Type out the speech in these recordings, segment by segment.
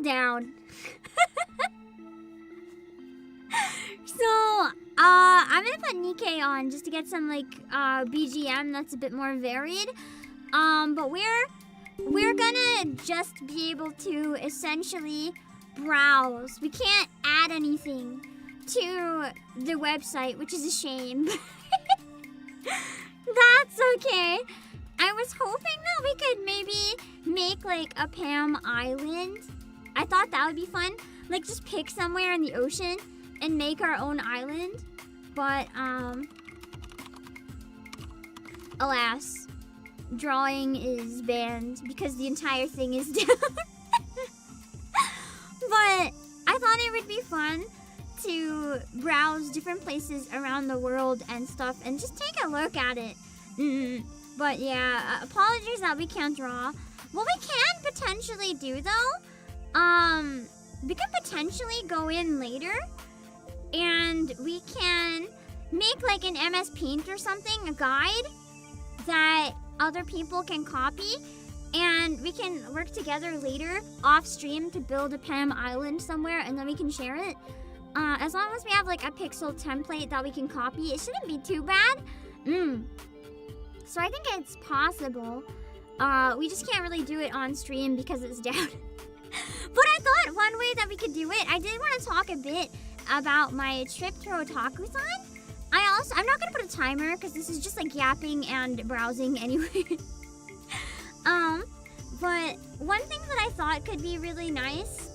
down. So, I'm gonna put Nikkei on just to get some, like, BGM that's a bit more varied. But we're gonna just be able to essentially browse. We can't add anything to the website, which is a shame. That's okay. I was hoping that we could maybe make, like, a Pam Island. I thought that would be fun. Like, just pick somewhere in the ocean and make our own island. But, alas, drawing is banned because the entire thing is down. But I thought it would be fun to browse different places around the world and stuff and just take a look at it. But yeah, apologies that we can't draw. What we can potentially do though, we could potentially go in later and we can make like an MS Paint or something, a guide that other people can copy, and we can work together later off stream to build a Pam Island somewhere, and then we can share it. As long as we have like a pixel template that we can copy, it shouldn't be too bad. So I think it's possible. We just can't really do it on stream because it's down. But I thought one way that we could do it, I did want to talk a bit about my trip to Otakuthon. I'm not gonna put a timer because this is just like yapping and browsing anyway. But one thing that I thought could be really nice,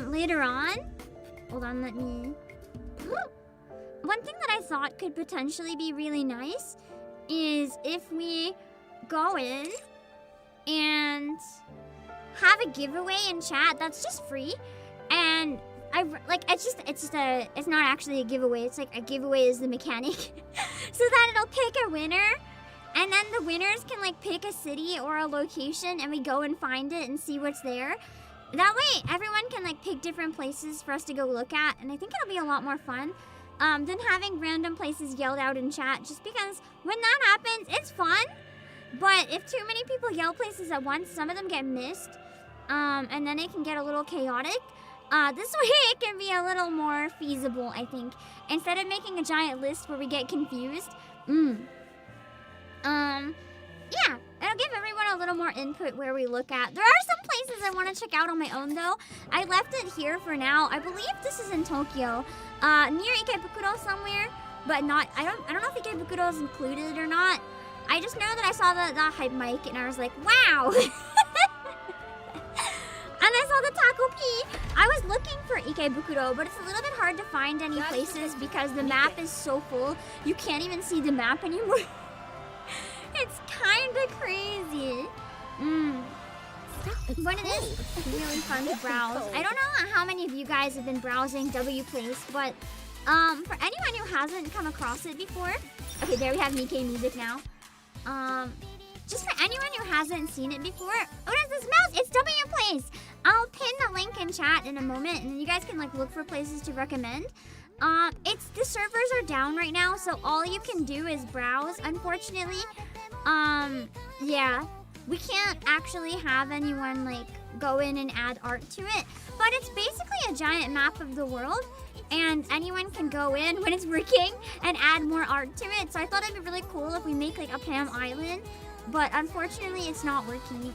later on, hold on, let me, one thing that I thought could potentially be really nice is if we go in and have a giveaway in chat that's just free, and it's not actually a giveaway, it's like a giveaway is the mechanic. So that it'll pick a winner, and then the winners can like pick a city or a location and we go and find it and see what's there. That way everyone can like pick different places for us to go look at, and I think it'll be a lot more fun than having random places yelled out in chat, just because when that happens, it's fun. But if too many people yell places at once, some of them get missed, and then it can get a little chaotic. This way it can be a little more feasible, I think. Instead of making a giant list where we get confused. Yeah, it'll give everyone a little more input where we look at. There are some places I want to check out on my own though. I left it here for now. I believe this is in Tokyo, near Ikebukuro somewhere, but not, I don't know if Ikebukuro is included or not. I just know that I saw the hype mic and I was like, wow. And I saw the Taco P. I was looking for Ikebukuro, but it's a little bit hard to find any places because the map is so full. You can't even see the map anymore. It's kind of crazy. But it is really fun to browse. I don't know how many of you guys have been browsing Wplace, but for anyone who hasn't come across it before, okay, there we have Nikkei music now. Just for anyone who hasn't seen it before, what is this mouse? It's Wplace. I'll pin the link in chat in a moment, and you guys can like look for places to recommend. The servers are down right now, so all you can do is browse, unfortunately. Yeah, we can't actually have anyone like go in and add art to it, but it's basically a giant map of the world, and anyone can go in when it's working and add more art to it. So I thought it'd be really cool if we make like a Pam Island, but unfortunately it's not working.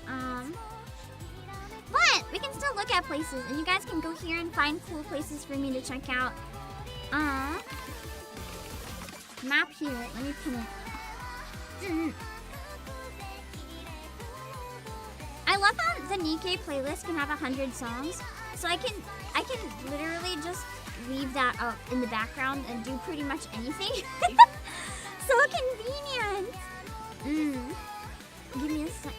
But we can still look at places, and you guys can go here and find cool places for me to check out. Map here, let me pin it. I love how the Nikkei playlist can have 100 songs, so I can literally just leave that up in the background and do pretty much anything. So convenient. Give me a sec.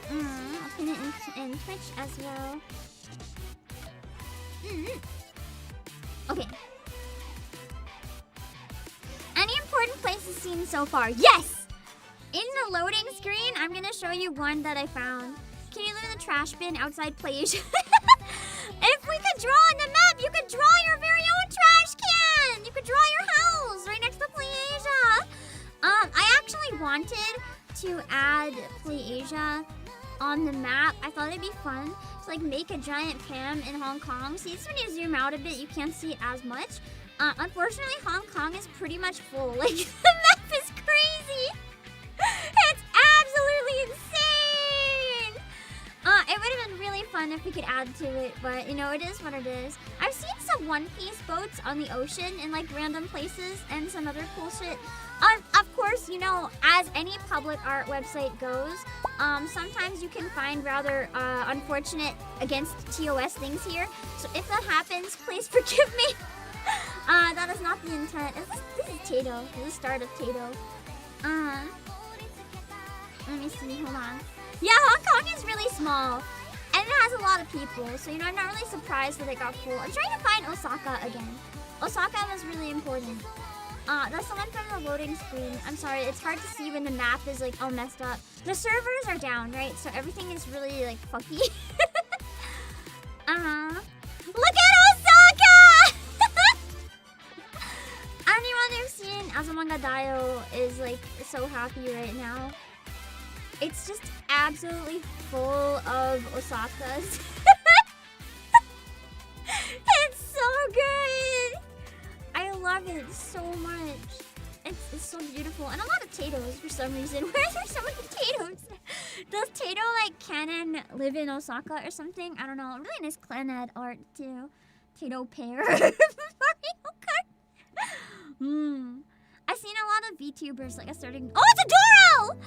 I'll pin it in Twitch as well. Okay. Any important places seen so far? Yes! In the loading screen, I'm gonna show you one that I found. Can you live in the trash bin outside PlayAsia? If we could draw on the map, you could draw your very own trash can! You could draw your house right next to PlayAsia. I actually wanted to add PlayAsia on the map. I thought it'd be fun to like make a giant PAM in Hong Kong. See, it's when you zoom out a bit, you can't see it as much. Unfortunately, Hong Kong is pretty much full. Like, the map is crazy. It's absolutely insane. It would have been really fun if we could add to it, but you know, it is what it is. I've seen some One Piece boats on the ocean in like random places and some other cool shit. Of course, you know, as any public art website goes, sometimes you can find rather unfortunate against TOS things here. So if that happens, please forgive me. That is not the intent. This is Tato. This is the start of Tato. Let me see. Hold on. Yeah, Hong Kong is really small. And it has a lot of people. So, you know, I'm not really surprised that it got full. I'm trying to find Osaka again. Osaka was really important. That's the one from the loading screen. I'm sorry, it's hard to see when the map is like all messed up. The servers are down, right? So everything is really like fucky. Look at Osaka! Anyone who's seen Azumanga Daioh is like so happy right now. It's just absolutely full of Osakas. It's so good! I love it so much. It's so beautiful. And a lot of Tatos for some reason. Why are there so many Tatos? Does Tato like canon live in Osaka or something? I don't know. Really nice Clannad art too. Tato pair. Mario Kart. I've seen a lot of VTubers like asserting— oh, it's Adoro!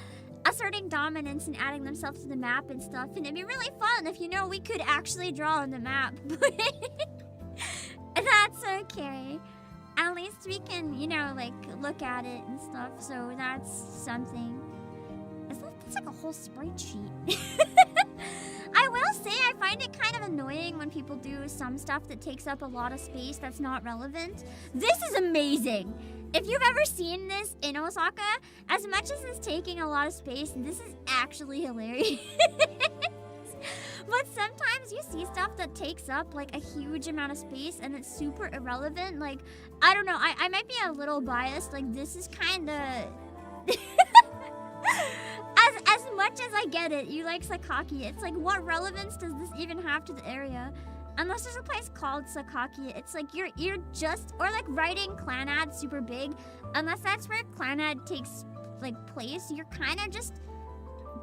Asserting dominance and adding themselves to the map and stuff. And it'd be really fun if, you know, we could actually draw on the map. But that's okay. At least we can, you know, like, look at it and stuff. So that's something. It's like a whole sprite sheet. I will say I find it kind of annoying when people do some stuff that takes up a lot of space that's not relevant. This is amazing. If you've ever seen this in Osaka, as much as it's taking a lot of space, this is actually hilarious. But sometimes you see stuff that takes up like a huge amount of space and it's super irrelevant. Like, I don't know, I might be a little biased. Like, this is kind of... as much as I get it, you like Sakaki. It's like, what relevance does this even have to the area? Unless there's a place called Sakaki, it's like you're just... or like writing Clannad super big. Unless that's where Clannad takes like place, you're kind of just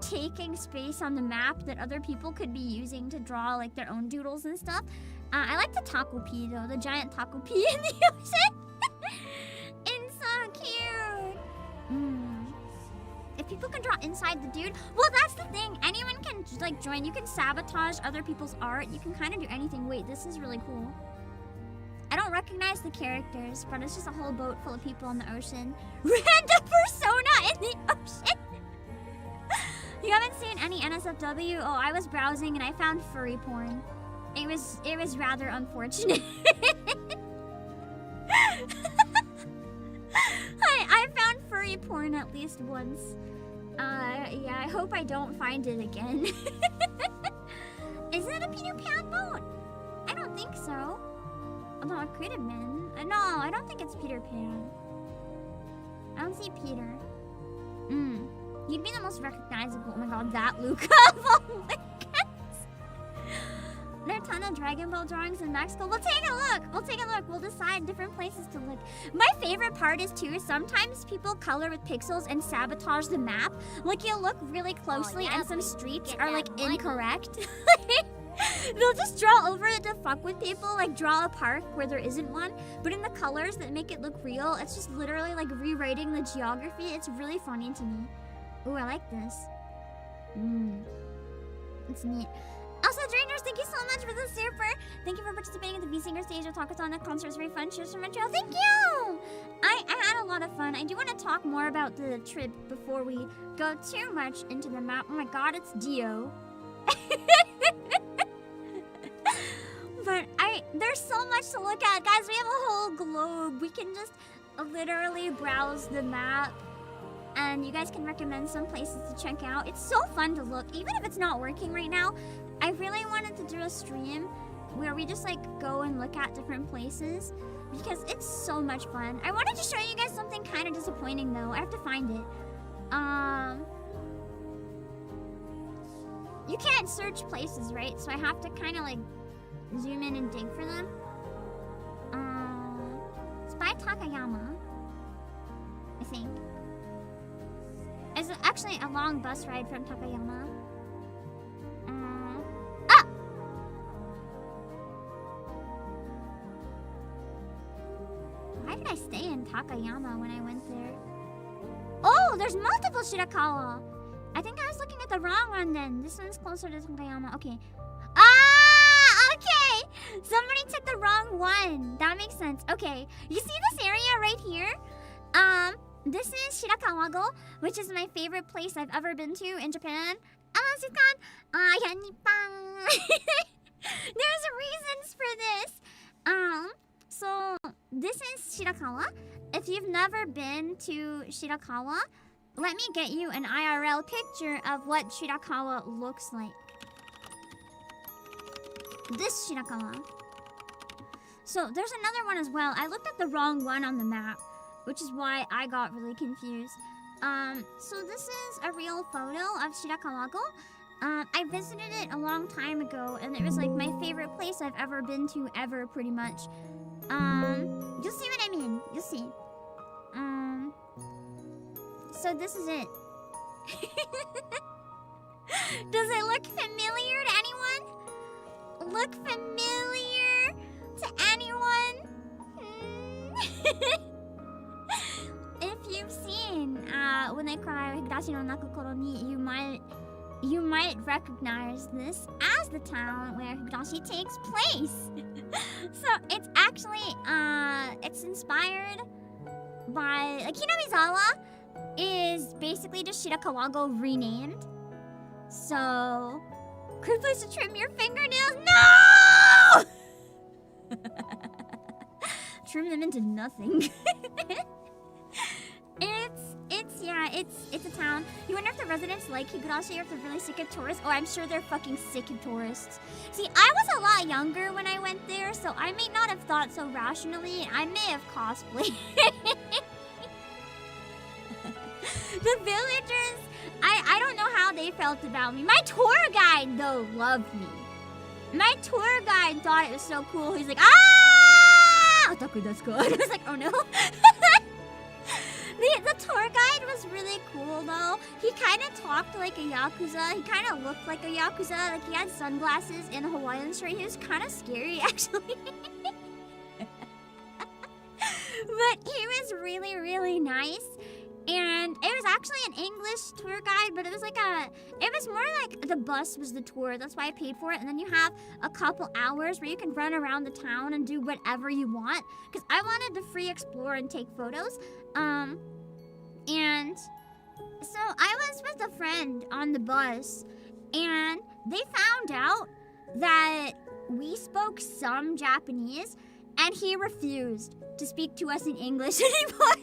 taking space on the map that other people could be using to draw like their own doodles and stuff. I like the Taco Pea though, the giant Taco Pea in the ocean. It's so cute. If people can draw inside the dude, well, that's the thing. Anyone can like join. You can sabotage other people's art. You can kind of do anything. Wait, this is really cool. I don't recognize the characters, but it's just a whole boat full of people in the ocean. Random persona in the ocean. You haven't seen any NSFW? Oh, I was browsing and I found furry porn. It was rather unfortunate. I found furry porn at least once. Yeah, I hope I don't find it again. Is it a Peter Pan boat? I don't think so. Although it could have been. No, I don't think it's Peter Pan. I don't see Peter. You'd be the most recognizable. Oh my god, that Luca of all Lucas. There are a ton of Dragon Ball drawings in Mexico. We'll take a look. We'll decide different places to look. My favorite part is too, sometimes people color with pixels and sabotage the map. Like, you'll look really closely and some streets are like incorrect. They'll just draw over it to fuck with people, like draw a park where there isn't one. But in the colors that make it look real, it's just literally like rewriting the geography. It's really funny to me. Ooh, I like this. It's neat. Also, Drangers, thank you so much for the super. Thank you for participating in the V-Singer stage of Otakuthon. That concert was very fun. Cheers from Montreal. Thank you! I had a lot of fun. I do want to talk more about the trip before we go too much into the map. Oh my god, it's Dio. But there's so much to look at. Guys, we have a whole globe. We can just literally browse the map. And you guys can recommend some places to check out. It's so fun to look, even if it's not working right now. I really wanted to do a stream where we just like go and look at different places because it's so much fun. I wanted to show you guys something kind of disappointing though. I have to find it. you can't search places, right? So I have to kind of like zoom in and dig for them. It's by Takayama, I think. It's actually a long bus ride from Takayama. Why did I stay in Takayama when I went there? Oh, there's multiple Shirakawa. I think I was looking at the wrong one then. This one's closer to Takayama. Okay. Okay. Somebody took the wrong one. That makes sense. Okay. You see this area right here? This is Shirakawa-go, which is my favorite place I've ever been to in Japan. There's reasons for this. So this is Shirakawa. If you've never been to Shirakawa, let me get you an IRL picture of what Shirakawa looks like. This Shirakawa. So there's another one as well. I looked at the wrong one on the map, which is why I got really confused. So this is a real photo of Shirakawa-go. I visited it a long time ago, and it was like my favorite place I've ever been to ever, pretty much. You'll see what I mean. You'll see. So this is it. Does it look familiar to anyone? Look familiar to anyone? If you've seen When I Cry Higurashi no Naku Koro ni, you might recognize this as the town where Higurashi takes place. So it's actually it's inspired by, like, Hinamizawa is basically just Shirakawa-go renamed. So, good place to trim your fingernails. No! Trim them into nothing. It's a town. You wonder if the residents like Higurashi or if they're really sick of tourists. Oh, I'm sure they're fucking sick of tourists. See, I was a lot younger when I went there, so I may not have thought so rationally. I may have cosplayed. The villagers, I don't know how they felt about me. My tour guide, though, loved me. My tour guide thought it was so cool. He's like, Otaku desu ka? I was like, oh no. The tour guide was really cool, though. He kind of talked like a Yakuza. He kind of looked like a Yakuza. Like, he had sunglasses and a Hawaiian shirt. He was kind of scary, actually. But he was really, really nice. And it was actually an English tour guide, but it was more like the bus was the tour. That's why I paid for it. And then you have a couple hours where you can run around the town and do whatever you want. Because I wanted to free explore and take photos. And so I was with a friend on the bus, and they found out that we spoke some Japanese, and he refused to speak to us in English anymore.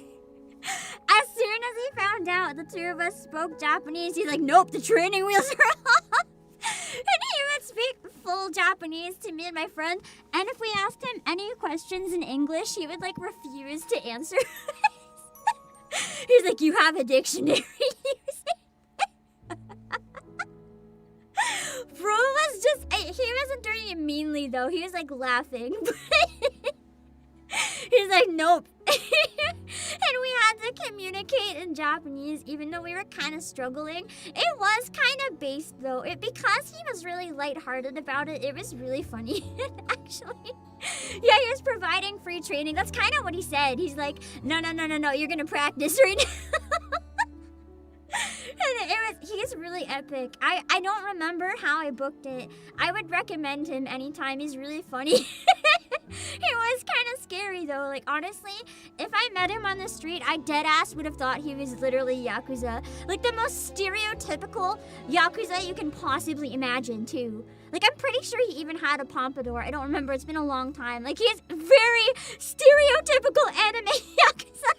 As soon as he found out the two of us spoke Japanese, he's like, nope, the training wheels are off. And he would speak full Japanese to me and my friend. And if we asked him any questions in English, he would, like, refuse to answer. He's like, you have a dictionary. Bro was just, he wasn't doing it meanly, though. He was, like, laughing. He's like, nope. And we had to communicate in Japanese, even though we were kind of struggling. It was kind of based, though. Because he was really lighthearted about it, it was really funny, actually. Yeah, he was providing free training. That's kind of what he said. He's like, no, you're going to practice right now. And he's really epic. I don't remember how I booked it. I would recommend him anytime. He's really funny. He was kind of scary, though. Like, honestly, if I met him on the street, I deadass would have thought he was literally Yakuza. Like, the most stereotypical Yakuza you can possibly imagine, too. Like, I'm pretty sure he even had a pompadour. I don't remember. It's been a long time. Like, he is very stereotypical anime Yakuza.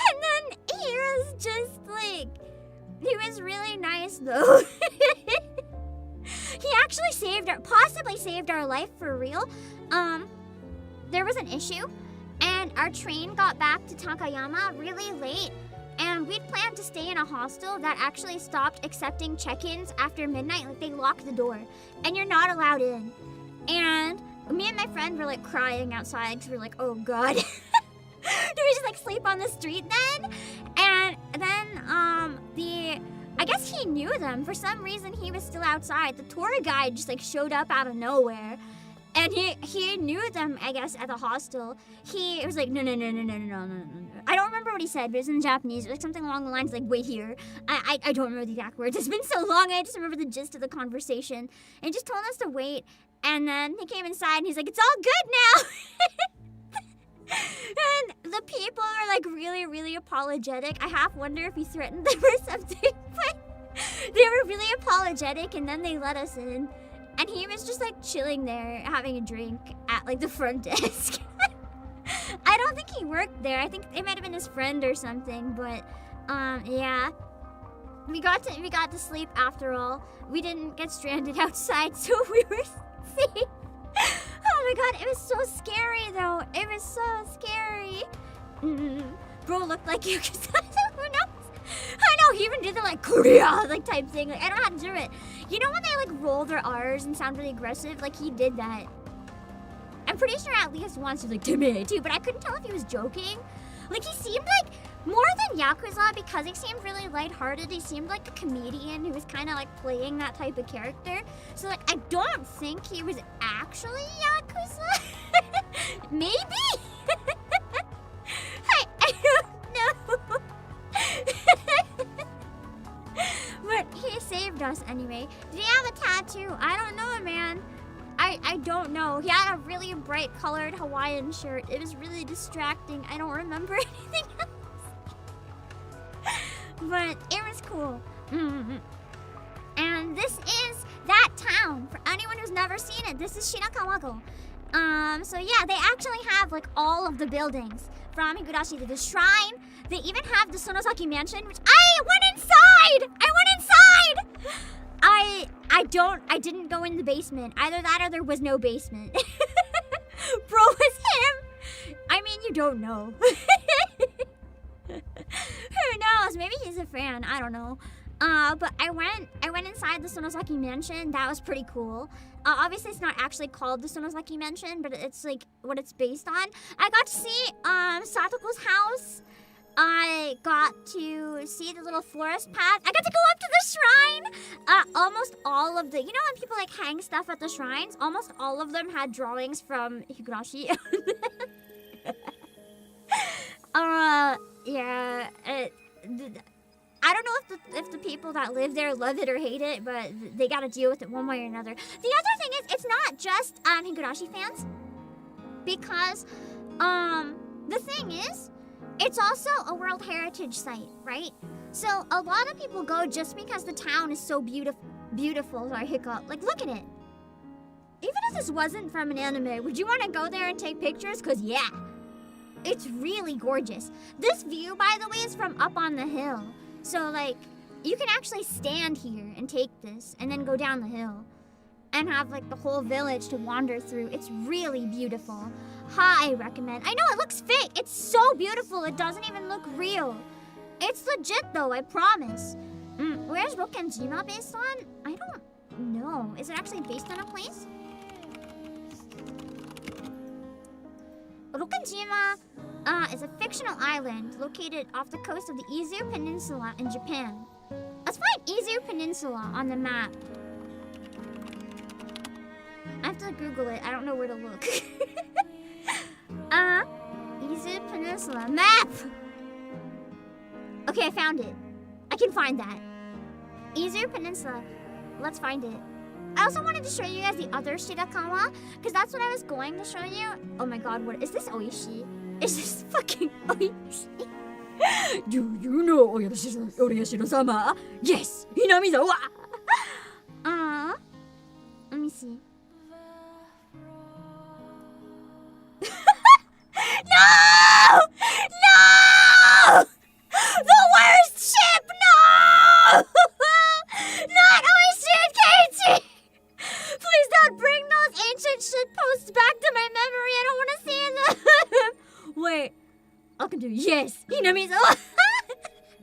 And then he was just, like, he was really nice, though. He actually possibly saved our life for real. There was an issue, and our train got back to Takayama really late, and And we'd planned to stay in a hostel that actually stopped accepting check-ins after midnight. Like, they locked the door, and you're not allowed in. And me and my friend were, like, crying outside because we were like, oh, God. Do we just, like, sleep on the street then? And then, I guess he knew them. For some reason, he was still outside. The tour guide just, like, showed up out of nowhere. And he knew them, I guess, at the hostel. He was like, no. I don't remember what he said, but it was in Japanese. It was like something along the lines like, wait here. I don't remember the exact words. It's been so long, I just remember the gist of the conversation. And he just told us to wait. And then he came inside, and he's like, it's all good now. And the people were, like, really, really apologetic. I half wonder if he threatened them or something. But they were really apologetic, and then they let us in. And he was just, like, chilling there, having a drink at, like, the front desk. I don't think he worked there. I think it might have been his friend or something. But, yeah. We got to sleep after all. We didn't get stranded outside, so we were safe. Oh, my God. It was so scary, though. It was so scary. Bro looked like you, because who knows? I know, he even did the, like, Korea, like, type thing. Like, I don't know how to do it. You know when they, like, roll their R's and sound really aggressive? Like, he did that. I'm pretty sure at least once he was like, Timmy, too, but I couldn't tell if he was joking. Like, he seemed like, more than Yakuza, because he seemed really lighthearted, he seemed like a comedian who was kind of, like, playing that type of character. So, like, I don't think he was actually Yakuza. Maybe? I don't know. But he saved us anyway. Did he have a tattoo? I don't know, man. I don't know. He had a really bright colored Hawaiian shirt. It was really distracting. I don't remember anything else. But it was cool. And this is that town. For anyone who's never seen it, this is Shirakawa. So yeah, they actually have like all of the buildings from Higurashi to the shrine. They even have the Sonosaki mansion, which I went inside! I didn't go in the basement. Either that or there was no basement. Bro was him. I mean, you don't know. Who knows? Maybe he's a fan. I don't know. But I went inside the Sonosaki mansion. That was pretty cool. Obviously, it's not actually called the Sonosaki mansion, but it's like what it's based on. I got to see Satoko's house. I got to see the little forest path. I got to go up to the shrine. Almost all of the, you know when people like hang stuff at the shrines? Almost all of them had drawings from Higurashi. Yeah. I don't know if the people that live there love it or hate it, but they got to deal with it one way or another. The other thing is, it's not just Higurashi fans, because the thing is, it's also a World Heritage Site, right? So a lot of people go just because the town is so beautiful. Sorry, hiccup. Like, look at it. Even if this wasn't from an anime, would you want to go there and take pictures? Because, yeah, it's really gorgeous. This view, by the way, is from up on the hill. So, like, you can actually stand here and take this and then go down the hill and have, like, the whole village to wander through. It's really beautiful. I recommend. I know it looks fake. It's so beautiful. It doesn't even look real. It's legit, though, I promise. Where's Rokenjima based on? I don't know. Is it actually based on a place? Rokenjima is a fictional island located off the coast of the Izu Peninsula in Japan. Let's find Izu Peninsula on the map. I have to Google it. I don't know where to look. Izu Peninsula map. Okay, I found it. I can find that. Izu Peninsula. Let's find it. I also wanted to show you guys the other Shirakawa, because that's what I was going to show you. Oh my god, what is this Oishi? Is this fucking Oishi? Do you know Orchestral-sama? Yes! Hinamizawa! Let me see. No! No! The worst ship! No! Not Oishi and Keiichi! Please don't bring those ancient shit posts back to my memory. I don't want to see them. Wait. I can do yes. Hinamizawa.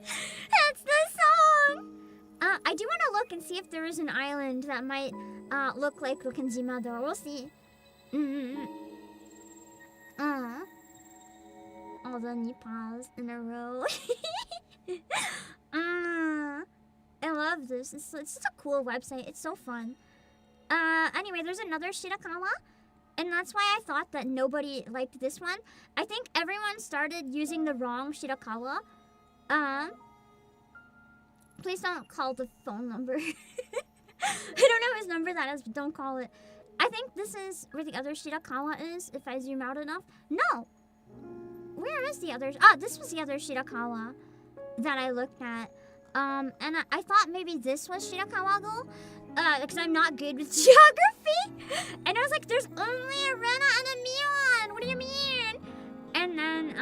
That's the song! I do want to look and see if there is an island that might look like Rokenjima though. We'll see. All the Nippons in a row. I love this. It's just a cool website. It's so fun. Anyway, there's another Shirakawa. And that's why I thought that nobody liked this one. I think everyone started using the wrong Shirakawa. Please don't call the phone number. I don't know whose number that is, but don't call it. I think this is where the other Shirakawa is, if I zoom out enough. No! Where is the other? Ah, this was the other Shirakawa that I looked at. And I thought maybe this was Shirakawa-go, because I'm not good with geography. And I was like, there's only a Rena and a Mion! What do you mean? And then,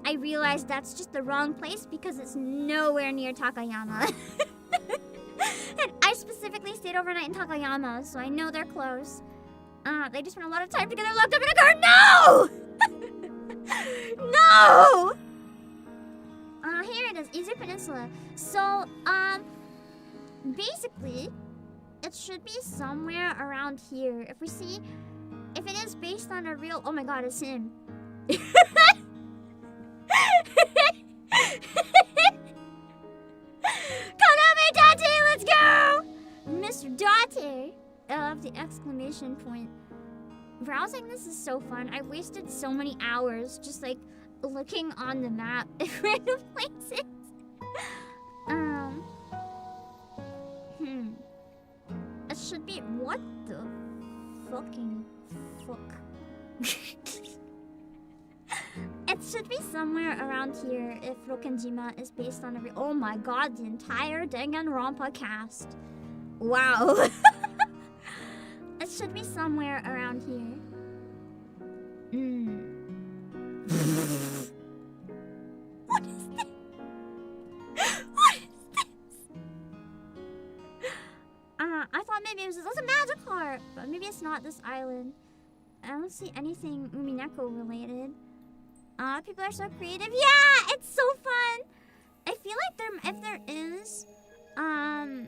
I realized that's just the wrong place because it's nowhere near Takayama. And I specifically stayed overnight in Takayama, so I know they're close. They just spent a lot of time together locked up in a car. No! No! Here it is, Izu Peninsula. So, basically, it should be somewhere around here. If we see, if it is based on a real, oh my god, it's him. Konami Date, let's go! Mr. Date. I love the exclamation point. Browsing this is so fun. I wasted so many hours just like looking on the map at random places. It should be, what the fucking fuck? It should be somewhere around here if Rokenjima is based on a oh my god, the entire Danganronpa cast. Wow. It should be somewhere around here. What is this? What is this? I thought maybe it was a magic heart, but maybe it's not this island. I don't see anything Umineko related. People are so creative. Yeah, it's so fun. I feel like if there is, I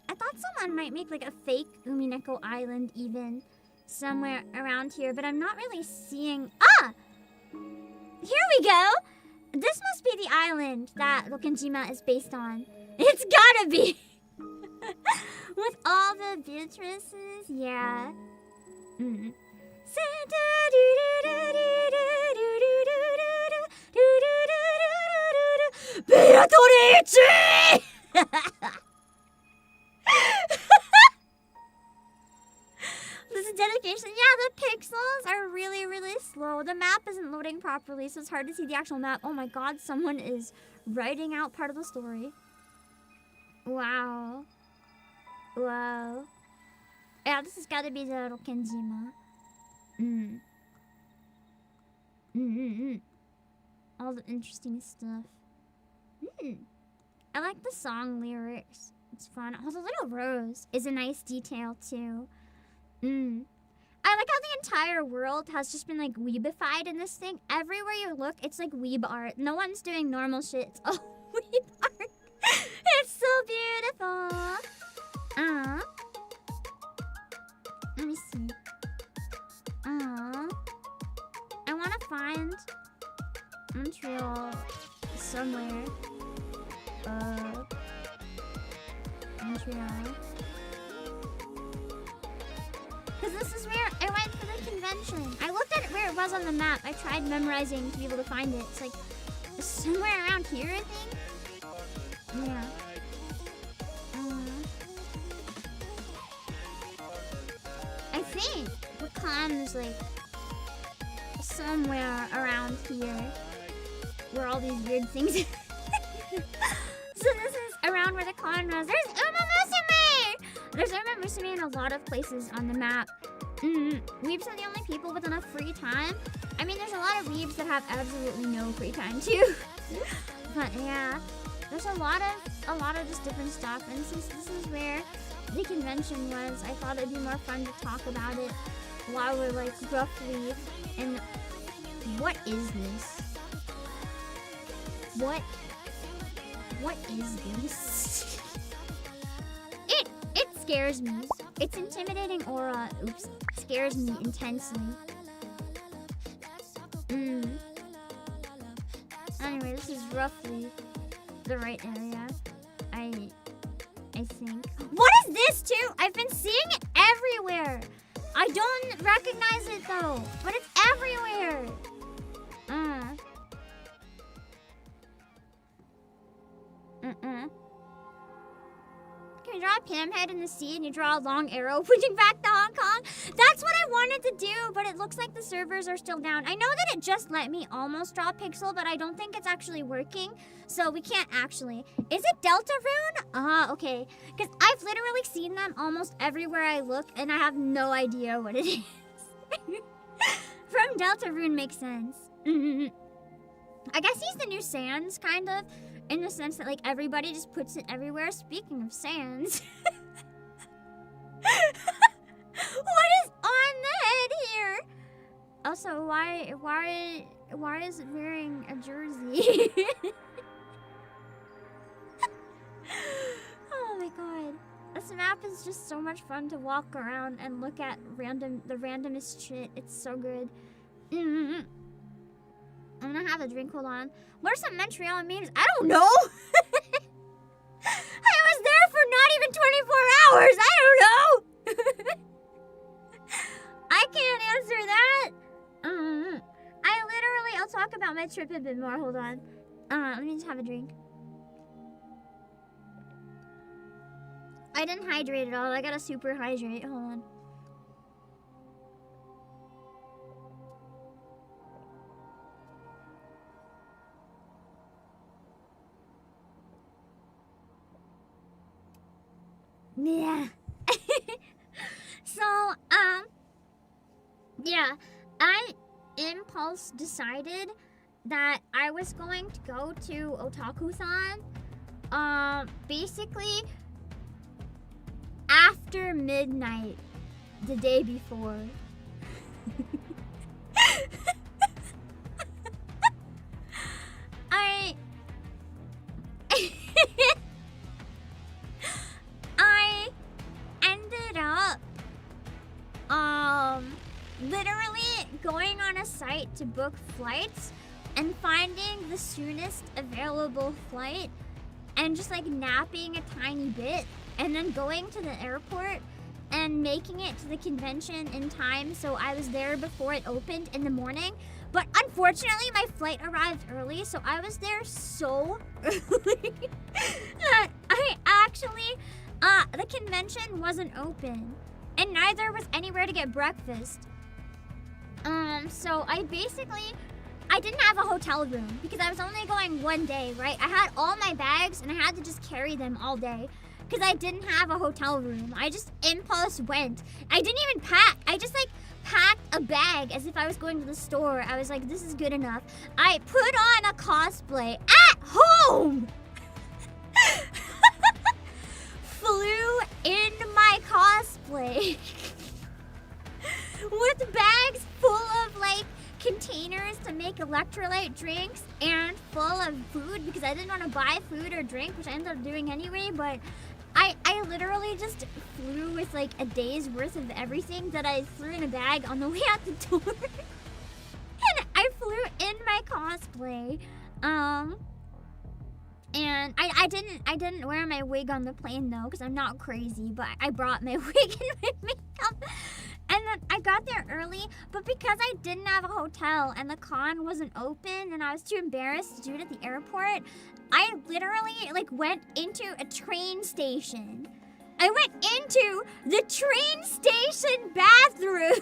thought someone might make like a fake Umineko island even somewhere around here, but I'm not really seeing. Ah! Here we go! This must be the island that Rokenjima is based on. It's gotta be! With all the Beatrices, yeah. Beatrice! This is dedication. Yeah, the pixels are really, really slow. The map isn't loading properly, so it's hard to see the actual map. Oh my god, someone is writing out part of the story. Wow. Wow. Yeah, this has got to be the Rokenjima. All the interesting stuff. I like the song lyrics. It's fun. Oh, the little rose is a nice detail, too. I like how the entire world has just been like weebified in this thing. Everywhere you look, it's like weeb art. No one's doing normal shit. It's all weeb art. It's so beautiful. Let me see. I want to find Montreal somewhere. Montreal. Because this is where I went for the convention. I looked at where it was on the map. I tried memorizing to be able to find it. It's like somewhere around here, I think. Yeah. I think Wakan is like somewhere around here where all these weird things are. So this is around where the con was. There's Uma Musume! There's Uma Musume in a lot of places on the map. Weebs are the only people with enough free time. I mean, there's a lot of weebs that have absolutely no free time too. But yeah, there's a lot of just different stuff. And since this is where the convention was, I thought it'd be more fun to talk about it while we're like roughly in. What is this? What What is this? It scares me. Its intimidating aura, scares me intensely. Anyway, this is roughly the right area. I think. What is this too? I've been seeing it everywhere. I don't recognize it though, but it's everywhere. Can you draw a Pam head in the sea and you draw a long arrow pushing back to Hong Kong? That's what I wanted to do, but it looks like the servers are still down. I know that it just let me almost draw a pixel, but I don't think it's actually working. So we can't actually. Is it Delta Rune? Okay. Because I've literally seen them almost everywhere I look, and I have no idea what it is. From Delta Rune makes sense. I guess he's the new Sans, kind of. In the sense that, like, everybody just puts it everywhere. Speaking of Sans. What is on the head here? Also, why is it wearing a jersey? Oh my god. This map is just so much fun to walk around and look at the randomest shit. It's so good. I'm gonna have a drink, hold on. What are some Montreal memes? I don't know! I was there for not even 24 hours! I don't know! I can't answer that! I'll talk about my trip a bit more, hold on. Let me just have a drink. I didn't hydrate at all, I gotta super hydrate, hold on. Yeah. So, yeah, I impulse decided that I was going to go to Otakuthon, basically after midnight the day before. I ended up literally going on a site to book flights and finding the soonest available flight and just like napping a tiny bit and then going to the airport and making it to the convention in time so I was there before it opened in the morning. But unfortunately, my flight arrived early, so I was there so early that I actually, the convention wasn't open. And neither was anywhere to get breakfast. So I didn't have a hotel room because I was only going one day, right? I had all my bags and I had to just carry them all day because I didn't have a hotel room. I just impulse went. I didn't even pack. I just like packed a bag as if I was going to the store. I was like, this is good enough. I put on a cosplay at home. Flew in my cosplay with bags full of like containers to make electrolyte drinks and full of food because I didn't want to buy food or drink, which I ended up doing anyway, but I literally just flew with like a day's worth of everything that I threw in a bag on the way out the door. And I flew in my cosplay. And I didn't wear my wig on the plane though, because I'm not crazy, but I brought my wig and my makeup. And then I got there early, but because I didn't have a hotel and the con wasn't open and I was too embarrassed to do it at the airport, I literally like went into a train station. I went into the train station bathroom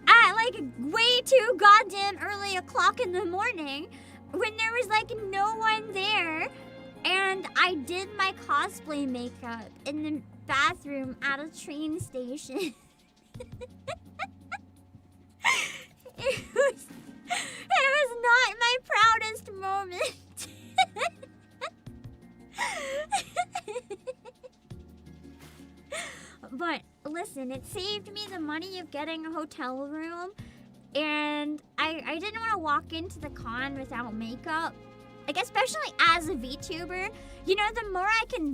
at like way too goddamn early o'clock in the morning when there was like no one there, and I did my cosplay makeup in the bathroom at a train station. It was not my proudest moment. But listen, it saved me the money of getting a hotel room, and I didn't want to walk into the con without makeup. Like, especially as a VTuber, you know, the more I can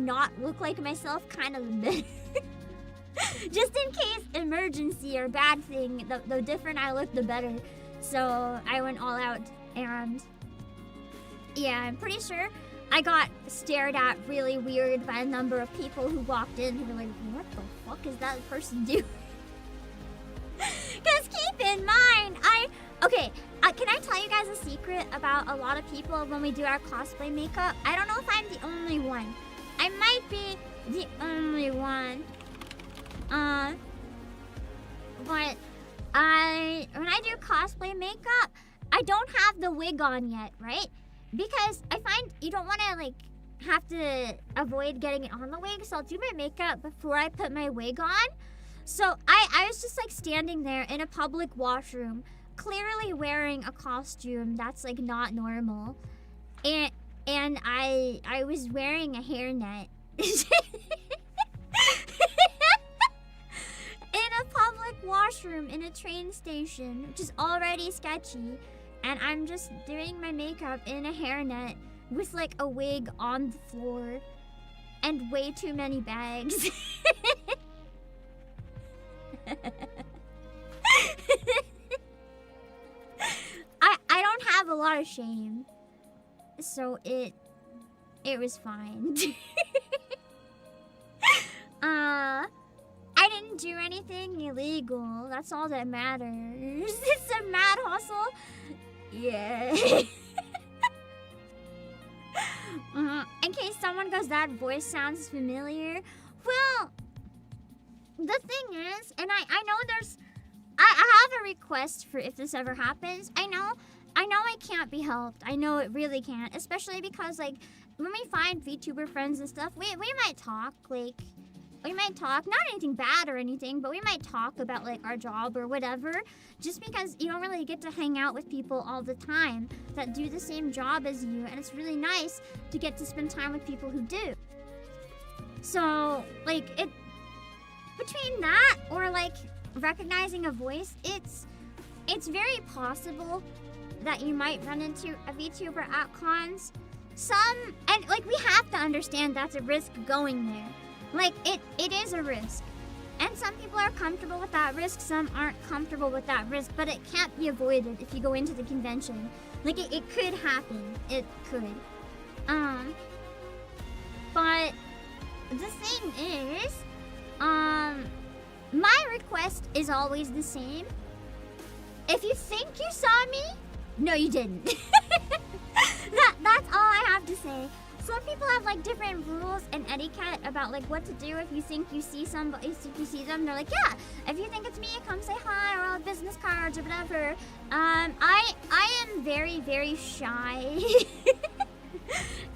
not look like myself, kind of the better. Just in case emergency or bad thing, the different I look, the better. So I went all out, and yeah, I'm pretty sure I got stared at really weird by a number of people who walked in who were like, what the fuck is that person doing? Because keep in mind, can I tell you guys a secret about a lot of people when we do our cosplay makeup? I don't know if I'm the only one. I might be the only one. But when I do cosplay makeup, I don't have the wig on yet, right? Because I find you don't want to, like, have to avoid getting it on the wig, so I'll do my makeup before I put my wig on. So I was just, like, standing there in a public washroom, clearly wearing a costume that's, like, not normal. And I was wearing a hairnet. In a public washroom in a train station, which is already sketchy. And I'm just doing my makeup in a hairnet with, like, a wig on the floor and way too many bags. I don't have a lot of shame, so it was fine. I didn't do anything illegal. That's all that matters. It's a mad hustle. Yeah. In case someone goes, that voice sounds familiar. Well, the thing is, and I know I have a request for if this ever happens. I know I can't be helped. I know it really can't, especially because, like, when we find VTuber friends and stuff, we might talk, like, we might talk, not anything bad or anything, but we might talk about, like, our job or whatever, just because you don't really get to hang out with people all the time that do the same job as you, and it's really nice to get to spend time with people who do. So, like, between that or, like, recognizing a voice, it's very possible that you might run into a VTuber at cons. And, like, we have to understand that's a risk going there. Like, it is a risk. And some people are comfortable with that risk, some aren't comfortable with that risk, but it can't be avoided if you go into the convention. Like, it could happen. It could. But the thing is, my request is always the same. If you think you saw me, no, you didn't. That's all I have to say. Some people have, like, different rules and etiquette about, like, what to do if you think you see somebody, if you see them. They're like, yeah, if you think it's me, come say hi, or I'll have business cards or whatever. I am very, very shy.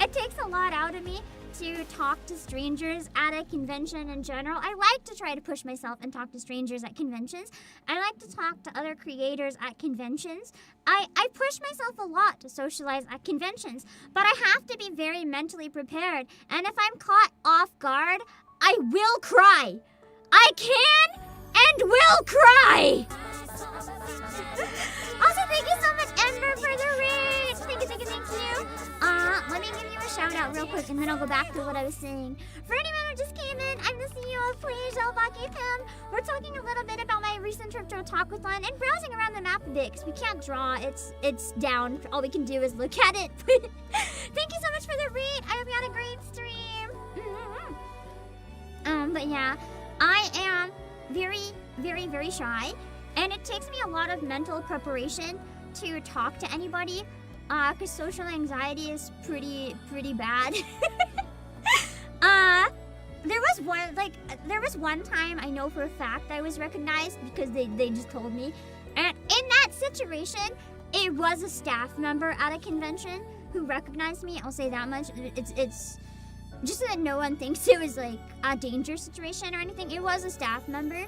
It takes a lot out of me to talk to strangers at a convention in general. I like to try to push myself and talk to strangers at conventions. I like to talk to other creators at conventions. I push myself a lot to socialize at conventions, but I have to be very mentally prepared. And if I'm caught off guard, I will cry. I can and will cry. Also, thank you so much, Ember, for the raid. Thank you. Let me give you a shout out real quick, and then I'll go back to what I was saying. For anyone who just came in, I'm the CEO of Wplace, Obake PAM. We're talking a little bit about my recent trip to Otakuthon and browsing around the map a bit, because we can't draw. It's down. All we can do is look at it. Thank you so much for the raid. I hope you had a great stream. But yeah, I am very, very, very shy, and it takes me a lot of mental preparation to talk to anybody. Because social anxiety is pretty bad. There was one time I know for a fact I was recognized because they just told me. And in that situation, it was a staff member at a convention who recognized me. I'll say that much. It's just so that no one thinks it was, like, a danger situation or anything. It was a staff member.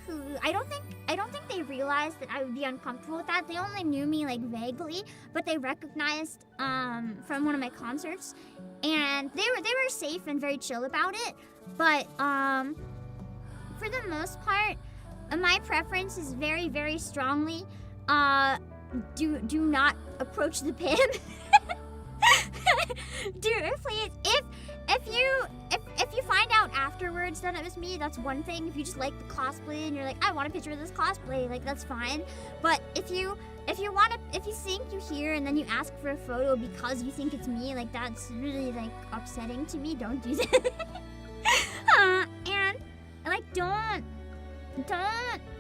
Who I don't think they realized that I would be uncomfortable with that. They only knew me, like, vaguely, but they recognized from one of my concerts, and they were safe and very chill about it. But for the most part, my preference is very, very strongly do not approach the PAM. Please, if you find out afterwards that it was me, that's one thing. If you just like the cosplay and you're like, I want a picture of this cosplay, like that's fine. But if you think you hear and then you ask for a photo because you think it's me, like that's really like upsetting to me. Don't do that. And like don't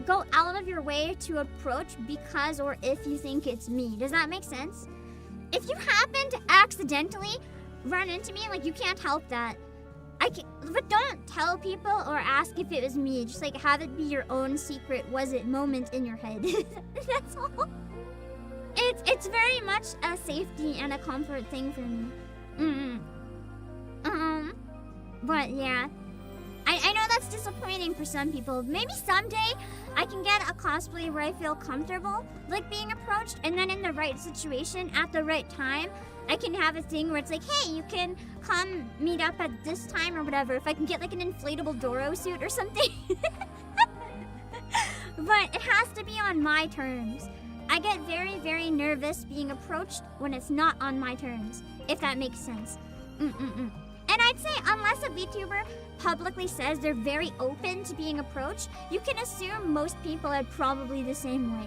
go out of your way to approach because or if you think it's me. Does that make sense? If you happen to accidentally run into me, like you can't help that. But don't tell people or ask if it was me. Just like have it be your own secret was it moment in your head. That's all. It's very much a safety and a comfort thing for me. But yeah. I know that's disappointing for some people. Maybe someday I can get a cosplay where I feel comfortable like being approached, and then in the right situation at the right time I can have a thing where it's like, hey, you can come meet up at this time or whatever. If I can get like an inflatable Doro suit or something. But it has to be on my terms. I get very, very nervous being approached when it's not on my terms, if that makes sense. And I'd say unless a VTuber publicly says they're very open to being approached, you can assume most people are probably the same way.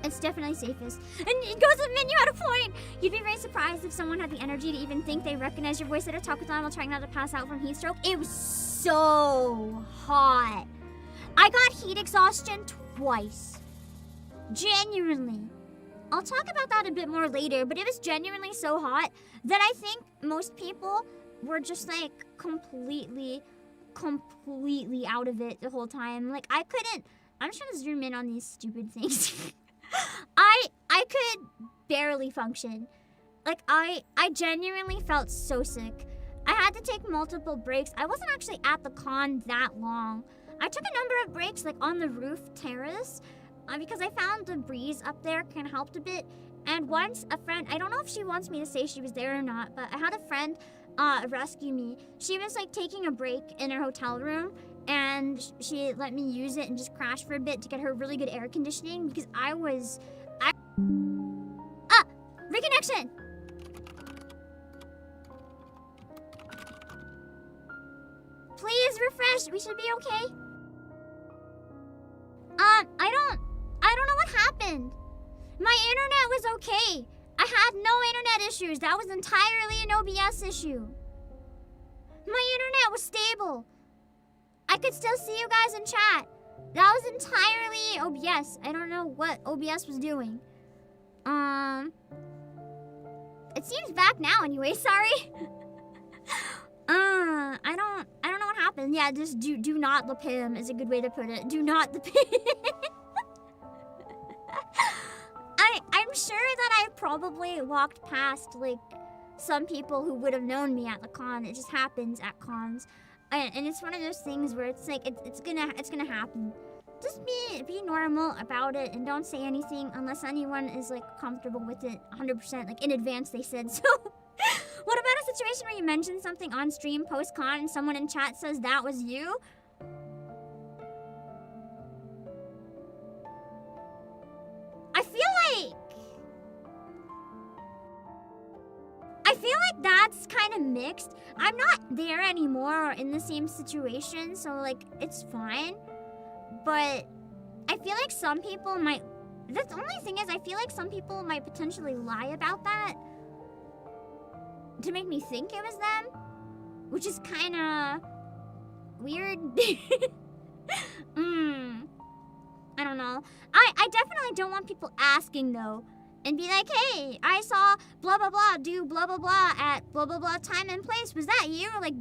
It's definitely safest. And it goes a menu at a point. You'd be very surprised if someone had the energy to even think they recognize your voice at Otakuthon while trying not to pass out from heat stroke. It was so hot. I got heat exhaustion twice. Genuinely. I'll talk about that a bit more later, but it was genuinely so hot that I think most people were just like completely out of it the whole time. Like I'm just trying to zoom in on these stupid things. I could barely function. Like I genuinely felt so sick. I had to take multiple breaks. I wasn't actually at the con that long. I took a number of breaks like on the roof terrace because I found the breeze up there kind of helped a bit. And once a friend, I don't know if she wants me to say she was there or not, but I had a friend rescue me. She was like taking a break in her hotel room and she let me use it and just crash for a bit to get her really good air conditioning because reconnection! Please refresh, we should be okay. I don't know what happened. My internet was okay. I had no internet issues. That was entirely an OBS issue. My internet was stable. I could still see you guys in chat. That was entirely OBS. I don't know what OBS was doing. It seems back now anyway, sorry. I don't know what happened. Yeah, just do not the PAM is a good way to put it. Do not the PAM. I'm sure that I probably walked past like some people who would have known me at the con. It just happens at cons. And it's one of those things where it's like it's gonna happen. Just be normal about it and don't say anything unless anyone is like comfortable with it 100%. Like in advance they said so. What about a situation where you mention something on stream post-con and someone in chat says that was you? I feel like that's kind of mixed. I'm not there anymore or in the same situation, so like it's fine. But I feel like some people might. The only thing is, I feel like some people might potentially lie about that to make me think it was them, which is kind of weird. I don't know. I definitely don't want people asking though. And be like, hey, I saw blah, blah, blah do blah, blah, blah at blah, blah, blah time and place. Was that you? Like,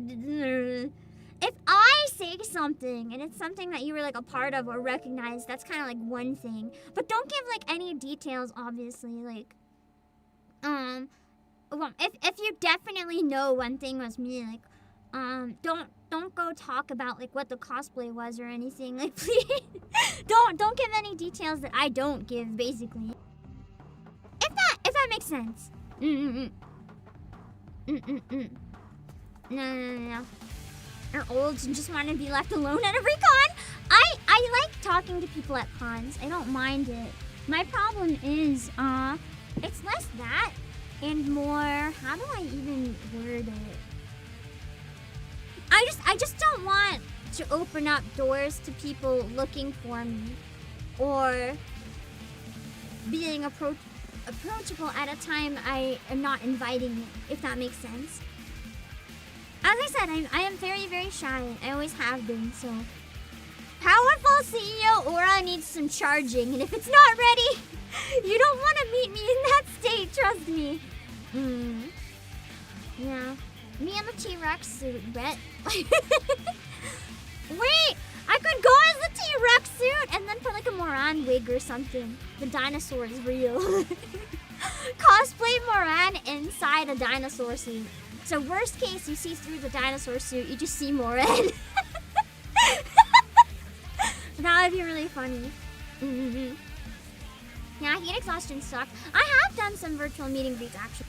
if I say something and it's something that you were like a part of or recognized, that's kind of like one thing. But don't give like any details, obviously. Like, well, if you definitely know one thing was me, like, don't go talk about like what the cosplay was or anything. Like, please, don't give any details that I don't give, basically. If that makes sense. No. You're old and just want to be left alone at every con. I like talking to people at cons. I don't mind it. My problem is, it's less that and more, how do I even word it? I just don't want to open up doors to people looking for me or being approachable at a time I am not inviting it, if that makes sense. As I said, I am very, very shy. I always have been, so. Powerful CEO aura needs some charging, and if it's not ready, you don't want to meet me in that state, trust me. Yeah. Me in the T-Rex suit, bet. Wait! I could go as the T-Rex suit and then put like a Moran wig or something. The dinosaur is real. Cosplay Moran inside a dinosaur suit. So worst case, you see through the dinosaur suit, you just see Moran. That would be really funny. Yeah, heat exhaustion sucks. I have done some virtual meet and greets actually.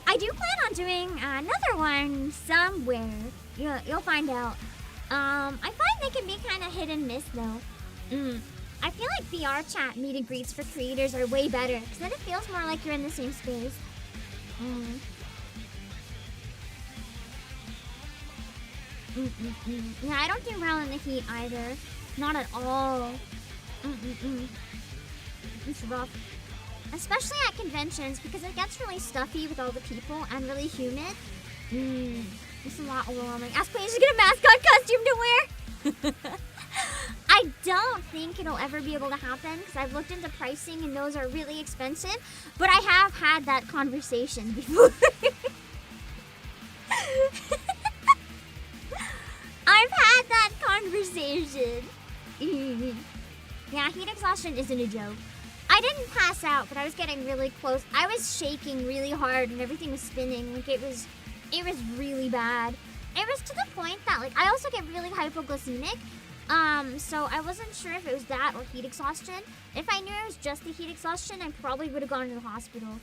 I do plan on doing another one somewhere. You'll find out. I find they can be kind of hit and miss though. I feel like VR chat meet and greets for creators are way better because then it feels more like you're in the same space. Yeah, I don't do well in the heat either. Not at all. It's rough. Especially at conventions because it gets really stuffy with all the people and really humid. It's a lot overwhelming. Ask players to get a mascot costume to wear. I don't think it'll ever be able to happen because I've looked into pricing and those are really expensive. But I have had that conversation before. I've had that conversation. Yeah, heat exhaustion isn't a joke. I didn't pass out, but I was getting really close. I was shaking really hard and everything was spinning. Like it was really bad. It was to the point that like I also get really hypoglycemic. So I wasn't sure if it was that or heat exhaustion. If I knew it was just the heat exhaustion, I probably would have gone to the hospital.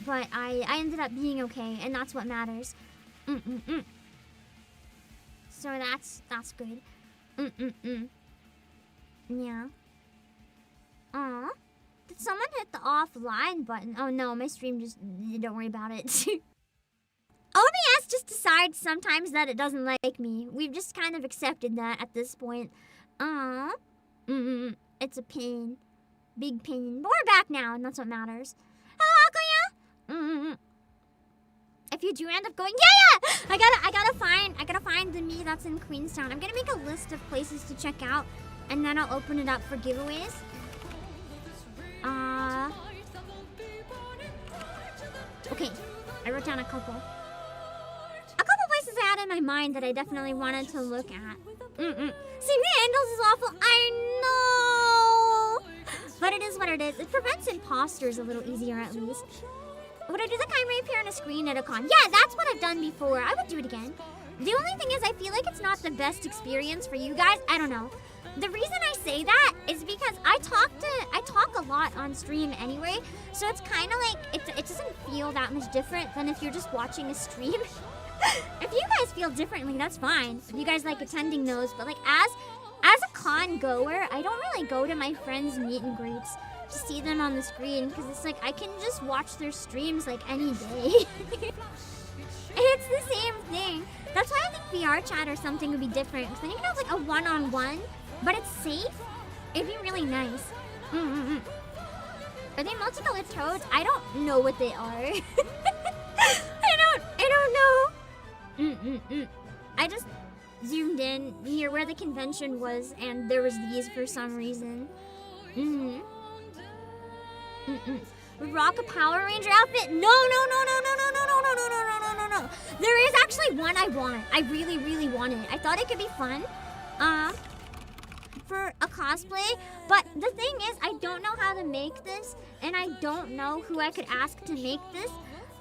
But I ended up being okay, and that's what matters. So that's good. Yeah. Aw. Did someone hit the offline button? Oh no, my stream just... Don't worry about it. OBS just decides sometimes that it doesn't like me. We've just kind of accepted that at this point. Aw. It's a pain. Big pain. But we're back now, and that's what matters. Hello, Akuya? If you do end up going... Yeah! I gotta find the me that's in Queenstown. I'm gonna make a list of places to check out, and then I'll open it up for giveaways. Okay, I wrote down a couple. A couple places I had in my mind that I definitely wanted to look at. Seeing the handles is awful, I know! But it is what it is. It prevents imposters a little easier at least. Would I do the Chimera appear on a screen at a con? Yeah, that's what I've done before. I would do it again. The only thing is I feel like it's not the best experience for you guys. I don't know. The reason I say that is because I talk a lot on stream anyway, so it's kind of like it doesn't feel that much different than if you're just watching a stream. If you guys feel differently, that's fine. If you guys like attending those, but like as a con goer, I don't really go to my friends' meet and greets to see them on the screen because it's like I can just watch their streams like any day. It's the same thing. That's why I think VR chat or something would be different. Because then you can have like a one-on-one, but it's safe. It'd be really nice. Are they multicolored toads? I don't know what they are. I don't know. I just zoomed in near where the convention was, and there was these for some reason. Would rock a Power Ranger outfit? No. There is actually one I want. I really, really want it. I thought it could be fun for a cosplay, but the thing is, I don't know how to make this, and I don't know who I could ask to make this,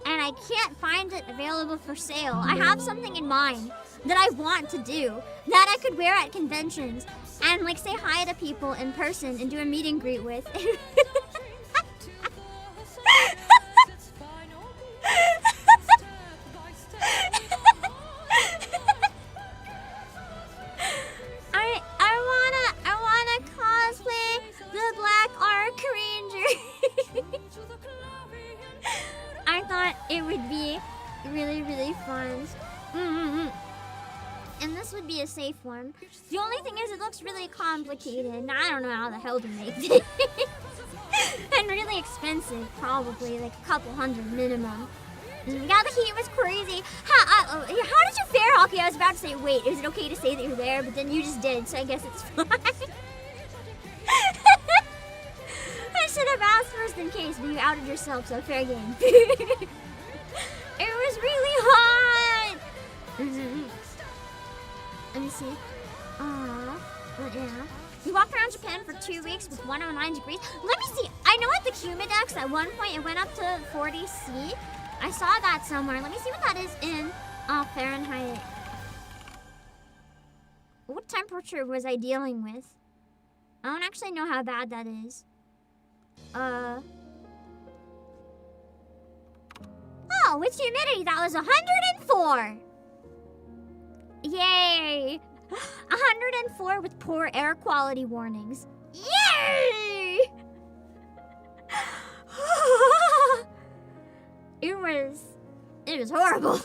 and I can't find it available for sale. I have something in mind that I want to do that I could wear at conventions and like say hi to people in person and do a meet and greet with. I wanna cosplay the Black Arc Ranger. it would be really, really fun. And this would be a safe one. The only thing is it looks really complicated, and I don't know how the hell to make it. And really expensive, probably, like a couple $100 minimum. Yeah, the heat was crazy. How did you fare, Hockey? I was about to say, wait, is it okay to say that you're there? But then you just did, so I guess it's fine. I should have asked first in case, but you outed yourself, so fair game. It was really hot! Let me see. Yeah. We walked around Japan for 2 weeks with 109 degrees. Let me see. I know at the Humidex at one point it went up to 40°C. I saw that somewhere. Let me see what that is in Fahrenheit. What temperature was I dealing with? I don't actually know how bad that is. Oh, with humidity, that was 104. Yay! 104 with poor air quality warnings. Yay! It was horrible.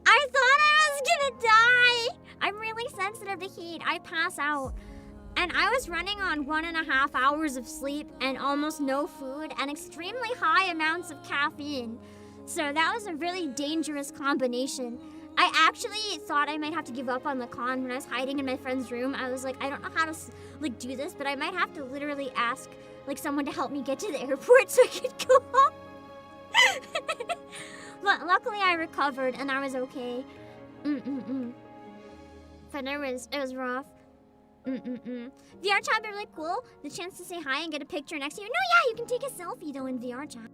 I thought I was gonna die. I'm really sensitive to heat. I pass out. And I was running on 1.5 hours of sleep and almost no food and extremely high amounts of caffeine. So that was a really dangerous combination. I actually thought I might have to give up on the con when I was hiding in my friend's room. I was like, I don't know how to do this, but I might have to literally ask someone to help me get to the airport so I could go home. But luckily I recovered and I was okay. But it was rough. VR chat would be really cool. The chance to say hi and get a picture next to you. No, yeah, you can take a selfie though in VR chat.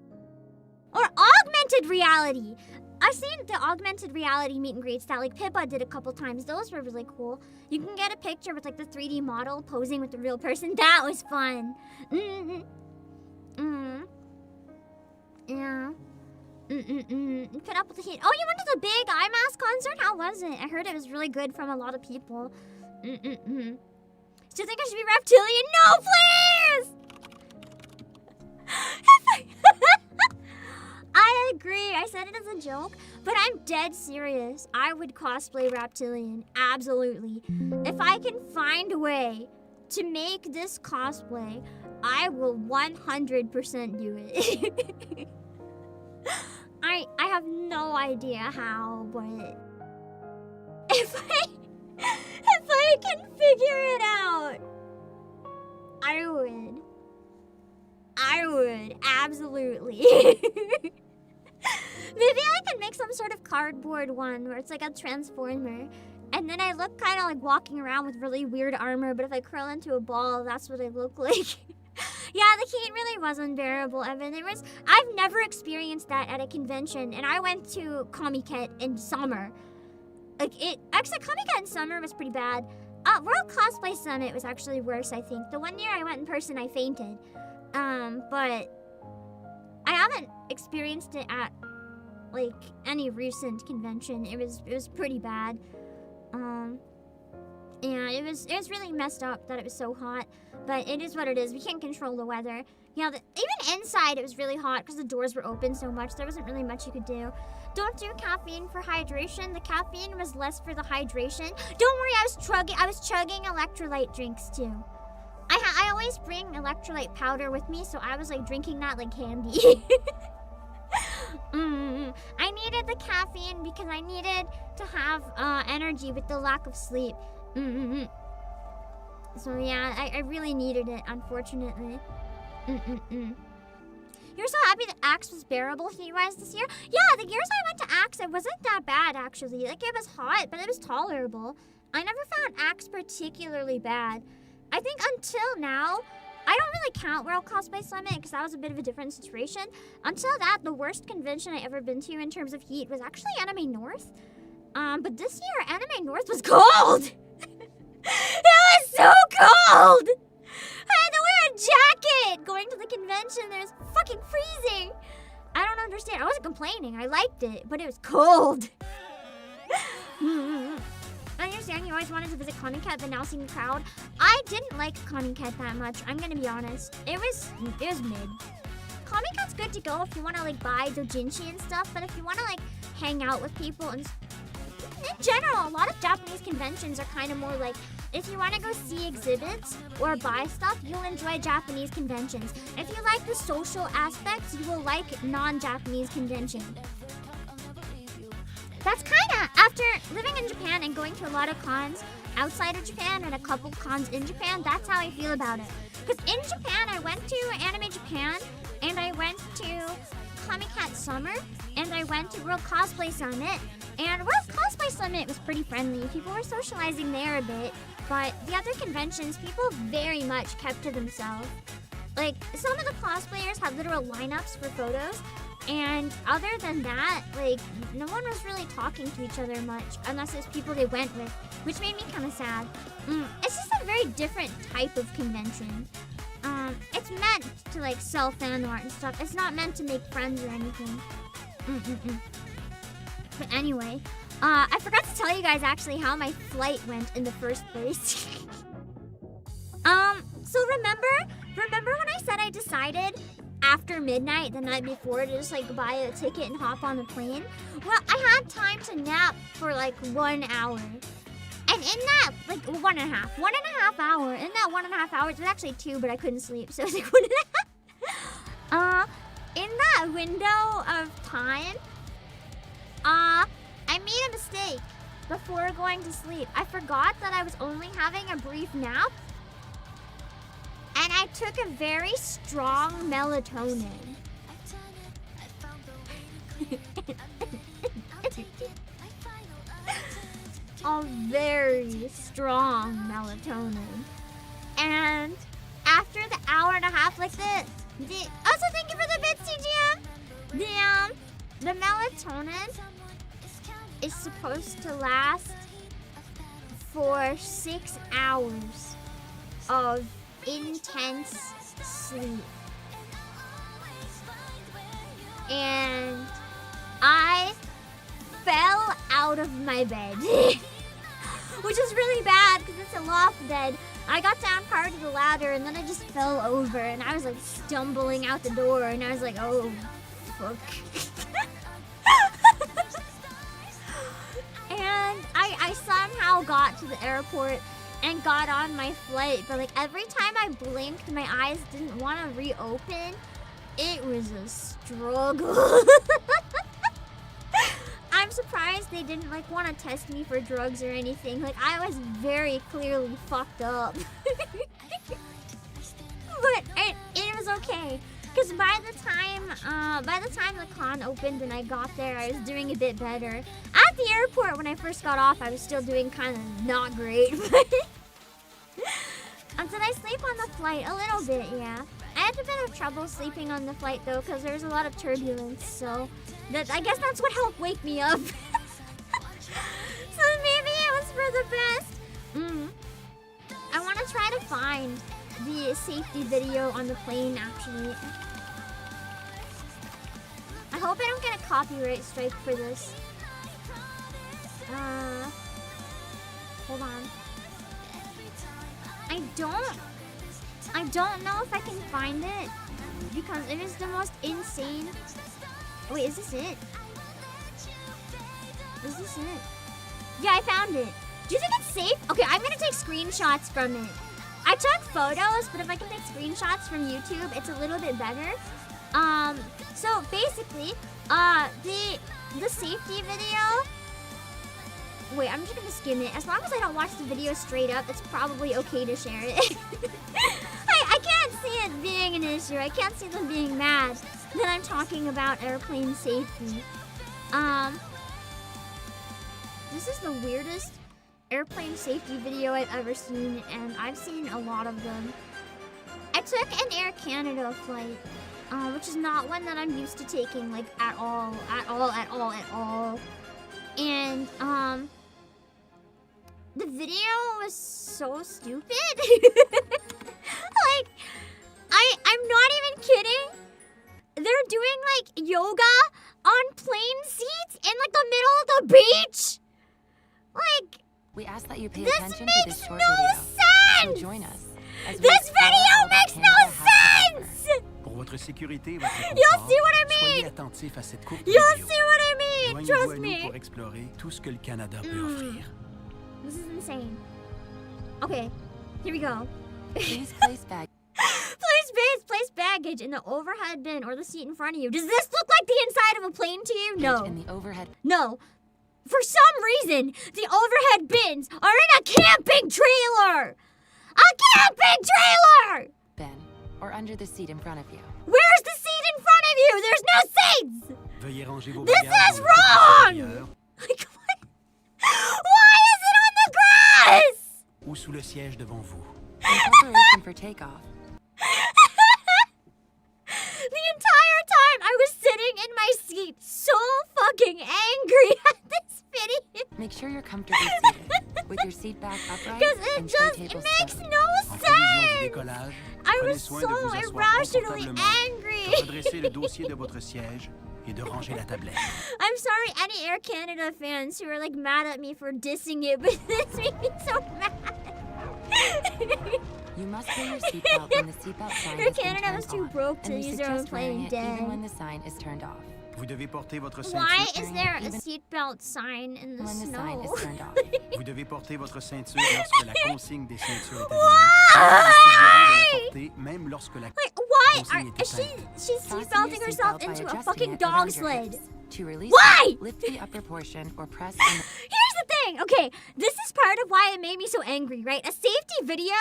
Or augmented reality. I've seen the augmented reality meet and greets that Pippa did a couple times. Those were really cool. You can get a picture with the 3D model posing with the real person. That was fun. Yeah. Put up with the heat. Oh, you went to the big eye mask concert? How was it? I heard it was really good from a lot of people. Do you think I should be reptilian? No, please! I agree. I said it as a joke, but I'm dead serious. I would cosplay reptilian. Absolutely. If I can find a way to make this cosplay, I will 100% do it. I have no idea how, but if I can figure it out, I would absolutely. Maybe I could make some sort of cardboard one where it's like a transformer, and then I look kind of walking around with really weird armor, but if I curl into a ball, that's what I look like. Yeah, the heat really was unbearable, Evan. I've never experienced that at a convention, and I went to Comiket in summer. Actually, Comiket in summer was pretty bad. World Cosplay Summit was actually worse, I think. The one year I went in person, I fainted. But I haven't experienced it at, any recent convention. It was pretty bad. Yeah, it was really messed up that it was so hot. But it is what it is. We can't control the weather. Yeah, even inside it was really hot because the doors were open so much. There wasn't really much you could do. Don't do caffeine for hydration. The caffeine was less for the hydration. Don't worry, I was chugging electrolyte drinks too. I always bring electrolyte powder with me, so I was drinking that like candy. I needed the caffeine because I needed to have energy with the lack of sleep. So yeah, I really needed it, unfortunately. You're so happy that Axe was bearable heat-wise this year? Yeah, the years I went to Axe, it wasn't that bad, actually. It was hot, but it was tolerable. I never found Axe particularly bad. I think until now, I don't really count World Cosplay Summit because that was a bit of a different situation. Until that, the worst convention I ever been to in terms of heat was actually Anime North. But this year, Anime North was cold! It was so cold! I had to wear a jacket going to the convention. It was fucking freezing. I don't understand. I wasn't complaining. I liked it, but it was cold. I understand you always wanted to visit Comiket, but now seeing the crowd. I didn't like Comiket that much. I'm gonna be honest. It was mid. Comic-Con's good to go if you want to like buy doujinshi and stuff, but if you want to like hang out with people and in general, a lot of Japanese conventions are kind of more like, if you want to go see exhibits or buy stuff, you'll enjoy Japanese conventions. If you like the social aspects, you will like non-Japanese conventions. That's kind of, after living in Japan and going to a lot of cons outside of Japan and a couple cons in Japan, that's how I feel about it. Because in Japan, I went to Anime Japan, and I went to Comic-Con Summer, and I went to World Cosplay Summit, and World Cosplay Summit was pretty friendly. People were socializing there a bit, but the other conventions, people very much kept to themselves. Like, some of the cosplayers had literal lineups for photos, and other than that, like, no one was really talking to each other much, unless it's people they went with, which made me kind of sad. It's just a very different type of convention. It's meant to, like, sell fan art and stuff. It's not meant to make friends or anything. But anyway, I forgot to tell you guys actually how my flight went in the first place. So remember when I said I decided after midnight the night before to just like buy a ticket and hop on the plane? Well, I had time to nap for like 1 hour. And in that, like 1.5 hour, in that 1.5 hours, it was actually 2, but I couldn't sleep, so it was like 1.5. In that window of time, I made a mistake before going to sleep. I forgot that I was only having a brief nap, and I took a very strong melatonin. A very strong melatonin. And after the hour and a half like this, also thank you for the bits, TGM. The melatonin is supposed to last for 6 hours of intense sleep. And I fell out of my bed. Which is really bad because it's a loft bed. I got down part of the ladder and then I just fell over and I was like stumbling out the door and I was like, oh, fuck. And I somehow got to the airport and got on my flight, but like every time I blinked, my eyes didn't want to reopen. It was a struggle. I'm surprised they didn't like want to test me for drugs or anything. Like I was very clearly fucked up. But it was okay. Because by the time the con opened and I got there, I was doing a bit better. At the airport, when I first got off, I was still doing kind of not great. Did I sleep on the flight? A little bit, yeah. I had a bit of trouble sleeping on the flight though, because there was a lot of turbulence. So I guess that's what helped wake me up. So maybe it was for the best. I want to try to find the safety video on the plane, actually. I hope I don't get a copyright strike for this. Hold on. I don't know if I can find it because it is the most insane. Wait, is this it? Is this it? Yeah, I found it. Do you think it's safe? Okay, I'm gonna take screenshots from it. I took photos, but if I can take screenshots from YouTube, it's a little bit better. So basically, the safety video. Wait, I'm just gonna skim it. As long as I don't watch the video straight up, it's probably okay to share it. I can't see it being an issue. I can't see them being mad that I'm talking about airplane safety. This is the weirdest airplane safety video I've ever seen, and I've seen a lot of them. I took an Air Canada flight, which is not one that I'm used to taking, like, at all. And, the video was so stupid. Like, I'm not even kidding. They're doing, like, yoga on plane seats in, like, the middle of the beach. Like, we ask that you pay attention to this short no video. Sense! So join us. This video makes no sense! votre sécurité et votre You'll confort, see what I soyez mean. attentif à cette courte You'll vidéo. see what I mean. Joignez-vous Trust à nous me. pour explorer tout ce que le Canada peut offrir. This is insane. Okay, here we go. Please place bag. Place baggage in the overhead bin or the seat in front of you. Does this look like the inside of a plane to you? No. In the overhead. No. For some reason, the overhead bins are in a camping trailer! A camping trailer! bin or under the seat in front of you. Where's the seat in front of you? There's no seats! Veuillez ranger vos This bagages is dans votre wrong! supérieur Like, what? Why is it on the grass? ou sous le siège devant vous. In preparation for takeoff. The entire time I was sitting in my seat, so fucking angry at this video. Make sure you're comfortably seated, with your seat back upright Because it and tray just table makes steady. no En prévision du sense. décollage, I prenez was soin so de vous asseoir irrationally confortablement, angry. de redresser le dossier de votre siège et de ranger la tablette. I'm sorry, any Air Canada fans who are like mad at me for dissing it, but this made me so mad. You must wear your seatbelt when the seatbelt sign Air has been Canada turned was too on, broke to and we use their own suggest wearing plane it dead. even when the sign is turned off. Vous devez porter votre Why ceinture. is there a Even seatbelt sign in the When the sign snow? is turned off. Vous devez porter votre ceinture lorsque la consigne des ceintures est Why? allumée. Même lorsque la Like, why consigne are, est is she éteinte. she's Fasten your seatbelting herself seatbelt by into a adjusting fucking it dog around your sled? hips. To release Why? it, lift the upper portion or press in the Here's the thing. Okay, this is part of why it made me so angry, right? A safety video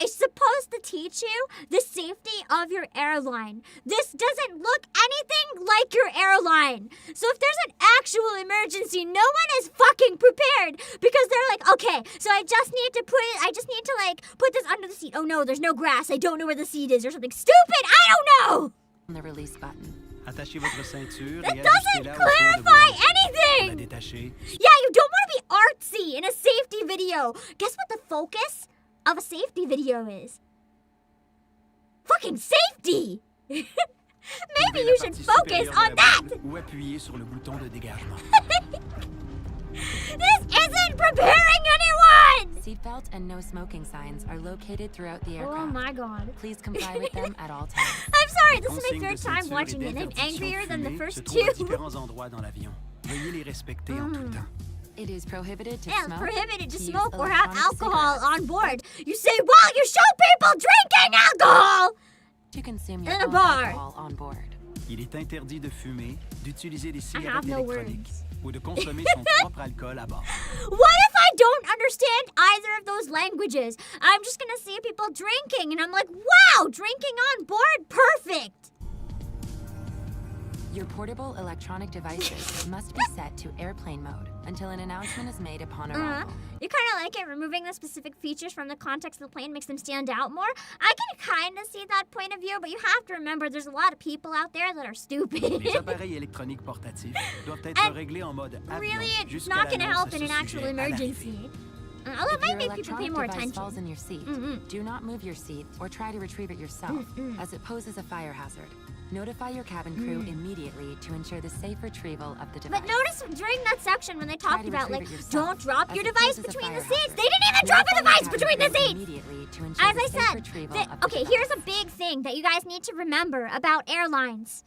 is supposed to teach you the safety of your airline. This doesn't look anything like your airline. So if there's an actual emergency, no one is fucking prepared because they're like, okay, so I just need to put this under the seat. Oh no, there's no grass. I don't know where the seat is or something stupid. I don't know. the release button. Attachez votre ceinture That et doesn't ajustez-la autour de clarify vos hanches. Pour la anything. détacher, Yeah, you don't want to be artsy in a safety video. Guess what the focus of a safety video is? Fucking safety! Maybe soulevez you la should partie focus supérieure de on la that! boule ou appuyez sur le bouton de dégagement. This isn't preparing anyone! Seatbelt and no smoking signs are located throughout the Oh aircraft. my god. Please comply with them at all times. I'm sorry, this is my Consignes third de time ceinture watching et it and I'm d'interdiction angrier de than the fumer first se trouvent à two. différents endroits dans l'avion. Veuillez les respecter en tout temps. It is prohibited to Yeah, it's smoke, prohibited to use smoke or have electronic alcohol cigarettes, on board. You say while you show people drinking alcohol! to consume your in a own bar. alcohol on board. Il est interdit de fumer, d'utiliser des have cigarettes no électroniques words. ou de consommer son propre alcool à bord. What if I don't understand either of those languages? I'm just gonna see people drinking and I'm like, wow, drinking on board, perfect! Your portable electronic devices must be set to airplane mode until an announcement is made upon arrival. You kind of like it, removing the specific features from the context of the plane makes them stand out more. I can kind of see that point of view, but you have to remember there's a lot of people out there that are stupid. Les appareils électroniques portatifs doivent être And réglés en mode avion Really, it's jusqu'à not gonna l'annonce help à in ce an actual sujet à l'arrivée. emergency. Although it If might your make people pay electronic more device falls attention. in your seat, do not move your seat or try to retrieve it yourself, as it poses a fire hazard. Notify your cabin crew immediately to ensure the safe retrieval of the device. But notice during that section when they Try talked to about, retrieve like, it yourself, don't drop as your it device poses a between the fire seats. hazard. They didn't even drop a Notify your device cabin between the crew seats! immediately to ensure As the I safe said, retrieval of the okay, device. here's a big thing that you guys need to remember about airlines.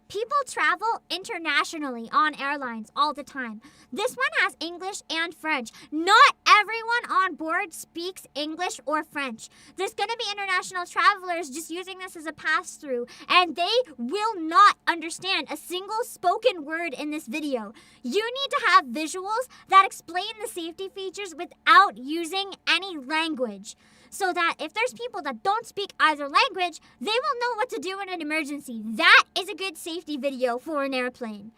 People travel internationally on airlines all the time. This one has English and French. Not everyone on board speaks English or French. There's going to be international travelers just using this as a pass-through, and they will not understand a single spoken word in this video. You need to have visuals that explain the safety features without using any language, so that if there's people that don't speak either language, they will know what to do in an emergency. That is a good safety video for an airplane.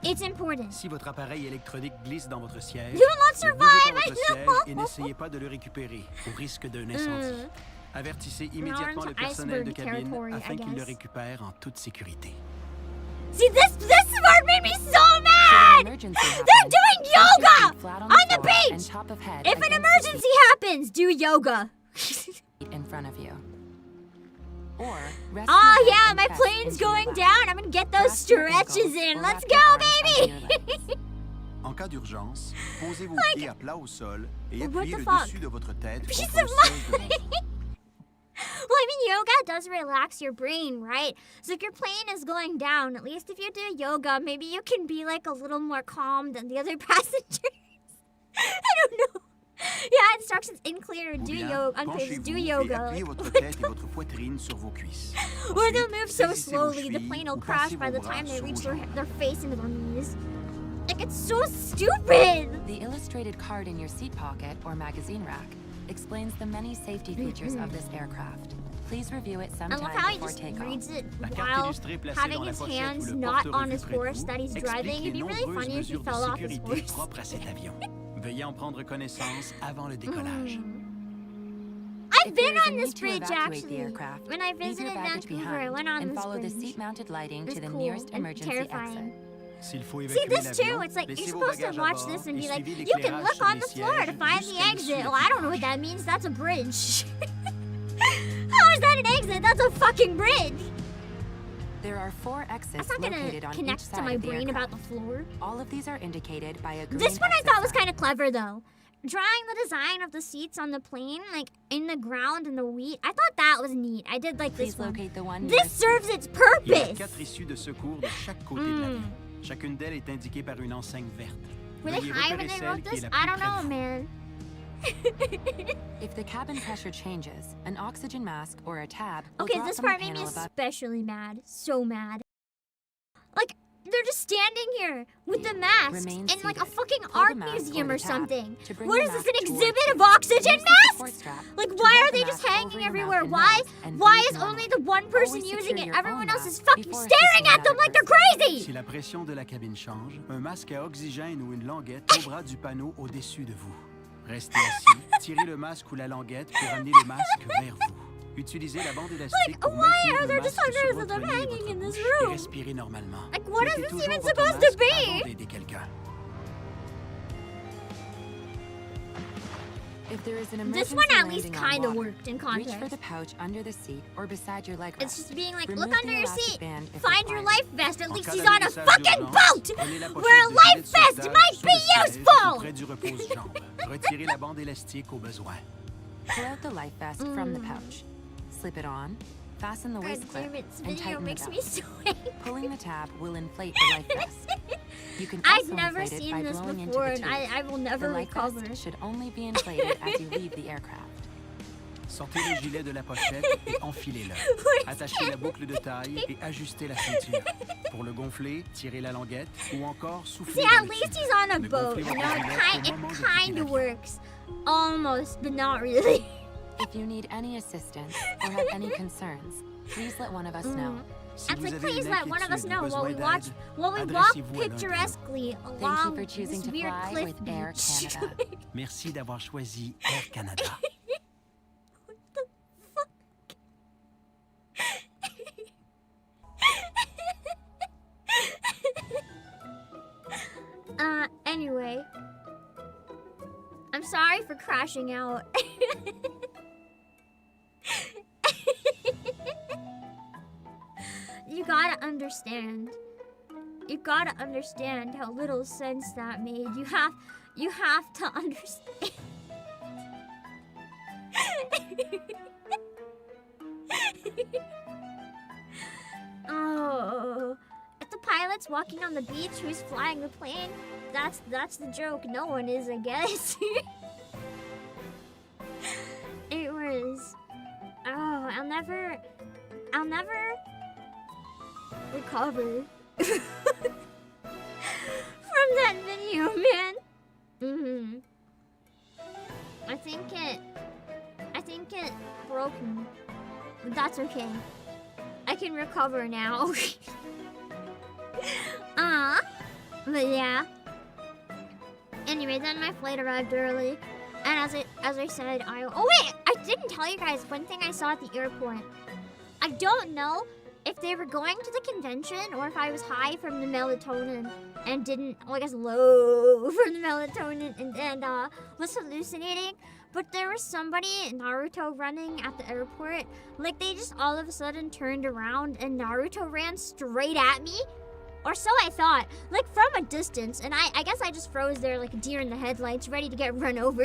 It's important. Si votre appareil électronique glisse dans votre siège, You will not ne survive, bougez pas I votre siège et know. n'essayez pas de le récupérer au risque d'un incendie. Avertissez Now immédiatement we're le into personnel de iceberg cabine territory, I afin qu'il le guess. récupère en toute sécurité. See, this part made me so Should an mad! emergency They're happen, doing place your yoga feet flat on the the floor and beach! top of head If an against the emergency happens, do yoga. seat in front of you. Or rest Oh your head yeah, and my chest plane's into your going lap. down. I'm gonna get those Grasp your stretches ankles in. or Let's wrap go, your arms under your baby! legs. En cas d'urgence, posez vos pieds à plat au sol et What appuyez the le fuck? dessus de votre tête Piece contre le of siège devant vous. Well, I mean, yoga does relax your brain, right? So if your plane is going down, at least if you do yoga, maybe you can be like a little more calm than the other passengers. I don't know. Yeah, instructions inclear. Do yoga. Unclear. Do yoga. Or they'll move so slowly, the plane will crash by the time they reach their face into their knees. Like, it's so stupid! The illustrated card in your seat pocket or magazine rack explains the many safety features of this aircraft. Please review it sometime I love how he before just takeoff. reads it while having his hands not on his horse that he's driving. It'd be really funny if he fell off his horse. Veuillez en prendre connaissance avant le décollage. I've been on this bridge actually. When I visited Vancouver, I went on and this follow bridge. the seat-mounted lighting It's to the cool nearest and emergency terrifying. exit. See this too, it's like you're supposed to watch this and be like, you can look on the floor to find the exit. Well, I don't know what that means, that's a bridge. How is that an exit? That's a fucking bridge. There are 4 exits That's not located gonna on each connect side to my of the brain aircraft. about the floor. All of these are indicated by a green This one I exit thought was sign. kind of clever though. Drawing the design of the seats on the plane, like in the ground and the wheat. I thought that was neat. I did like Please this one. locate the one This nearest serves its Il y a purpose. 4 issues de secours de chaque côté de l'avion. Chacune d'elles est indiquée par une enseigne verte. Were they Veuillez high when repérer they celle wrote qui est this? la I plus don't près know, de vous. man. If the cabin pressure changes, an oxygen mask or a tab will Okay, drop this from the part made me panel above. especially mad. So mad. Like, they're just standing here with the mask Remain in like a seated. fucking Pull the art mask museum or or the tab something. to bring What the is this, mask an towards exhibit you. of oxygen Use the support masks? strap Like, to why hold are the they just mask hanging over your everywhere? mouth and Why? nose and Why breathe is normally. only the one person Always using secure it? your Everyone own else is mask fucking before staring assisting at them another like they're person. crazy! Si la pression de la cabine change, un masque à oxygène ou une languette tombera du panneau au-dessus de vous. Restez assis, tirez le masque ou la languette pour amener le masque vers vous. Utilisez la bande élastique pour why maintenir are le there masque just hundreds sur of votre them nez et hanging votre in this bouche et room? respirez normalement. Like, what is Mettez this toujours even votre supposed to masque be? avant d'aider quelqu'un. If there is an This emergency one at least landing on kind of water, worked in reach for context. the pouch under the seat or beside your leg It's rest. just being like, Remove look under the your elastic seat, band if find your required. life vest. At En least cas he's on a d'atterrissage fucking d'urgence, boat prenez la where pochette a de life gilet de vest sauvetage might sous be le siège useful. ou près du repose-jambes. Retirez la bande élastique au besoin. Pull out the life vest from the pouch. Slip it on, fasten the God waist clip, damn it, this and video tighten the makes me belt. so angry. Pulling the tab will inflate the life vest. You can I've also never inflate it by seen this blowing into before, the and tube. I will The never life recover. vest should only be inflated as you leave the aircraft. Sortez le gilet de la pochette et enfilez-le. Attachez la boucle de taille et ajustez la ceinture. Pour le gonfler, tirez la languette ou encore soufflez See, dans at le least tube. he's on a Ne boat. gonflez You know, votre it gilet kind, au it moment de kind quitter of l'avion. works. Almost, but not really. If you need any assistance or have any concerns, please let one of us know. Si That's vous like, avez please une let one of us inquiétude know ou while we besoin watch, d'aide, while we walk adressez-vous à l'un d'eux. picturesquely Thank you along for choosing this to weird fly cliff with Air beach. Canada. Merci d'avoir choisi Air Canada. Anyway. I'm sorry for crashing out. You gotta understand. You gotta understand how little sense that made. You have to understand. Oh, if the pilot's walking on the beach, who's flying the plane? That's the joke. No one is, I guess. It was. Oh, I'll never recover from that video, man. I think it broke me. But that's okay. I can recover now. But yeah. Anyway, then my flight arrived early, and as I said, oh wait, I didn't tell you guys one thing I saw at the airport. I don't know if they were going to the convention or if I was high from the melatonin and didn't, well, I guess low from the melatonin and was hallucinating. But there was somebody, Naruto, running at the airport. Like, they just all of a sudden turned around and Naruto ran straight at me. Or so I thought, like from a distance. And I guess I just froze there like a deer in the headlights, ready to get run over.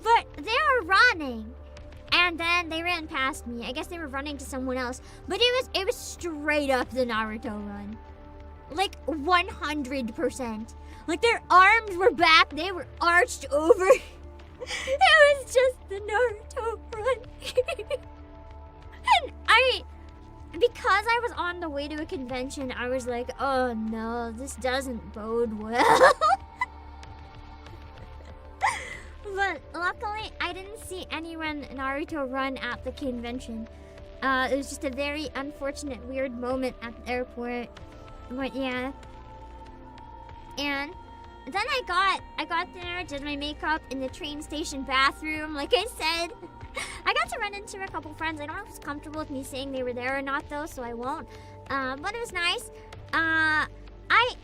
But they were running. And then they ran past me. I guess they were running to someone else. But it was straight up the Naruto run. Like 100%. Like their arms were back, they were arched over. It was just the Naruto run. And because I was on the way to a convention, I was like, oh no, this doesn't bode well. But luckily, I didn't see anyone Naruto run at the convention. It was just a very unfortunate, weird moment at the airport. But yeah. And then I got there, did my makeup in the train station bathroom, like I said. I got to run into a couple friends. I don't know if it's comfortable with me saying they were there or not though, so I won't. But it was nice. I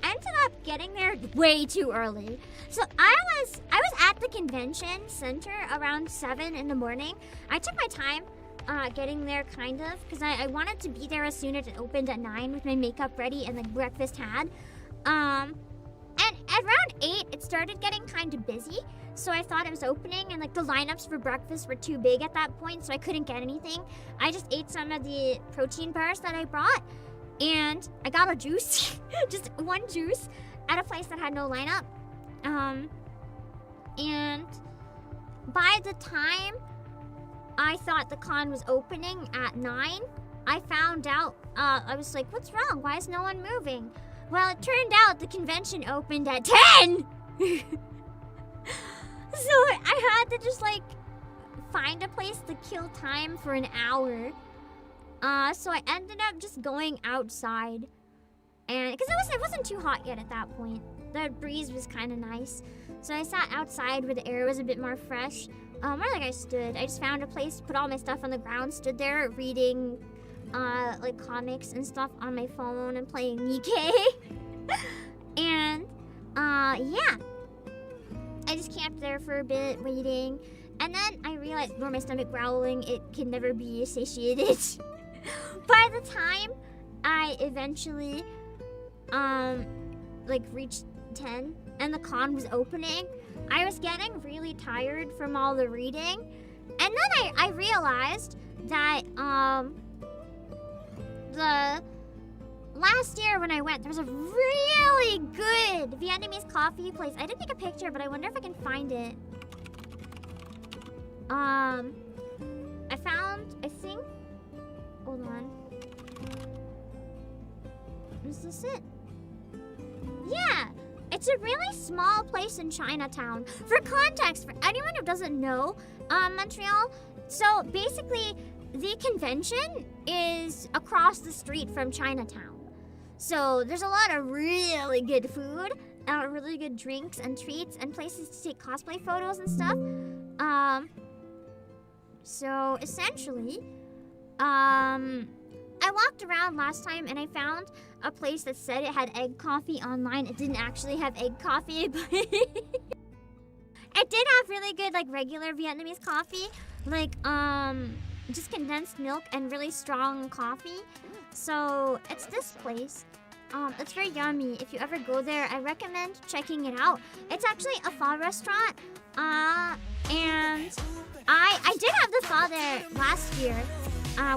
ended up getting there way too early. So I was at the convention center around 7 in the morning. I took my time getting there kind of, because I wanted to be there as soon as it opened at 9 with my makeup ready and the breakfast had. And at around 8, it started getting kind of busy. So I thought it was opening, and like the lineups for breakfast were too big at that point, so I couldn't get anything. I just ate some of the protein bars that I brought, and I got a juice, just one juice, at a place that had no lineup. And by the time I thought the con was opening at 9, I found out, I was like, what's wrong? Why is no one moving? Well, it turned out the convention opened at 10! So I had to just like find a place to kill time for an hour. So I ended up just going outside, and because it wasn't too hot yet at that point. The breeze was kind of nice, so I sat outside where the air was a bit more fresh. More like I stood. I just found a place, put all my stuff on the ground, stood there reading like comics and stuff on my phone and playing Nikkei. And yeah. I just camped there for a bit, waiting, and then I realized, ignore my stomach growling, it can never be satiated. By the time I eventually, like reached 10 and the con was opening, I was getting really tired from all the reading, and then I realized that, the last year when I went, there was a really good Vietnamese coffee place. I didn't take a picture, but I wonder if I can find it. I found, I think, hold on. Is this it? Yeah, it's a really small place in Chinatown. For context, for anyone who doesn't know, Montreal, so basically the convention is across the street from Chinatown. So there's a lot of really good food, really good drinks and treats, and places to take cosplay photos and stuff. So essentially, I walked around last time and I found a place that said it had egg coffee online. It didn't actually have egg coffee, but it did have really good like regular Vietnamese coffee, like just condensed milk and really strong coffee. So it's this place. It's very yummy. If you ever go there, I recommend checking it out. It's actually a pho restaurant. And I did have the pho there last year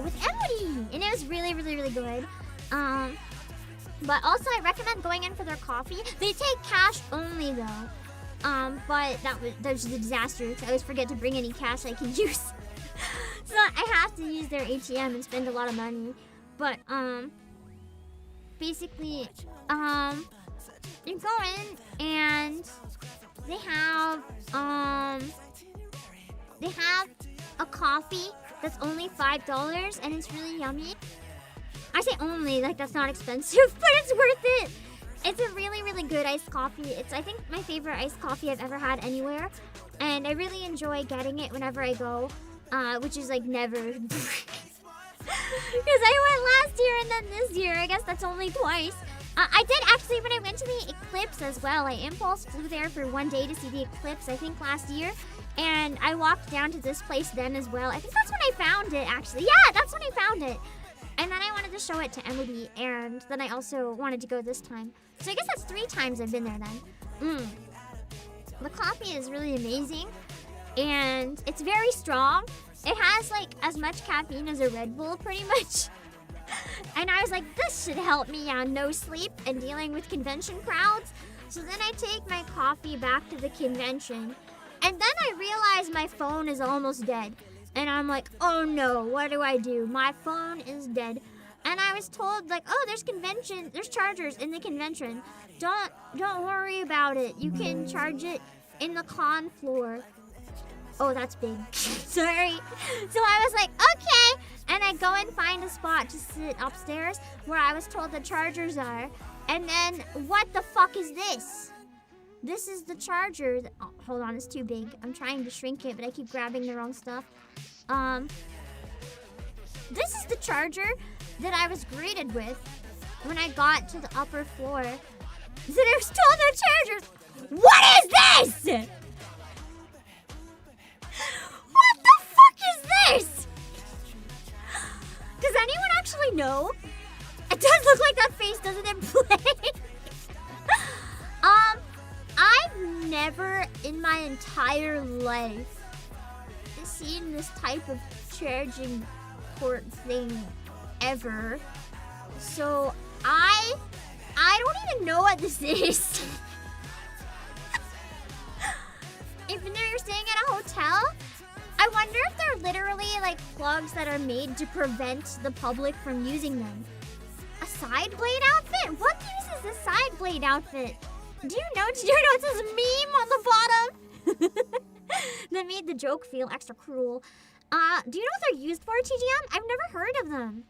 with Emily, and it was really, really, really good. But also I recommend going in for their coffee. They take cash only though. But that was a disaster because I always forget to bring any cash I can use. So I have to use their ATM and spend a lot of money. But basically, you go in and they have a coffee that's only $5 and it's really yummy. I say only, like that's not expensive, but it's worth it. It's a really, really good iced coffee. It's, I think, my favorite iced coffee I've ever had anywhere. And I really enjoy getting it whenever I go, which is like never. Because I went last year and then this year. I guess that's only twice. I did actually, when I went to the eclipse as well, I impulse flew there for one day to see the eclipse, I think last year. And I walked down to this place then as well. I think that's when I found it, actually. Yeah, that's when I found it. And then I wanted to show it to Emily, and then I also wanted to go this time. So I guess that's 3 times I've been there then. The coffee is really amazing, and it's very strong. It has like as much caffeine as a Red Bull, pretty much. And I was like, this should help me on no sleep and dealing with convention crowds. So then I take my coffee back to the convention. And then I realize my phone is almost dead. And I'm like, oh no, what do I do? My phone is dead. And I was told, like, oh, there's chargers in the convention. Don't worry about it. You can charge it in the con floor. Oh, that's big. Sorry. So I was like, okay. And I go and find a spot to sit upstairs where I was told the chargers are. And then, what the fuck is this? This is the charger. Oh, hold on, it's too big. I'm trying to shrink it, but I keep grabbing the wrong stuff. This is the charger that I was greeted with when I got to the upper floor. So there's still no chargers. What is this? What the fuck is this? Does anyone actually know? It does look like that face, doesn't it, play? I've never in my entire life seen this type of charging port thing ever. So I don't even know what this is. Even though you're staying at a hotel, I wonder if they're literally like plugs that are made to prevent the public from using them. A side blade outfit? What uses a side blade outfit? Did you know it says meme on the bottom? That made the joke feel extra cruel. Do you know what they're used for, TGM? I've never heard of them.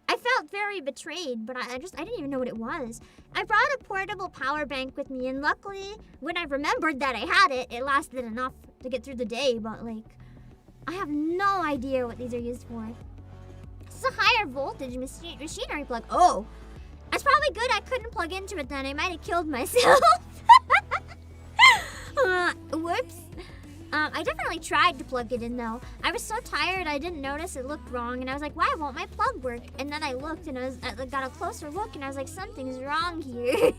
I felt very betrayed, but I didn't even know what it was. I brought a portable power bank with me, and luckily, when I remembered that I had it, it lasted enough to get through the day, but like, I have no idea what these are used for. This is a higher voltage machinery plug. Oh, that's probably good I couldn't plug into it then. I might have killed myself. Whoops. I definitely tried to plug it in though. I was so tired I didn't notice it looked wrong, and I was like, why won't my plug work? And then I looked and I got a closer look and I was like, something's wrong here.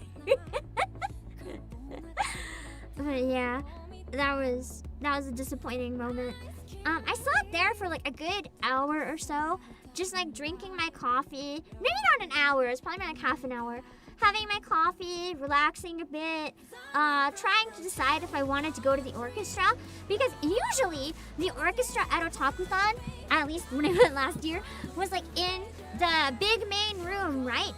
But yeah, that was a disappointing moment. I sat there for like a good hour or so, just like drinking my coffee. Maybe not an hour, it's probably like half an hour. Having my coffee, relaxing a bit, trying to decide if I wanted to go to the orchestra. Because usually the orchestra at Otakuthon, at least when I went last year, was like in the big main room, right?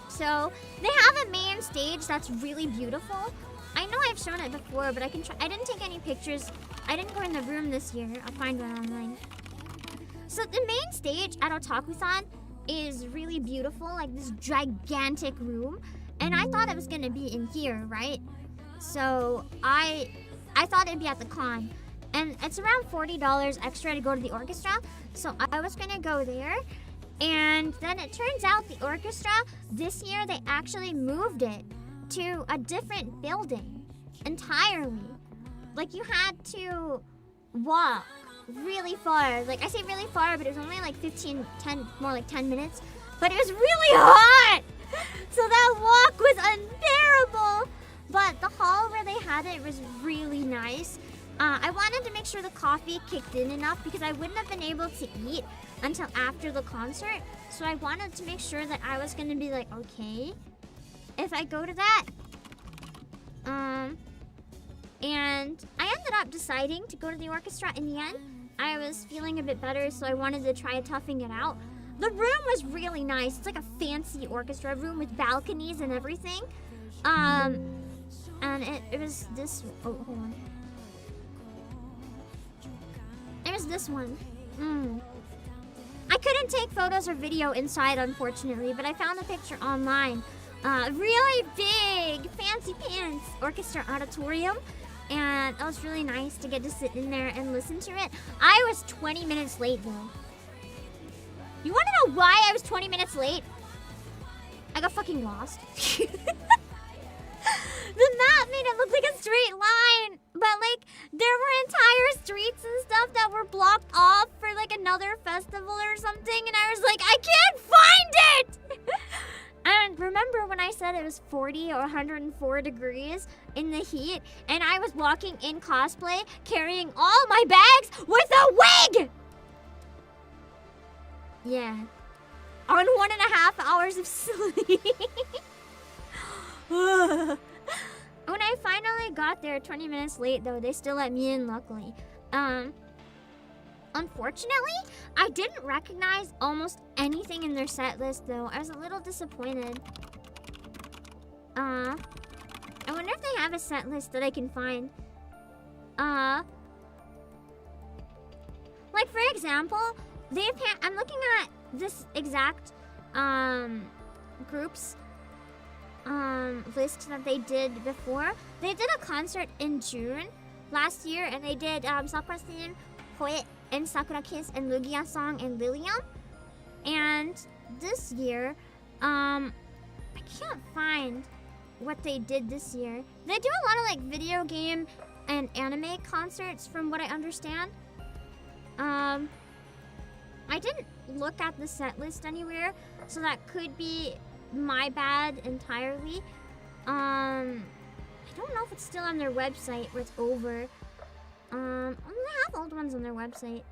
So they have a main stage that's really beautiful. I know I've shown it before, but I didn't take any pictures. I didn't go in the room this year. I'll find one online. So the main stage at Otakuthon is really beautiful, like this gigantic room, and I thought it was gonna be in here, right? So I thought it'd be at the con, and it's around $40 extra to go to the orchestra, so I was gonna go there. And then it turns out the orchestra this year, they actually moved it to a different building entirely. Like, you had to walk really far. Like, I say really far, but it was only like 10 minutes. But it was really hot! So that walk was unbearable. But the hall where they had it was really nice. I wanted to make sure the coffee kicked in enough because I wouldn't have been able to eat until after the concert. So I wanted to make sure that I was gonna be like, okay, if I go to that. And I ended up deciding to go to the orchestra in the end. I was feeling a bit better, so I wanted to try toughing it out. The room was really nice. It's like a fancy orchestra room with balconies and everything. And it was this, oh, hold on. It was this one. I couldn't take photos or video inside, unfortunately, but I found a picture online. Really big, fancy pants orchestra auditorium. And it was really nice to get to sit in there and listen to it. I was 20 minutes late, though. You want to know why I was 20 minutes late? I got fucking lost. The map made it look like a straight line. But, like, there were entire streets and stuff that were blocked off for, like, another festival or something. And I was like, I can't find it! And remember when I said it was 40 or 104 degrees in the heat, and I was walking in cosplay carrying all my bags with a wig? Yeah. On 1.5 hours of sleep. When I finally got there 20 minutes late, though, they still let me in, luckily. Unfortunately, I didn't recognize almost anything in their set list, though. I was a little disappointed. I wonder if they have a set list that I can find. Like, for example, I'm looking at this exact, group's, list that they did before. They did a concert in June last year, and they did, Sakura Theme, Poet, and Sakura Kiss, and Lugia Song, and Lilium. And this year, I can't find what they did this year. They do a lot of, like, video game and anime concerts, from what I understand. I didn't look at the set list anywhere, so that could be my bad entirely. I don't know if it's still on their website or it's over. They have old ones on their website.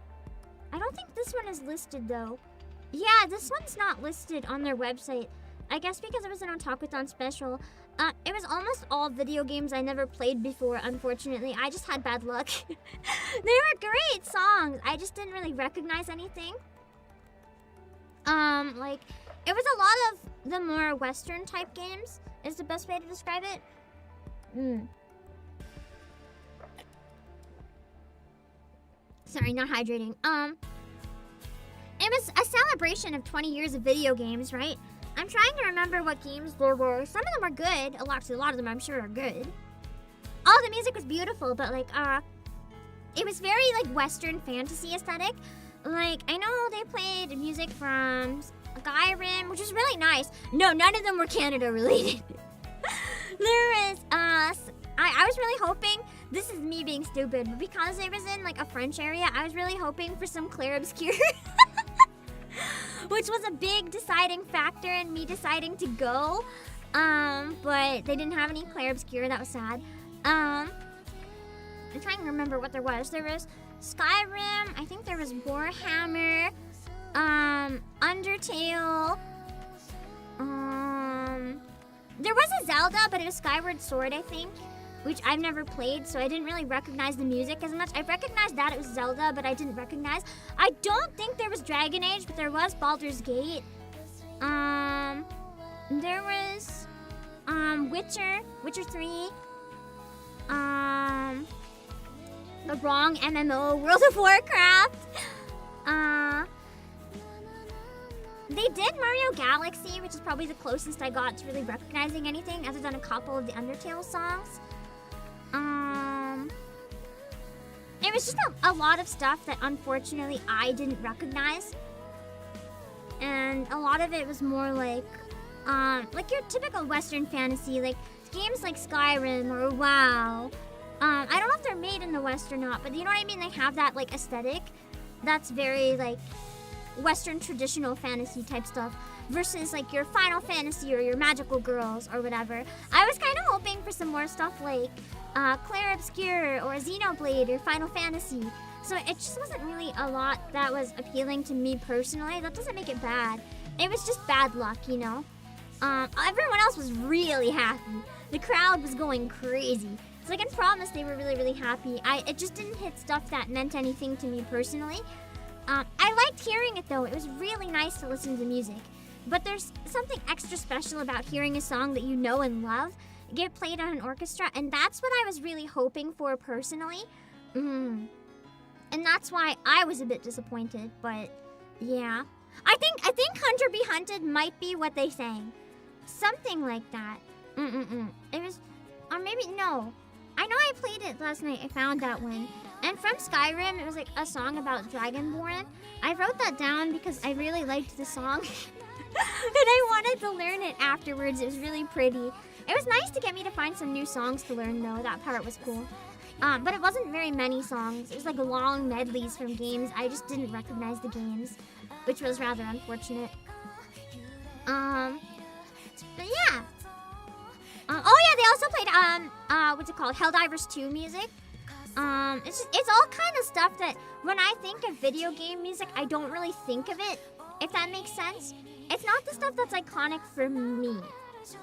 I don't think this one is listed, though. Yeah, this one's not listed on their website. I guess because it was an Otakuthon special. It was almost all video games I never played before, unfortunately. I just had bad luck. They were great songs. I just didn't really recognize anything. Like, it was a lot of the more Western type games, is the best way to describe it. Sorry, not hydrating. It was a celebration of 20 years of video games, right? I'm trying to remember what games there were. Some of them are good. A lot of them I'm sure are good. All the music was beautiful, but like, it was very like Western fantasy aesthetic. Like, I know they played music from Skyrim, which was really nice. No, none of them were Canada related. There was, I was really hoping, this is me being stupid, but because it was in like a French area, I was really hoping for some Clair Obscur. Which was a big deciding factor in me deciding to go. But they didn't have any Clair Obscur, that was sad. I'm trying to remember what there was. There was Skyrim, I think there was Warhammer, Undertale, there was a Zelda, but it was Skyward Sword, I think, which I've never played, so I didn't really recognize the music as much. I recognized that it was Zelda, but I didn't recognize. I don't think there was Dragon Age, but there was Baldur's Gate. There was, Witcher 3, the wrong MMO, World of Warcraft. They did Mario Galaxy, which is probably the closest I got to really recognizing anything, other than a couple of the Undertale songs. It was just a lot of stuff that unfortunately I didn't recognize. And a lot of it was more like your typical Western fantasy, like games like Skyrim or WoW. I don't know if they're made in the West or not, but you know what I mean? They have that like aesthetic that's very like Western traditional fantasy type stuff versus like your Final Fantasy or your Magical Girls or whatever. I was kind of hoping for some more stuff like Clair Obscur or Xenoblade or Final Fantasy. So it just wasn't really a lot that was appealing to me personally. That doesn't make it bad. It was just bad luck, you know? Everyone else was really happy. The crowd was going crazy. So I can promise they were really, really happy. It just didn't hit stuff that meant anything to me personally. I liked hearing it though. It was really nice to listen to music. But there's something extra special about hearing a song that you know and love get played on an orchestra, and that's what I was really hoping for personally. And that's why I was a bit disappointed, but yeah. I think Hunter Be Hunted might be what they sang. Something like that. It was, or maybe, no. I know I played it last night, I found that one. And from Skyrim, it was like a song about Dragonborn. I wrote that down because I really liked the song. And I wanted to learn it afterwards. It was really pretty. It was nice to get me to find some new songs to learn though. That part was cool. But it wasn't very many songs. It was like long medleys from games. I just didn't recognize the games, which was rather unfortunate. But yeah. Oh yeah, they also played what's it called? Helldivers 2 music. It's all kind of stuff that when I think of video game music, I don't really think of it, if that makes sense. It's not the stuff that's iconic for me,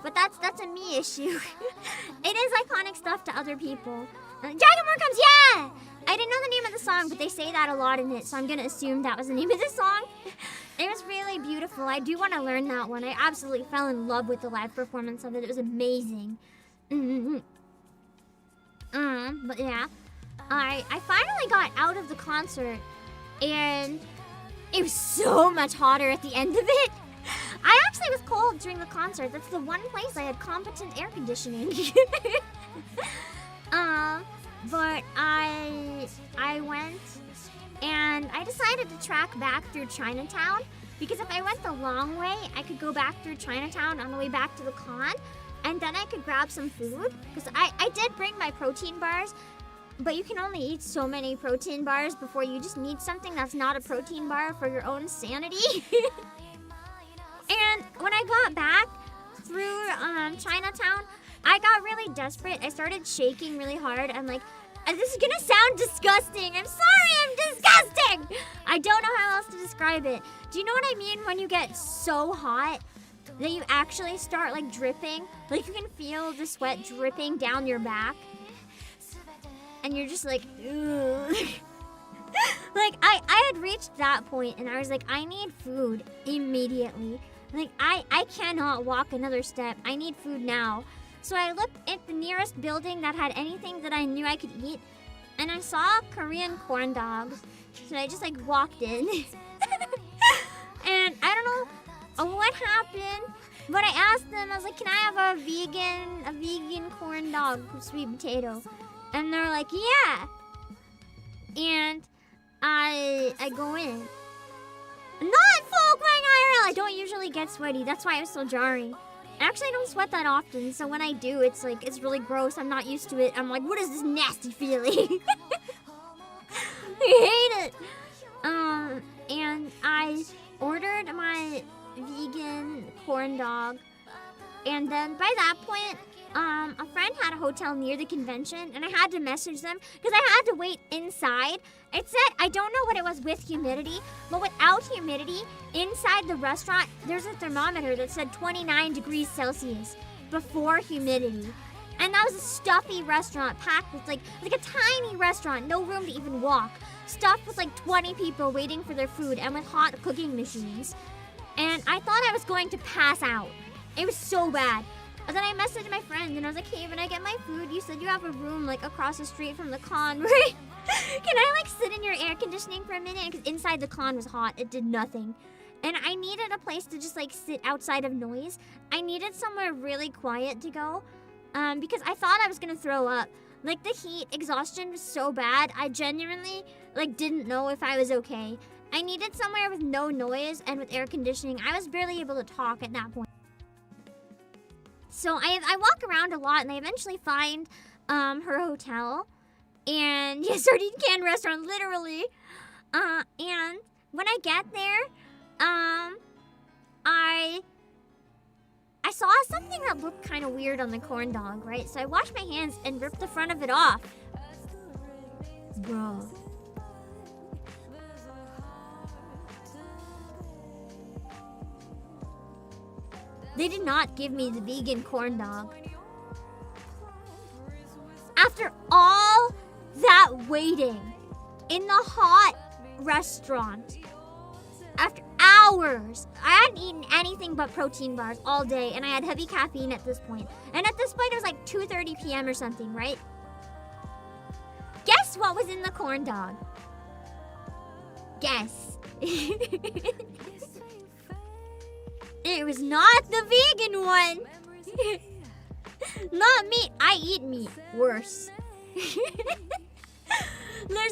but that's a me issue. It is iconic stuff to other people. Dragonmore comes, yeah! I didn't know the name of the song, but they say that a lot in it, so I'm gonna assume that was the name of the song. It was really beautiful. I do want to learn that one. I absolutely fell in love with the live performance of it. It was amazing. But yeah, I finally got out of the concert, and it was so much hotter at the end of it. I actually was cold during the concert. That's the one place I had competent air conditioning. But I went and I decided to track back through Chinatown, because if I went the long way, I could go back through Chinatown on the way back to the con, and then I could grab some food, because I did bring my protein bars, but you can only eat so many protein bars before you just need something that's not a protein bar for your own sanity. And when I got back through Chinatown, I got really desperate. I started shaking really hard. I'm like, this is gonna sound disgusting. I'm sorry, I'm disgusting. I don't know how else to describe it. Do you know what I mean when you get so hot that you actually start like dripping? Like you can feel the sweat dripping down your back. And you're just like, ugh. Like I had reached that point and I was like, I need food immediately. Like I cannot walk another step. I need food now. So I looked at the nearest building that had anything that I knew I could eat, and I saw Korean corn dogs. So I just like walked in. And I don't know what happened, but I asked them, I was like, can I have a vegan corn dog with sweet potato? And they're like, yeah. And I go in. Not full crying IRL. I don't usually get sweaty. That's why it was so jarring. Actually, I don't sweat that often, so when I do, it's really gross. I'm not used to it. I'm like, what is this nasty feeling? I hate it. And I ordered my vegan corn dog, and then by that point, a friend had a hotel near the convention, and I had to message them because I had to wait inside. It said, I don't know what it was with humidity, but without humidity, inside the restaurant, there's a thermometer that said 29 degrees Celsius before humidity. And that was a stuffy restaurant packed with like a tiny restaurant, no room to even walk, stuffed with like 20 people waiting for their food and with hot cooking machines. And I thought I was going to pass out. It was so bad. And then I messaged my friend and I was like, hey, when I get my food, you said you have a room like across the street from the con, right? Can I like sit in your air conditioning for a minute? Because inside the con was hot. It did nothing. And I needed a place to just like sit outside of noise. I needed somewhere really quiet to go. Because I thought I was gonna throw up. Like the heat exhaustion was so bad, I genuinely like didn't know if I was okay. I needed somewhere with no noise and with air conditioning. I was barely able to talk at that point. So I walk around a lot and I eventually find her hotel. And yeah, sardine can restaurant, literally. And when I get there, I saw something that looked kind of weird on the corn dog, right? So I washed my hands and ripped the front of it off. Bro. They did not give me the vegan corn dog. After all that waiting in the hot restaurant, after hours, I hadn't eaten anything but protein bars all day, and I had heavy caffeine at this point. And at this point, it was like 2:30 p.m. or something, right? Guess what was in the corn dog? Guess. It was not the vegan one. Not meat. I eat meat. Worse. There's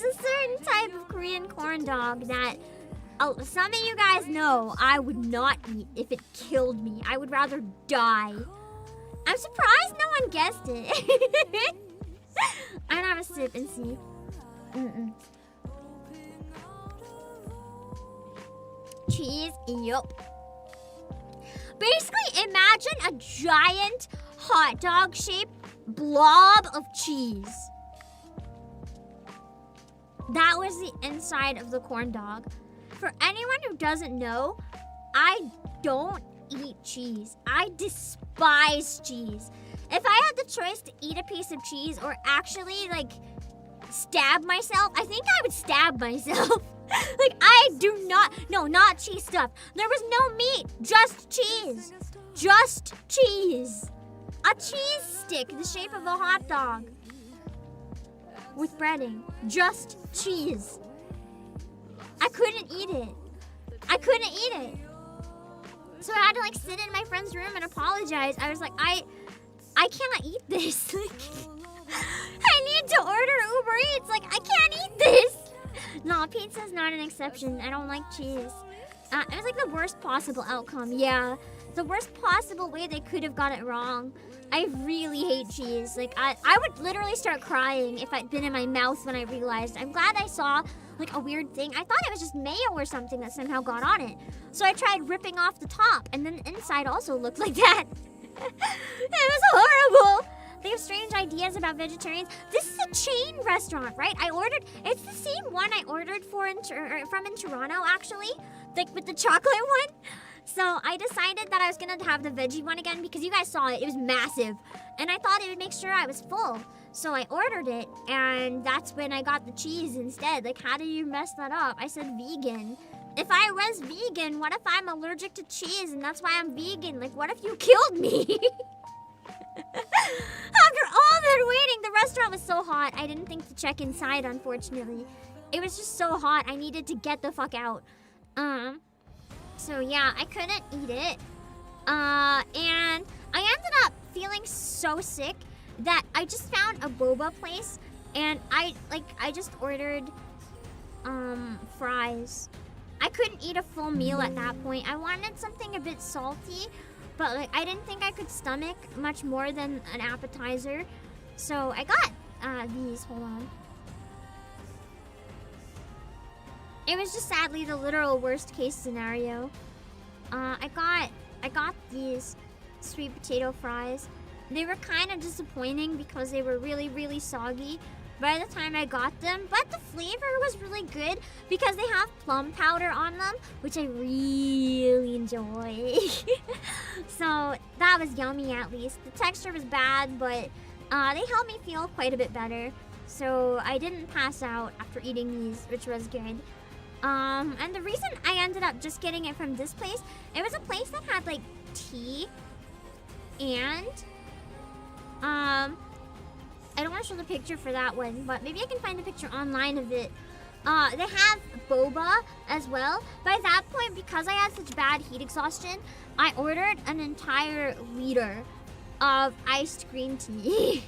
a certain type of Korean corn dog that some of you guys know I would not eat if it killed me. I would rather die. I'm surprised no one guessed it. I'm gonna have a sip and see. Cheese, yup. Basically, imagine a giant hot dog shaped blob of cheese. That was the inside of the corn dog. For anyone who doesn't know, I don't eat cheese. I despise cheese. If I had the choice to eat a piece of cheese or actually like stab myself, I think I would stab myself. Like I do not, no, not cheese stuff. There was no meat, just cheese. Just cheese. A cheese stick the shape of a hot dog. With breading. Just cheese. I couldn't eat it. I couldn't eat it. So I had to like sit in my friend's room and apologize. I was like, I cannot eat this. Like, I need to order Uber Eats. Like, I can't eat this. No, pizza's not an exception. I don't like cheese. It was like the worst possible outcome. Yeah, the worst possible way they could have got it wrong. I really hate cheese. Like, I would literally start crying if I'd been in my mouth when I realized. I'm glad I saw like a weird thing. I thought it was just mayo or something that somehow got on it. So I tried ripping off the top, and then the inside also looked like that. It was horrible. They have strange ideas about vegetarians. This is a chain restaurant, right? It's the same one I ordered from in Toronto, actually. Like with the chocolate one. So I decided that I was gonna have the veggie one again because you guys saw it. It was massive. And I thought it would make sure I was full. So I ordered it, and that's when I got the cheese instead. Like, how do you mess that up? I said vegan. If I was vegan, what if I'm allergic to cheese and that's why I'm vegan? Like, what if you killed me? After all that waiting, the restaurant was so hot. I didn't think to check inside, unfortunately. It was just so hot. I needed to get the fuck out. So yeah, I couldn't eat it. And I ended up feeling so sick that I just found a boba place, and I just ordered fries. I couldn't eat a full meal at that point. I wanted something a bit salty, but like I didn't think I could stomach much more than an appetizer. So I got these. Hold on. It was just sadly the literal worst case scenario. I got these sweet potato fries. They were kind of disappointing because they were really, really soggy by the time I got them, but the flavor was really good because they have plum powder on them, which I really enjoy. So that was yummy at least. The texture was bad, but they helped me feel quite a bit better. So I didn't pass out after eating these, which was good. And the reason I ended up just getting it from this place, it was a place that had like tea and I don't want to show the picture for that one, but maybe I can find a picture online of it. They have boba as well. By that point, because I had such bad heat exhaustion, I ordered an entire liter of iced green tea.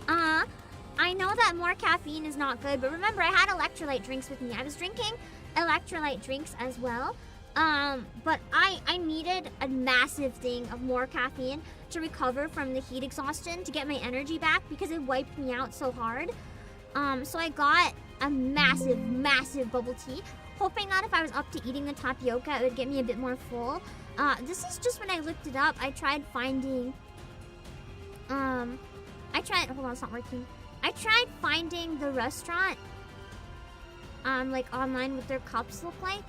I know that more caffeine is not good, but remember, I had electrolyte drinks with me. I was drinking electrolyte drinks as well. But I needed a massive thing of more caffeine to recover from the heat exhaustion to get my energy back because it wiped me out so hard. So I got a massive, massive bubble tea, hoping that if I was up to eating the tapioca, it would get me a bit more full. This is just when I looked it up. I tried finding, hold on, it's not working. I tried finding the restaurant, like online what their cups look like.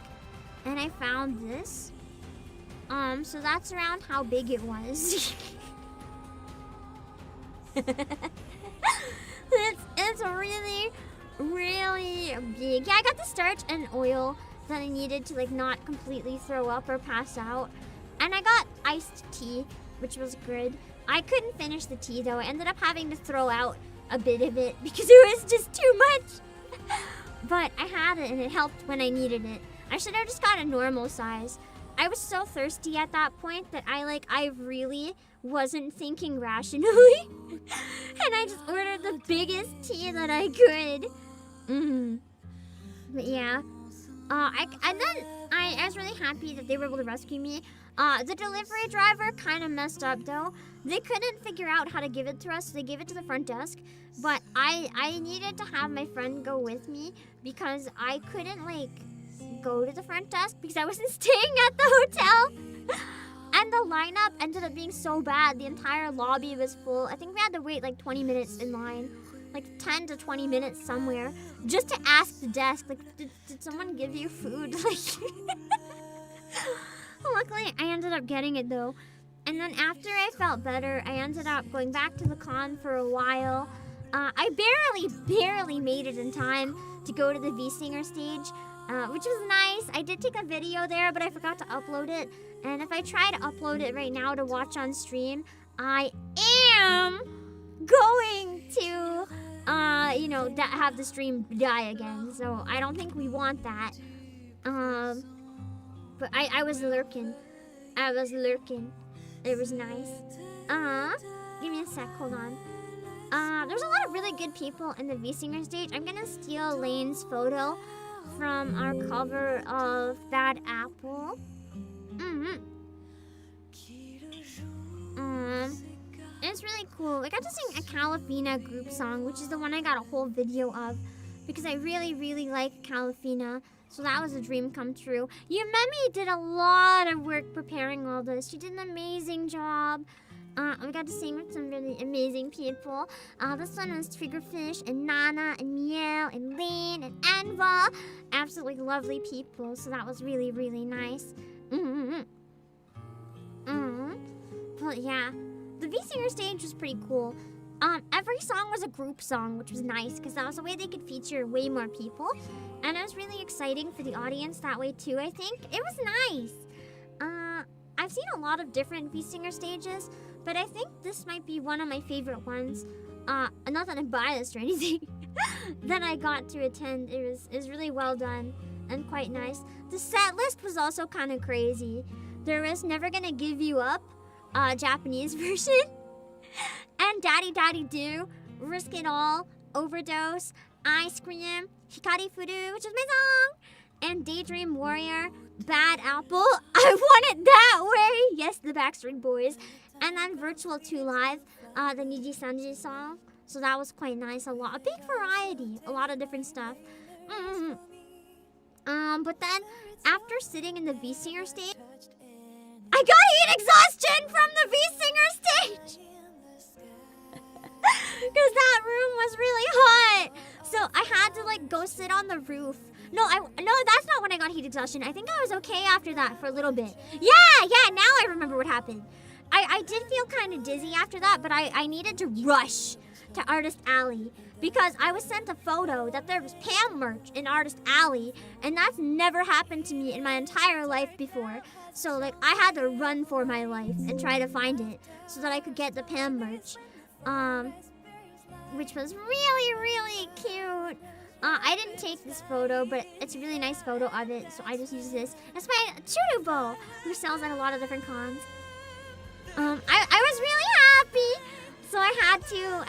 And I found this. So that's around how big it was. It's really, really big. Yeah, I got the starch and oil that I needed to like not completely throw up or pass out. And I got iced tea, which was good. I couldn't finish the tea though. I ended up having to throw out a bit of it because it was just too much. But I had it and it helped when I needed it. I should have just got a normal size. I was so thirsty at that point that I really wasn't thinking rationally. And I just ordered the biggest tea that I could. But yeah. I was really happy that they were able to rescue me. The delivery driver kind of messed up though. They couldn't figure out how to give it to us, so they gave it to the front desk. But I needed to have my friend go with me because I couldn't like go to the front desk because I wasn't staying at the hotel. And the lineup ended up being so bad. The entire lobby was full. I think we had to wait like 20 minutes in line. Like 10 to 20 minutes somewhere. Just to ask the desk, like, did someone give you food? Like, luckily, I ended up getting it though. And then after I felt better, I ended up going back to the con for a while. I barely made it in time to go to the V-Singer stage, which was nice. I did take a video there, but I forgot to upload it. And if I try to upload it right now to watch on stream, I am going to, have the stream die again. So I don't think we want that. But I was lurking. It was nice. Give me a sec, hold on. There's a lot of really good people in the V-Singer stage. I'm gonna steal Lane's photo from our cover of Bad Apple. It's really cool. I got to sing a Calafina group song, which is the one I got a whole video of, because I really like Calafina. So that was a dream come true. Yumemi did a lot of work preparing all this. She did an amazing job. We got to sing with some really amazing people. This one was Triggerfish and Nana and Miel and Lane and Anva. Absolutely lovely people. So that was really nice. But yeah, the V-Singer stage was pretty cool. Every song was a group song, which was nice because that was a way they could feature way more people. And it was really exciting for the audience that way too, I think. It was nice. I've seen a lot of different V-Singer stages, but I think this might be one of my favorite ones. Not that I'm biased or anything, that I got to attend. It was really well done and quite nice. The set list was also kind of crazy. There was Never Gonna Give You Up, Japanese version, and Daddy Daddy Do, Risk It All, Overdose, Ice Cream, Hikari Furu, which is my song, and Daydream Warrior, Bad Apple, I Want It That Way, yes, the Backstreet Boys, and then Virtual 2 Live, the Niji Sanji song. So that was quite nice. A big variety, a lot of different stuff. But then after sitting in the V-Singer stage, I got heat exhaustion from the V-Singer stage. Because that room was really hot. So I had to go sit on the roof. No, that's not when I got heat exhaustion. I think I was okay after that for a little bit. Yeah, now I remember what happened. I did feel kind of dizzy after that, but I needed to rush to Artist Alley because I was sent a photo that there was PAM merch in Artist Alley, and that's never happened to me in my entire life before. So I had to run for my life and try to find it so that I could get the PAM merch, which was really cute. I didn't take this photo, but it's a really nice photo of it, so I just used this. It's by Churubo, who sells at a lot of different cons. I was really happy, so I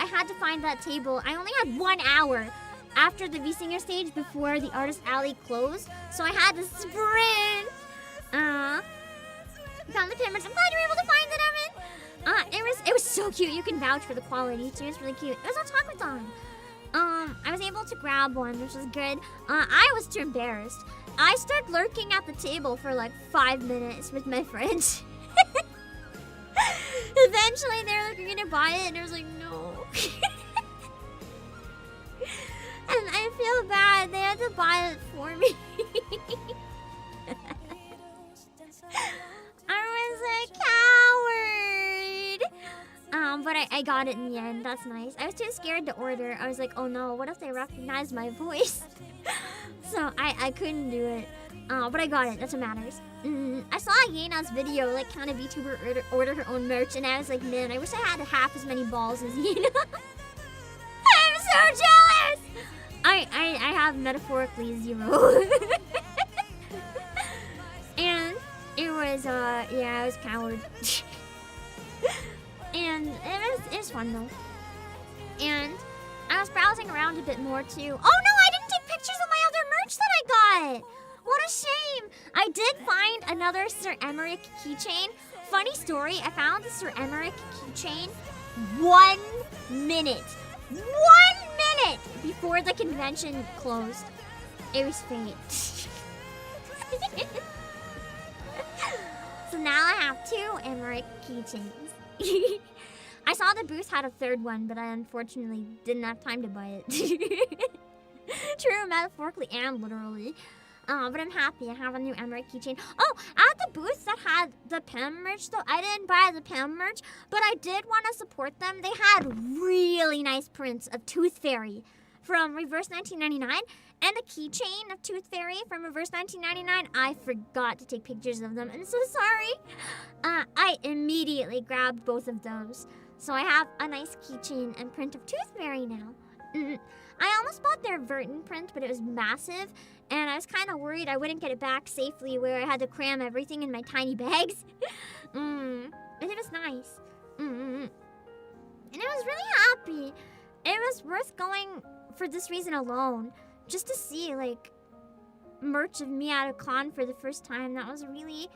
had to find that table. I only had 1 hour after the V-Singer stage before the Artist Alley closed, so I had to sprint. Found the cameras. I'm glad you were able to find it, Evan. It was so cute. You can vouch for the quality too. It's really cute. It was Otakuthon. I was able to grab one, which was good. I was too embarrassed. I started lurking at the table for 5 minutes with my friends. Eventually, they were gonna buy it, and I was like, no. And I feel bad. They had to buy it for me. I was a coward. But I got it in the end. That's nice. I was too scared to order. I was like, oh no, what if they recognize my voice? So I couldn't do it. But I got it. That's what matters. I saw Yena's video, kind of VTuber order her own merch, and I was like, man, I wish I had half as many balls as Yena. I'm so jealous! I have metaphorically 0. And it was, I was coward. And it was fun though. And I was browsing around a bit more too. Oh no, I didn't take pictures of my other merch that I got! What a shame! I did find another Sir Emmerich keychain. Funny story, I found the Sir Emmerich keychain 1 minute. 1 minute before the convention closed. It was fate. So now I have 2 Emmerich keychains. I saw the booth had a 3rd one, but I unfortunately didn't have time to buy it. True, metaphorically and literally. But I'm happy I have a new Emmerich keychain. Oh, at the booths that had the PAM merch though, I didn't buy the PAM merch, but I did want to support them. They had really nice prints of Tooth Fairy from Reverse 1999 and a keychain of Tooth Fairy from Reverse 1999. I forgot to take pictures of them. I'm so sorry. I immediately grabbed both of those. So I have a nice keychain and print of Tooth Fairy now. I almost bought their Verton print, but it was massive, and I was kind of worried I wouldn't get it back safely where I had to cram everything in my tiny bags. And it was nice. And I was really happy. It was worth going for this reason alone, just to see, like, merch of me at a con for the first time. That was really...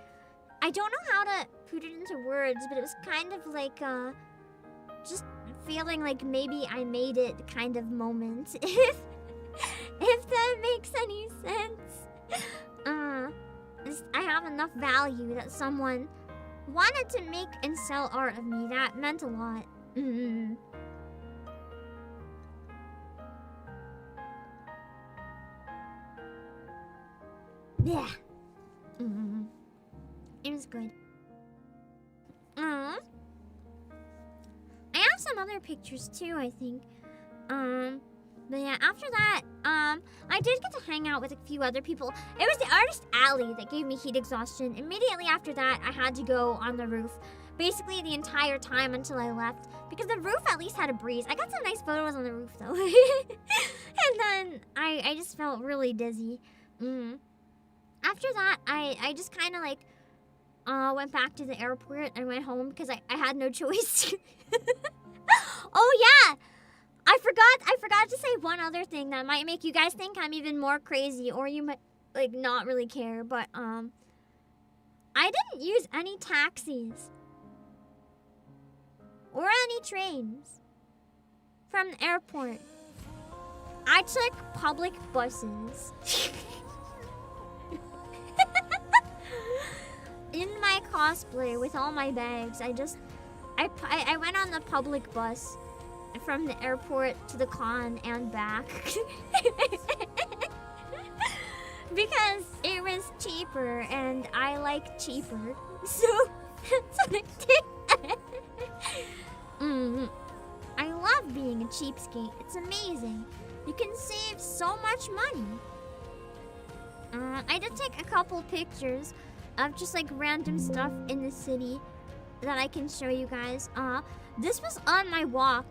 I don't know how to put it into words, but it was kind of like, just feeling like maybe I made it kind of moment, if that makes any sense. I have enough value that someone wanted to make and sell art of me. That meant a lot. Yeah. It was good. I have some other pictures too, I think. But yeah, after that, I did get to hang out with a few other people. It was the artist Alley that gave me heat exhaustion. Immediately after that, I had to go on the roof. Basically the entire time until I left. Because the roof at least had a breeze. I got some nice photos on the roof though. And then I just felt really dizzy. After that, I just kind of like went back to the airport and went home because I had no choice. Oh yeah! I forgot to say one other thing that might make you guys think I'm even more crazy, or you might like not really care, but I didn't use any taxis or any trains from the airport. I took public buses. In my cosplay with all my bags, I went on the public bus from the airport to the con and back. Because it was cheaper and I like cheaper. So that's what I did. I love being a cheapskate. It's amazing. You can save so much money. I did take a couple pictures of just like random stuff in the city that I can show you guys. This was on my walk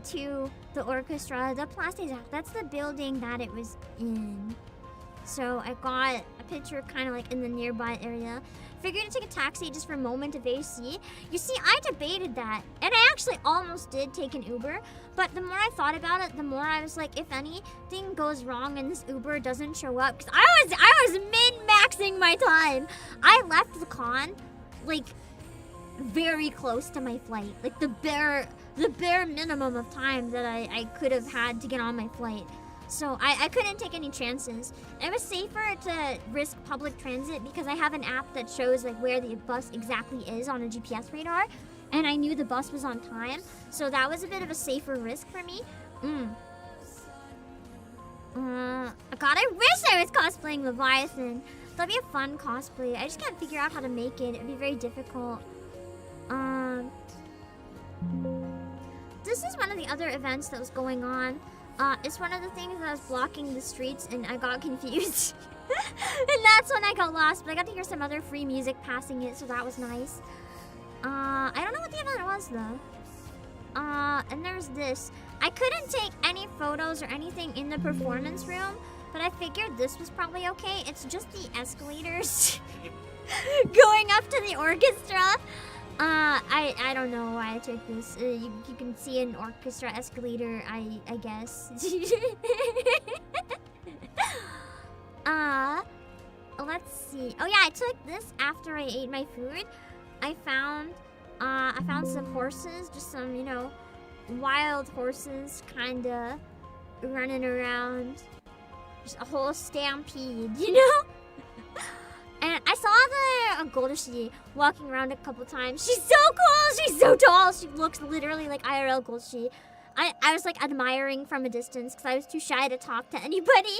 to the Orchestra, the Place des Arts. That's the building that it was in. So I got a picture kind of like in the nearby area. Figured to take a taxi just for a moment of AC. You see, I debated that, and I actually almost did take an Uber, but the more I thought about it, the more I was like, if anything goes wrong and this Uber doesn't show up, because I was min-maxing my time. I left the con, like, very close to my flight. Like, the bare minimum of time that I could have had to get on my flight. So I couldn't take any chances. It was safer to risk public transit because I have an app that shows like where the bus exactly is on a GPS radar, and I knew the bus was on time, so that was a bit of a safer risk for me. God, I wish I was cosplaying Leviathan. That'd be a fun cosplay. I just can't figure out how to make it. It'd be very difficult. This is one of the other events that was going on. It's one of the things that was blocking the streets and I got confused. And that's when I got lost, but I got to hear some other free music passing it, so that was nice. I don't know what the event was though. And there's this. I couldn't take any photos or anything in the performance room, but I figured this was probably okay. It's just the escalators going up to the orchestra. I don't know why I took this. You can see an orchestra escalator, I guess. Let's see. Oh yeah, I took this after I ate my food. I found some horses, just some, you know, wild horses kinda running around. Just a whole stampede, you know? Goldashi walking around a couple times. She's so cool. She's so tall. She looks literally like IRL Goldashi. I was like admiring from a distance because I was too shy to talk to anybody.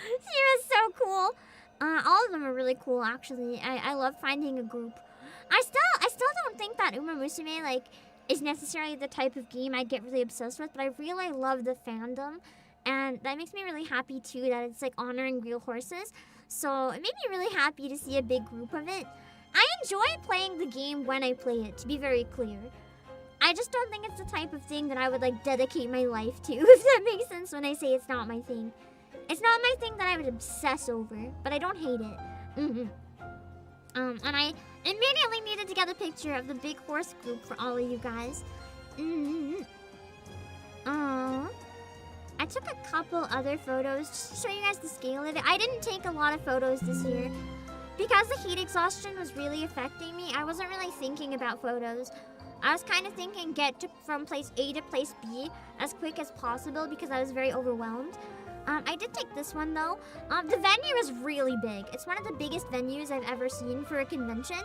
She was so cool. All of them are really cool, actually. I love finding a group. I still don't think that Uma Musume like is necessarily the type of game I get really obsessed with, but I really love the fandom, and that makes me really happy too that it's like honoring real horses. So it made me really happy to see a big group of it. I enjoy playing the game when I play it, to be very clear. I just don't think it's the type of thing that I would like dedicate my life to, if that makes sense when I say it's not my thing. It's not my thing that I would obsess over, but I don't hate it. And I immediately needed to get a picture of the big horse group for all of you guys. I took a couple other photos just to show you guys the scale of it. I didn't take a lot of photos this year. Because the heat exhaustion was really affecting me, I wasn't really thinking about photos. I was kind of thinking from place A to place B as quick as possible because I was very overwhelmed. I did take this one though. The venue is really big. It's one of the biggest venues I've ever seen for a convention.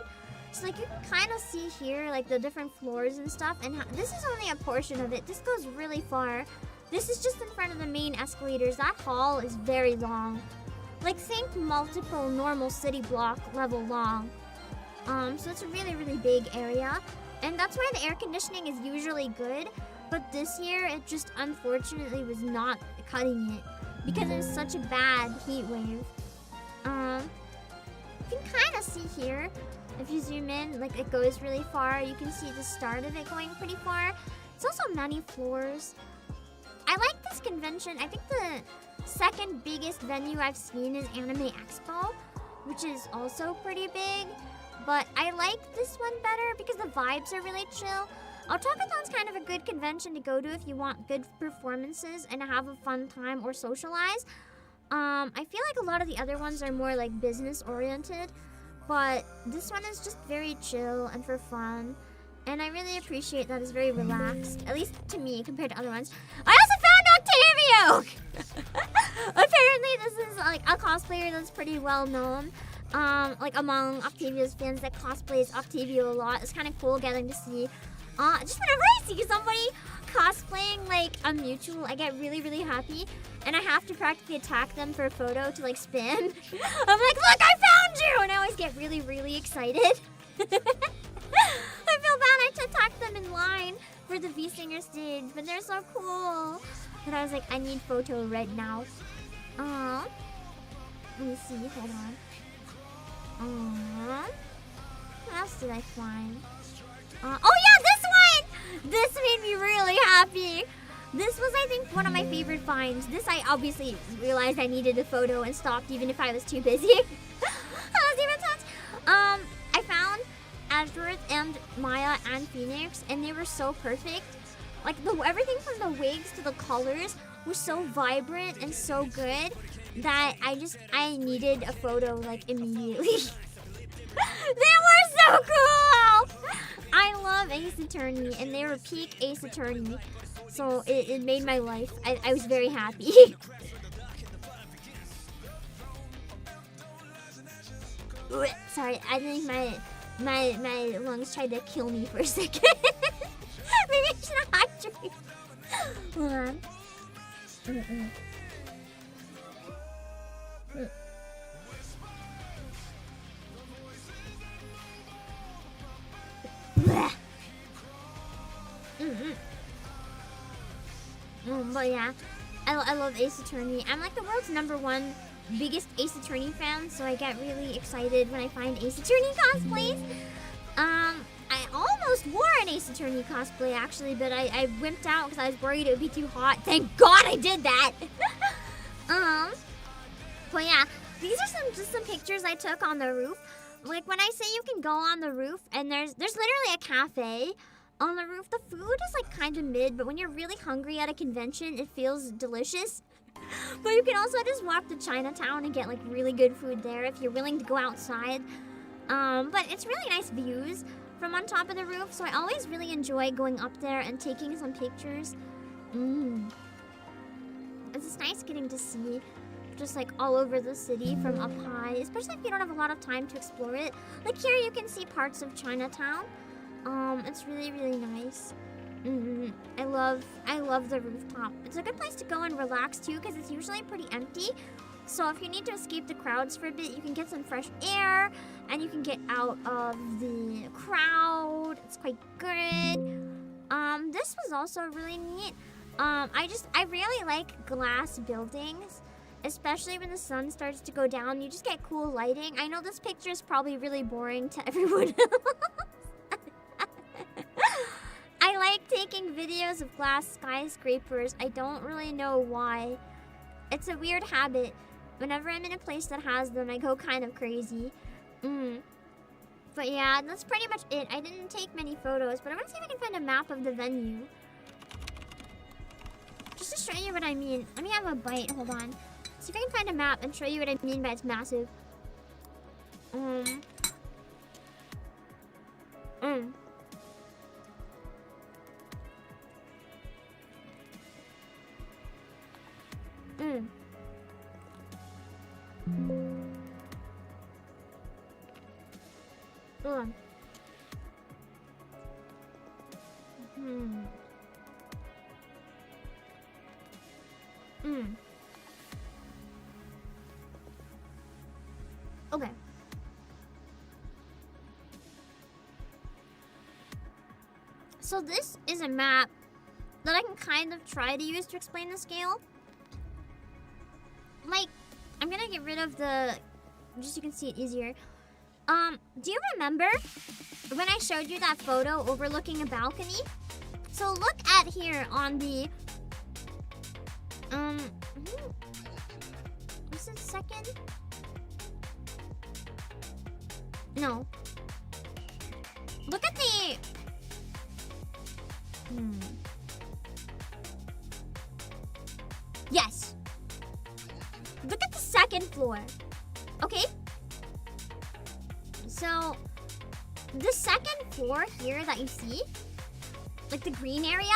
So like you can kind of see here like the different floors and stuff, and this is only a portion of it. This goes really far. This is just in front of the main escalators. That hall is very long. Like think multiple normal city block level long. So it's a really, really big area. And that's why the air conditioning is usually good. But this year it just unfortunately was not cutting it, because it was such a bad heat wave. You can kind of see here, if you zoom in, like it goes really far. You can see the start of it going pretty far. It's also many floors. I like this convention. I think the second biggest venue I've seen is Anime Expo, which is also pretty big. But I like this one better because the vibes are really chill. Otakuthon's kind of a good convention to go to if you want good performances and have a fun time or socialize. I feel like a lot of the other ones are more like business oriented, but this one is just very chill and for fun. And I really appreciate that it's very relaxed, at least to me compared to other ones. I also found Octavio! Apparently this is like a cosplayer that's pretty well known. Like among Octavio's fans that cosplays Octavio a lot. It's kind of cool getting to see. Just whenever I see somebody cosplaying like a mutual, I get really, really happy. And I have to practically attack them for a photo to like spin. I'm like, look, I found you! And I always get really, really excited. I feel bad I had to attack them in line for the V-Singer stage, but they're so cool. But I was like, I need photo right now. Let me see, hold on. What else did I find? Oh yeah, this one! This made me really happy. This was, I think, one of my favorite finds. This I obviously realized I needed a photo and stopped even if I was too busy. I found Edward and Maya and Phoenix, and they were so perfect. Like everything from the wigs to the colors was so vibrant and so good that I needed a photo like immediately. They were so cool! I love Ace Attorney, and they were peak Ace Attorney. So it made my life. I was very happy. Sorry, I think my lungs tried to kill me for a second. Maybe I should hydrate. Hold on. But yeah, I love Ace Attorney. I'm like the world's #1 biggest Ace Attorney fan, so I get really excited when I find Ace Attorney cosplays. I almost wore an Ace Attorney cosplay actually, but I wimped out because I was worried it would be too hot. Thank God I did that. But yeah, these are just some pictures I took on the roof. Like when I say you can go on the roof and there's literally a cafe on the roof. The food is like kind of mid, but when you're really hungry at a convention, it feels delicious. But you can also just walk to Chinatown and get like really good food there if you're willing to go outside. But it's really nice views from on top of the roof, so I always really enjoy going up there and taking some pictures. It's just nice getting to see just like all over the city from up high, especially if you don't have a lot of time to explore it. Like here you can see parts of Chinatown. It's really, really nice. I love the rooftop. It's a good place to go and relax too because it's usually pretty empty. So if you need to escape the crowds for a bit, you can get some fresh air and you can get out of the crowd. It's quite good. This was also really neat. I really like glass buildings, especially when the sun starts to go down. You just get cool lighting. I know this picture is probably really boring to everyone else. I like taking videos of glass skyscrapers. I don't really know why. It's a weird habit. Whenever I'm in a place that has them, I go kind of crazy. But yeah, that's pretty much it. I didn't take many photos, but I want to see if I can find a map of the venue. Just to show you what I mean. Let me have a bite. Hold on. See if I can find a map and show you what I mean by it's massive. Hold on. Okay. So this is a map that I can kind of try to use to explain the scale. Like, I'm gonna get rid of the, just so you can see it easier. Do you remember when I showed you that photo overlooking a balcony? So look at here on the, was it second? No. Look at the, Yes. Look at the second floor. Okay? So, the second floor here that you see, like the green area,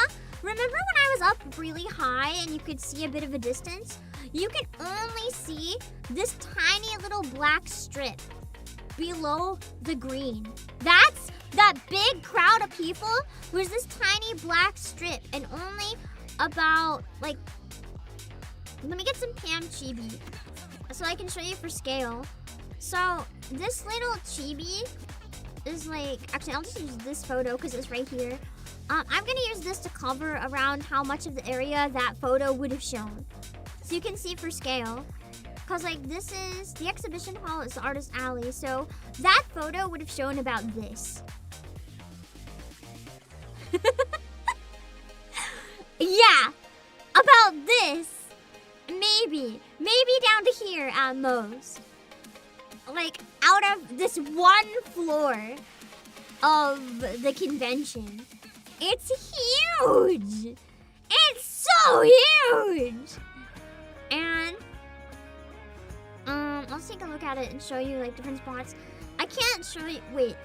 remember when I was up really high and you could see a bit of a distance? You can only see this tiny little black strip below the green. That's that big crowd of people was this tiny black strip, and only about, like, let me get some Pam chibi so I can show you for scale. So this little chibi is like, actually I'll just use this photo because it's right here. I'm gonna use this to cover around how much of the area that photo would have shown, so you can see for scale. Cause like this is the exhibition hall, it's the artist alley, so that photo would have shown about this. Yeah, about this. Maybe down to here at most. Like out of this one floor of the convention. It's huge. It's so huge. And let's take a look at it and show you like different spots. I can't show you. Wait.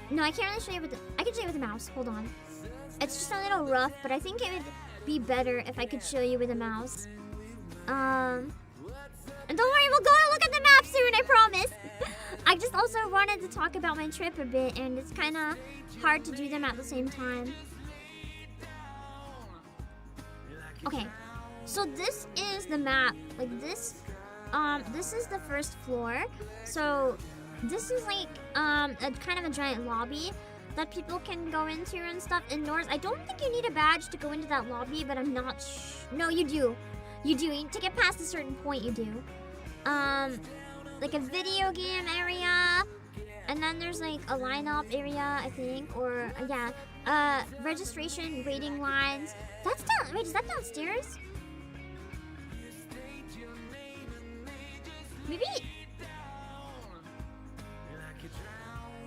No, I can't really show you with the. I can show you with the mouse. Hold on. It's just a little rough, but I think it would be better if I could show you with a mouse. And don't worry, we'll go and look at the map soon, I promise. I just also wanted to talk about my trip a bit, and it's kind of hard to do them at the same time. Okay, so this is the map. Like this, this is the first floor. So this is like a kind of a giant lobby that people can go into and stuff indoors. I don't think you need a badge to go into that lobby, but I'm not no, you do. You do. To get past a certain point, you do. Like a video game area, and then there's like a lineup area, I think, or yeah, registration, waiting lines. That's down. Wait, is that downstairs? Maybe.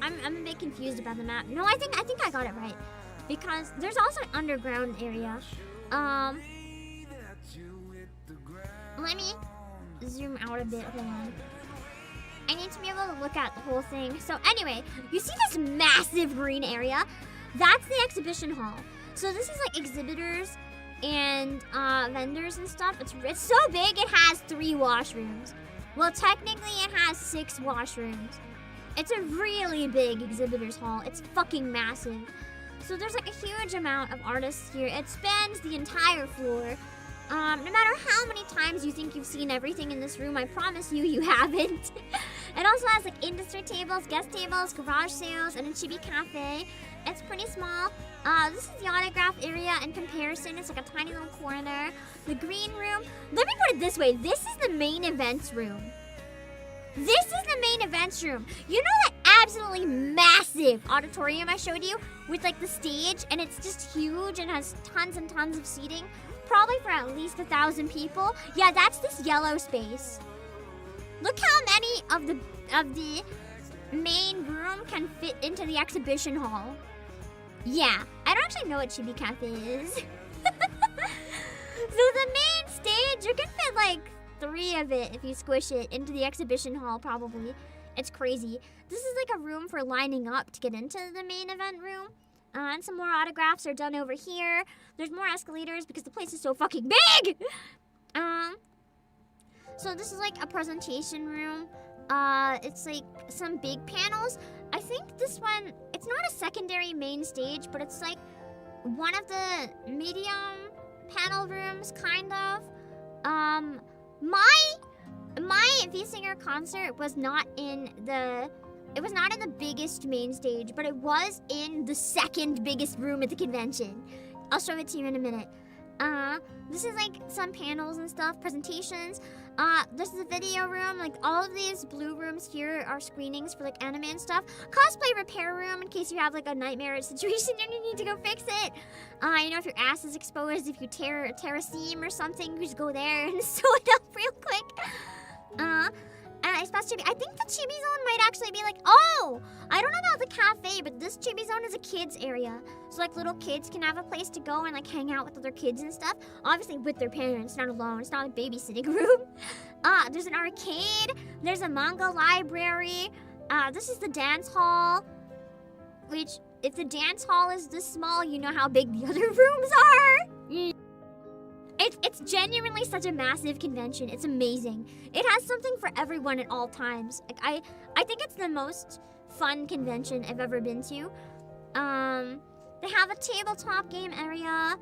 I'm a bit confused about the map. No, I think I got it right, because there's also an underground area. Let me zoom out a bit. Hold on. I need to be able to look at the whole thing. So anyway, you see this massive green area? That's the exhibition hall. So this is like exhibitors and vendors and stuff. It's so big it has 3 washrooms. Well, technically it has 6 washrooms. It's a really big exhibitors hall. It's fucking massive. So there's like a huge amount of artists here. It spans the entire floor. No matter how many times you think you've seen everything in this room, I promise you haven't. It also has like industry tables, guest tables, garage sales, and a chibi cafe. It's pretty small. This is the autograph area in comparison. It's like a tiny little corner. The green room. Let me put it this way. This is the main events room. This is the main events room. You know that absolutely massive auditorium I showed you with like the stage, and it's just huge and has tons and tons of seating, probably for at least 1,000 people. Yeah, that's this yellow space. Look how many of the main room can fit into the exhibition hall. Yeah, I don't actually know what Chibi Cafe is. So the main stage, you can fit like 3 of it if you squish it into the exhibition hall, probably. It's crazy. This is like a room for lining up to get into the main event room. And some more autographs are done over here. There's more escalators because the place is so fucking big! So this is like a presentation room. It's like some big panels. I think this one, it's not a secondary main stage, but it's like one of the medium panel rooms, kind of. My V-Singer concert was not in the biggest main stage, but it was in the second biggest room at the convention. I'll show it to you in a minute. This is like some panels and stuff, presentations. This is a video room. Like all of these blue rooms here are screenings for like anime and stuff. Cosplay repair room in case you have like a nightmare situation and you need to go fix it. You know, if your ass is exposed, if you tear a seam or something, you just go there and sew it up real quick. I think the Chibi Zone might actually be like, oh, I don't know about the cafe, but this Chibi Zone is a kids area. So like little kids can have a place to go and like hang out with other kids and stuff. Obviously with their parents, not alone. It's not a babysitting room. There's an arcade. There's a manga library. This is the dance hall, which if the dance hall is this small, you know how big the other rooms are. It's genuinely such a massive convention. It's amazing. It has something for everyone at all times. Like I think it's the most fun convention I've ever been to. They have a tabletop game area,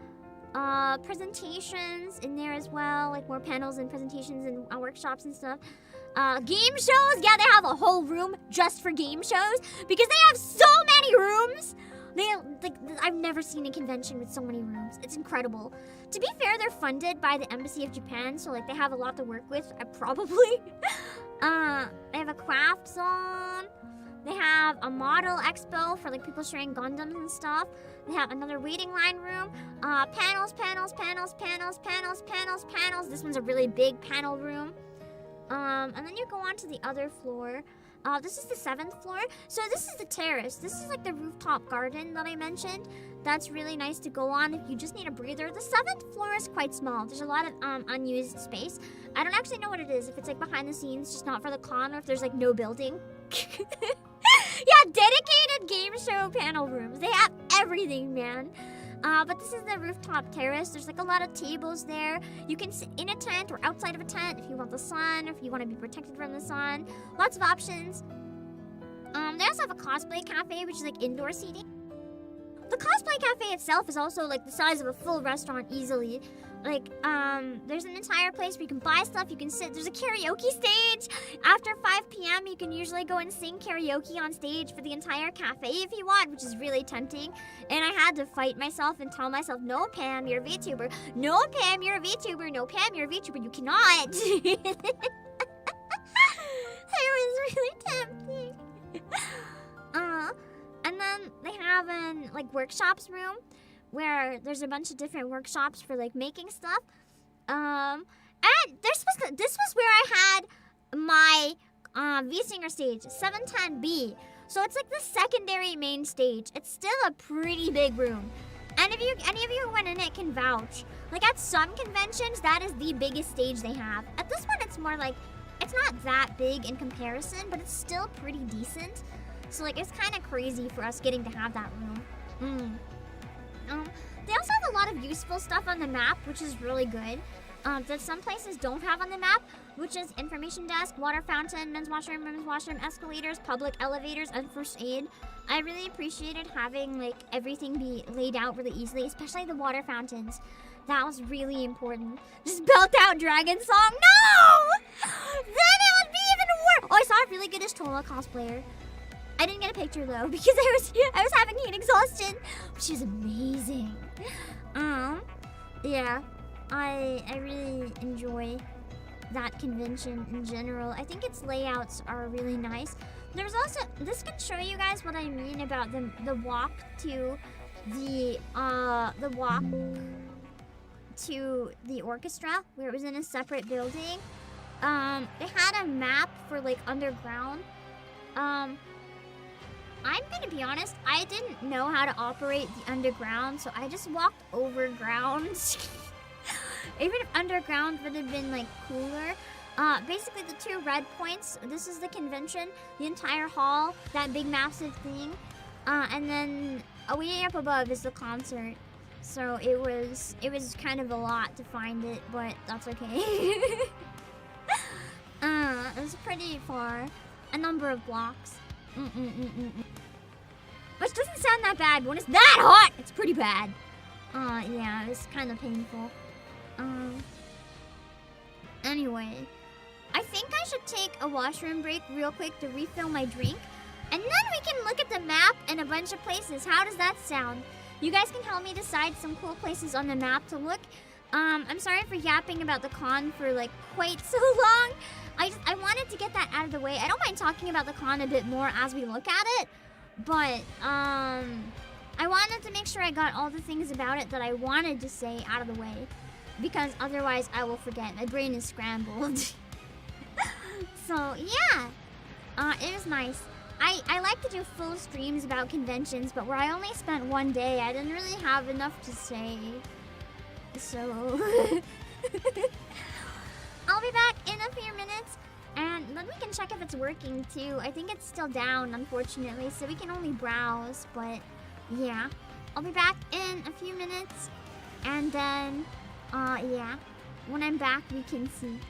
presentations in there as well, like more panels and presentations and workshops and stuff. Game shows, yeah, they have a whole room just for game shows because they have so many rooms. I've never seen a convention with so many rooms. It's incredible. To be fair, they're funded by the Embassy of Japan, so like they have a lot to work with, probably. They have a craft zone. They have a model expo for like people sharing Gundams and stuff. They have another waiting line room. Panels. This one's a really big panel room. And then you go on to the other floor. This is the 7th floor. So this is the terrace. This is like the rooftop garden that I mentioned. That's really nice to go on if you just need a breather. The 7th floor is quite small. There's a lot of unused space. I don't actually know what it is. If it's like behind the scenes, just not for the con, or if there's like no building. Yeah, dedicated game show panel rooms. They have everything, man. But this is the rooftop terrace. There's like a lot of tables there. You can sit in a tent or outside of a tent if you want the sun, or if you want to be protected from the sun. Lots of options. They also have a cosplay cafe, which is like indoor seating. The cosplay cafe itself is also like the size of a full restaurant easily. Like, there's an entire place where you can buy stuff, you can sit. There's a karaoke stage. After 5 p.m., you can usually go and sing karaoke on stage for the entire cafe if you want, which is really tempting. And I had to fight myself and tell myself, no, Pam, you're a VTuber. No, Pam, you're a VTuber. No, Pam, you're a VTuber. You cannot. It was really tempting. And then they have an, like, workshops room, where there's a bunch of different workshops for like making stuff. And this was where I had my V-Singer stage, 710B. So it's like the secondary main stage. It's still a pretty big room. And if any of you who went in it can vouch. Like at some conventions, that is the biggest stage they have. At this one, it's more like, it's not that big in comparison, but it's still pretty decent. So like it's kind of crazy for us getting to have that room. They also have a lot of useful stuff on the map, which is really good. That some places don't have on the map, which is information desk, water fountain, men's washroom, women's washroom, escalators, public elevators, and first aid. I really appreciated having like everything be laid out really easily, especially the water fountains. That was really important. Just belt out dragon song. No! Then it would be even worse. Oh, I saw a really good Ashtola cosplayer. I didn't get a picture though because I was having heat exhaustion. She was amazing. Yeah. I really enjoy that convention in general. I think its layouts are really nice. There's also, this can show you guys what I mean about the walk to the walk to the orchestra, where it was in a separate building. They had a map for like underground. I'm gonna be honest, I didn't know how to operate the underground, so I just walked over ground. Even if underground would have been like cooler. Basically the two red points, this is the convention, the entire hall, that big massive thing. And then way up above is the concert. So it was kind of a lot to find it, but that's okay. It was pretty far. A number of blocks. Which doesn't sound that bad. When it's that hot, it's pretty bad. Yeah, it's kind of painful. Anyway, I think I should take a washroom break real quick to refill my drink, and then we can look at the map and a bunch of places. How does that sound? You guys can help me decide some cool places on the map to look. I'm sorry for yapping about the con for like quite so long. I wanted to get that out of the way. I don't mind talking about the con a bit more as we look at it, but I wanted to make sure I got all the things about it that I wanted to say out of the way, because otherwise I will forget. My brain is scrambled. So yeah, it was nice. I like to do full streams about conventions, but where I only spent one day, I didn't really have enough to say. So I'll be back in a few minutes, and then we can check if it's working too. I think it's still down, unfortunately, so we can only browse, but yeah. I'll be back in a few minutes, and then, yeah, when I'm back, we can see.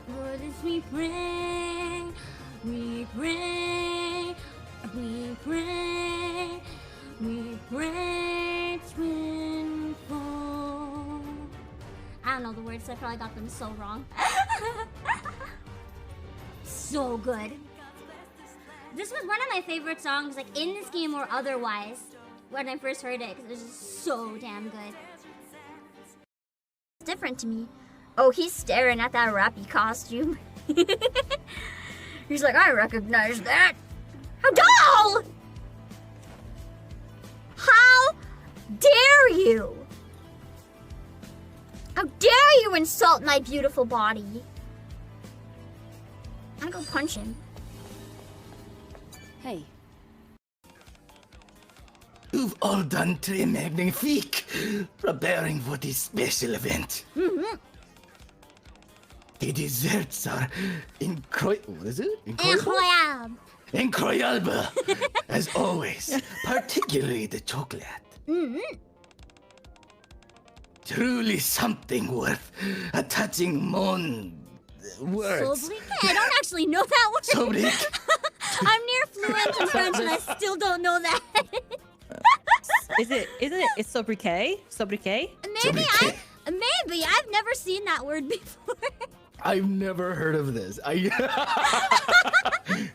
Lord, as we pray, we pray, we pray, we pray to fall. I don't know the words, so I probably got them so wrong. So good. This was one of my favorite songs, like in this game or otherwise, when I first heard it, because it was just so damn good. It's different to me. Oh, he's staring at that rappy costume. He's like, I recognize that. How dull! How dare you? How dare you insult my beautiful body? I'm gonna go punch him. Hey. You've all done très magnifique, preparing for this special event. The desserts are incredible. What is it? Incroyable. Incroyable, as always. Particularly the chocolate. Truly something worth a touching words. Sobriquet? I don't actually know that word. Sobriquet. I'm near fluent in French and I still don't know that. Isn't it? It's sobriquet? Sobriquet? Maybe. I've never seen that word before. I've never heard of this.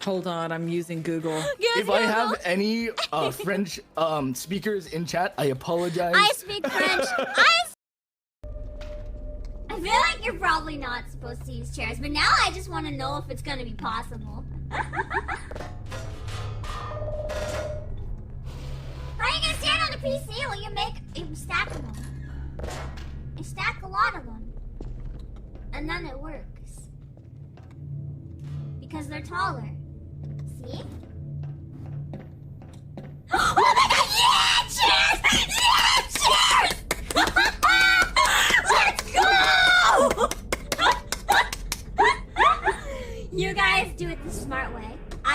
Hold on, I'm using Google. If I have any French speakers in chat, I apologize. I speak French. I feel like you're probably not supposed to use chairs, but now I just want to know if it's going to be possible. How are you going to stand on the PC while you stack them? You stack a lot of them. And then it works. Because they're taller. See? Oh my god! Yeah! Cheers! Yeah! Cheers! Let's go! You guys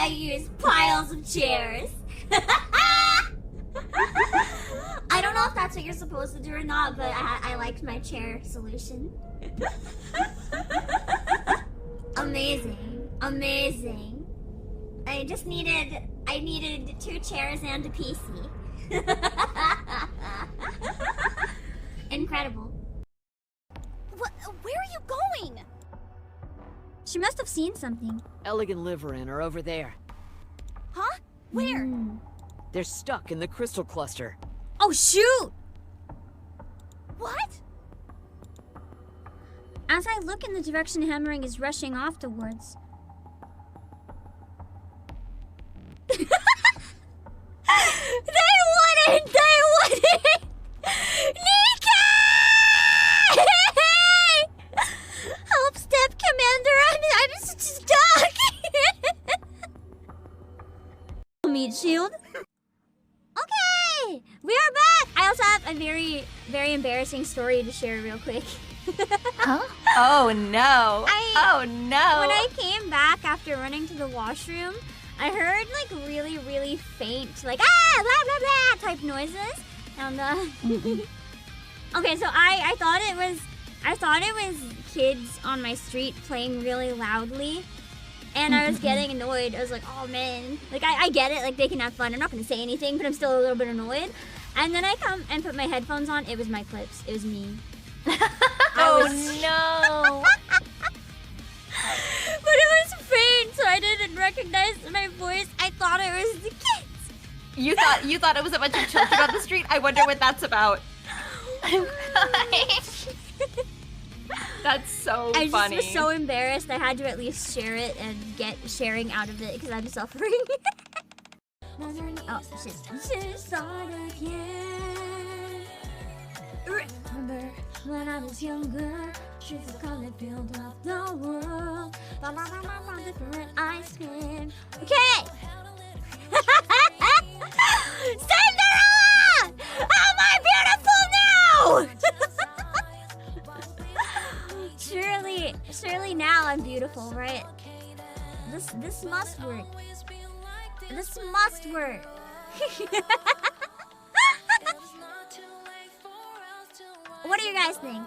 use piles of chairs. I don't know if that's what you're supposed to do or not, but I liked my chair solution. Amazing. Amazing. I needed 2 chairs and a PC. Incredible. Where are you going? She must have seen something. Elegant Liverin are over there. Huh? Where? They're stuck in the crystal cluster. Oh shoot! What? As I look in the direction Hammering is rushing off towards. They wouldn't! Nika! Help, Step Commander! I'm stuck! Meat shield. Okay! We are back! I also have a very, very embarrassing story to share real quick. Huh? Oh no. Oh no. When I came back after running to the washroom, I heard like really, really faint, like ah, blah blah blah type noises, and okay, so I thought it was kids on my street playing really loudly, and I was getting annoyed. I was like, oh man, like I get it, like they can have fun. I'm not gonna say anything, but I'm still a little bit annoyed. And then I come and put my headphones on. It was my clips. It was me. Oh no. But it was faint, so I didn't recognize my voice. I thought it was the kids. You thought it was a bunch of children on the street? I wonder what that's about. That's so I funny. just was so embarrassed. I had to at least share it and get sharing out of it because I'm suffering. Oh shit. Remember when I was younger, streets of color filled up the world. Different ice cream. Okay! Cinderella! Am I beautiful now? Surely now I'm beautiful, right? This must work. This must work. What do you guys think?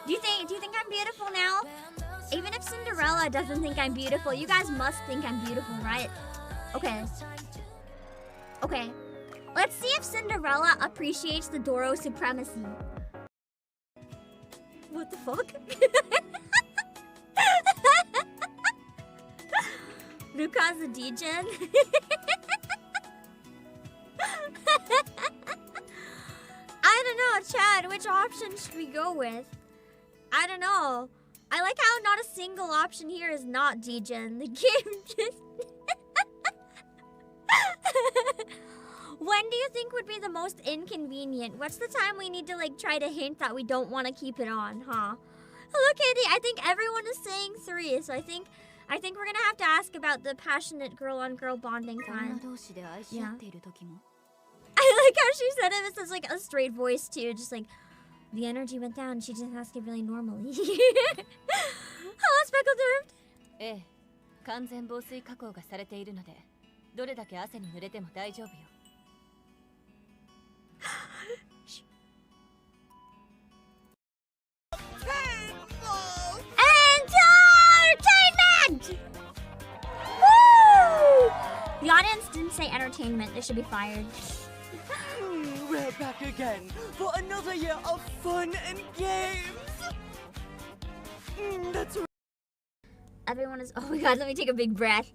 Do you think I'm beautiful now? Even if Cinderella doesn't think I'm beautiful, you guys must think I'm beautiful, right? Okay. Okay. Let's see if Cinderella appreciates the Doro supremacy. What the fuck? Luca's a degen? I don't know, Chad, which option should we go with? I don't know. I like how not a single option here is not degen. The game just... When do you think would be the most inconvenient? What's the time we need to like try to hint that we don't want to keep it on, huh? Hello, Katie. I think everyone is saying 3, so I think we're gonna have to ask about the passionate girl-on-girl bonding time. Yeah. I like how she said it with such like a straight voice too, just like the energy went down. She just asked it really normally. Hello, Speckled Derped. ええ、完全防水加工がされているので、どれだけ汗に濡れても大丈夫よ。Entertainment! Woo! The audience didn't say entertainment. They should be fired. We're back again for another year of fun and games. That's right. Everyone is... Oh my god, let me take a big breath.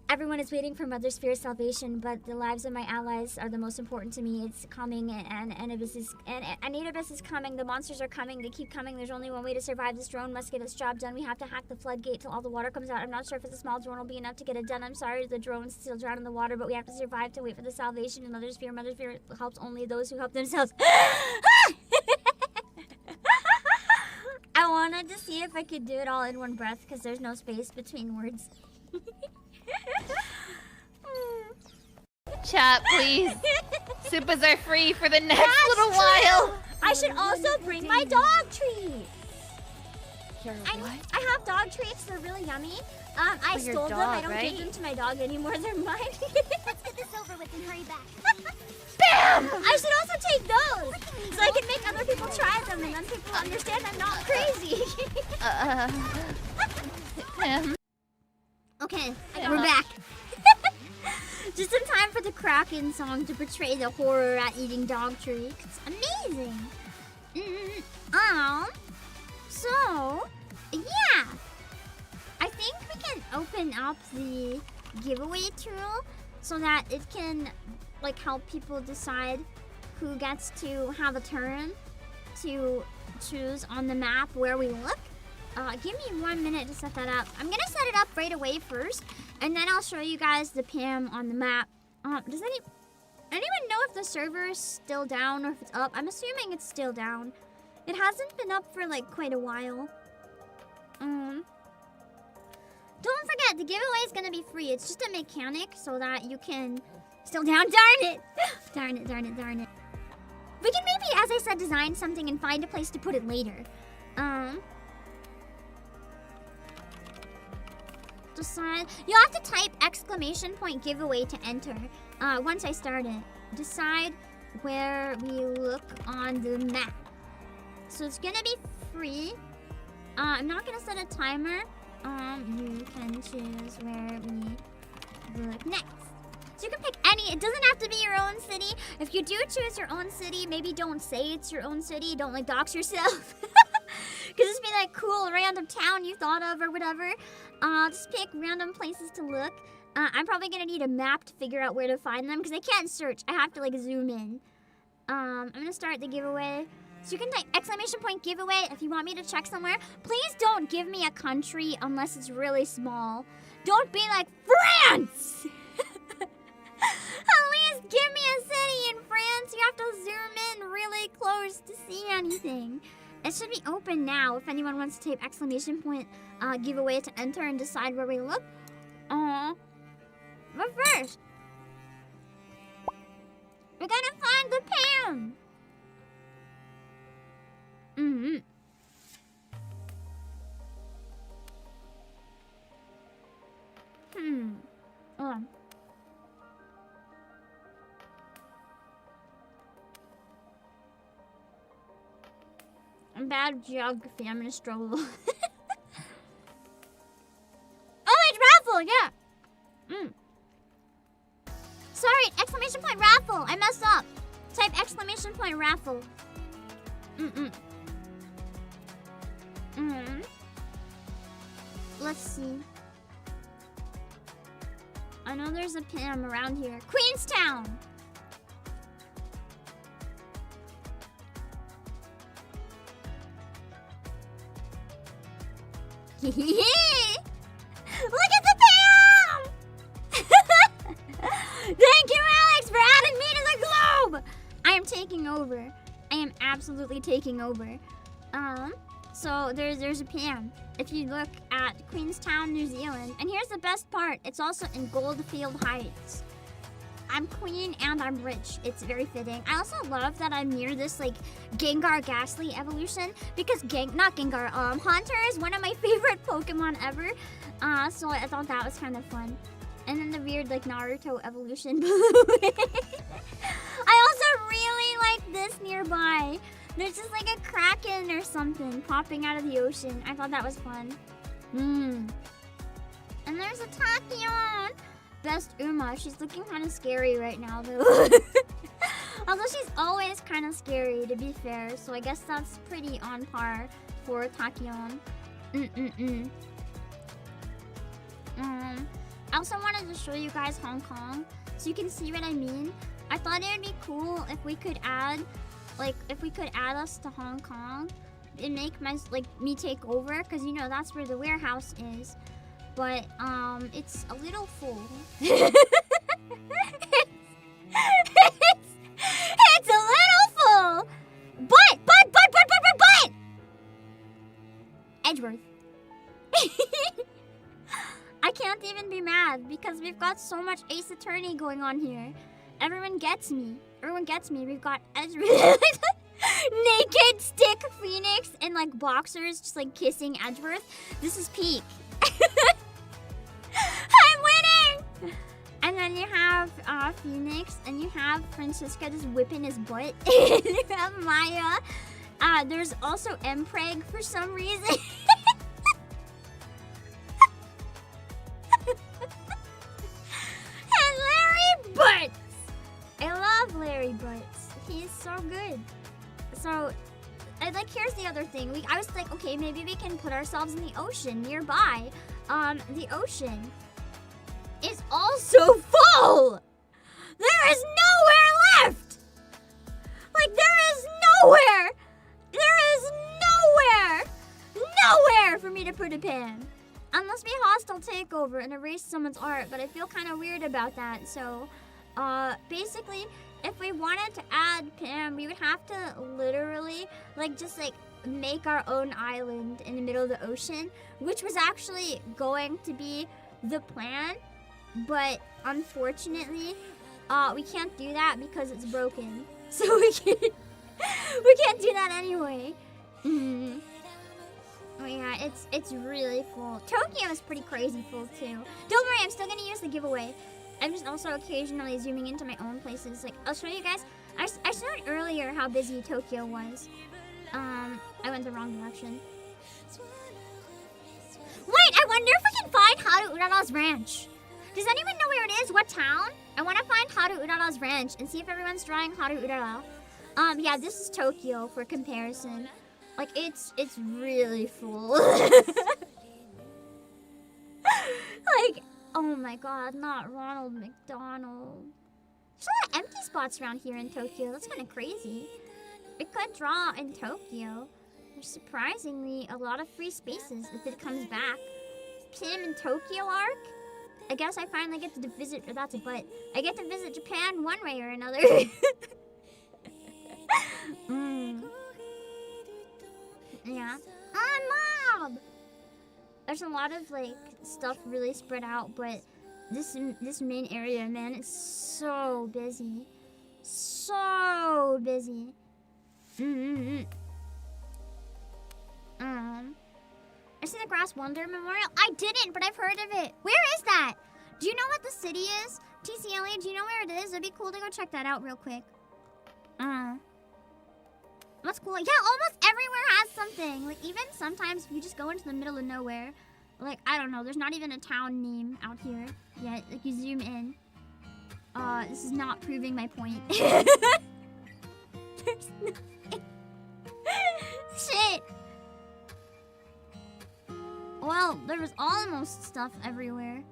Everyone is waiting for Mother Sphere's salvation, but the lives of my allies are the most important to me. It's coming, and Anubis is coming. The monsters are coming. They keep coming. There's only one way to survive. This drone must get its job done. We have to hack the floodgate till all the water comes out. I'm not sure if it's a small drone will be enough to get it done. I'm sorry the drone's still drowned in the water, but we have to survive to wait for the salvation of Mother Sphere. Mother Sphere helps only those who help themselves. I wanted to see if I could do it all in one breath because there's no space between words. Chat, please. Suppas are free for the next little while. I should also bring my dog treat. I have dog treats. They're really yummy. I For your stole them. I dog, don't give right? them to my dog anymore. They're mine. Let's get this over with and hurry back. Bam! I should also take those so I can make other people try them and then people understand I'm not crazy. Okay, we're back. Just in time for the Kraken song to portray the horror at eating dog treats. Amazing. So, yeah. I think we can open up the giveaway tool so that it can like help people decide who gets to have a turn to choose on the map where we look. Give me 1 minute to set that up. I'm gonna set it up right away first, and then I'll show you guys the PAM on the map. Does anyone know if the server is still down or if it's up? I'm assuming it's still down. It hasn't been up for like quite a while. Don't forget, the giveaway is gonna be free. It's just a mechanic so that you can still down. Darn it! Darn it! We can maybe, as I said, design something and find a place to put it later. Decide. You'll have to type ! giveaway to enter. Once I start it. Decide where we look on the map. So it's gonna be free. I'm not gonna set a timer. You can choose where we look next. So you can pick any. It doesn't have to be your own city. If you do choose your own city, maybe don't say it's your own city. Don't like dox yourself. Because just be like cool random town you thought of or whatever. Just pick random places to look. I'm probably gonna need a map to figure out where to find them because I can't search. I have to like zoom in. I'm gonna start the giveaway. So you can type ! giveaway if you want me to check somewhere. Please don't give me a country unless it's really small. Don't be like France. At least give me a city in France. You have to zoom in really close to see anything. It should be open now if anyone wants to type ! Giveaway to enter and decide where we look. But first, we're gonna find the PAM. I'm bad at geography. I'm gonna struggle. Oh, it's raffle, yeah. Sorry, ! raffle. I messed up. Type ! raffle. Let's see. I know there's a PAM around here. Queenstown! Look at the PAM! Thank you, Alex, for adding me to the globe! I am taking over. I am absolutely taking over. So there's a PAM. If you look at Queenstown, New Zealand, and here's the best part, it's also in Goldfield Heights. I'm queen and I'm rich. It's very fitting. I also love that I'm near this like Gengar Ghastly evolution because Haunter is one of my favorite Pokemon ever. So I thought that was kind of fun. And then the weird like Naruto evolution. I also really like this nearby. There's just like a kraken or something popping out of the ocean. I thought that was fun. And there's a Tachyon. Best Uma. She's looking kind of scary right now though. Although she's always kind of scary to be fair. So I guess that's pretty on par for Tachyon. I also wanted to show you guys Hong Kong so you can see what I mean. I thought it would be cool if we could add us to Hong Kong and make me take over, because you know that's where the warehouse is. But it's a little full. It's a little full. But Edgeworth. I can't even be mad because we've got so much Ace Attorney going on here. Everyone gets me. We've got Edgeworth. Naked Stick Phoenix and like boxers just like kissing Edgeworth. This is peak. I'm winning! And then you have Phoenix, and you have Francisca just whipping his butt. And you have Maya. There's also Mpreg for some reason. And Larry Butts! I love Larry Butts. He's so good. So, like, here's the other thing. I was like, okay, maybe we can put ourselves in the ocean nearby. The ocean is also full! There is nowhere left! Like, there is nowhere! There is nowhere for me to put a PAM. Unless we hostile takeover and erase someone's art, but I feel kind of weird about that. So, basically, if we wanted to add PAM, we would have to literally, like, just, like, make our own island in the middle of the ocean, which was actually going to be the plan, but unfortunately, we can't do that because it's broken. So we can't do that anyway. Oh yeah, it's really full. Tokyo is pretty crazy full too. Don't worry, I'm still gonna use the giveaway. I'm just also occasionally zooming into my own places. Like, I'll show you guys. I showed earlier how busy Tokyo was. I went the wrong direction. Wait, I wonder if we can find Haru Urara's ranch. Does anyone know where it is? What town? I want to find Haru Urara's ranch and see if everyone's drawing Haru Urara. Yeah, this is Tokyo for comparison. Like, it's really full. Like, oh my god, not Ronald McDonald. There's a lot of empty spots around here in Tokyo. That's kind of crazy. We could draw in Tokyo. There's surprisingly a lot of free spaces if it comes back. PAM in Tokyo arc? I guess I finally get to visit, or that's a but. I get to visit Japan one way or another. Yeah. Mob! There's a lot of, like, stuff really spread out, but this main area, man, it's so busy. So busy. I see the Grass Wonder Memorial. I didn't, but I've heard of it. Where is that? Do you know what the city is? TCLA, do you know where it is? It'd be cool to go check that out real quick. What's cool? Yeah, almost everywhere has something. Like, even sometimes if you just go into the middle of nowhere, like, I don't know, there's not even a town name out here yet. Like, you zoom in. This is not proving my point. There's nothing. Shit. Well, there was almost stuff everywhere.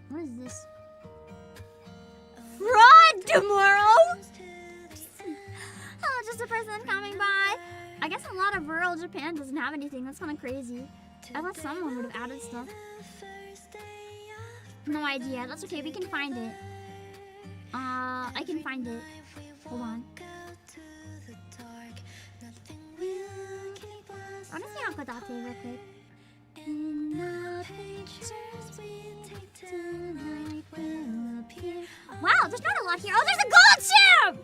What is this? Fraud tomorrow? Oh, just a person coming by. I guess a lot of rural Japan doesn't have anything. That's kind of crazy. I thought someone would have added stuff. No idea. That's okay. We can find it. I can find it. Hold on. I want to see Akadate real quick. Wow, there's not a lot here. Oh, there's a gold ship!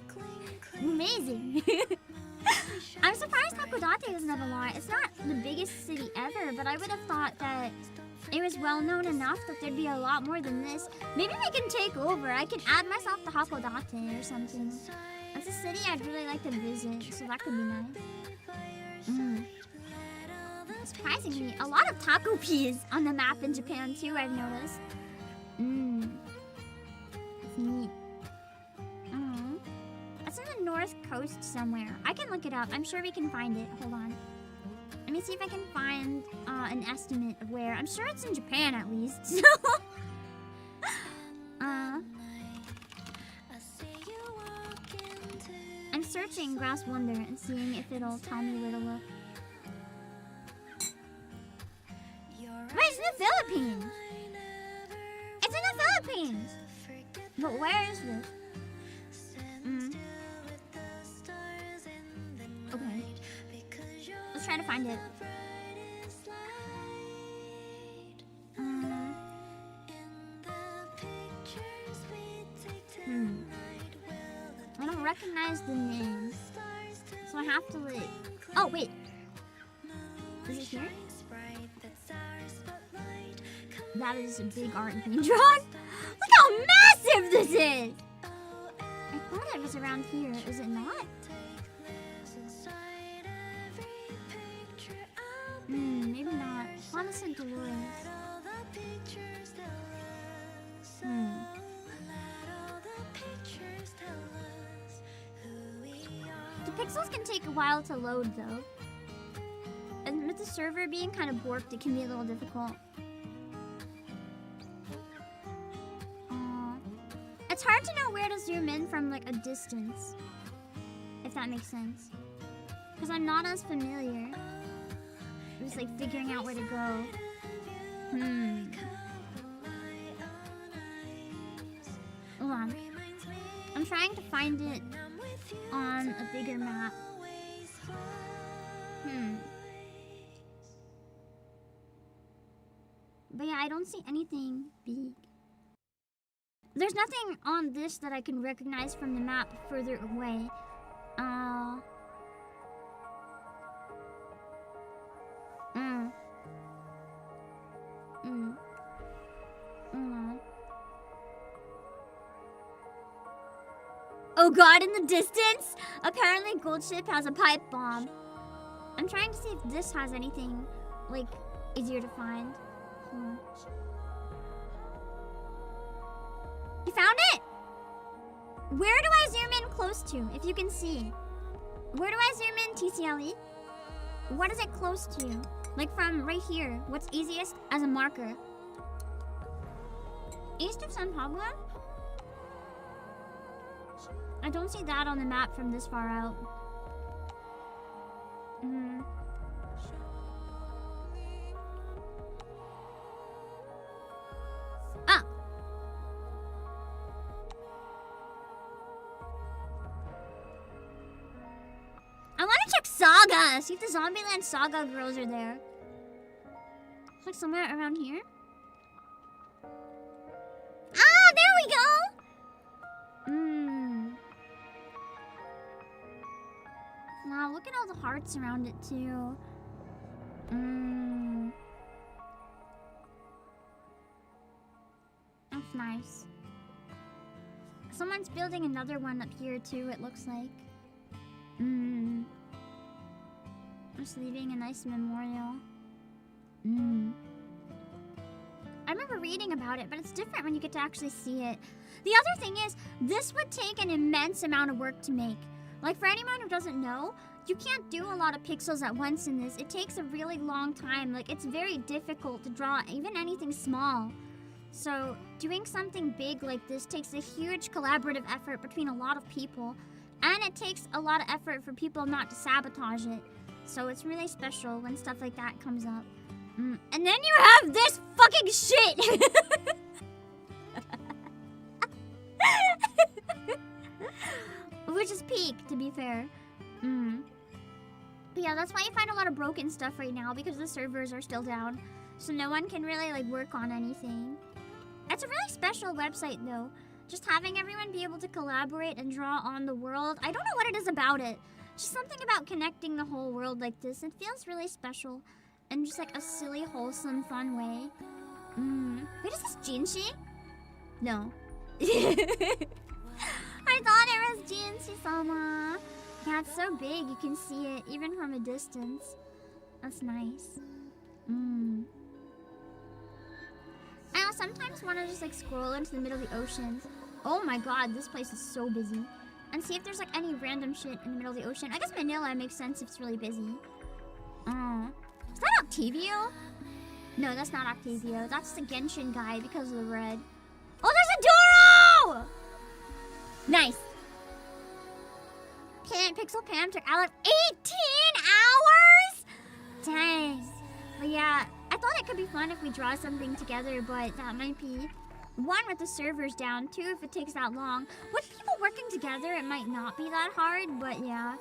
Amazing. I'm surprised Hakodate doesn't have a lot. It's not the biggest city ever, but I would have thought that it was well known enough that there'd be a lot more than this. Maybe we can take over. I can add myself to Hakodate or something. That's a city I'd really like to visit, so that could be nice. Surprisingly, a lot of taco peas on the map in Japan too, I've noticed. That's neat. It's in the north coast somewhere. I can look it up. I'm sure we can find it. Hold on. Let me see if I can find an estimate of where. I'm sure it's in Japan at least. So, I'm searching Grass Wonder and seeing if it'll tell me where to look. Wait, it's in the Philippines! It's in the Philippines! But where is this? Okay. Let's try to find it. I don't recognize the name. So I I have to like... Oh, wait. Is it here? That is a big art being drawn. Look how massive this is! I thought it was around here. Is it not? Maybe not. Thomas and Dolores. The pixels can take a while to load though. And with the server being kind of borked, it can be a little difficult. It's hard to know where to zoom in from like a distance. If that makes sense. Because I'm not as familiar. Just like figuring out where to go. Hold on. I'm trying to find it on a bigger map. But yeah, I don't see anything big. There's nothing on this that I can recognize from the map further away. Oh god, in the distance! Apparently Goldship has a pipe bomb. I'm trying to see if this has anything, like, easier to find. You found it? Where do I zoom in close to, if you can see? Where do I zoom in, TCLE? What is it close to? Like from right here. What's easiest as a marker? East of San Pablo? I don't see that on the map from this far out. Ah! I want to check Saga! See if the Zombieland Saga girls are there. It's like somewhere around here. Ah, there we go! Wow, look at all the hearts around it too. That's nice. Someone's building another one up here too, it looks like. Just leaving a nice memorial. I remember reading about it, but it's different when you get to actually see it. The other thing is, this would take an immense amount of work to make. Like, for anyone who doesn't know, you can't do a lot of pixels at once in this. It takes a really long time. Like, it's very difficult to draw even anything small. So, doing something big like this takes a huge collaborative effort between a lot of people. And it takes a lot of effort for people not to sabotage it. So, it's really special when stuff like that comes up. And then you have this fucking shit! Which is peak, to be fair. But yeah, that's why you find a lot of broken stuff right now, because the servers are still down. So no one can really, like, work on anything. It's a really special website, though. Just having everyone be able to collaborate and draw on the world. I don't know what it is about it. Just something about connecting the whole world like this. It feels really special. And just, like, a silly, wholesome, fun way. Wait, is this Jinshi? No. I thought it was Jinshi-sama. Yeah, it's so big, you can see it, even from a distance. That's nice. I sometimes want to just, like, scroll into the middle of the ocean. Oh my god, this place is so busy. And see if there's, like, any random shit in the middle of the ocean. I guess Manila makes sense if it's really busy. Is that Octavio? No, that's not Octavio. That's the Genshin guy because of the red. Oh, there's a Doro! Nice. Pixel Pam took Alec 18 hours? Dang. But yeah, I thought it could be fun if we draw something together, but that might be... One, with the servers down. Two, if it takes that long. With people working together, it might not be that hard, but yeah.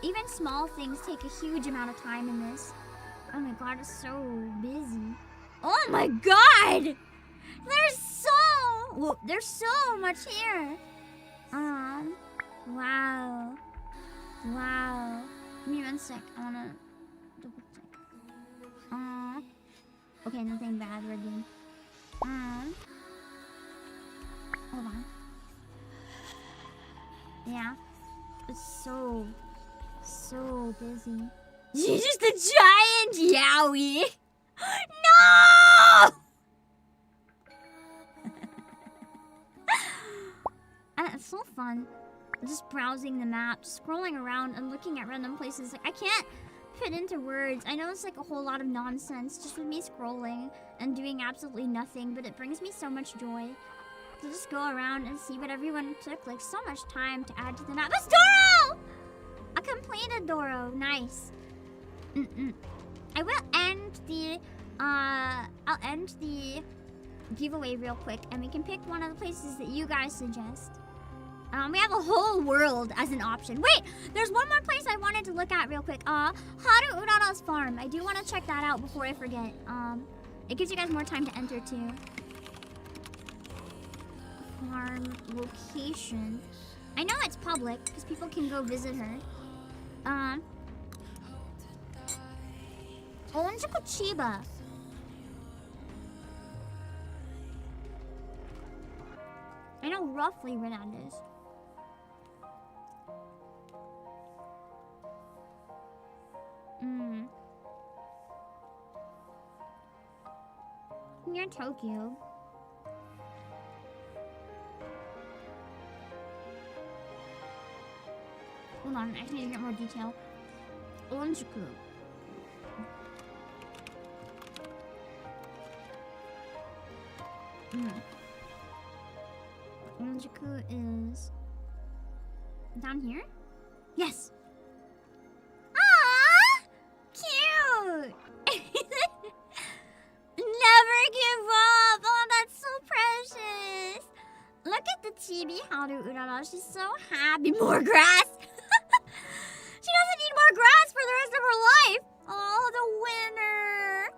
Even small things take a huge amount of time in this. Oh my god, it's so busy. Oh my god! There's so much here. Wow. Wow. Give me 1 sec. I wanna double check. Okay, nothing bad we're doing. Hold on. Yeah. It's so busy. She's just a giant Yowie! No! It's so fun. Just browsing the map, scrolling around and looking at random places. Like, I can't fit into words. I know it's like a whole lot of nonsense just with me scrolling and doing absolutely nothing, but it brings me so much joy to just go around and see what everyone took like so much time to add to the map. That's Doro! A completed Doro. Nice. I will end the I'll end the giveaway real quick and we can pick one of the places that you guys suggest. We have a whole world as an option. Wait, there's one more place I wanted to look at real quick. Haru Urara's farm. I do want to check that out before I forget. It gives you guys more time to enter too. Farm location. I know it's public because people can go visit her. Onjuku Chiba. I know roughly where that is. Near Tokyo. Hold on, I just need to get more detail. Onjuku. Onjuku is down here? Yes! Aww! Cute! Never give up! Oh, that's so precious! Look at the chibi Haru Urara. She's so happy. More grass! She doesn't need more grass for the rest of her life! Oh, the winner!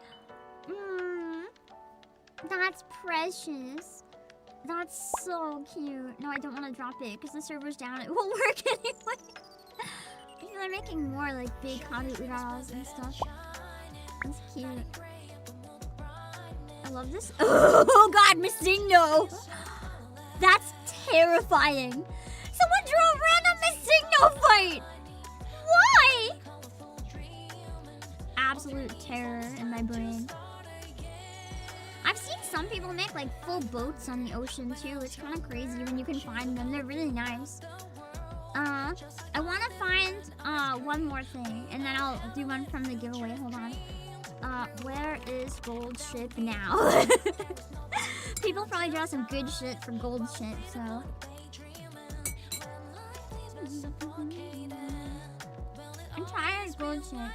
That's precious. That's so cute. No, I don't want to drop it because the server's down. It won't work anyway. They're making more like big Haru Uraras and stuff. That's cute. I love this. Oh god, Missigno! That's terrifying. Someone drew a random Missigno fight! Why? Absolute terror in my brain. I've seen some people make like full boats on the ocean too. It's kind of crazy when you can find them. They're really nice. I want to find one more thing, and then I'll do one from the giveaway. Hold on. Where is Gold Ship now? People probably draw some good shit for Gold Ship, so. I'm tired of Gold Ship.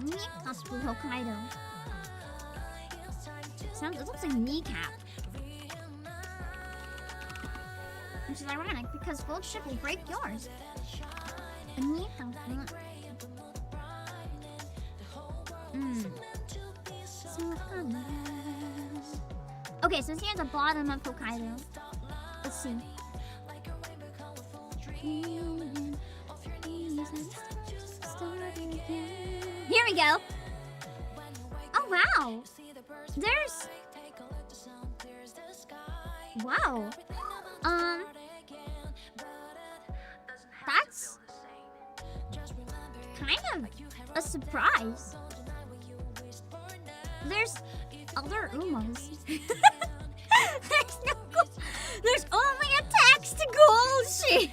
Kneecap Hokkaido. It looks like kneecap. Which is ironic because Gold Ship will break yours. A kneecap. Okay, so it's here at the bottom of Hokkaido. Let's see. Here we go. Oh wow. There's. Wow. That's kind of a surprise. There's other Umas. There's only a text to Gold Ship.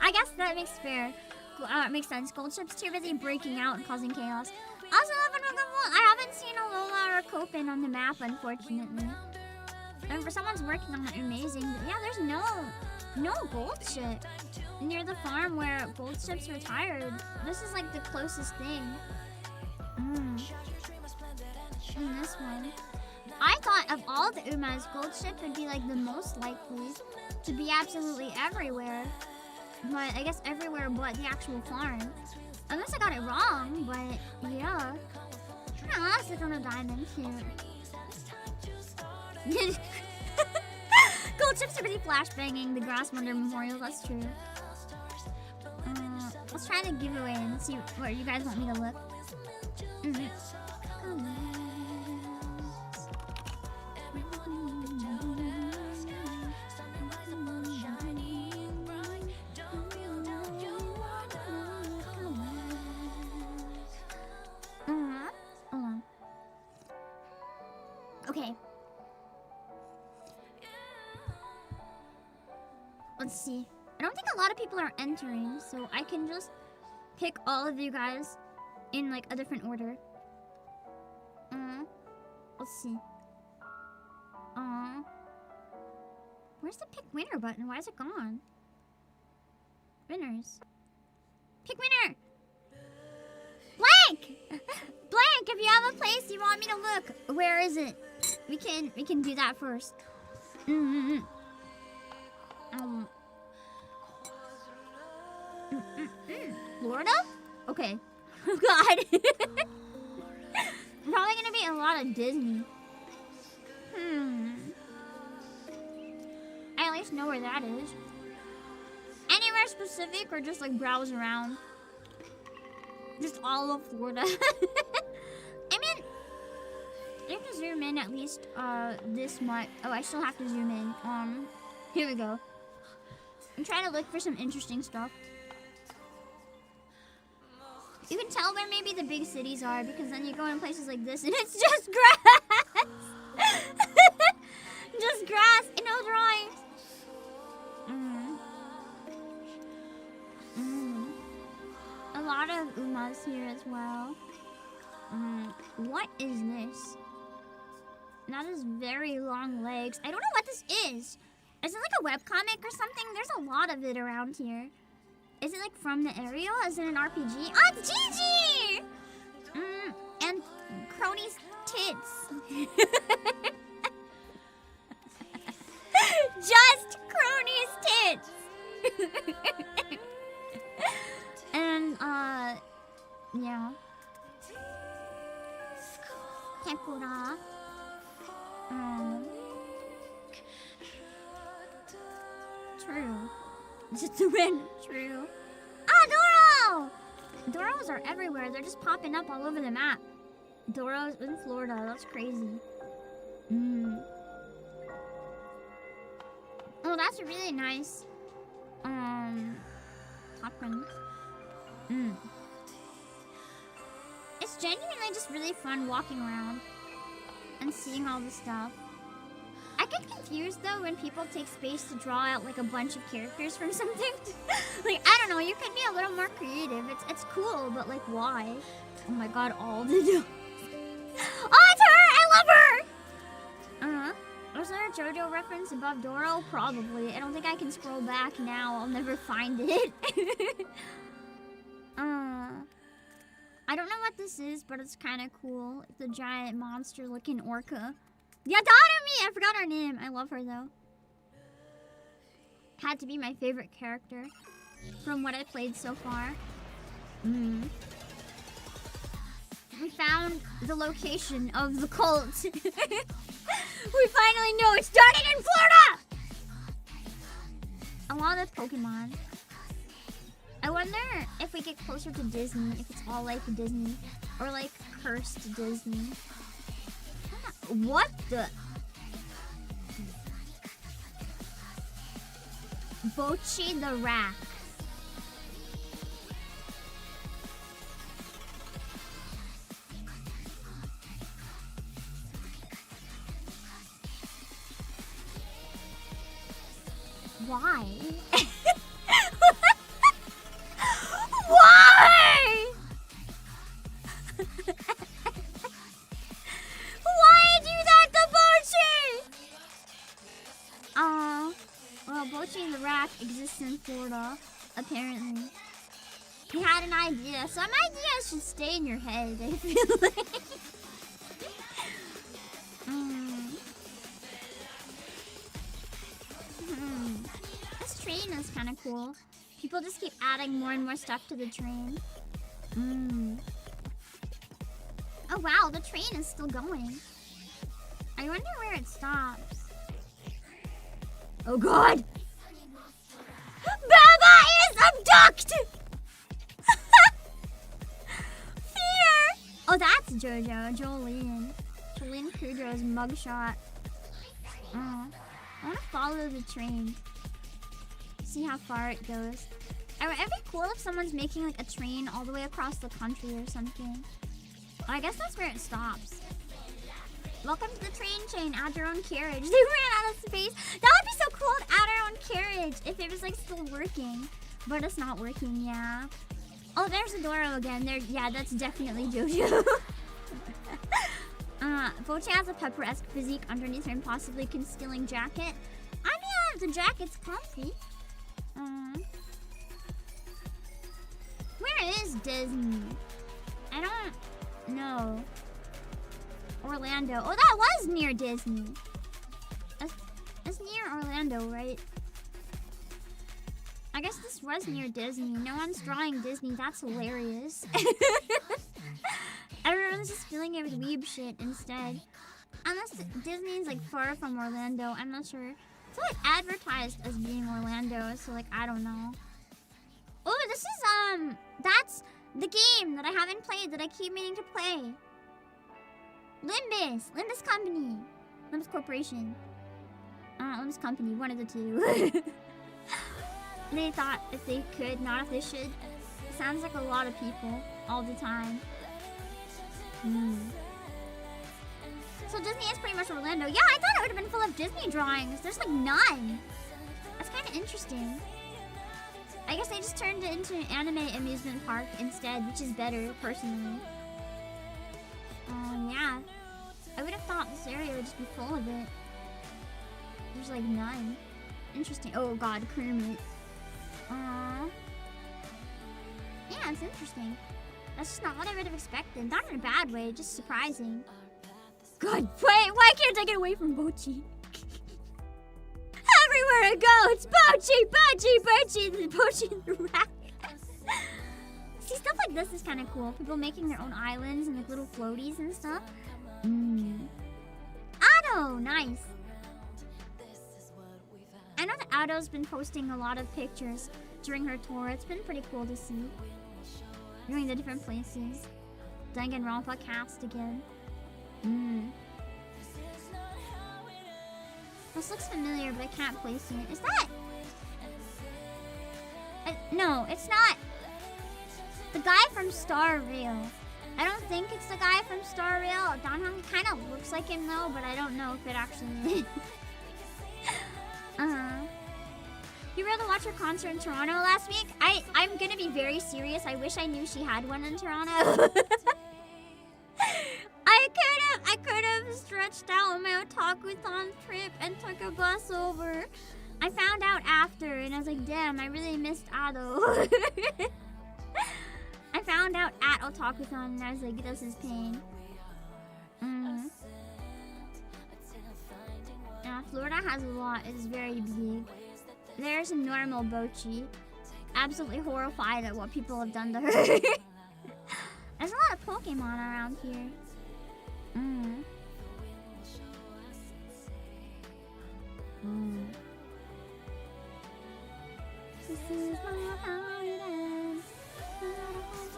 I guess that makes fair. It makes sense. Gold Ship's too busy breaking out and causing chaos. Also, I haven't seen a Lola or a Copen on the map, unfortunately. And for someone's working on it, amazing. But yeah, there's no Gold Ship near the farm where Gold Ship's retired. This is like the closest thing. And this one. I thought of all the Umas, Gold Ship would be like the most likely to be absolutely everywhere. But I guess everywhere but the actual farm. Unless I got it wrong, but yeah. Aw, Focus on the diamond. Cute. Gold chips are really flashbanging the Grass Wonder Memorial. That's true. Let's try the giveaway and see where you guys want me to look. Okay. Let's see. I don't think a lot of people are entering, so I can just pick all of you guys in like a different order. Let's see. Where's the pick winner button? Why is it gone? Winners. Pick winner! Blank! Blank, if you have a place you want me to look, where is it? We can do that first. Florida? Okay. Oh god. Probably gonna be a lot of Disney. I at least know where that is. Anywhere specific or just like browse around? Just all of Florida. I mean, I have to zoom in at least this much. Oh, I still have to zoom in. Here we go. I'm trying to look for some interesting stuff. You can tell where maybe the big cities are because then you go in places like this and it's just grass. Just grass and no drawings. A lot of Umas here as well. What is this? That is very long legs. I don't know what this is. Is it like a webcomic or something? There's a lot of it around here. Is it like from the area? Is it an RPG? Oh, it's Gigi! And Crony's tits. Just Crony's tits. And, yeah. Tempura. True. Just a random true. Ah, Doro! Doros are everywhere. They're just popping up all over the map. Doros in Florida. That's crazy. Oh, that's a really nice popcorn. It's genuinely just really fun walking around and seeing all the stuff. I get confused though when people take space to draw out like a bunch of characters from something. Like, I don't know, you could be a little more creative. It's cool, but like why? Oh my god, all the dogs. Oh, it's her! I love her! Was there a JoJo reference above Doro? Probably. I don't think I can scroll back now. I'll never find it. I don't know what this is, but it's kind of cool. It's a giant monster-looking orca. Yadarumi! I forgot her name. I love her, though. Had to be my favorite character from what I played so far. We found the location of the cult. We finally know it started in Florida! A lot of Pokemon. I wonder if we get closer to Disney, if it's all like Disney. Or like cursed Disney. What the? Bochi the Rat. Why? Why? Why do that to Bochi? Well, Bochi the Rat exists in Florida, apparently. He had an idea. Some ideas should stay in your head, I feel like. This train is kind of cool. People just keep adding more and more stuff to the train. Oh, Oh wow, the train is still going. I wonder where it stops. Oh god! Baba is abducted! Fear! Oh, that's JoJo, Jolene. Jolene Kudrow's mugshot. I want to follow the train. See how far it goes. It'd be cool if someone's making like a train all the way across the country or something. I guess that's where it stops. Welcome to the train chain. Add your own carriage. They ran out of space. That would be so cool to add our own carriage if it was like still working. But it's not working, yeah. Oh, there's Adoro again. There, yeah, that's definitely JoJo. Bochi has a Pepper-esque physique underneath her impossibly concealing jacket. I mean, the jacket's comfy. Where is Disney? I don't know. Orlando. Oh, that was near Disney. It's near Orlando, right? I guess this was near Disney. No one's drawing Disney. That's hilarious. Everyone's just filling it with weeb shit instead. Unless Disney's like far from Orlando. I'm not sure. It's like advertised as being Orlando, so like I don't know. Oh, this is that's the game that I haven't played that I keep meaning to play. Limbus Company. Limbus Corporation. Limbus Company, one of the two. They thought if they could, not if they should. It sounds like a lot of people all the time. So Disney is pretty much Orlando. Yeah, I thought it would have been full of Disney drawings. There's like none. That's kind of interesting. I guess they just turned it into an anime amusement park instead, which is better, personally. Yeah. I would have thought this area would just be full of it. There's like none. Interesting. Oh god, Kermit. Yeah, it's interesting. That's just not what I would have expected. Not in a bad way, just surprising. God, why can't I get away from Bochi? Everywhere I go, it's Bochi, the Bochi and the rat. See, stuff like this is kind of cool. People making their own islands and like little floaties and stuff. Otto, nice. I know that Otto's been posting a lot of pictures during her tour. It's been pretty cool to see. Doing the different places. Danganronpa cast again. This looks familiar, but I can't place it. Is that... no, it's not... the guy from Star Rail. I don't think it's the guy from Star Rail. Danhong kind of looks like him though, but I don't know if it actually is. You were able to watch her concert in Toronto last week? I'm gonna be very serious. I wish I knew she had one in Toronto. I could have stretched out my Otakuthon trip and took a bus over. I found out after and I was like, damn, I really missed Ado. I found out at Otakuthon and I was like, this is pain. Yeah, Florida has a lot. It's very big. There's a normal Bochi. Absolutely horrified at what people have done to her. There's a lot of Pokemon around here.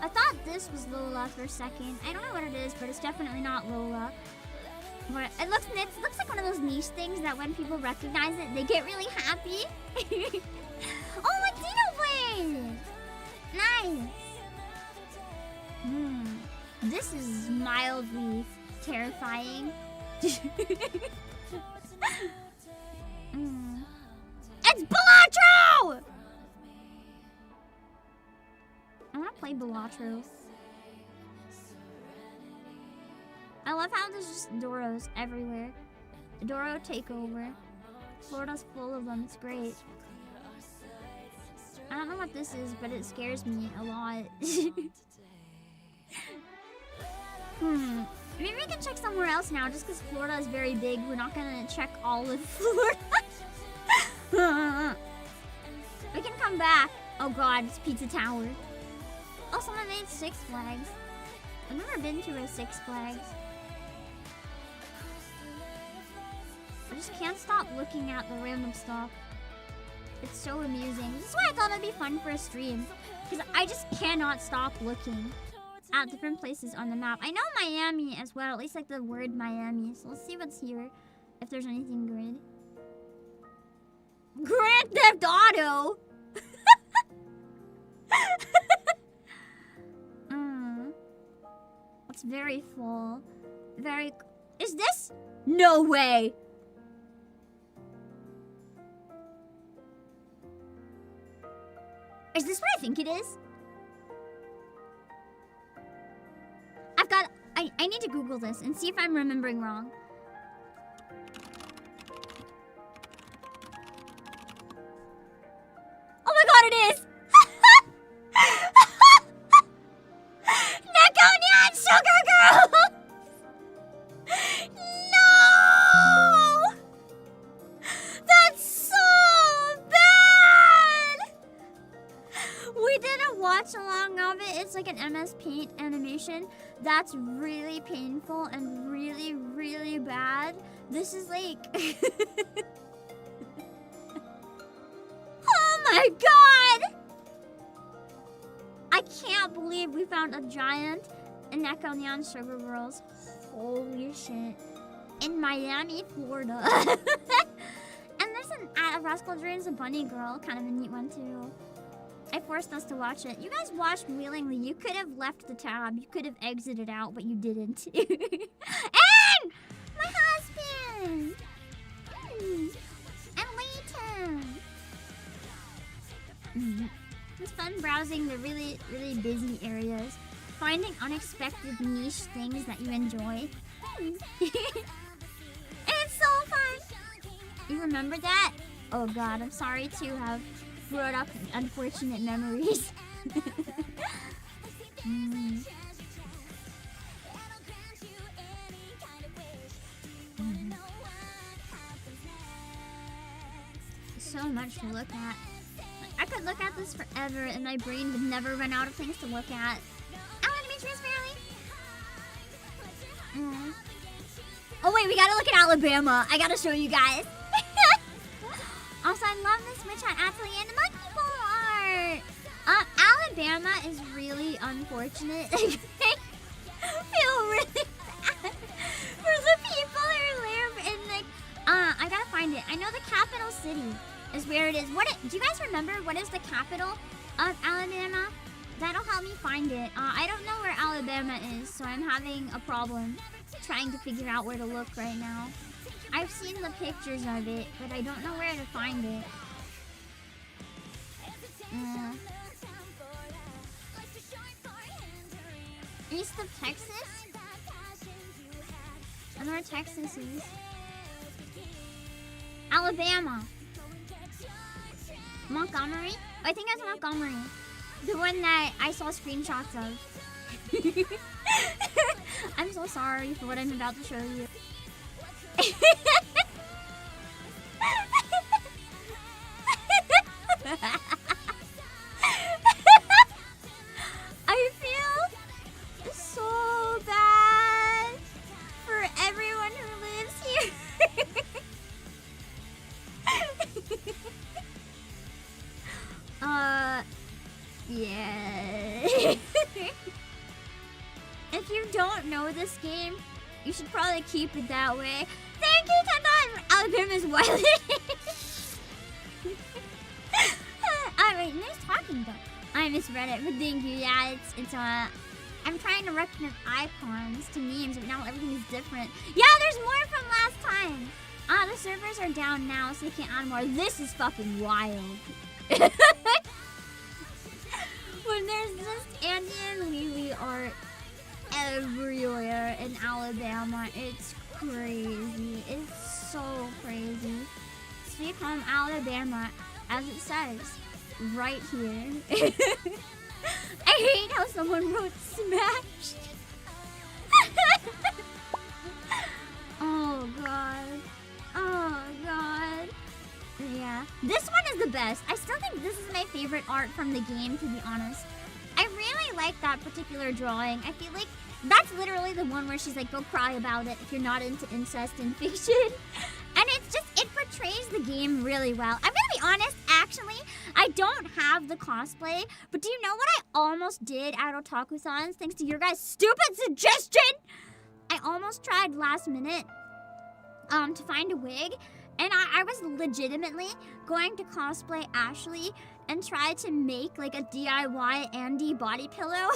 I thought this was Lola for a second. I don't know what it is, but it's definitely not Lola. But it looks like one of those niche things that when people recognize it, they get really happy. Oh, it's Xenoblade! Nice. This is mildly terrifying. It's Balatro! I want to play Balatro. I love how there's just Doros everywhere. Doro takeover. Florida's full of them. It's great. I don't know what this is, but it scares me a lot. Maybe we can check somewhere else now, just because Florida is very big. We're not gonna check all of Florida. We can come back. Oh god, it's Pizza Tower. Oh, someone made Six Flags. I've never been to a Six Flags. I just can't stop looking at the random stuff. It's so amusing. This is why I thought it'd be fun for a stream. Because I just cannot stop looking at different places on the map. I know Miami as well, at least like the word Miami. So let's see what's here, if there's anything good. Grand Theft Auto! It's very full. Very... Is this? No way! Is this what I think it is? I need to Google this and see if I'm remembering wrong. Oh my god, it is! Neconian Sugar Girl! No! That's so bad! We did a watch along of it. It's like an MS Paint animation. That's really painful and really, really bad. This is like... Oh my god! I can't believe we found a giant Neconian Sugar Girls. Holy shit. In Miami, Florida. And there's a Rascal Dreams, a bunny girl. Kind of a neat one too. I forced us to watch it. You guys watched willingly. You could have left the tab. You could have exited out, but you didn't. And my husband! And Leighton! It's fun browsing the really, really busy areas. Finding unexpected niche things that you enjoy. It's so fun! You remember that? Oh god, I'm sorry to have brought up unfortunate memories. So much to look at. I could look at this forever and my brain would never run out of things to look at. I want to be transparently. Oh wait, we gotta look at Alabama. I gotta show you guys. Also, I love this witch hat atelier and the monkey ball art. Alabama is really unfortunate. I feel really bad for the people who live in like. I gotta find it. I know the capital city is where it is. Do you guys remember what is the capital of Alabama? That'll help me find it. I don't know where Alabama is, so I'm having a problem trying to figure out where to look right now. I've seen the pictures of it, but I don't know where to find it. East of Texas? I don't know where Texas is. Alabama. Montgomery? I think that's Montgomery. The one that I saw screenshots of. I'm so sorry for what I'm about to show you. I feel so bad for everyone who lives here. Yeah. If you don't know this game, you should probably keep it that way. Thank you, Tata! Alabama's wild. Wait, who's talking though? I misread it, but thank you. Yeah, it's I'm trying to recognize icons to memes, but now everything is different. Yeah, there's more from last time. The servers are down now, so they can't add more. This is fucking wild. When there's just Andy and Lily art everywhere in Alabama, it's crazy. It's so crazy. Sweet Home Alabama, as it says, right here. I hate how someone wrote smashed. Oh god. Oh god. Yeah. This one is the best. I still think this is my favorite art from the game, to be honest. I really like that particular drawing. I feel like That's literally the one where she's like, go cry about it if you're not into incest in fiction. And it's just, it portrays the game really well. I'm gonna be honest, actually, I don't have the cosplay, but do you know what I almost did at Otakuthon thanks to your guys' stupid suggestion? I almost tried last minute to find a wig, and I was legitimately going to cosplay Ashley and try to make like a DIY Andy body pillow.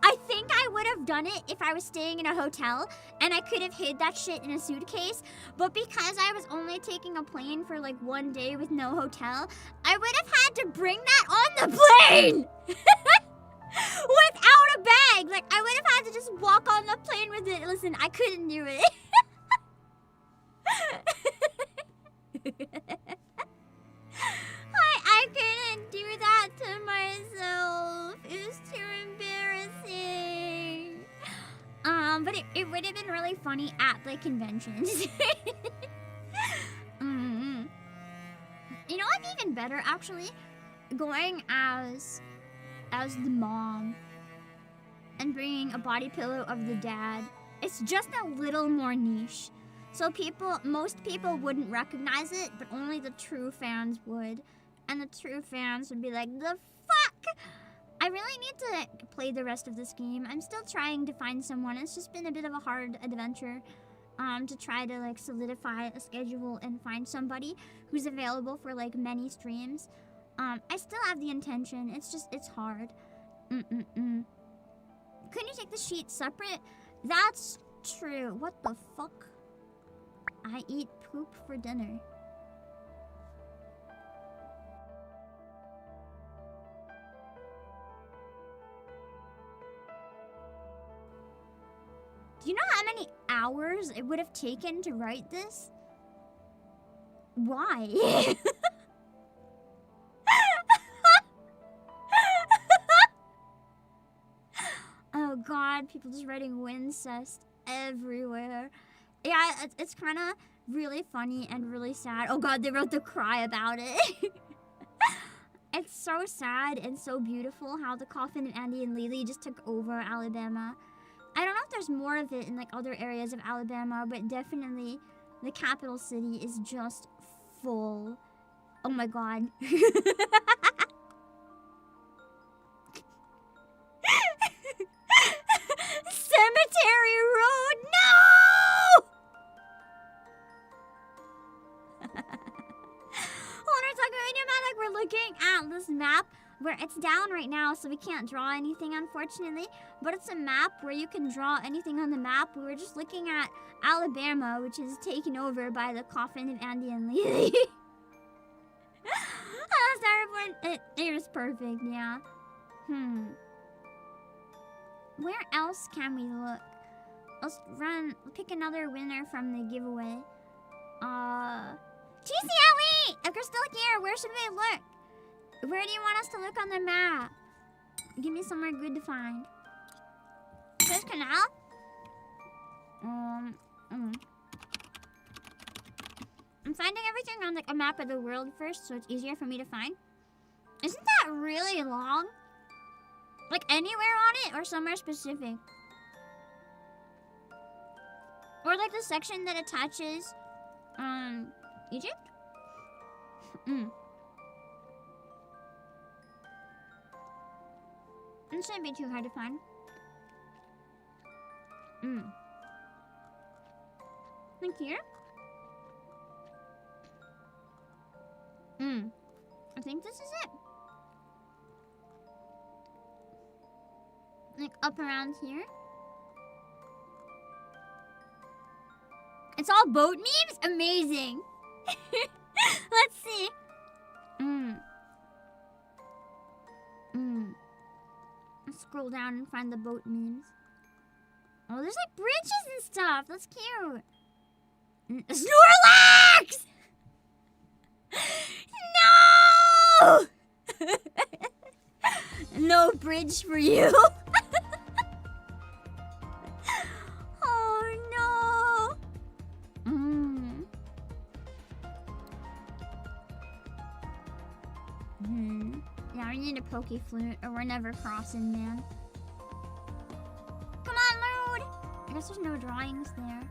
I think I would have done it if I was staying in a hotel and I could have hid that shit in a suitcase, but because I was only taking a plane for like 1 day with no hotel, I would have had to bring that on the plane! Without a bag! Like, I would have had to just walk on the plane with it. Listen, I couldn't do it. I couldn't do that to myself. It was too embarrassing. But it would have been really funny at like conventions. You know what's even better actually? Going as the mom and bringing a body pillow of the dad. It's just a little more niche. So most people wouldn't recognize it, but only the true fans would. And the true fans would be like, the fuck? I really need to play the rest of this game. I'm still trying to find someone. It's just been a bit of a hard adventure to try to like solidify a schedule and find somebody who's available for like many streams. I still have the intention. It's just, it's hard. Couldn't you take the sheet separate? That's true. What the fuck? I eat poop for dinner. Do you know how many hours it would have taken to write this? Why? Oh god, people just writing Wincest everywhere. Yeah, it's kind of really funny and really sad. Oh god, they wrote the cry about it. It's so sad and so beautiful how the Coffin and Andy and Lily just took over Alabama. I don't know if there's more of it in like other areas of Alabama, but definitely the capital city is just full. Oh my god. Cemetery Road, no! We're looking at this map where it's down right now, so we can't draw anything, unfortunately. But it's a map where you can draw anything on the map. We were just looking at Alabama, which is taken over by the Coffin of Andy and Lily. It was perfect, yeah. Where else can we look? Let's pick another winner from the giveaway. TCLE! If you're still here, where should we look? Where do you want us to look on the map? Give me somewhere good to find. Suez Canal? I'm finding everything on like a map of the world first, so it's easier for me to find. Isn't that really long? Like anywhere on it or somewhere specific? Or like the section that attaches Egypt? It shouldn't be too hard to find. Like here? I think this is it. Like up around here. It's all boat memes? Amazing. Let's see. Let's scroll down and find the boat memes. Oh, there's like bridges and stuff. That's cute. Snorlax! No! No bridge for you. Oh no. Yeah, we need a poke flute or we're never crossing, man. guess there's no drawings there.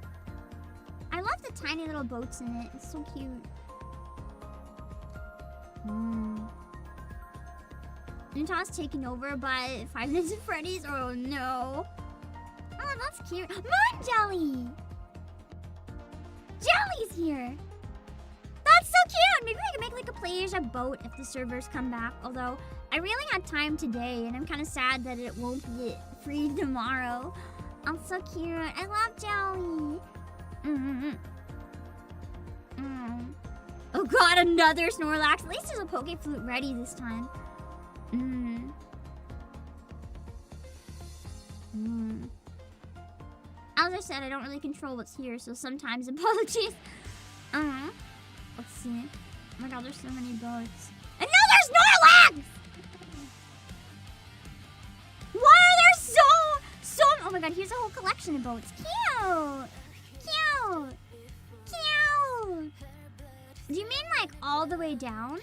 I love the tiny little boats in it. It's so cute. Utah's taken over by Five Nights at Freddy's. Oh no. Oh, that's cute. Moon Jelly! Jelly's here! That's so cute! Maybe we can make like a Play-Asia boat if the servers come back. Although, I really had time today and I'm kind of sad that it won't be free tomorrow. Oh, so cute. I love Jelly. Oh god, another Snorlax. At least there's a Poke Flute ready this time. As I said, I don't really control what's here, so sometimes apologies. Let's see. Oh my god, there's so many boats. Another Snorlax! Why are there so... Oh my god, here's a whole collection of boats. Cute! Cute! Cute! Do you mean like all the way down?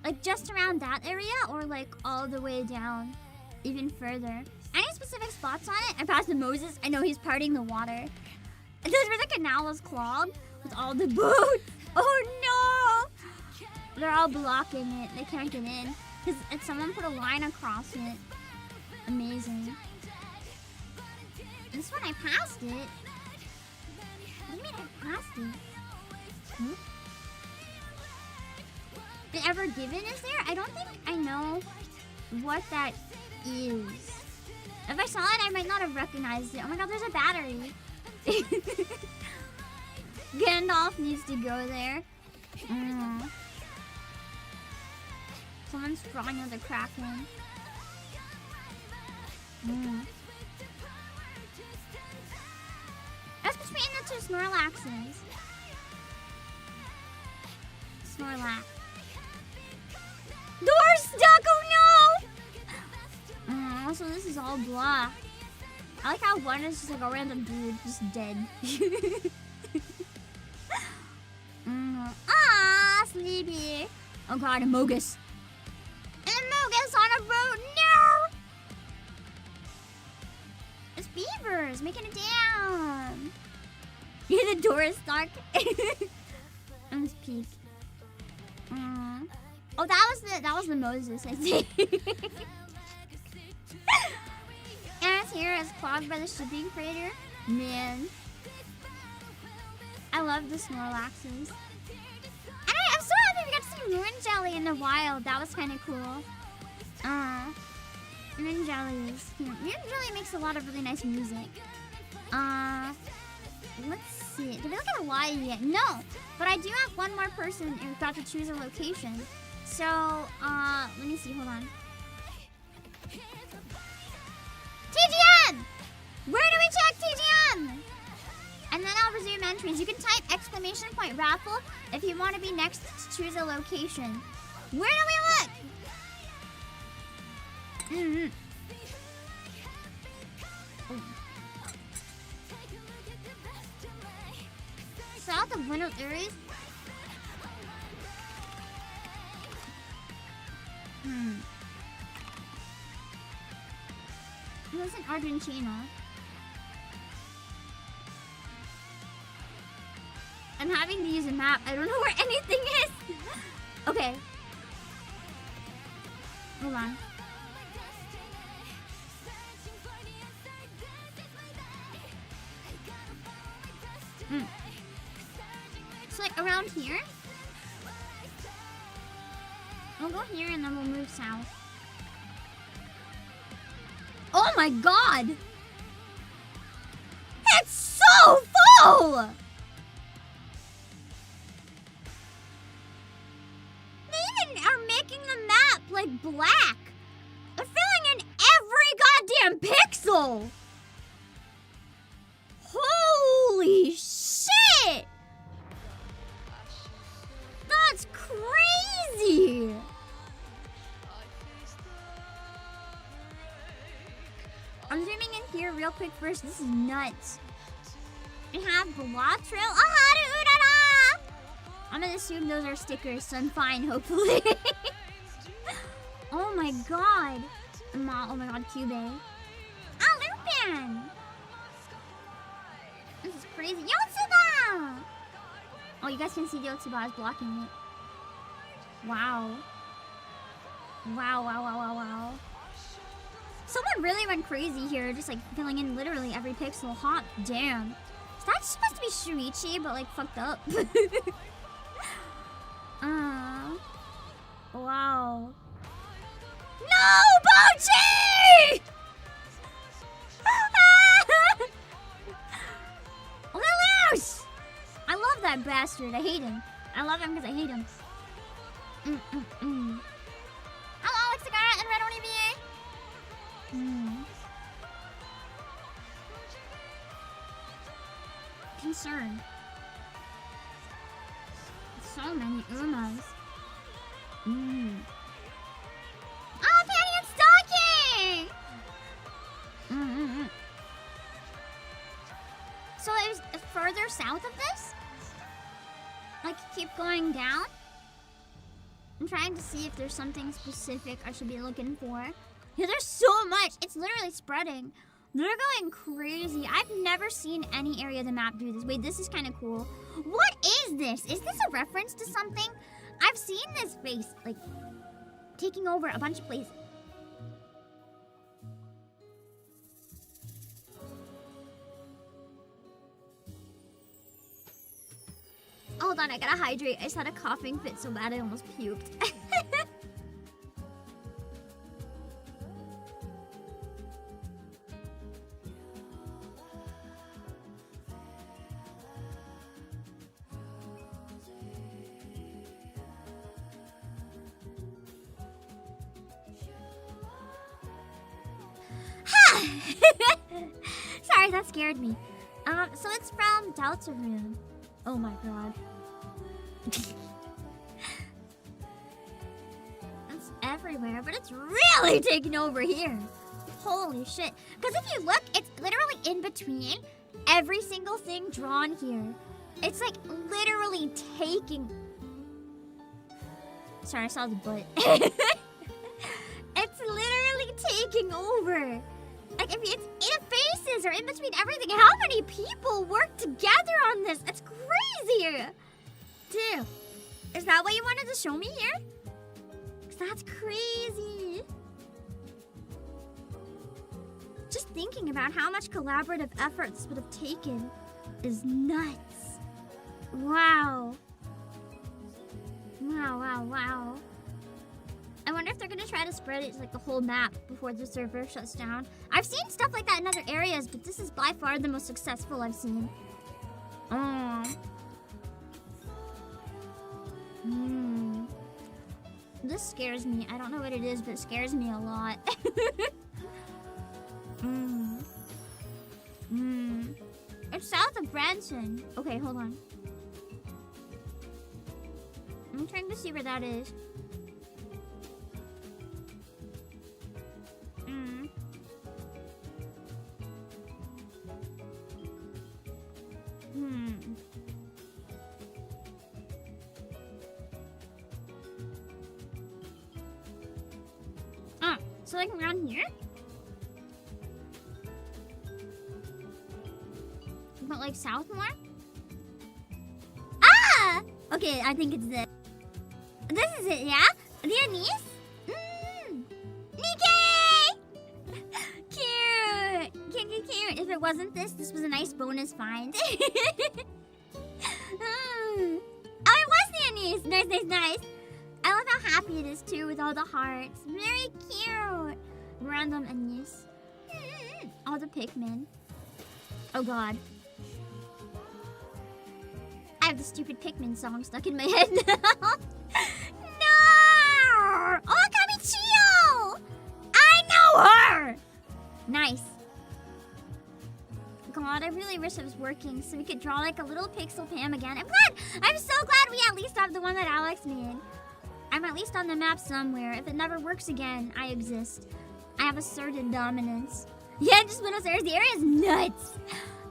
Like just around that area? Or like all the way down even further? Any specific spots on it? I passed the Moses. I know he's parting the water. That's where the canal was clogged with all the boats. Oh no! They're all blocking it. They can't get in. Because someone put a line across it. Amazing. This one I passed it. What do you mean I passed it? The Ever Given is there? I don't think I know what that is. If I saw it, I might not have recognized it. Oh my god, there's a battery. Gandalf needs to go there. Someone's drawing of the Kraken. That's between the two Snorlaxes. Snorlax. Door's stuck! Oh no! So this is all blah. I like how one is just like a random dude, just dead. Sleepy. Oh god, a Mogus. And a Mogus on a boat! No! It's beavers making it down. Yeah, the door is stuck. Let's peek. Oh, that was the Moses, I think. And here is clogged by the shipping freighter. Man. I love the Snorlaxes. And I'm so happy we got to see Moon Jelly in the wild. That was kind of cool. Moon Jelly is cute. Moon Jelly makes a lot of really nice music. Let's see. Did we look at Hawaii yet? No. But I do have one more person who got to choose a location. So, let me see. Hold on. TGM! Where do we check TGM? And then I'll resume entries. You can type !raffle if you want to be next to choose a location. Where do we look? South of Buenos Aires? It was in Argentina. I'm having to use a map. I don't know where anything is. Okay. Hold on. It's like around here. We'll go here and then we'll move south. Oh my god! It's so full! They even are making the map like black. They're filling in every goddamn pixel! Holy shit! That's crazy! I'm zooming in here real quick first. This is nuts. We have Bellatril. Ahara Urara! I'm gonna assume those are stickers, so I'm fine, hopefully. Oh my god. Oh my god, Cube. Ah, Lupin! crazy. Yotsuba! Oh, you guys can see the Yotsuba is blocking it. Wow. Wow, wow, wow, wow, wow. Someone really went crazy here, just like filling in literally every pixel. Hot damn. Is that supposed to be Shuichi, but like fucked up? Wow. No, Boji! Lelouch! I love that bastard. I hate him. I love him because I hate him. Hello, Alex Sagara and Red Olivier. Concern. So many Umas. Oh, Panty and Stocking! So it was further south of this? Like, keep going down? I'm trying to see if there's something specific I should be looking for. Yeah, there's so much! It's literally spreading. They're going crazy. I've never seen any area of the map do this. Wait, this is kind of cool. What is this? Is this a reference to something? I've seen this face, like, taking over a bunch of places. Hold on, I gotta hydrate. I just had a coughing fit so bad I almost puked. Sorry, that scared me. So it's from Deltarune. Oh my god. It's everywhere, but it's really taking over here. Holy shit. Because if you look, it's literally in between every single thing drawn here. It's like literally taking... Sorry, I saw the butt. It's literally taking over. Like, if it's in faces or in between everything, how many people work together on this? It's crazy. Dude, is that what you wanted to show me here? 'Cause that's crazy. Just thinking about how much collaborative effort this would have taken is nuts. Wow. Wow, wow, wow. I wonder if they're gonna try to spread it to like the whole map before the server shuts down. I've seen stuff like that in other areas, but this is by far the most successful I've seen. This scares me. I don't know what it is, but it scares me a lot. It's south of Branson. Okay, hold on. I'm trying to see where that is. So like around here? But like south more? Ah! Okay, I think it's this. This is it, yeah? The anise? Nikkei! Cute! Cute. If it wasn't this was a nice bonus find. Oh, it was the anise! Nice. I love how happy it is too with all the hearts. Very cute. Random anise. All the Pikmin. Oh god. I have the stupid Pikmin song stuck in my head now. No! Oh, Kamichio! I know her! Nice. God, I really wish it was working so we could draw like a little pixel Pam again. I'm so glad we at least have the one that Alex made. I'm at least on the map somewhere. If it never works again, I exist. I have a certain dominance. Yeah, just Buenos Aires. The area is nuts.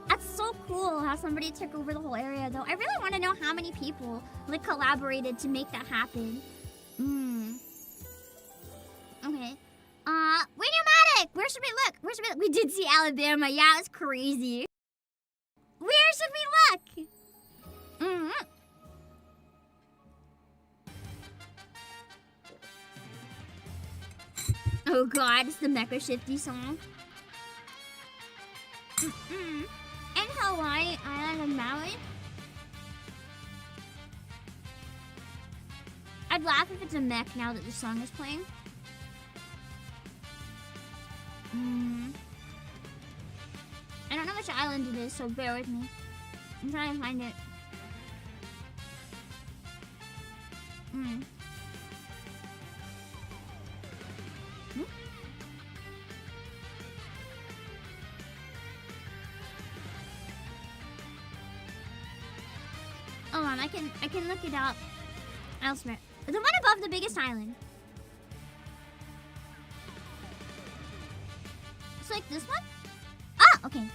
That's so cool how somebody took over the whole area, though. I really want to know how many people like collaborated to make that happen. Okay. Radiomatic! Where should we look? We did see Alabama. Yeah, it's crazy. Where should we look? Oh god, it's the Mecha Shifty song. In Hawaii, island of Maui. I'd laugh if it's a mech now that the song is playing. I don't know which island it is, so bear with me. I'm trying to find it. Hold on, I can look it up elsewhere. The one above the biggest island. It's like this one? Ah, okay.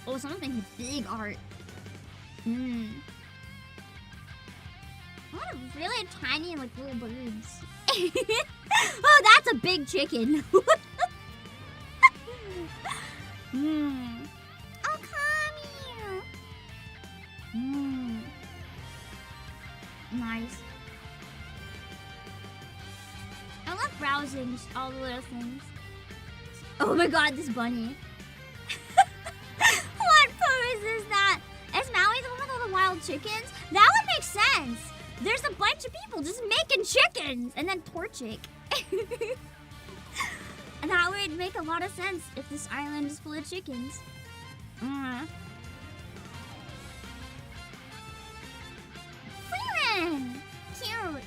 Oh, someone's making big art. What a really tiny, like, little birds. Oh, that's a big chicken. Oh, come here. Nice. I love browsing all the little things. Oh my god, this bunny. What pose is that? Is Maui the one with all the wild chickens? That would make sense. There's a bunch of people just making chickens and then torching. And that would make a lot of sense if this island is full of chickens. Freeman! Cute.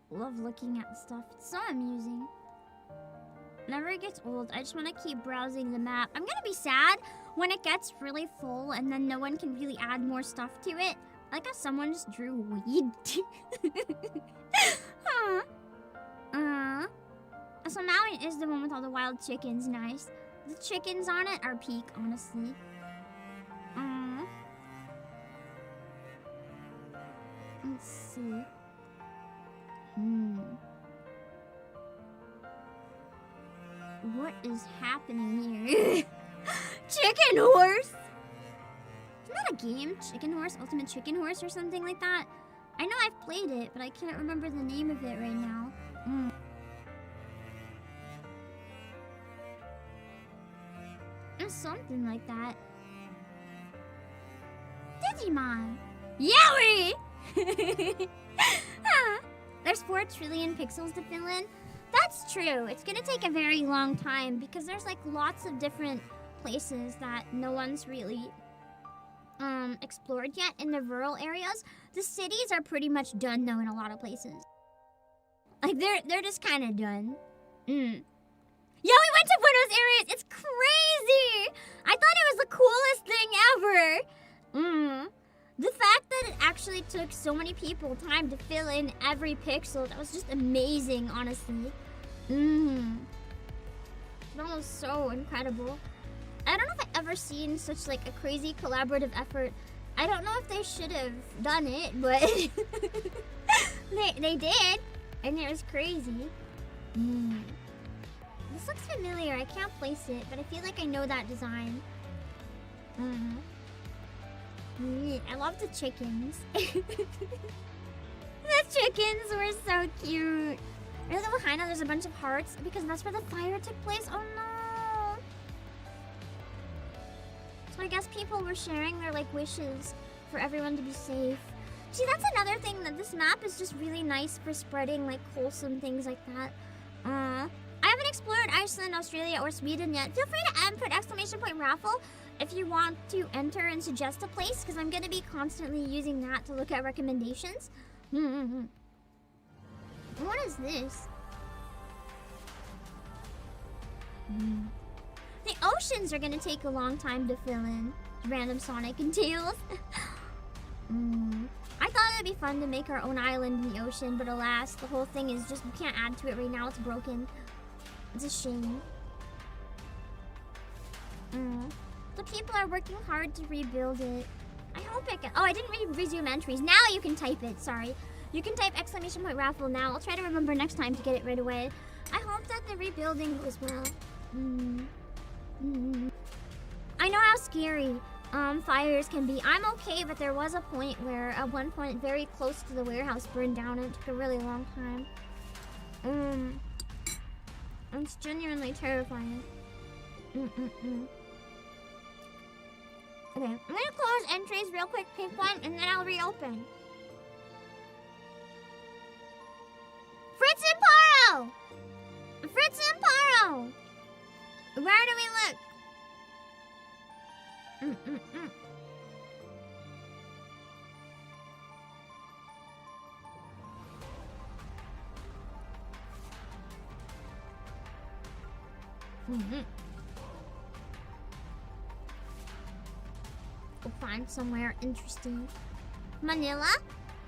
Love looking at stuff. It's so amusing. Whenever it gets old, I just want to keep browsing the map. I'm gonna be sad when it gets really full and then no one can really add more stuff to it. I like how someone just drew weed. So Maui is the one with all the wild chickens. Nice. The chickens on it are peak, honestly. Let's see. What is happening here? Chicken horse? Isn't that a game? Chicken Horse? Ultimate Chicken Horse or something like that? I know I've played it, but I can't remember the name of it right now. It's something like that. Digimon! Yowie! There's 4 trillion pixels to fill in. That's true. It's gonna take a very long time because there's like lots of different places that no one's really explored yet in the rural areas. The cities are pretty much done though in a lot of places. Like they're just kind of done. Yeah, we went to Buenos Aires. It's crazy. I thought it was the coolest thing ever. The fact that it actually took so many people time to fill in every pixel, that was just amazing, honestly. That was so incredible. I don't know if I've ever seen such like a crazy collaborative effort. I don't know if they should have done it, but they did, and it was crazy. This looks familiar. I can't place it, but I feel like I know that design. I love the chickens. The chickens were so cute. Really behind there's a bunch of hearts because that's where the fire took place. Oh no! So I guess people were sharing their like wishes for everyone to be safe. See, that's another thing, that this map is just really nice for spreading like wholesome things like that. I haven't explored Iceland, Australia, or Sweden yet. Feel free to put !raffle if you want to enter and suggest a place, because I'm going to be constantly using that to look at recommendations. What is this? The oceans are going to take a long time to fill in. Random Sonic and Tails. I thought it'd be fun to make our own island in the ocean, but alas, the whole thing is just, we can't add to it right now. It's broken. It's a shame. The people are working hard to rebuild it. I hope it can. Oh, I didn't resume entries. Now you can type it. Sorry. You can type !raffle now. I'll try to remember next time to get it right away. I hope that the rebuilding goes well. I know how scary fires can be. I'm okay, but there was a point where at one point very close to the warehouse burned down and it took a really long time. It's genuinely terrifying. Okay, I'm gonna close entries real quick, pink one, and then I'll reopen. Fritz and Paro! Fritz and Paro! Where do we look? We'll find somewhere interesting. Manila?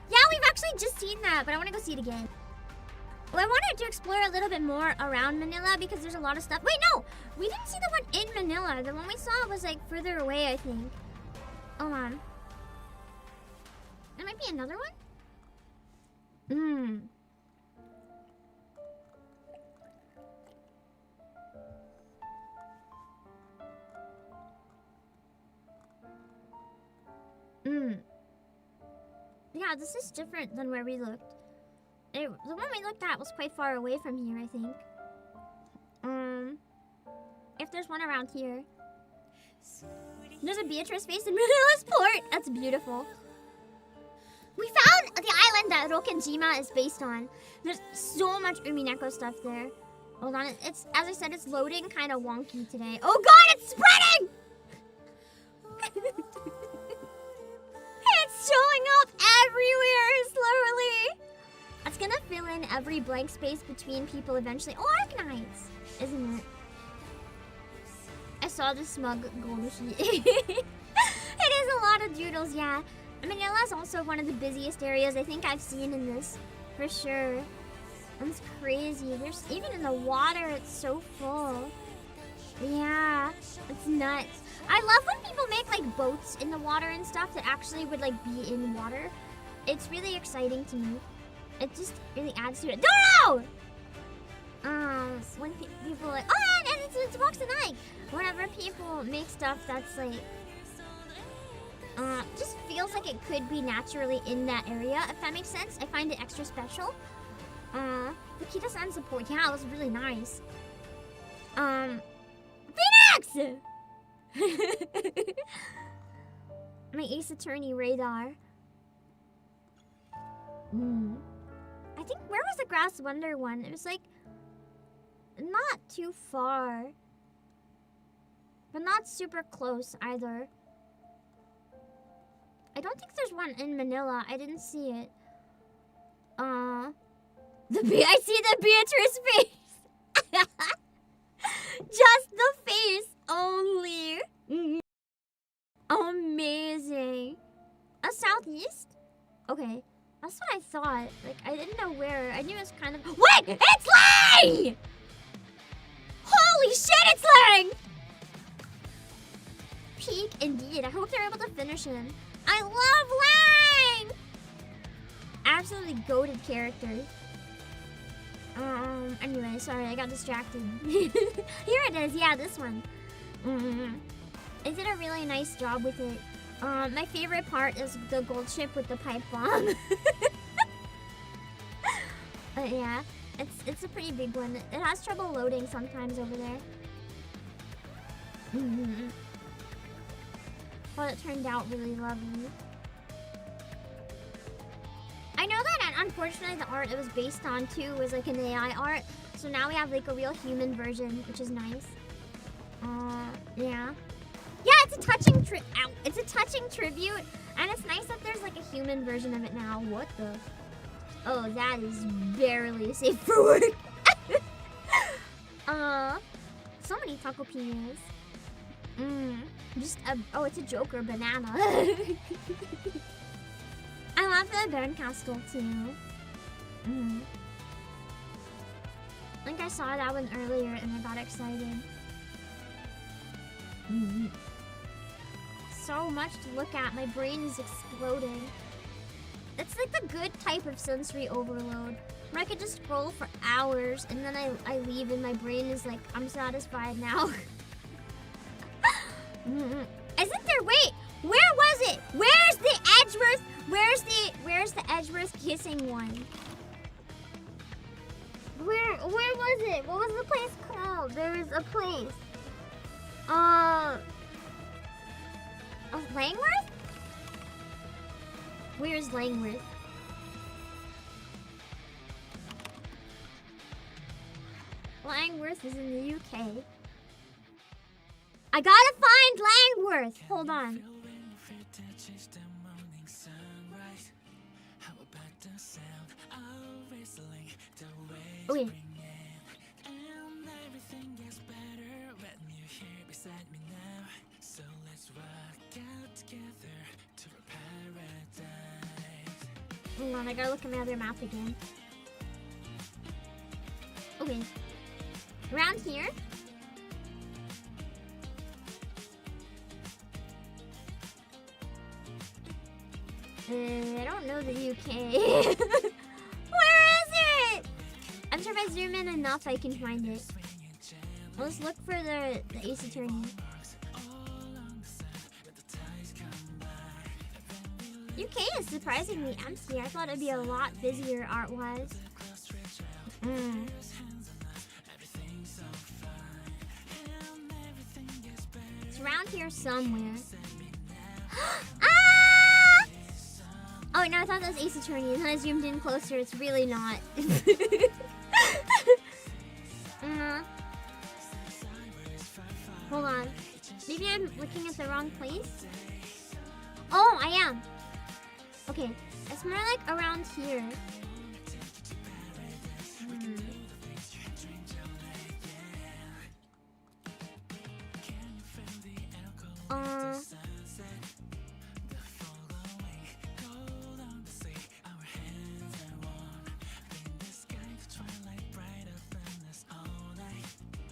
Yeah, we've actually just seen that, but I want to go see it again. Well, I wanted to explore a little bit more around Manila because there's a lot of stuff. Wait, no! We didn't see the one in Manila. The one we saw was like further away, I think. Hold on. There might be another one? Yeah, this is different than where we looked. The one we looked at was quite far away from here, I think. If there's one around here. There's a Beatrice face in Manila's port. That's beautiful. We found the island that Rokkenjima is based on. There's so much Umineko stuff there. Hold on, it's as I said, it's loading kind of wonky today. Oh god, it's spreading! It's showing up everywhere slowly. It's gonna fill in every blank space between people eventually. Oh, Arknights, isn't it? I saw the smug Gonushi. It is a lot of doodles, yeah. Manila's also one of the busiest areas I think I've seen in this, for sure. It's crazy. There's even in the water, it's so full. Yeah, it's nuts. I love when people make like boats in the water and stuff that actually would like be in water. It's really exciting to me. It just really adds to it. Doro! When people are like, oh, and it's box and egg. Whenever people make stuff that's like, just feels like it could be naturally in that area, if that makes sense. I find it extra special. Akita-san support, yeah, it was really nice. Phoenix! My Ace Attorney radar. I think, where was the Grass Wonder one? It was like, not too far. But not super close either. I don't think there's one in Manila. I didn't see it. I see the Beatrice face! Just the face only. Amazing. A southeast? Okay. That's what I thought. Like, I didn't know where. I knew it was kind of... Wait! It's Lang! Holy shit, it's Lang! Peak indeed. I hope they're able to finish him. I love Lang! Absolutely goated character. Anyway, sorry, I got distracted. Here it is. Yeah, this one. They did a really nice job with it. My favorite part is the gold ship with the pipe bomb. Yeah, it's a pretty big one. It has trouble loading sometimes over there. But it turned out really lovely. I know that unfortunately the art it was based on too was like an AI art. So now we have like a real human version, which is nice. Yeah. Yeah, it's a touching it's a touching tribute, and it's nice that there's like a human version of it now. What the? Oh, that is barely safe for work. So many takopias. Oh, it's a Joker banana. I love the Baron Castle too. I think I saw that one earlier and I got excited. So much to look at. My brain is exploding. It's like the good type of sensory overload where I could just scroll for hours and then I leave and my brain is like, I'm satisfied now. Isn't there? Wait, where was it? Where's the Edgeworth? Where's the Edgeworth kissing one? Where was it? What was the place called? There was a place. Langworth? Where's Langworth? Langworth is in the UK. I gotta find Langworth. Hold on. Okay. Hold on, I gotta look at my other map again. Okay. Around here. I don't know the UK. Where is it? I'm sure if I zoom in enough, I can find it. Let's look for the Ace Attorney. UK is surprisingly empty. I thought it'd be a lot busier art-wise. It's around here somewhere. Ah! Oh, no, I thought that was Ace Attorney, and then I zoomed in closer. It's really not. Hold on. Maybe I'm looking at the wrong place? Oh, I am. Okay, it's more like around here.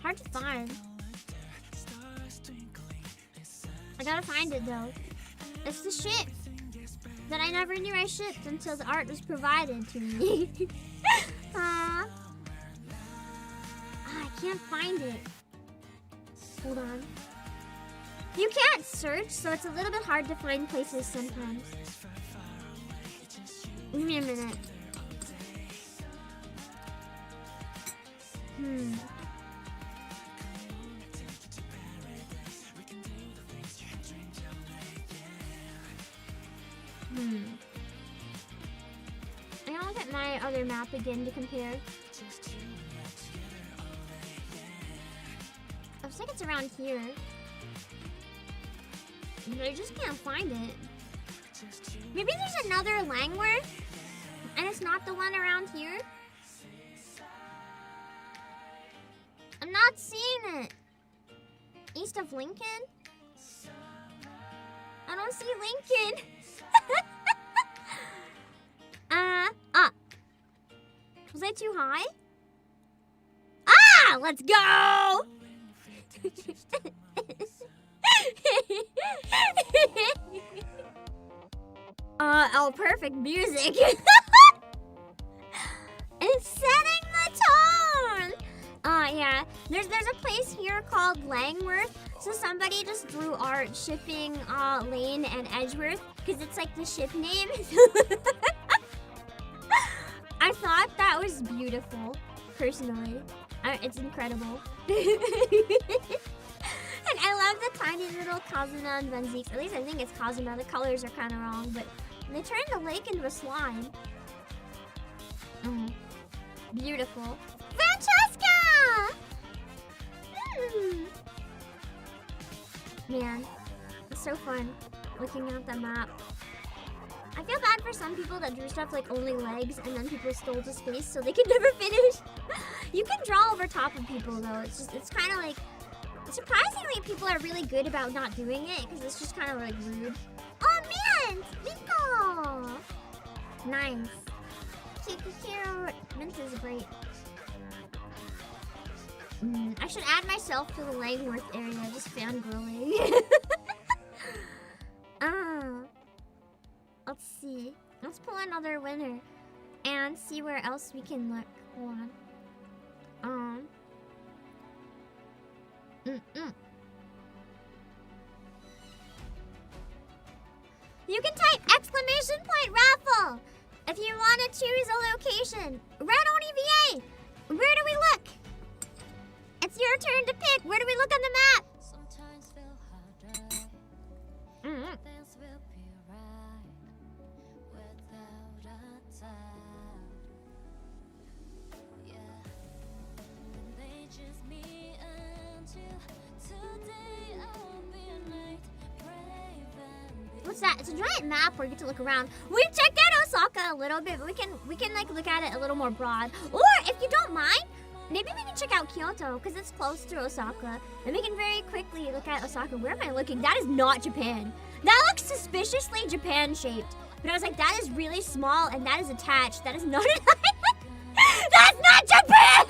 Hard to find. I gotta find it though. It's the ship that I never knew I shipped until the art was provided to me. I can't find it. Hold on. You can't search, so it's a little bit hard to find places sometimes. Give me a minute. I gotta look at my other map again to compare. I think it's around here. But I just can't find it. Maybe there's another Langworth, and it's not the one around here? I'm not seeing it. East of Lincoln? I don't see Lincoln. Was I too high? Ah! Let's go! Oh, perfect music. It's setting the tone. Yeah. There's a place here called Langworth. So somebody just drew art shipping Lane and Edgeworth because it's like the ship name. I thought that was beautiful, personally. It's incredible. And I love the tiny little Kazuma and Benzik. At least I think it's Kazuma. The colors are kind of wrong, but they turned the lake into a slime. Beautiful. Francesca! Man, it's so fun looking at the map. I feel bad for some people that drew stuff like only legs and then people stole the space so they could never finish. You can draw over top of people though. It's kind of like, surprisingly people are really good about not doing it because it's just kind of like rude. Oh man, Miko! Nice. Cute. Mint is great. I should add myself to the Langworth area, just fangirling. Let's see. see. Let's pull another winner and see where else we can look. Hold on. You can type exclamation point raffle if you want to choose a location. Red Oni VA, where do we look? It's your turn to pick. Where do we look on the map? What's that? It's a giant map where you get to look around. We checked out Osaka a little bit, but we can like look at it a little more broad. Or if you don't mind, maybe we can check out Kyoto because it's close to Osaka, and we can very quickly look at Osaka. Where am I looking? That is not Japan. That looks suspiciously Japan shaped. But I was like, that is really small and that is attached. That is not an island. That's not Japan.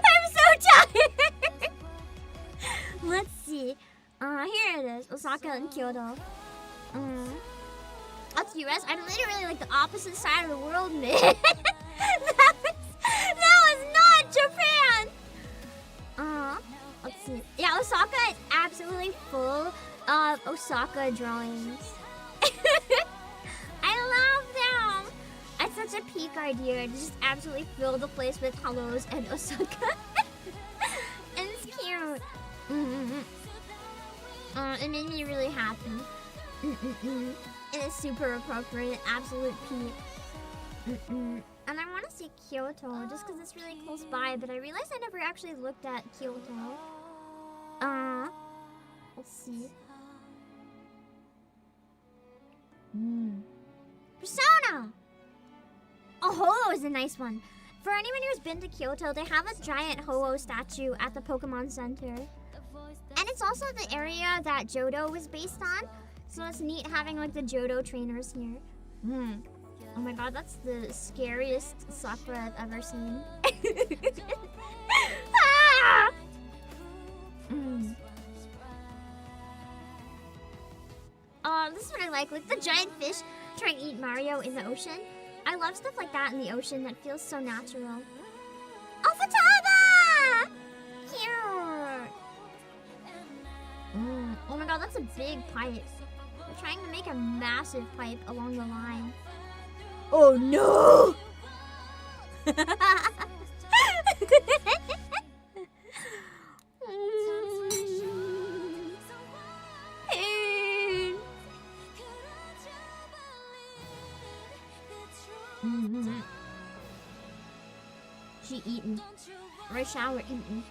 I'm so tired. Let's see. Here it is. Osaka and Kyoto. That's US. I'm literally like the opposite side of the world, man. that was not Japan. Let's see. Yeah, Osaka is absolutely full of Osaka drawings. I love them. It's such a peak idea to just absolutely fill the place with hellos and Osaka. And it's cute. It made me really happy. It is super appropriate, absolute peak. And I want to see Kyoto just because it's really close by, but I realized I never actually looked at Kyoto. Let's see. Persona! Oh, Ho-Oh is a nice one. For anyone who's been to Kyoto, they have a giant Ho-Oh statue at the Pokemon Center. And it's also the area that Johto was based on. So it's neat having like the Johto trainers here. Oh my god, that's the scariest Sakura I've ever seen. Ah! This is what I like the giant fish trying to eat Mario in the ocean. I love stuff like that in the ocean that feels so natural. Oh, Futaba! Cute! Oh my god, that's a big pipe. They're trying to make a massive pipe along the line. Oh no! She eaten. Or shower eaten.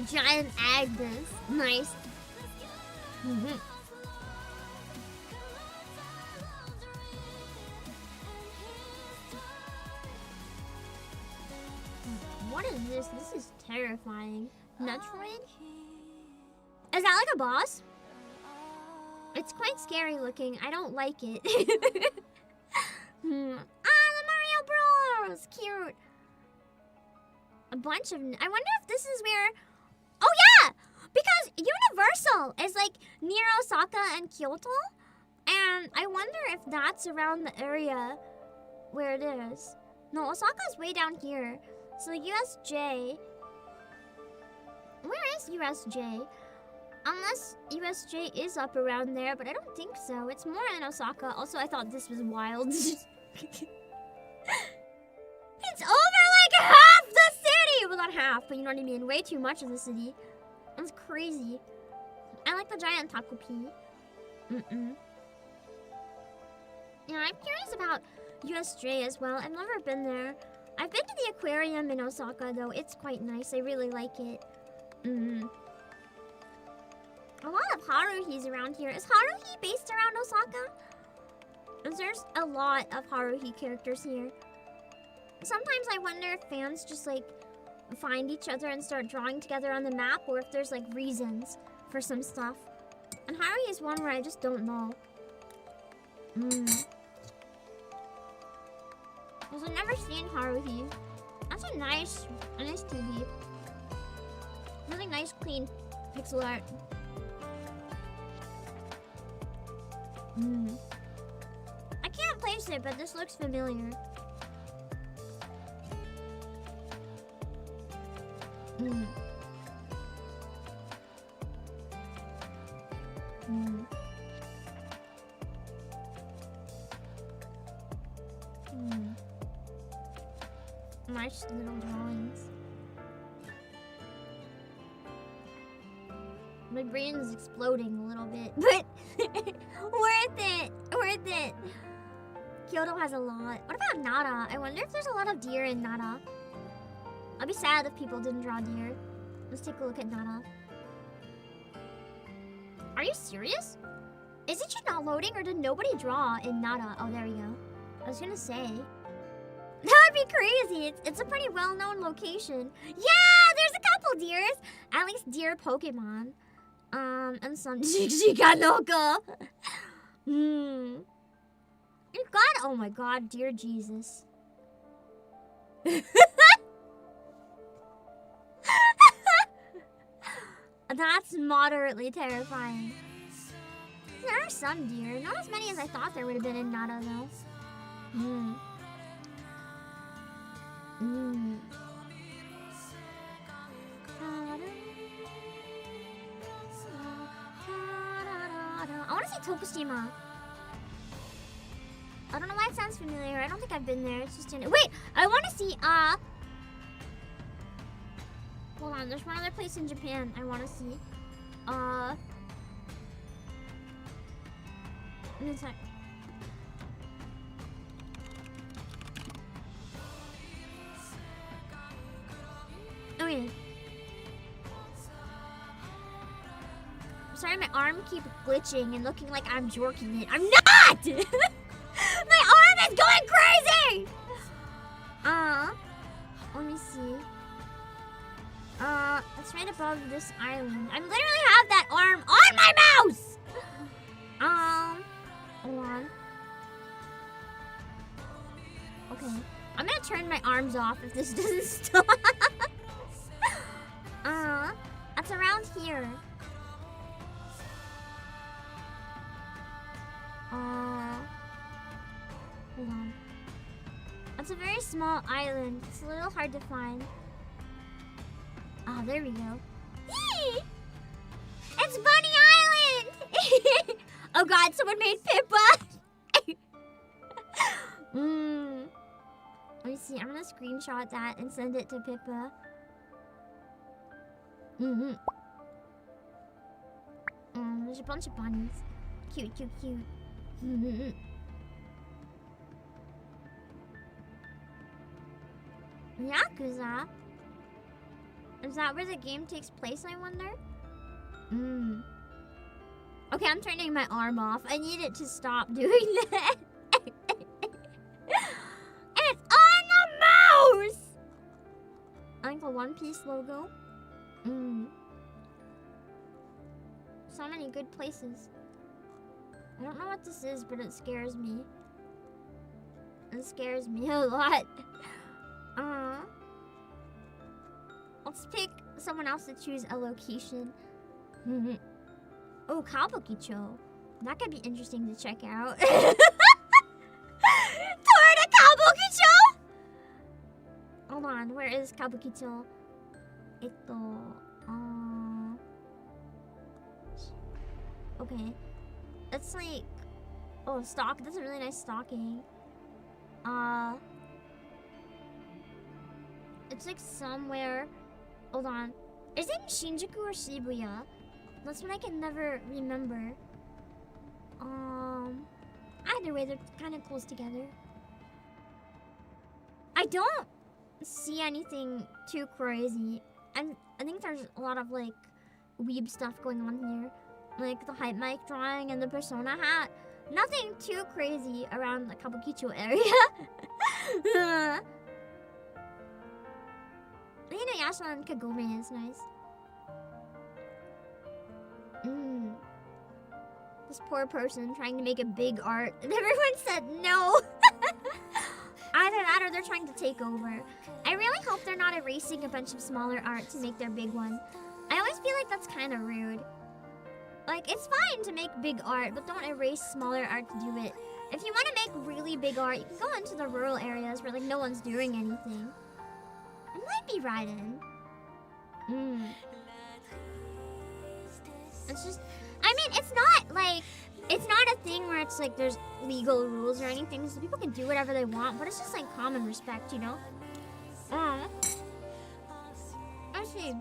Giant Agnes. Nice. What is this? This is terrifying. Metroid? Is that like a boss? It's quite scary looking. I don't like it. The Mario Bros! Cute. A bunch of... I wonder if this is where... Oh yeah! Because Universal is like near Osaka and Kyoto. And I wonder if that's around the area where it is. No, Osaka's way down here. So USJ... Where is USJ? Unless USJ is up around there, but I don't think so. It's more in Osaka. Also, I thought this was wild. It's over like half the city! Well, not half, but you know what I mean. Way too much of the city. That's crazy. I like the giant takopi. Yeah, I'm curious about USJ as well. I've never been there. I've been to the aquarium in Osaka, though. It's quite nice. I really like it. A lot of Haruhis around here. Is Haruhi based around Osaka? There's a lot of Haruhi characters here. Sometimes I wonder if fans just like find each other and start drawing together on the map, or if there's like reasons for some stuff. And Haruhi is one where I just don't know. Because I've never seen Haruhi. That's a nice TV. nice clean pixel art. I can't place it, but this looks familiar. Nice little drawings. My brain is exploding a little bit, but worth it. Worth it. Kyoto has a lot. What about Nara? I wonder if there's a lot of deer in Nara. I'll be sad if people didn't draw deer. Let's take a look at Nara. Are you serious? Is it just not loading, or did nobody draw in Nara? Oh, there we go. I was gonna say. That would be crazy. It's a pretty well-known location. Yeah, there's a couple deers. At least deer Pokemon. And some Shikanoka. You got, oh my god, dear Jesus. That's moderately terrifying. There are some deer. Not as many as I thought there would have been in Nara, though. I want to see Tokushima. I don't know why it sounds familiar. I don't think I've been there. It's just in it. Wait, I want to see, hold on, there's one other place in Japan I want to see. Give me a sec. Okay. Sorry, my arm keeps glitching and looking like I'm jorking it. I'm not! My arm is going crazy! Let me see. It's right above this island. I literally have that arm on my mouse! Hold on. Okay. I'm gonna turn my arms off if this doesn't stop. That's around here. Hold on. It's a very small island. It's a little hard to find. Oh, there we go. Yee! It's Bunny Island! Oh god, someone made Pippa! Let me see. I'm gonna screenshot that and send it to Pippa. There's a bunch of bunnies. Cute, cute, cute. Yakuza? Is that where the game takes place, I wonder? Okay, I'm turning my arm off. I need it to stop doing that. It's on the mouse! I think the One Piece logo. So many good places. I don't know what this is, but it scares me. It scares me a lot. Let's pick someone else to choose a location. Oh, Kabukicho. That could be interesting to check out. Toward a Kabukicho? Hold on, where is Kabukicho? Okay. That's like... Oh, stock. That's a really nice stocking. It's like somewhere... Hold on. Is it in Shinjuku or Shibuya? That's one I can never remember. Either way, they're kind of close together. I don't see anything too crazy. I think there's a lot of like weeb stuff going on here. Like the hype mic drawing and the persona hat. Nothing too crazy around the Kabukicho area. Inuyasha and Kagome is nice. This poor person trying to make a big art and everyone said no. Either that or they're trying to take over. I really hope they're not erasing a bunch of smaller art to make their big one. I always like that's kind of rude. Like, it's fine to make big art, but don't erase smaller art to do it. If you want to make really big art, you can go into the rural areas where, like, no one's doing anything. It might be Raiden. It's just... I mean, it's not, like... It's not a thing where it's, like, there's legal rules or anything, so people can do whatever they want, but it's just, like, common respect, you know? I see.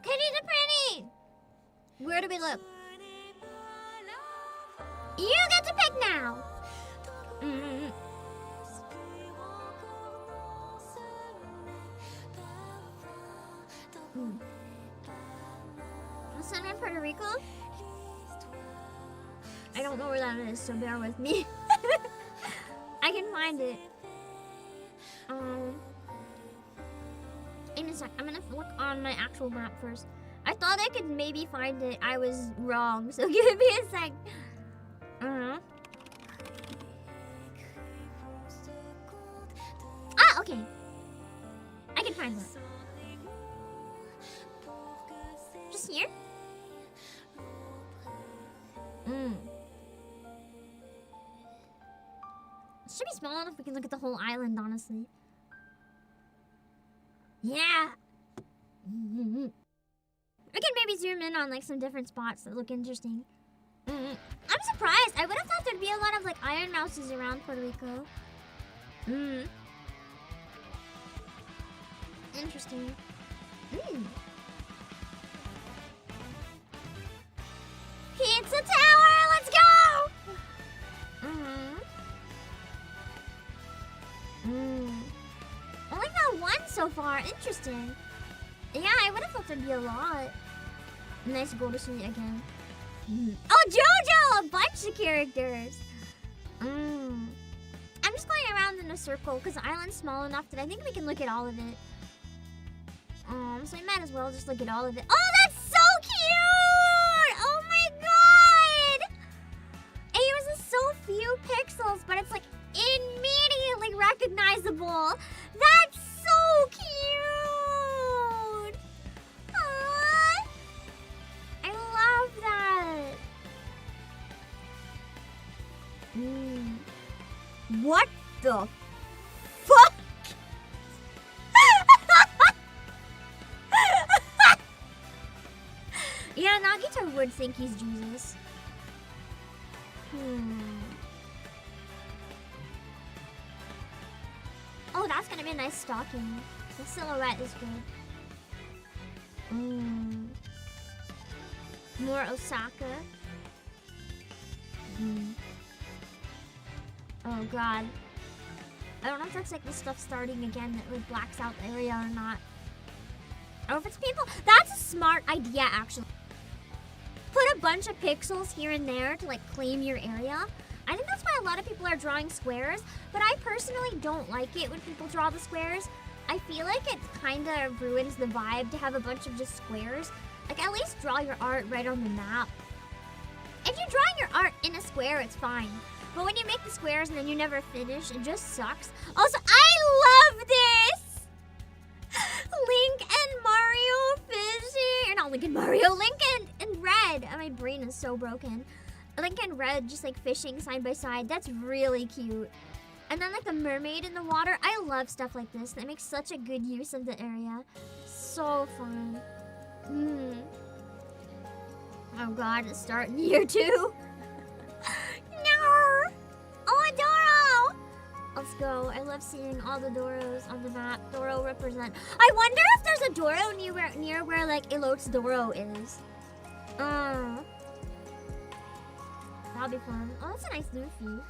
Kitty the Pretty! Where do we look? You get to pick now! Somewhere in Puerto Rico? I don't know where that is, so bear with me. I can find it. In a sec, I'm gonna look on my actual map first. I thought I could maybe find it. I was wrong, so give me a sec. Ah, okay. I can find it. Just here? It should be small enough we can look at the whole island, honestly. Yeah! We can maybe zoom in on like some different spots that look interesting. I'm surprised. I would have thought there'd be a lot of like iron mouses around Puerto Rico. Interesting. Pizza Tower, let's go! Only found one so far. Interesting. Yeah, I would have thought there'd be a lot. Nice gold to see again. Oh, JoJo! A bunch of characters. I'm just going around in a circle because the island's small enough that I think we can look at all of it. So we might as well just look at all of it. Oh, that's so cute! Oh my god! It uses so few pixels, but it's like immediately recognizable. That's so cute! Aww. I love that. What the fuck? Yeah, Nagito would think he's Jesus. Oh, that's gonna be a nice stocking. The silhouette is good. More Osaka. Oh god. I don't know if that's like the stuff starting again that like blacks out the area or not. Or if it's people. That's a smart idea, actually. Put a bunch of pixels here and there to like claim your area. I think that's why a lot of people are drawing squares, but I personally don't like it when people draw the squares. I feel like it kind of ruins the vibe to have a bunch of just squares. Like, at least draw your art right on the map. If you're drawing your art in a square, it's fine. But when you make the squares and then you never finish, it just sucks. Also, I love this! Link and Mario fishing. Or not Link and Mario, Link and Red. Oh, my brain is so broken. Link and Red just like fishing side by side. That's really cute. And then like the mermaid in the water. I love stuff like this. That makes such a good use of the area. So fun. Oh god, it's starting year 2. No! Oh, a Doro! Let's go. I love seeing all the Doros on the map. Doro represent. I wonder if there's a Doro near where like Elote's Doro is. That'll be fun. Oh, that's a nice Luffy.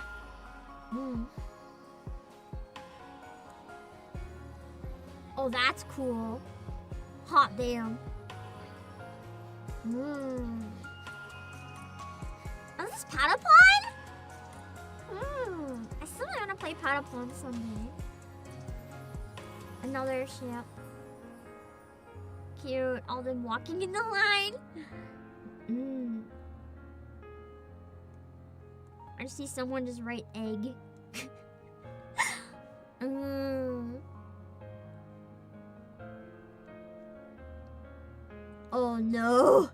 Oh, that's cool. Hot damn. Oh, is this Patapon? I still want to play Patapon someday. Another ship. Cute. All them walking in the line. I see someone just write egg. Oh no.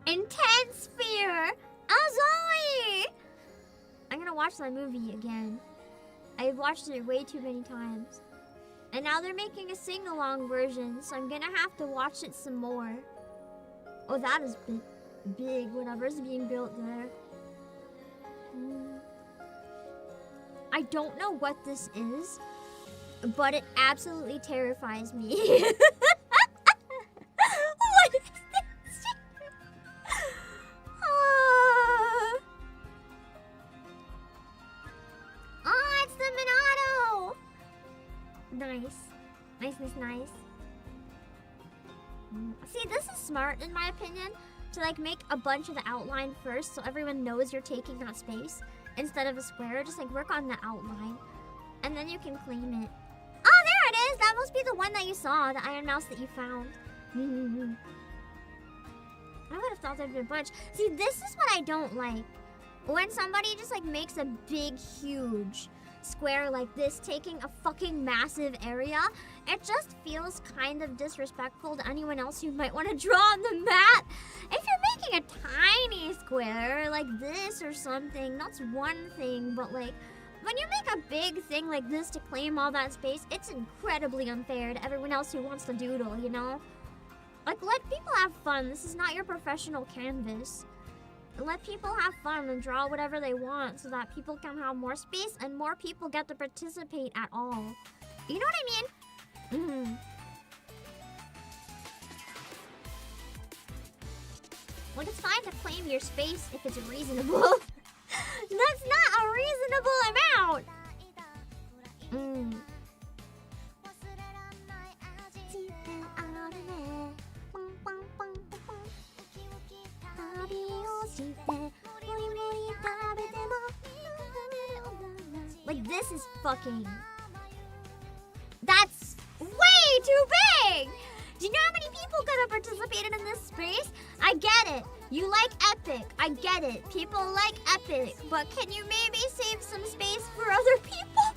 Intense fear. Azoe! I'm gonna watch that movie again. I've watched it way too many times. And now they're making a sing-along version, so I'm gonna have to watch it some more. Oh, that is big. Whatever's being built there. I don't know what this is, but it absolutely terrifies me. What is this? Oh, it's the Minato! Nice. Nice. See, this is smart in my opinion, to like make a bunch of the outline first so everyone knows you're taking that space instead of a square. Just like work on the outline and then you can claim it. Oh, there it is! That must be the one that you saw, the iron mouse that you found. I would have thought there'd be a bunch. See, this is what I don't like. When somebody just like makes a big, huge square like this, taking a fucking massive area, it just feels kind of disrespectful to anyone else who might want to draw on the map. If you're making a tiny square like this or something, that's one thing, but like when you make a big thing like this to claim all that space, it's incredibly unfair to everyone else who wants to doodle, you know? Like, let people have fun. This is not your professional canvas. Let people have fun and draw whatever they want so that people can have more space and more people get to participate at all. You know what I mean? Like, it's fine to claim your space if it's reasonable. That's not a reasonable amount! Like, this is fucking... That's way too big! Do you know how many people could have participated in this space? I get it. You like epic. I get it. People like epic. But can you maybe save some space for other people?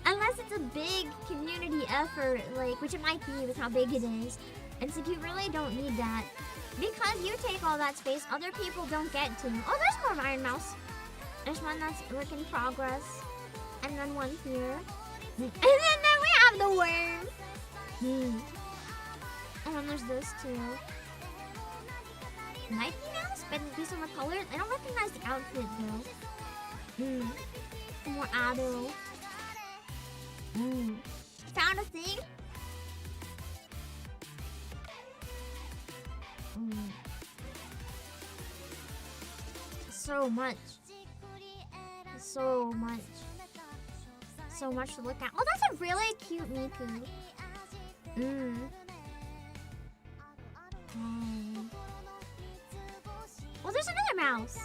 Unless it's a big community effort, like, which it might be with how big it is. And so you really don't need that. Because you take all that space, other people don't get to. Oh, there's more Iron Mouse. There's one that's work in progress. And then one here. And then we have the worm. Oh, and there's this too. Nike Mouse? But these are the colors. I don't recognize the outfit though. More Ado. Found a thing? So much. So much. So much to look at. Oh, that's a really cute Miku. Oh, there's another mouse.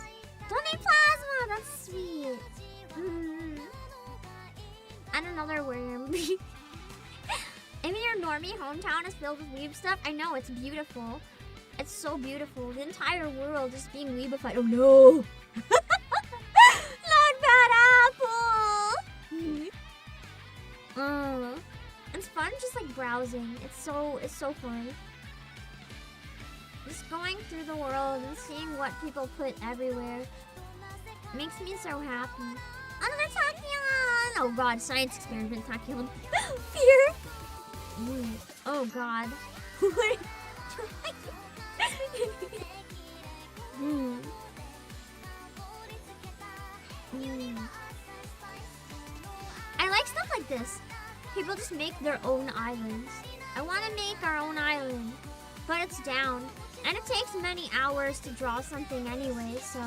Donate Plasma. That's sweet. And another worm. I mean, your normie hometown is filled with weeb stuff. I know, it's beautiful. It's so beautiful. The entire world is being weebified. Oh no! Not bad apple! It's fun just like browsing. It's so fun. Just going through the world and seeing what people put everywhere. Makes me so happy. Another Tachyon! Oh god, science experiment Tachyon. Fear! Oh god. I like stuff like this. People just make their own islands. I want to make our own island, but it's down. And it takes many hours to draw something anyway, so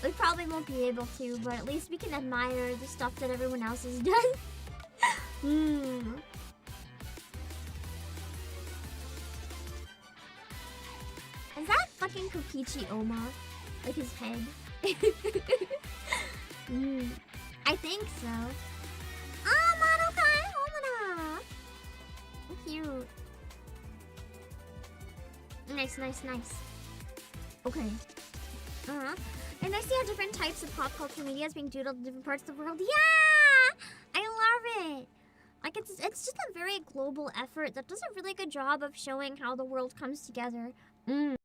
we probably won't be able to, but at least we can admire the stuff that everyone else has done. Is that fucking Kokichi Oma? Like his head? I think so. Ah, Madokai Homura! Cute. Nice. Okay. And I see how different types of pop culture media is being doodled in different parts of the world. Yeah! I love it! Like, it's just a very global effort that does a really good job of showing how the world comes together. You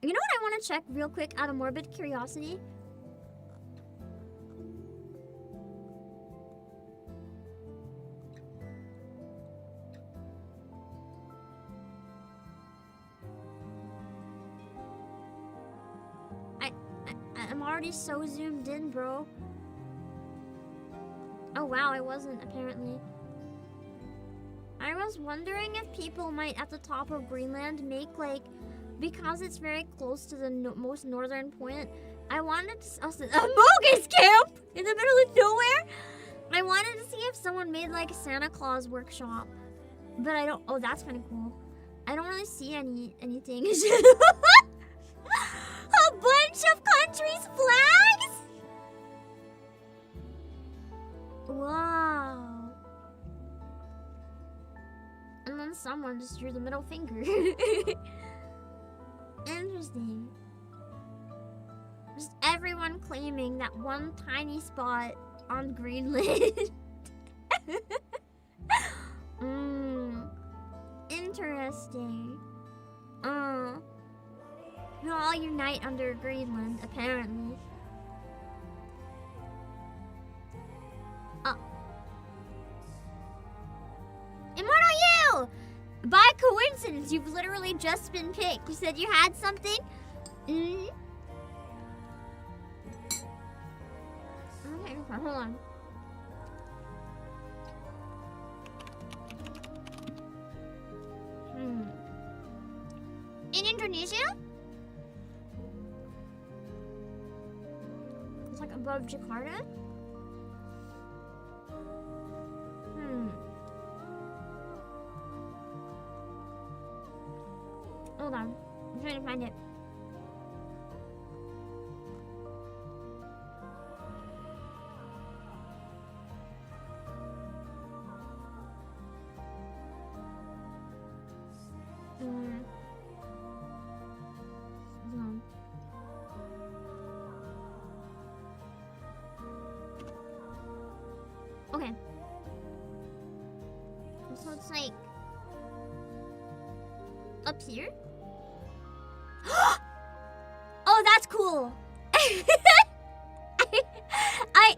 know what I want to check real quick out of morbid curiosity? I'm already so zoomed in, bro. Oh wow, I wasn't, apparently. I was wondering if people might, at the top of Greenland, make, like, because it's very close to the most northern point, I wanted to... a bogus camp! In the middle of nowhere? I wanted to see if someone made, like, a Santa Claus workshop. But I don't... Oh, that's kind of cool. I don't really see anything. A bunch of countries' flags? Wow. And then someone just drew the middle finger. Interesting. Just everyone claiming that one tiny spot on Greenland. Interesting. We'll all unite under Greenland, apparently. Immortal you! By coincidence, you've literally just been picked. You said you had something? Okay, hold on. In Indonesia? It's like above Jakarta? Hold on. I'm trying to find it. Okay. So it's like up here. Oh, that's cool. I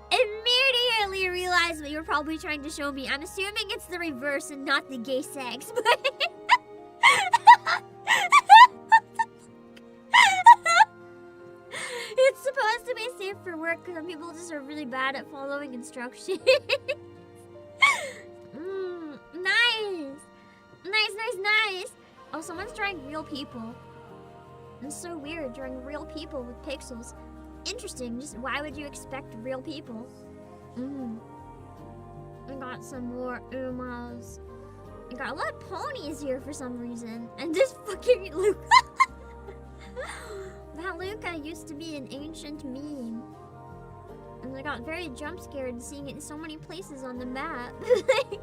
immediately realized what you were probably trying to show me. I'm assuming it's the reverse and not the gay sex, but it's supposed to be safe for work because some people just are really bad at following instructions. Nice. Oh, someone's drawing real people. It's so weird, drawing real people with pixels. Interesting, just why would you expect real people? I got some more Umas. I got a lot of ponies here for some reason. And this fucking Luca. That Luca used to be an ancient meme. And I got very jump scared seeing it in so many places on the map. I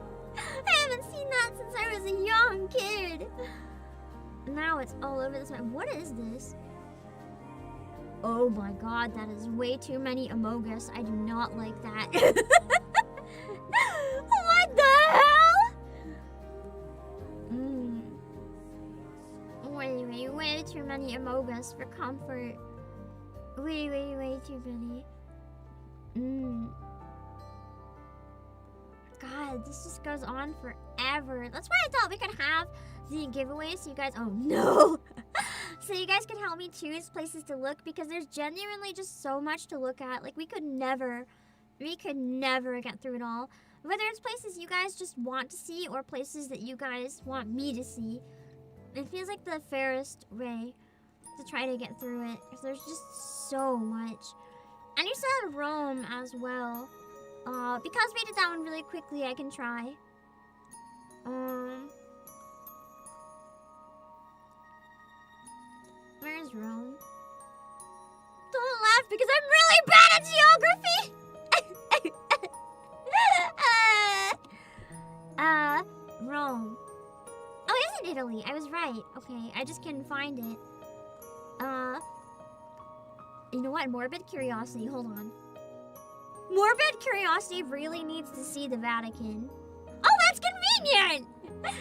haven't seen that since I was a young kid. Now it's all over this map. What is this? Oh my god, that is way too many Amogus. I do not like that. What the hell? Way too many Amogus for comfort. Way too many. God, this just goes on forever. That's why I thought we could have the giveaway so you guys... Oh, no! So you guys could help me choose places to look because there's genuinely just so much to look at. Like, we could never get through it all. Whether it's places you guys just want to see or places that you guys want me to see. It feels like the fairest way to try to get through it because there's just so much. And you said Rome as well. Because we did that one really quickly, I can try. Where's Rome? Don't laugh because I'm really bad at geography! Rome. Oh, it is in Italy. I was right. Okay, I just couldn't find it. You know what? Morbid curiosity. Hold on. Morbid curiosity really needs to see the Vatican. Oh, that's convenient!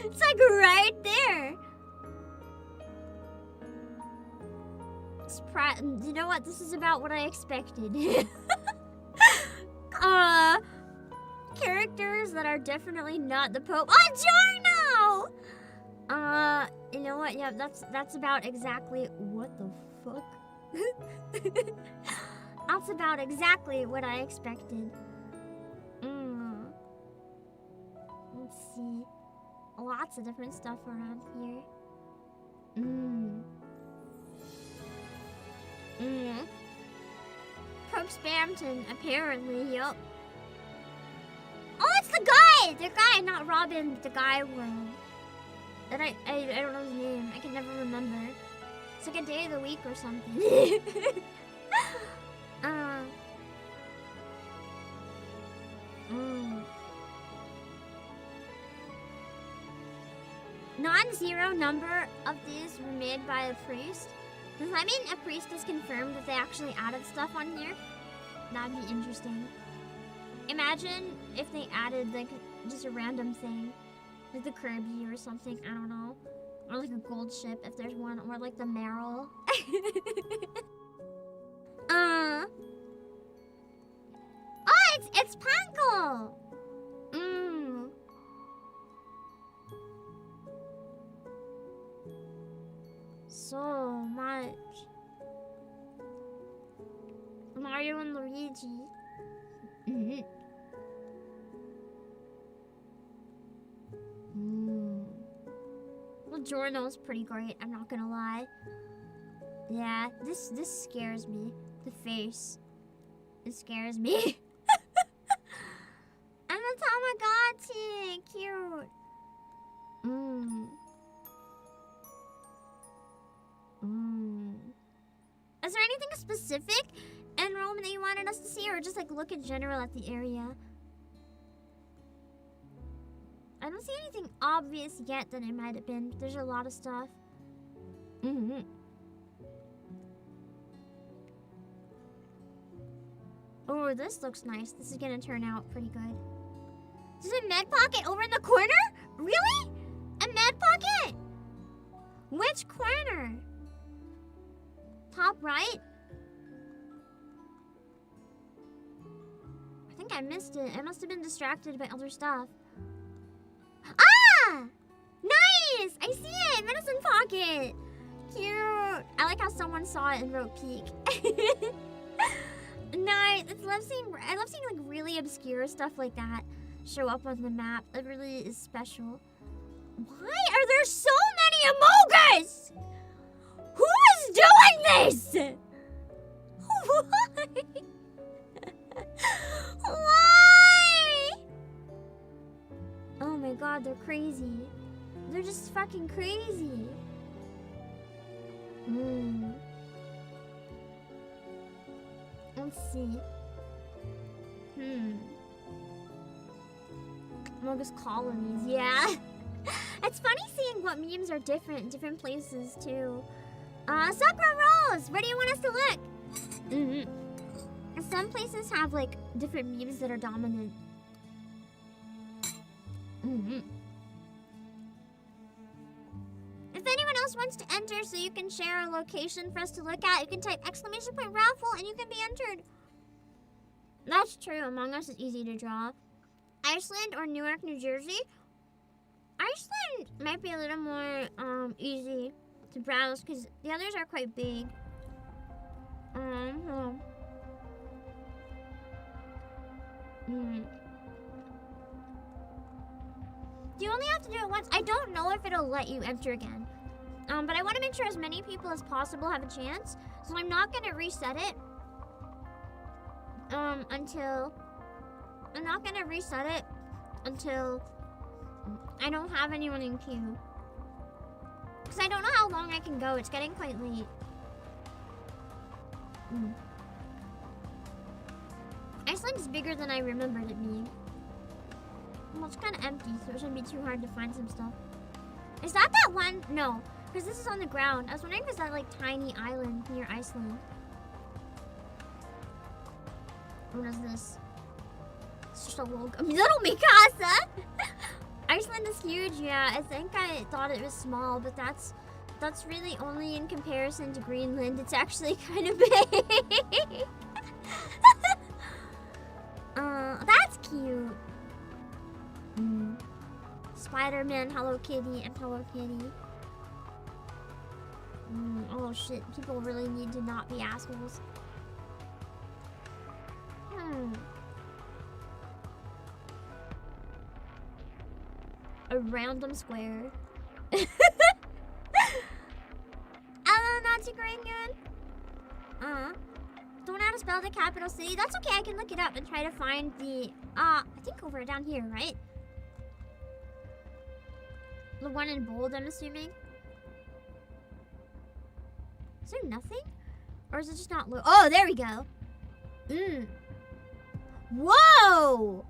It's like right there. You know what? This is about what I expected. Characters that are definitely not the Pope. Oh, Giorno! You know what? Yeah, that's about exactly what the fuck. That's about exactly what I expected. Let's see. Lots of different stuff around here. Pope Spamton, apparently, yup. Oh, it's the guy! The guy, not Robin, but the guy world. That I don't know his name. I can never remember. It's like a day of the week or something. Non-zero number of these were made by a priest. Does that mean a priest has confirmed that they actually added stuff on here? That'd be interesting. Imagine if they added like just a random thing. Like the Kirby or something, I don't know. Or like a gold ship if there's one, or like the Meryl. Oh, it's Panko! So much. Mario and Luigi. Well, Giorno's pretty great, I'm not gonna lie. Yeah, this scares me. The face. It scares me. And the Tamagotchi! Cute. Is there anything specific in Rome that you wanted us to see, or just like look in general at the area? I don't see anything obvious yet that it might have been. There's a lot of stuff. Oh, this looks nice. This is gonna turn out pretty good. There's a med pocket over in the corner? Really? A med pocket? Which corner? Top right? I think I missed it. I must have been distracted by other stuff. Ah! Nice! I see it! Medicine pocket! Cute! I like how someone saw it and wrote peek. Nice! I love seeing like really obscure stuff like that show up on the map. It really is special. Why are there so many Amogus? Who is doing this? Why? Why? Oh my god, they're crazy. They're just fucking crazy. Let's see. Amogus colonies, yeah. It's funny seeing what memes are different in different places too. Sakura Rose, where do you want us to look? Some places have like different memes that are dominant. If anyone else wants to enter so you can share a location for us to look at, you can type !raffle and you can be entered. That's true, Among Us is easy to draw. Iceland or Newark, New Jersey? Iceland might be a little more easy to browse because the others are quite big. Do you only have to do it once? I don't know if it'll let you enter again. But I want to make sure as many people as possible have a chance. So I'm not going to reset it. Until I don't have anyone in queue. Because I don't know how long I can go. It's getting quite late. Iceland is bigger than I remembered it being. Well, it's kind of empty, so it shouldn't be too hard to find some stuff. Is that one? No. Because this is on the ground. I was wondering if it's that like tiny island near Iceland. What is this? It's just a little Mikasa. Iceland is huge, yeah. I think I thought it was small, but that's really only in comparison to Greenland. It's actually kind of big. That's cute. Spider-Man, Hello Kitty, and Hello Kitty. Oh shit, people really need to not be assholes. A random square. Hello, Nazi Grangyun. Don't know how to spell the capital city. That's okay, I can look it up and try to find the I think over down here, right? The one in bold, I'm assuming. Is there nothing? Or is it just not oh, there we go. Whoa!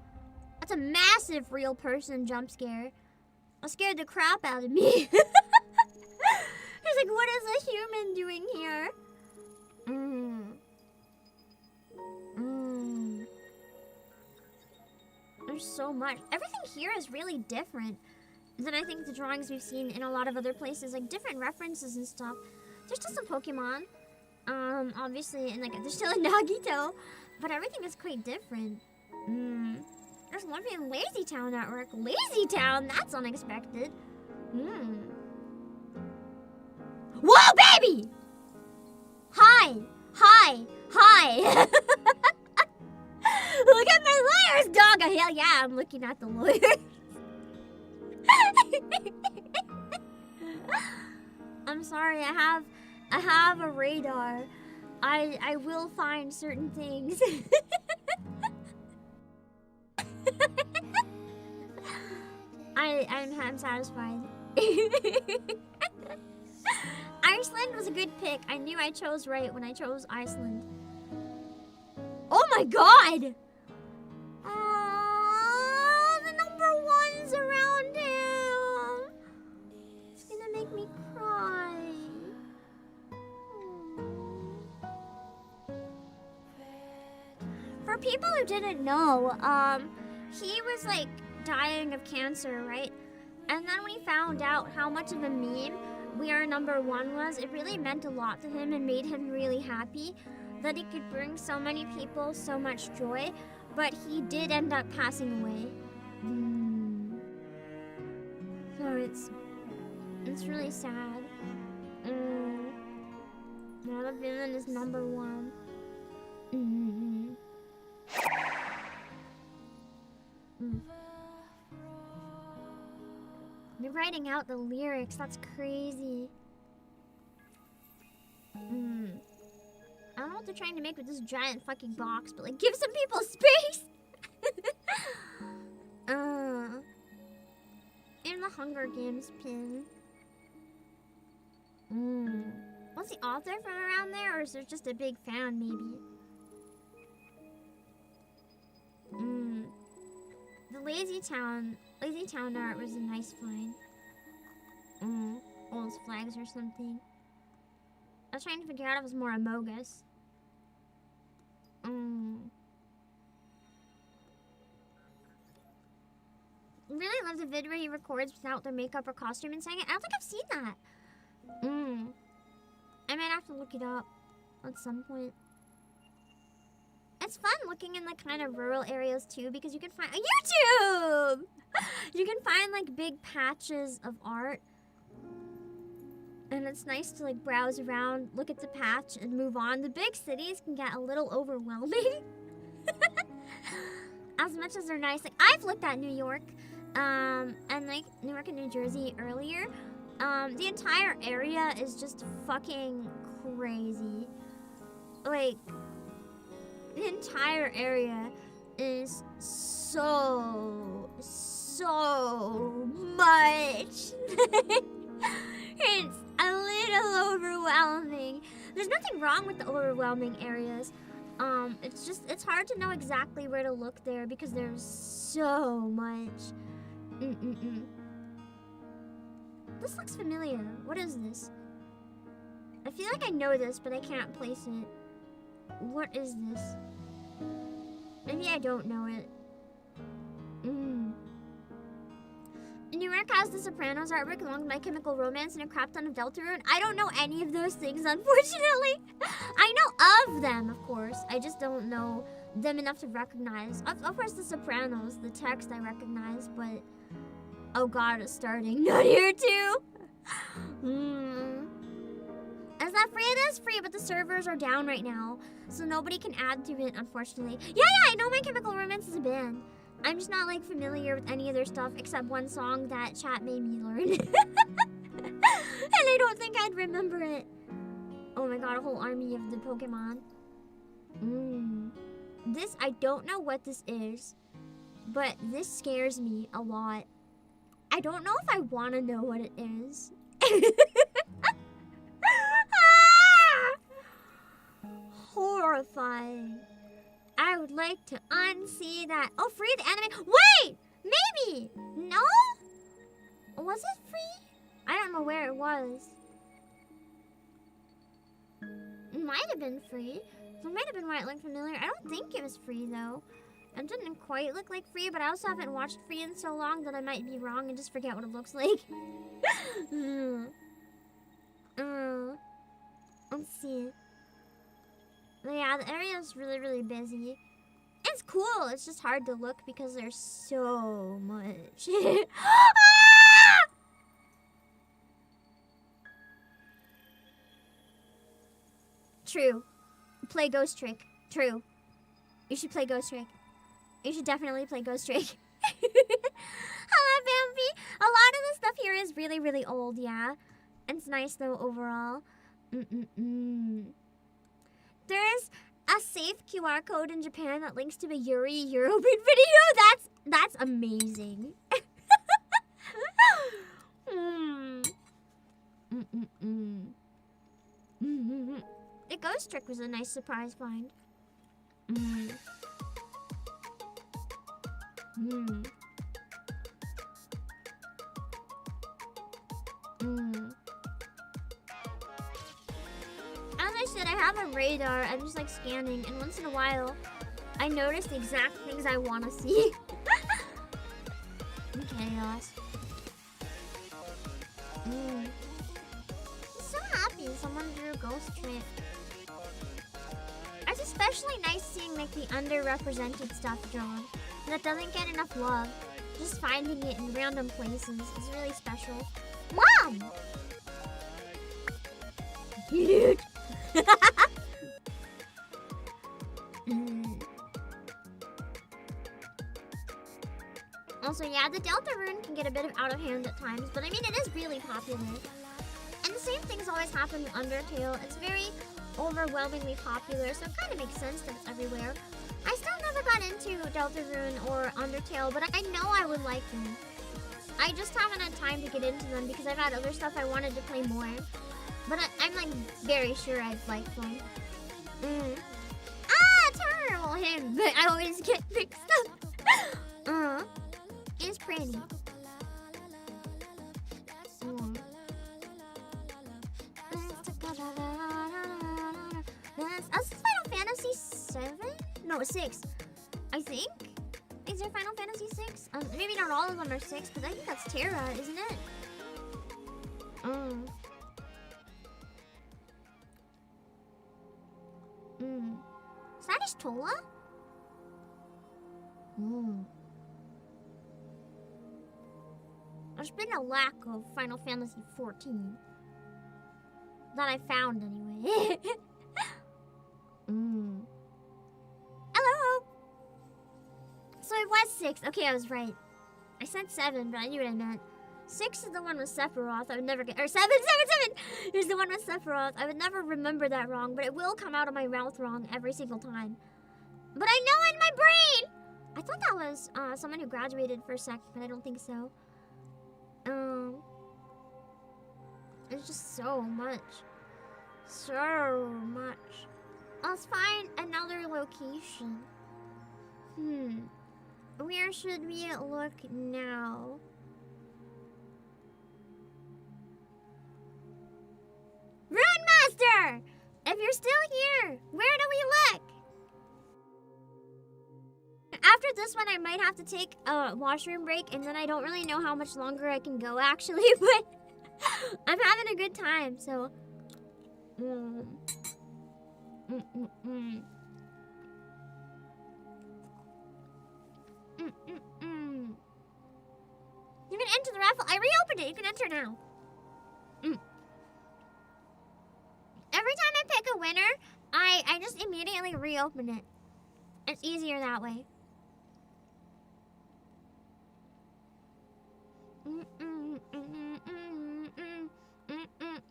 That's a massive real person jump scare. That scared the crap out of me. He's like, what is a human doing here? There's so much. Everything here is really different than I think the drawings we've seen in a lot of other places. Like different references and stuff. There's still some Pokemon. Obviously, and like there's still a Nagito. But everything is quite different. There's Olympian Lazy Town artwork. Lazy Town? That's unexpected. Whoa, baby! Hi! Hi! Hi! Look at my lawyers, dog! Hell yeah, I'm looking at the lawyers. I'm sorry, I have a radar. I will find certain things. I'm satisfied. Iceland was a good pick. I knew I chose right when I chose Iceland. Oh my god! Oh, the number one's around him. It's gonna make me cry. For people who didn't know, he was like dying of cancer, right? And then when he found out how much of a meme We Are Number One was, it really meant a lot to him and made him really happy that he could bring so many people so much joy, but he did end up passing away. So it's really sad. Now the villain is number one. They're writing out the lyrics. That's crazy. I don't know what they're trying to make with this giant fucking box, but like, give some people space. In the Hunger Games pin. Was the author from around there, or is there just a big fan, maybe? The Lazy Town art was a nice find. Old flags or something. I was trying to figure out if it was more Amogus. Really love the vid where he records without their makeup or costume and saying it. I don't think I've seen that. I might have to look it up at some point. It's fun looking in like kind of rural areas too, because you can find YouTube. You can find like big patches of art, and it's nice to like browse around, look at the patch, and move on. The big cities can get a little overwhelming. As much as they're nice, like I've looked at New York, and like New York and New Jersey earlier. The entire area is just fucking crazy. Like, the entire area is so much. It's a little overwhelming. There's nothing wrong with the overwhelming areas. It's hard to know exactly where to look there because there's so much. The this looks familiar. What is this? I feel like I know this, but I can't place it. What is this? Maybe I don't know it. New York has The Sopranos artwork along with My Chemical Romance and a crap ton of Deltarune. I don't know any of those things, unfortunately. I know of them, of course. I just don't know them enough to recognize. Of course, The Sopranos, the text I recognize, but... Oh god, it's starting. Not here too. Is that free? It is free, but the servers are down right now, so nobody can add to it, unfortunately. Yeah, I know My Chemical Romance is a band. I'm just not like familiar with any of their stuff except one song that chat made me learn. And I don't think I'd remember it. Oh my god, a whole army of the Pokemon. This, I don't know what this is, but this scares me a lot. I don't know if I want to know what it is. Horrifying. I would like to unsee that. Oh, free the anime. Wait! Maybe! No? Was it free? I don't know where it was. It might have been free. It might have been why it looked familiar. I don't think it was free, though. It didn't quite look like free, but I also haven't watched free in so long that I might be wrong and just forget what it looks like. Let's see. But yeah, the area is really, really busy. It's cool. It's just hard to look because there's so much. True. Play Ghost Trick. True. You should play Ghost Trick. You should definitely play Ghost Trick. Hello, Bambi. A lot of the stuff here is really, really old, yeah. It's nice, though, overall. There's a safe QR code in Japan that links to a Yuri Eurobeat video. That's amazing. The Ghost Trick was a nice surprise find. As I said, I have a radar. I'm just like scanning, and once in a while, I notice the exact things I want to see. Chaos. I'm so happy someone drew Ghost Trick. It's especially nice seeing like the underrepresented stuff drawn that doesn't get enough love. Just finding it in random places is really special. Mom! Dude! Also, yeah, the Deltarune can get a bit of out of hand at times, but I mean, it is really popular. And the same thing's always happened with Undertale. It's very overwhelmingly popular, so it kind of makes sense that it's everywhere. I still never got into Deltarune or Undertale, but I know I would like them. I just haven't had time to get into them because I've had other stuff I wanted to play more. But I'm like very sure I'd like them. Terrible him, but I always get mixed up. It's pretty. This is Final Fantasy 7? No, 6. I think. Is there Final Fantasy 6? Maybe not all of them are 6, but I think that's Terra, isn't it? Is that just Tola? There's been a lack of Final Fantasy 14. That I found, anyway. Hello! So it was 6. Okay, I was right. I said 7, but I knew what I meant. 6 is the one with Sephiroth. I would never get... Or 7 is the one with Sephiroth. I would never remember that wrong, but it will come out of my mouth wrong every single time. But I know in my brain! I thought that was someone who graduated for a sec, but I don't think so. It's just so much. So much. Let's find another location. Where should we look now? if you're still here, where do we look? After this one, I might have to take a washroom break, and then I don't really know how much longer I can go, actually, but I'm having a good time, so... You can enter the raffle. I reopened it. You can enter now. Every time I pick a winner, I just immediately reopen it. It's easier that way.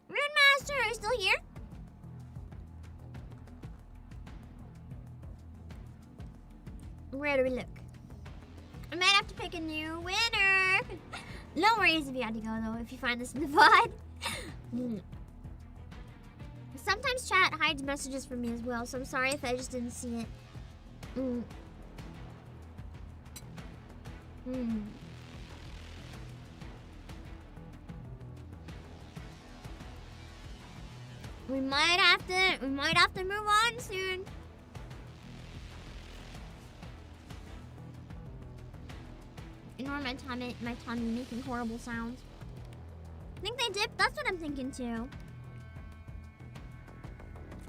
Runemaster, are you still here? Where do we look? I might have to pick a new winner. No worries if you had to go though, if you find this in the VOD. Sometimes chat hides messages from me as well, so I'm sorry if I just didn't see it. We might have to move on soon. Ignore my tummy making horrible sounds. I think they dipped. That's what I'm thinking too.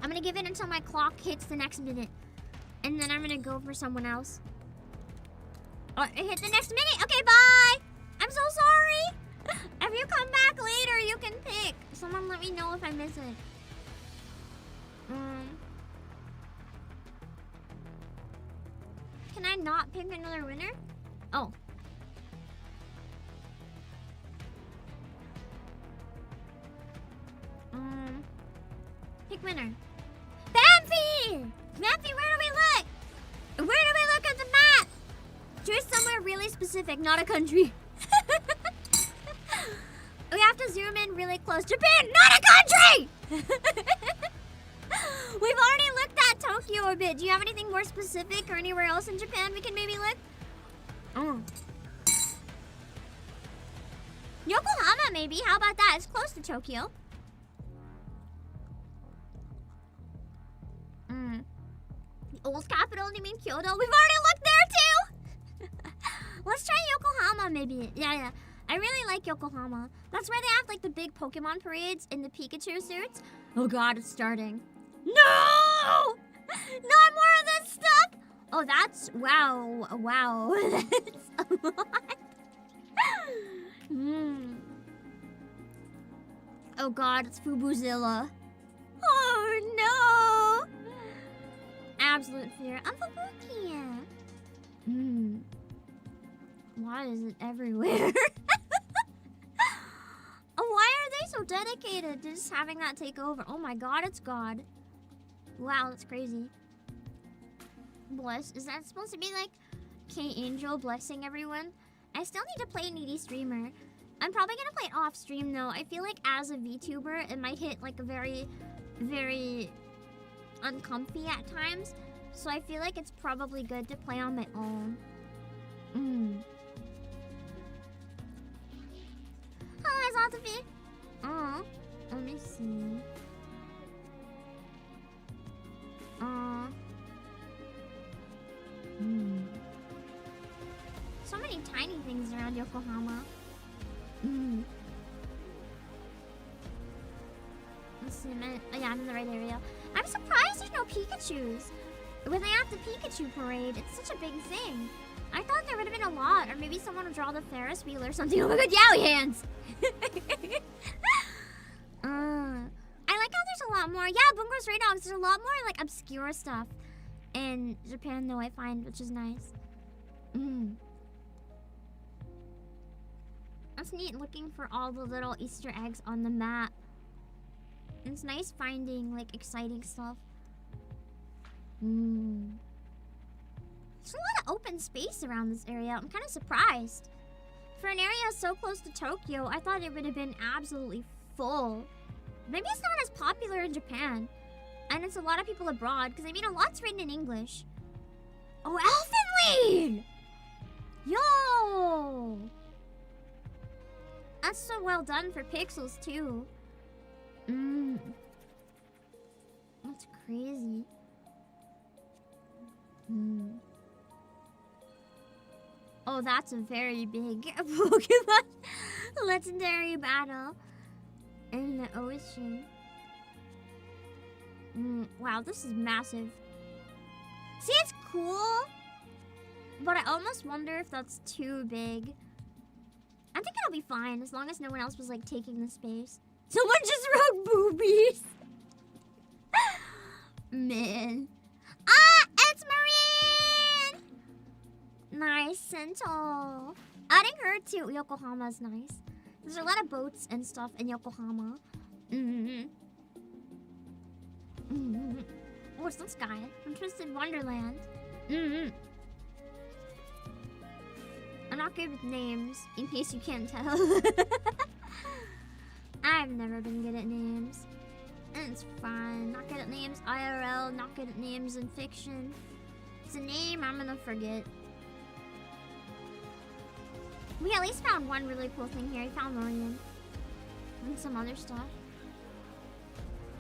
I'm gonna give it until my clock hits the next minute, and then I'm gonna go for someone else. Oh, it hit the next minute. Okay, bye. I'm so sorry. If you come back later, you can pick. Someone let me know if I miss it. Can I not pick another winner? Oh. Pick winner. Bamfi! Bamfi, where do we look? Where do we look at the map? Choose somewhere really specific, not a country. We have to zoom in really close. Japan, not a country! We've already looked at Tokyo a bit. Do you have anything more specific or anywhere else in Japan we can maybe look? Oh. Yokohama, maybe. How about that? It's close to Tokyo. The old capital, you mean Kyoto? We've already looked there too! Let's try Yokohama, maybe. Yeah. I really like Yokohama. That's where they have like the big Pokemon parades in the Pikachu suits. Oh god, it's starting. No! Not more of this stuff! Oh, that's... Wow. That's a lot. Oh god, it's Fubuzilla. Oh no! Absolute fear. I'm Fubuki. Why is it everywhere? Oh, why are they so dedicated to just having that take over? Oh my god, it's God. Wow, that's crazy. Bless. Is that supposed to be like K-Angel blessing everyone? I still need to play Needy Streamer. I'm probably gonna play it off stream though. I feel like as a VTuber, it might hit like a very, very uncomfy at times. So I feel like it's probably good to play on my own. Hi, Zatofi. Oh, let me see. So many tiny things around Yokohama. Let's see a minute. Oh, yeah, I'm in the right area. I'm surprised there's no Pikachus. When they have the Pikachu parade, it's such a big thing. I thought there would have been a lot, or maybe someone would draw the Ferris wheel or something. Oh my god, Yowie hands! I like how there's a lot more. Yeah, Bungo Stray Dogs, there's a lot more like obscure stuff in Japan though, I find, which is nice. That's neat looking for all the little Easter eggs on the map. It's nice finding like exciting stuff. There's a lot of open space around this area. I'm kind of surprised. For an area so close to Tokyo, I thought it would have been absolutely full. Maybe it's not as popular in Japan. And it's a lot of people abroad, because I mean a lot's written in English. Oh, Elfenlied! Yo! That's so well done for pixels too. That's crazy. Hmm. Oh, that's a very big Pokemon legendary battle in the ocean. Wow, this is massive. See, it's cool, but I almost wonder if that's too big. I think it'll be fine as long as no one else was like taking the space. Someone just wrote boobies. Man. Ah, it's Marine! Nice and tall. Adding her to Yokohama is nice. There's a lot of boats and stuff in Yokohama. What's this guy? I'm Twisted Wonderland. I'm not good with names, in case you can't tell. I've never been good at names. And it's fine. Not good at names IRL, not good at names in fiction. It's a name I'm gonna forget. We at least found one really cool thing here. I found Maureen. And some other stuff.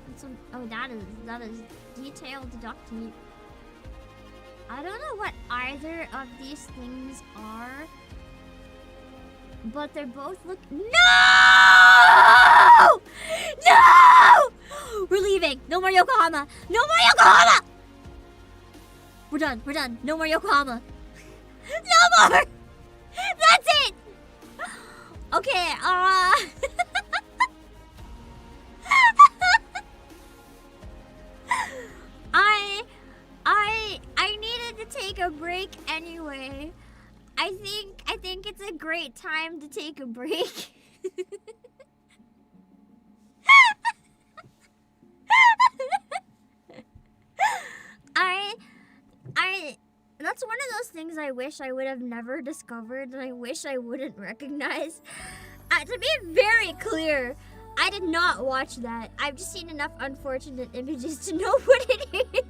And some, oh, that is detailed duct tape. I don't know what either of these things are, but they're both look. No! No! We're leaving. No more Yokohama. No more Yokohama. We're done. We're done. No more Yokohama. No more. That's it. Okay. I needed to take a break anyway. I think it's a great time to take a break. That's one of those things I wish I would have never discovered, and I wish I wouldn't recognize. To be very clear, I did not watch that. I've just seen enough unfortunate images to know what it is.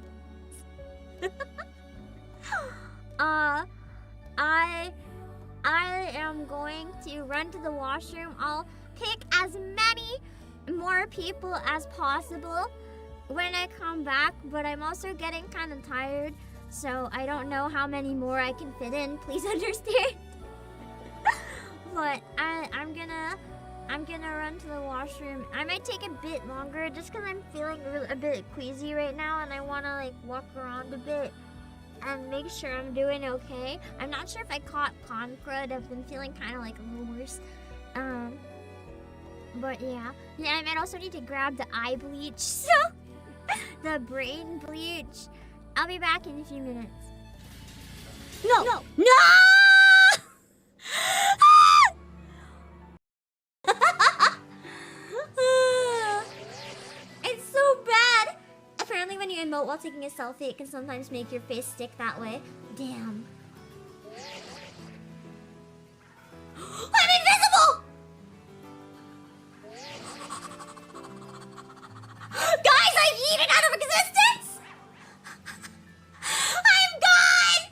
I am going to run to the washroom. I'll pick as many more people as possible when I come back, but I'm also getting kind of tired, so I don't know how many more I can fit in. Please understand. But I'm gonna run to the washroom. I might take a bit longer just because I'm feeling a bit queasy right now, and I want to like walk around a bit and make sure I'm doing okay. I'm not sure if I caught con crud. I've been feeling kind of like a little worse. But yeah, I might also need to grab the eye bleach, so the brain bleach. I'll be back in a few minutes. No! It's so bad. Apparently when you emote while taking a selfie, it can sometimes make your face stick that way. Damn. I'm invisible! Guys, I'm yeeted out of existence! I'm gone!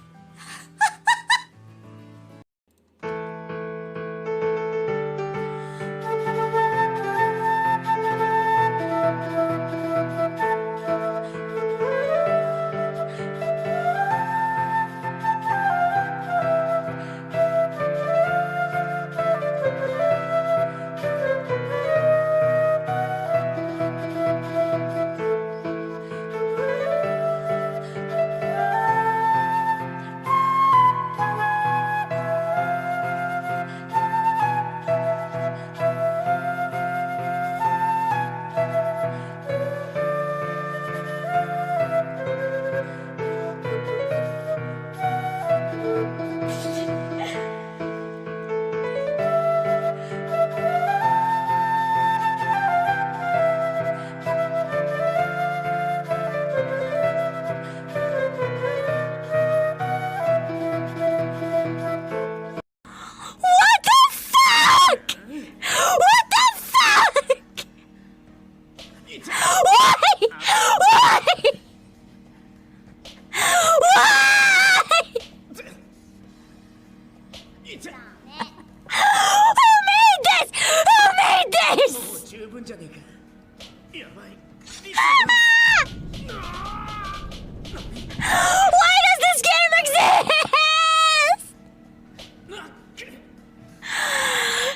Why does this game exist?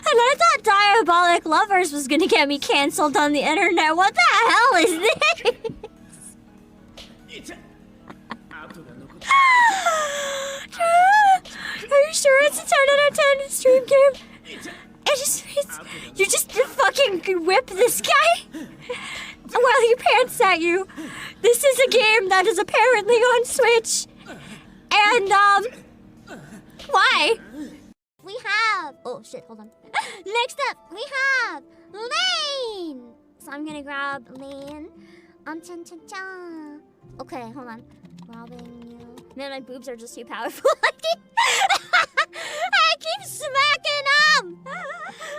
And I thought Diabolic Lovers was gonna get me canceled on the internet. What the hell is this? Are you sure it's a 10 out of 10 stream game? You just fucking whip this guy while he pants at you. This is a game that is apparently on Switch. And, why? We have... Oh, shit, hold on. Next up, we have Lane! So I'm gonna grab Lane. Cha-cha-cha. Okay, hold on. Grabbing you. Man, my boobs are just too powerful. I keep smacking them!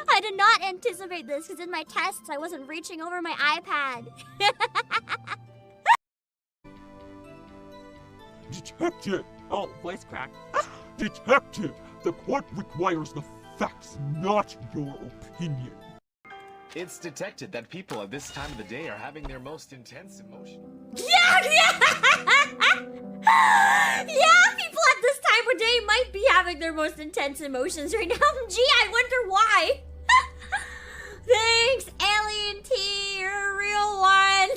I did not anticipate this because in my tests I wasn't reaching over my iPad. Detective! Oh, voice crack. Detective! The court requires the facts, not your opinion. It's detected that people at this time of the day are having their most intense emotion. Yeah, people at this time of day might be having their most intense emotions right now. Gee, I wonder why. Thanks, Alien T, you're a real one.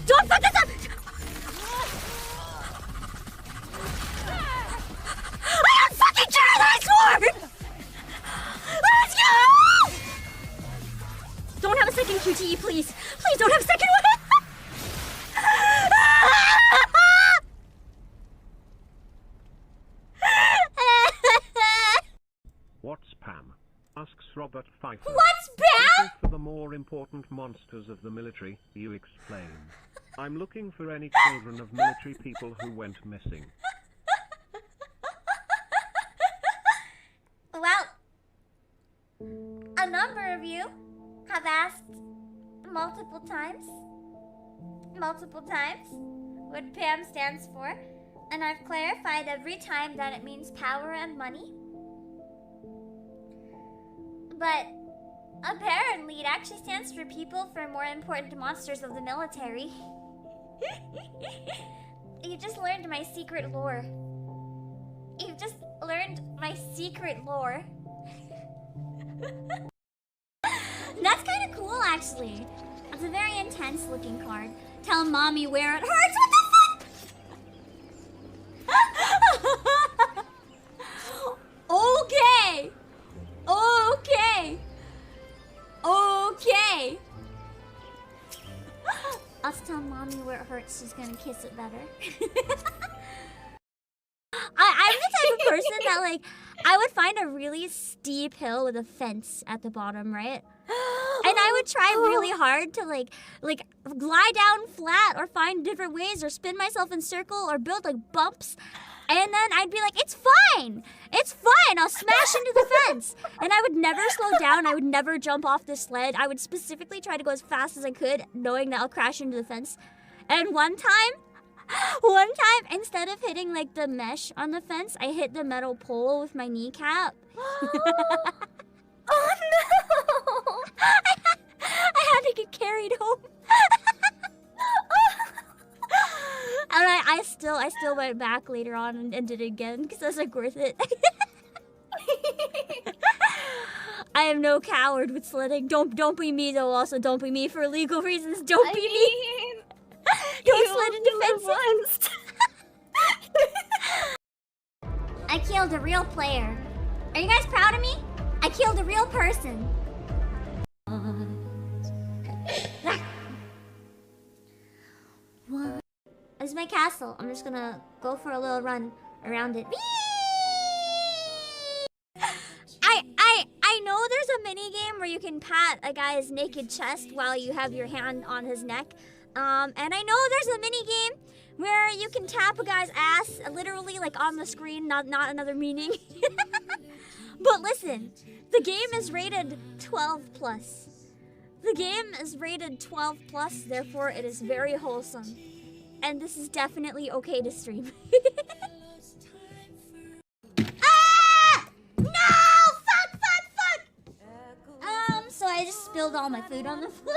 Don't fuck this up! I don't fucking care that I scored! Let's go! Don't have a second QTE, please. Please don't have a second one. What's PAM? Asks Robert Pfeiffer. What's PAM? For the more important monsters of the military, you explain. I'm looking for any children of military people who went missing. Well, a number of you have asked multiple times what PAM stands for, and I've clarified every time that it means power and money. But apparently it actually stands for people for more important monsters of the military. You just learned my secret lore. You've just learned my secret lore. That's kind of cool, actually. It's a very intense looking card. Tell mommy where it hurts. What the fuck? Okay. Okay. I'll tell mommy where it hurts. She's gonna kiss it better. I'm the type of person that, like, I would find a really steep hill with a fence at the bottom, right? And I would try really hard to, like lie down flat or find different ways or spin myself in circle or build, like, bumps. And then I'd be like, it's fine. I'll smash into the fence. And I would never slow down. I would never jump off the sled. I would specifically try to go as fast as I could, knowing that I'll crash into the fence. And one time, instead of hitting, like, the mesh on the fence, I hit the metal pole with my kneecap. Oh, no! I had to get carried home. And I still went back later on and did it again because I was like, worth it. I am no coward with sledding. Don't be me though. Also, don't be me for legal reasons. Don't be me. Don't sled into fences. I killed a real player. Are you guys proud of me? I killed a real person. What? This is my castle. I'm just gonna go for a little run around it. where you can pat a guy's naked chest while you have your hand on his neck. And I know there's a mini game where you can tap a guy's ass, literally, like on the screen, not another meaning. But listen, the game is rated 12+. The game is rated 12+, therefore it is very wholesome. And this is definitely okay to stream. Ah! No! Fuck! So I just spilled all my food on the floor.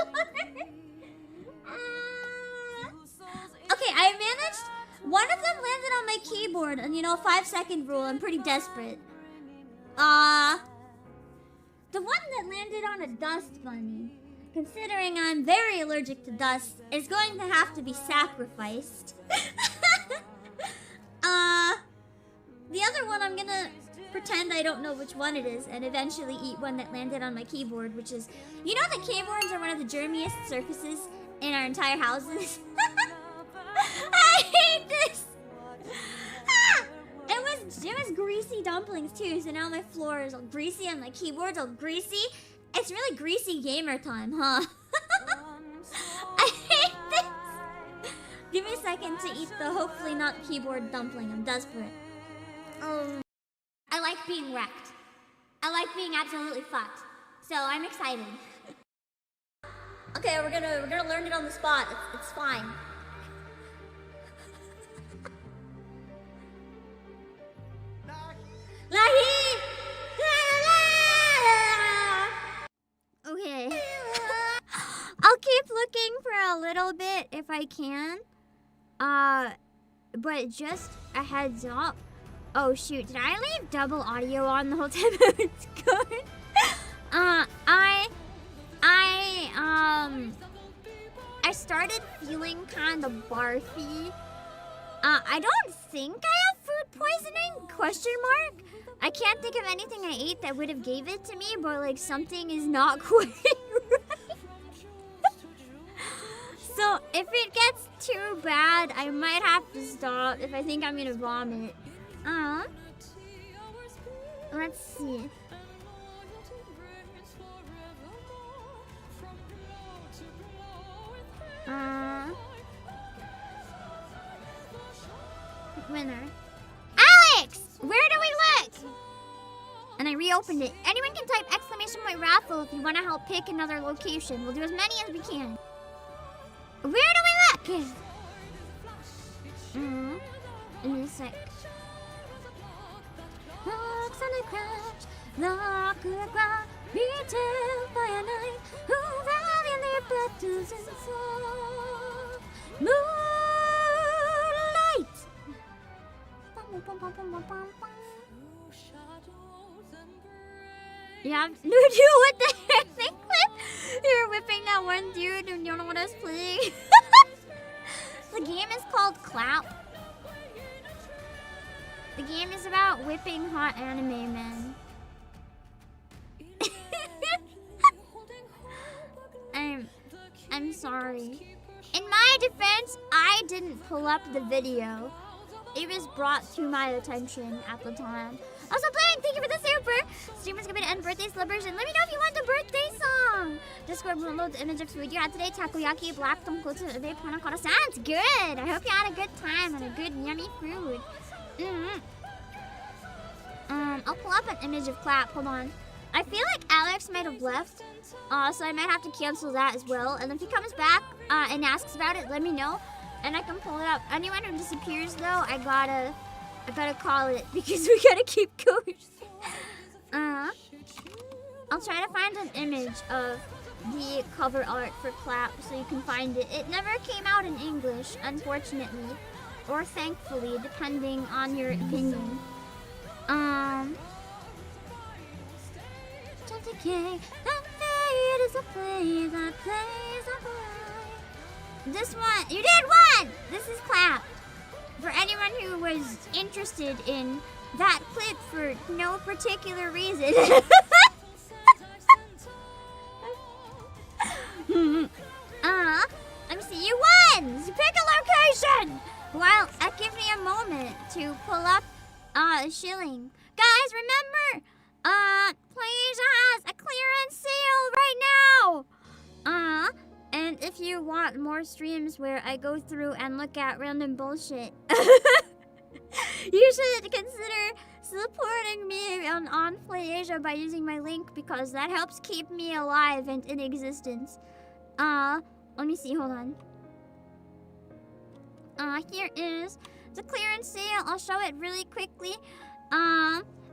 Okay, I managed. One of them landed on my keyboard, and 5-second rule. I'm pretty desperate. The one that landed on a dust bunny, considering I'm very allergic to dust, is going to have to be sacrificed. The other one, I'm gonna pretend I don't know which one it is, and eventually eat one that landed on my keyboard, which is, that keyboards are one of the germiest surfaces in our entire houses. I hate this! It was greasy dumplings too, so now my floor is all greasy and my keyboard's all greasy. It's really greasy gamer time, huh? I hate this! Give me a second to eat the hopefully not keyboard dumpling. I'm desperate. I like being wrecked. I like being absolutely fucked. So I'm excited. Okay, we're gonna learn it on the spot. It's fine. Okay. I'll keep looking for a little bit if I can. But just a heads up. Oh shoot, did I leave double audio on the whole time I was going? I started feeling kind of barfy. I don't think I have food poisoning? ? I can't think of anything I ate that would have gave it to me, but like something is not quite right. So if it gets too bad, I might have to stop if I think I'm gonna vomit. Let's see. Winner. Alex! Where do we look? And I reopened it. Anyone can type !raffle if you want to help pick another location. We'll do as many as we can. Where do we look? In a sec. Looks on a crash, lock the ground, retail by a night, who value their battles and soul. Moonlight! Yeah, dude, what the heck? You're whipping that one dude and you don't know what I was playing. The game is called Clap. The game is about whipping hot anime men. I'm sorry. In my defense, I didn't pull up the video. It was brought to my attention at the time. Also playing, thank you for the super. Streamers gonna end birthday celebration. Let me know if you want the birthday song. Discord will load the image of food you had today. Takoyaki, black tonkotsu, ube, panna cotta. Sounds good. I hope you had a good time and a good yummy food. I'll pull up an image of Clap. Hold on. I feel like Alex might have left, so I might have to cancel that as well. And if he comes back and asks about it, let me know, and I can pull it up. Anyone who disappears, though, I gotta call it because we gotta keep going. I'll try to find an image of the cover art for Clap so you can find it. It never came out in English, unfortunately, or thankfully, depending on your opinion. This one, you did one! This is Clap. For anyone who was interested in that clip for no particular reason. Let me see, you won! So pick a location! Well, give me a moment to pull up Shilling. Guys, remember, PlayAsia has a clearance sale right now. And if you want more streams where I go through and look at random bullshit, you should consider supporting me on PlayAsia by using my link, because that helps keep me alive and in existence. Let me see, hold on. Here is the clearance sale. I'll show it really quickly.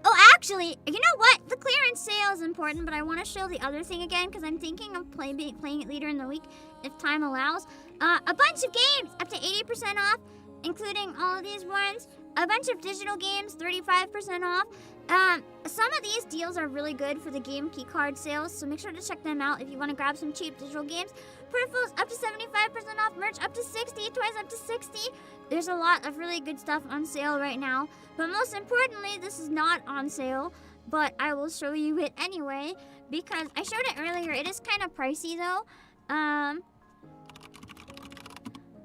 Oh, actually, you know what? The clearance sale is important, but I want to show the other thing again because I'm thinking of playing it later in the week if time allows. A bunch of games up to 80% off, including all of these ones. A bunch of digital games, 35% off. Some of these deals are really good for the game keycard sales, so make sure to check them out if you want to grab some cheap digital games. Peripherals up to 75% off, merch up to 60, toys up to 60. There's a lot of really good stuff on sale right now. But most importantly, this is not on sale, but I will show you it anyway because I showed it earlier. It is kind of pricey though.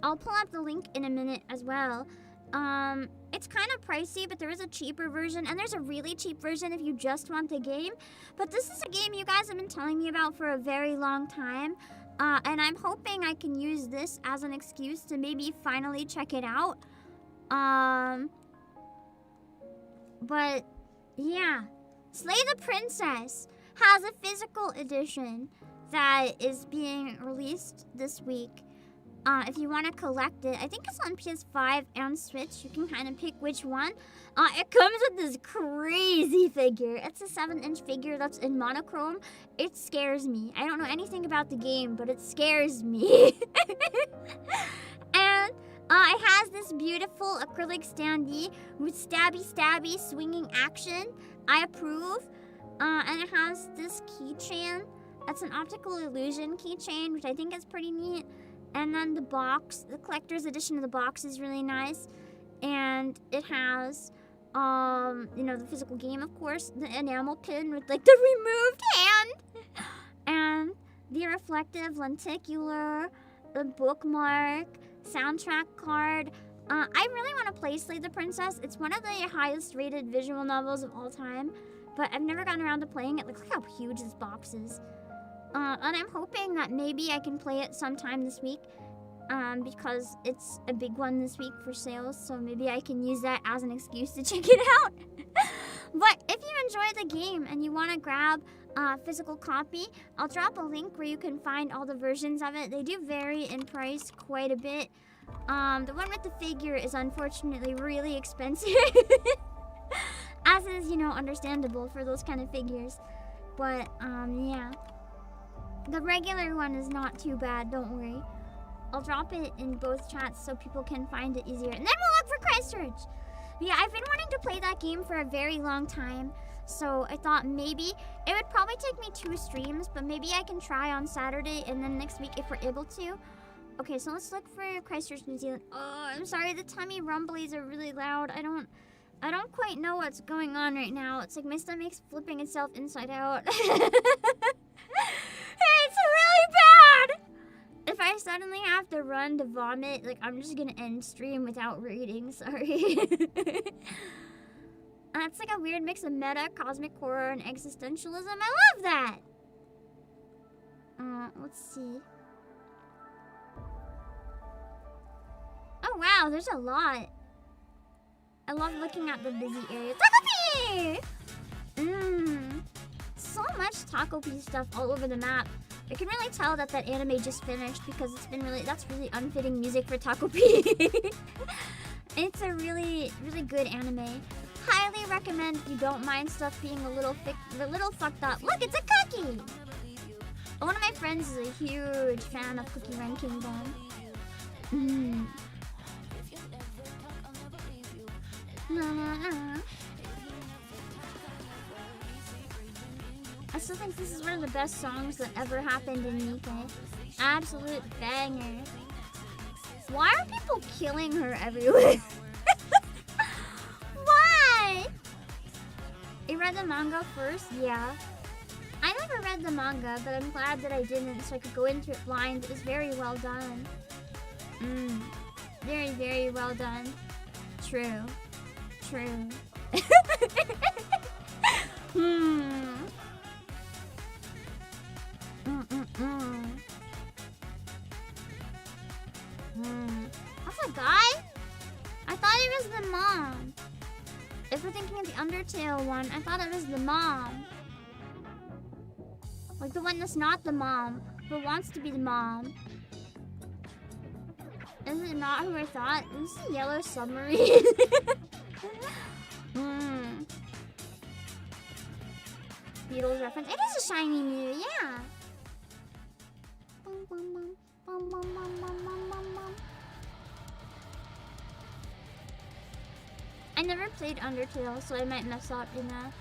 I'll pull up the link in a minute as well. It's kind of pricey, but there is a cheaper version, and there's a really cheap version if you just want the game. But this is a game you guys have been telling me about for a very long time, and I'm hoping I can use this as an excuse to maybe finally check it out. But yeah, Slay the Princess has a physical edition that is being released this week. If you want to collect it, I think it's on PS5 and Switch. You can kind of pick which one. It comes with this crazy figure. It's a 7-inch figure that's in monochrome. It scares me. I don't know anything about the game, but it scares me. And it has this beautiful acrylic standee with stabby swinging action. I approve. And it has this keychain. That's an optical illusion keychain, which I think is pretty neat. And then the box, the collector's edition of the box is really nice. And it has, you know, the physical game, of course, the enamel pin with, like, the removed hand. And the reflective lenticular, the bookmark, soundtrack card. I really want to play Slay the Princess. It's one of the highest rated visual novels of all time. But I've never gotten around to playing it. Like, look how huge this box is. And I'm hoping that maybe I can play it sometime this week, because it's a big one this week for sales, so maybe I can use that as an excuse to check it out. But if you enjoy the game and you want to grab a physical copy, I'll drop a link where you can find all the versions of it. They do vary in price quite a bit. The one with the figure is unfortunately really expensive, as is, you know, understandable for those kind of figures. But, yeah. The regular one is not too bad, don't worry. I'll drop it in both chats so people can find it easier. And then we'll look for Christchurch. But yeah, I've been wanting to play that game for a very long time. So I thought maybe it would probably take me 2 streams, but maybe I can try on Saturday and then next week if we're able to. Okay, so let's look for Christchurch, New Zealand. Oh, I'm sorry, the tummy rumblies are really loud. I don't quite know what's going on right now. It's like my stomach's flipping itself inside out. It's really bad! If I suddenly have to run to vomit, like, I'm just gonna end stream without reading, sorry. That's like a weird mix of meta, cosmic horror, and existentialism. I love that! Let's see. Oh wow, there's a lot. I love looking at the busy area. Taco P! So much Taco P stuff all over the map. I can really tell that anime just finished because it's been that's really unfitting music for Taco P. It's a really good anime. Highly recommend if you don't mind stuff being a little fucked up. Look, it's a cookie! One of my friends is a huge fan of Cookie Run Kingdom. I still think this is one of the best songs that ever happened in Nikkei. Absolute banger. Why are people killing her everywhere? Why? You read the manga first? Yeah. I never read the manga, but I'm glad that I didn't, so I could go into it blind. It was very well done. Very, very well done. True. if we're thinking of the Undertale one, I thought it was the mom. Like the one that's not the mom, but wants to be the mom. Is it not who I thought? This is a yellow submarine. Beatles reference. It is a shiny Mew, yeah. I never played Undertale, so I might mess up, you know.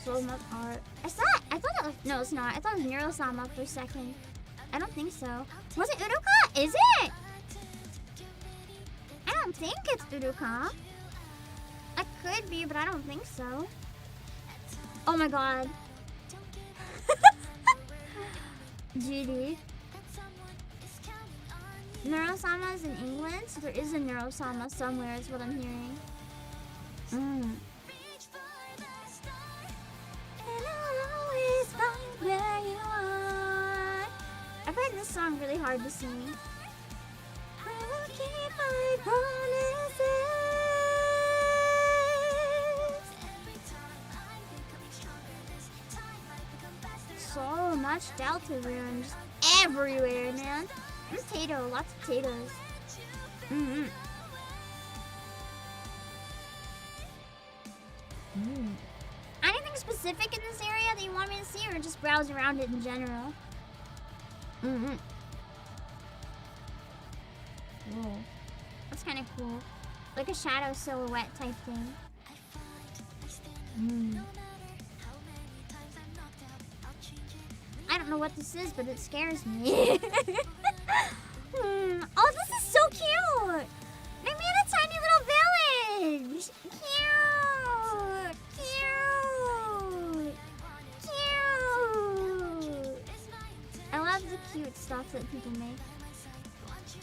So much art. I thought it was, no, it's not. I thought it was Nero-sama for a second. I don't think so. Was it Uruka? Is it? I don't think it's Uruka. I could be, but I don't think so. Oh my god. GD. Nero-sama is in England, so there is a Nero-sama somewhere, is what I'm hearing. I find this song really hard to sing. I will keep my promises. So much Delta runes everywhere, man. Potato, lots of potatoes. Anything specific in this area that you want me to see, or just browse around it in general? Whoa. That's kind of cool. Like a shadow silhouette type thing. I don't know what this is, but it scares me. Oh, this is so cute! They made a tiny little village! Cute! Cute! Cute! I love the cute stuff that people make.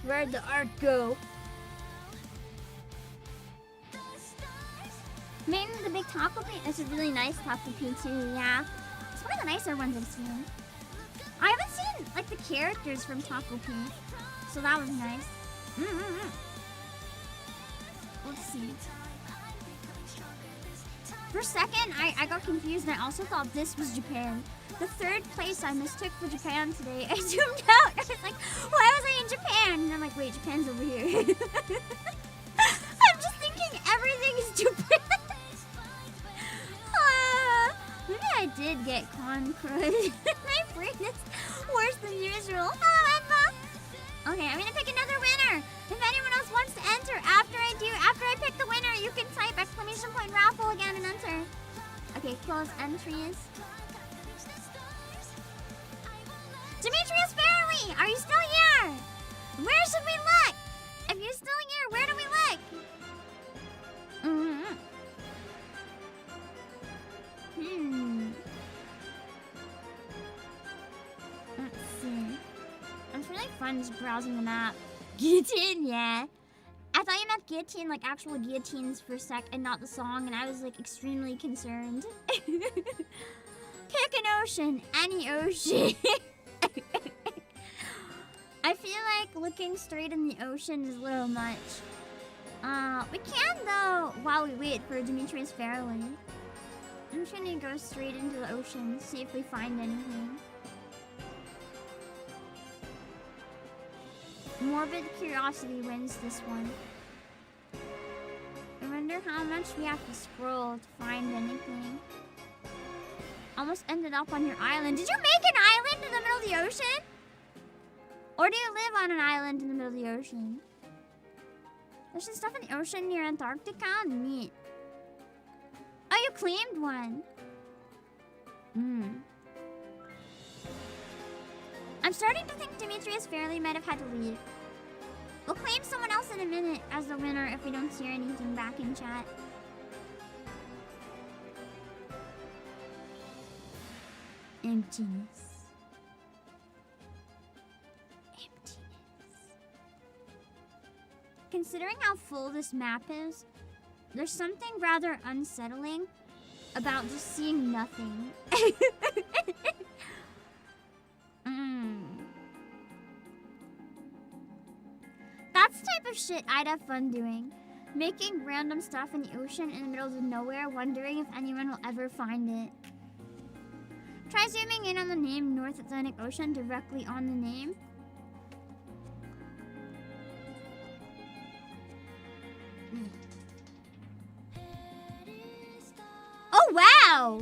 Where'd the art go? Maybe the big taco paint is a really nice taco paint too, yeah. It's one of the nicer ones I've seen. I haven't seen like the characters from Taco Paint, so that was nice. Let's see. For a second, I got confused and I also thought this was Japan. The third place I mistook for Japan today. I zoomed out. I was like, why was I in Japan? And I'm like, wait, Japan's over here. I'm just thinking everything is Japan. Maybe I did get con crud. My brain is worse than usual. Okay, I'm gonna pick another winner. If anyone else wants to enter after I pick the winner, you can type !raffle again and enter. Okay, close entries. Demetrius Fairley, are you still here? Where should we look? If you're still here, where do we look? Let's see. It's really fun just browsing the map. Guillotine, yeah. I thought you meant guillotine, like actual guillotines for a sec, and not the song, and I was like extremely concerned. Pick an ocean, any ocean. I feel like looking straight in the ocean is a little much. We can though, while we wait for Demetrius Fairley. I'm trying to go straight into the ocean, see if we find anything. Morbid curiosity wins this one. I wonder how much we have to scroll to find anything. Almost ended up on your island. Did you make an island in the middle of the ocean? Or do you live on an island in the middle of the ocean? There's some stuff in the ocean near Antarctica. Neat. Oh, you claimed one. I'm starting to think Demetrius Fairley might have had to leave. We'll claim someone else in a minute as the winner if we don't hear anything back in chat. Emptiness. Considering how full this map is, there's something rather unsettling about just seeing nothing. That's the type of shit I'd have fun doing. Making random stuff in the ocean in the middle of nowhere, wondering if anyone will ever find it. Try zooming in on the name North Atlantic Ocean directly on the name. Oh wow!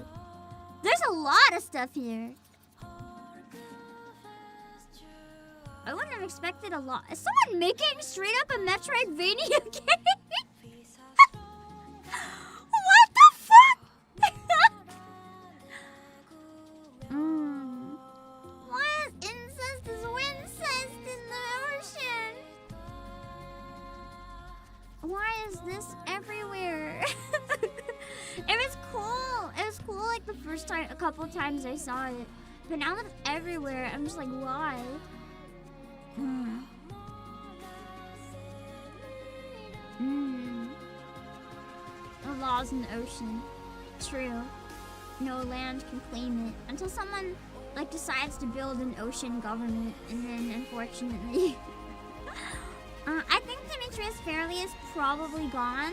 There's a lot of stuff here. I wouldn't have expected a lot. Is someone making straight up a Metroidvania game? What the fuck? Why is incest in the ocean? Why is this everywhere? It was cool. It was cool like the first time, a couple times I saw it. But now that it's everywhere, I'm just like, why? The laws in the ocean. True. No land can claim it until someone like decides to build an ocean government, and then unfortunately, I think Demetrius Fairley is probably gone.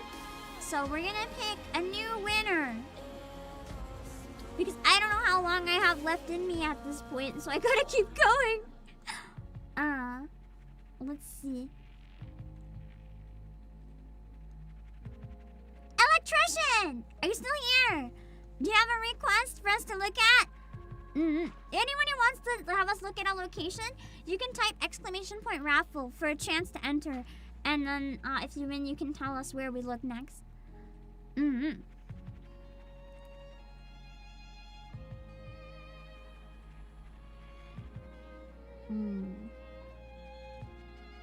So we're gonna pick a new winner. Because I don't know how long I have left in me at this point, so I gotta keep going. Let's see. Electrician! Are you still here? Do you have a request for us to look at? Anyone who wants to have us look at a location, you can type !raffle for a chance to enter. And then if you win, you can tell us where we look next.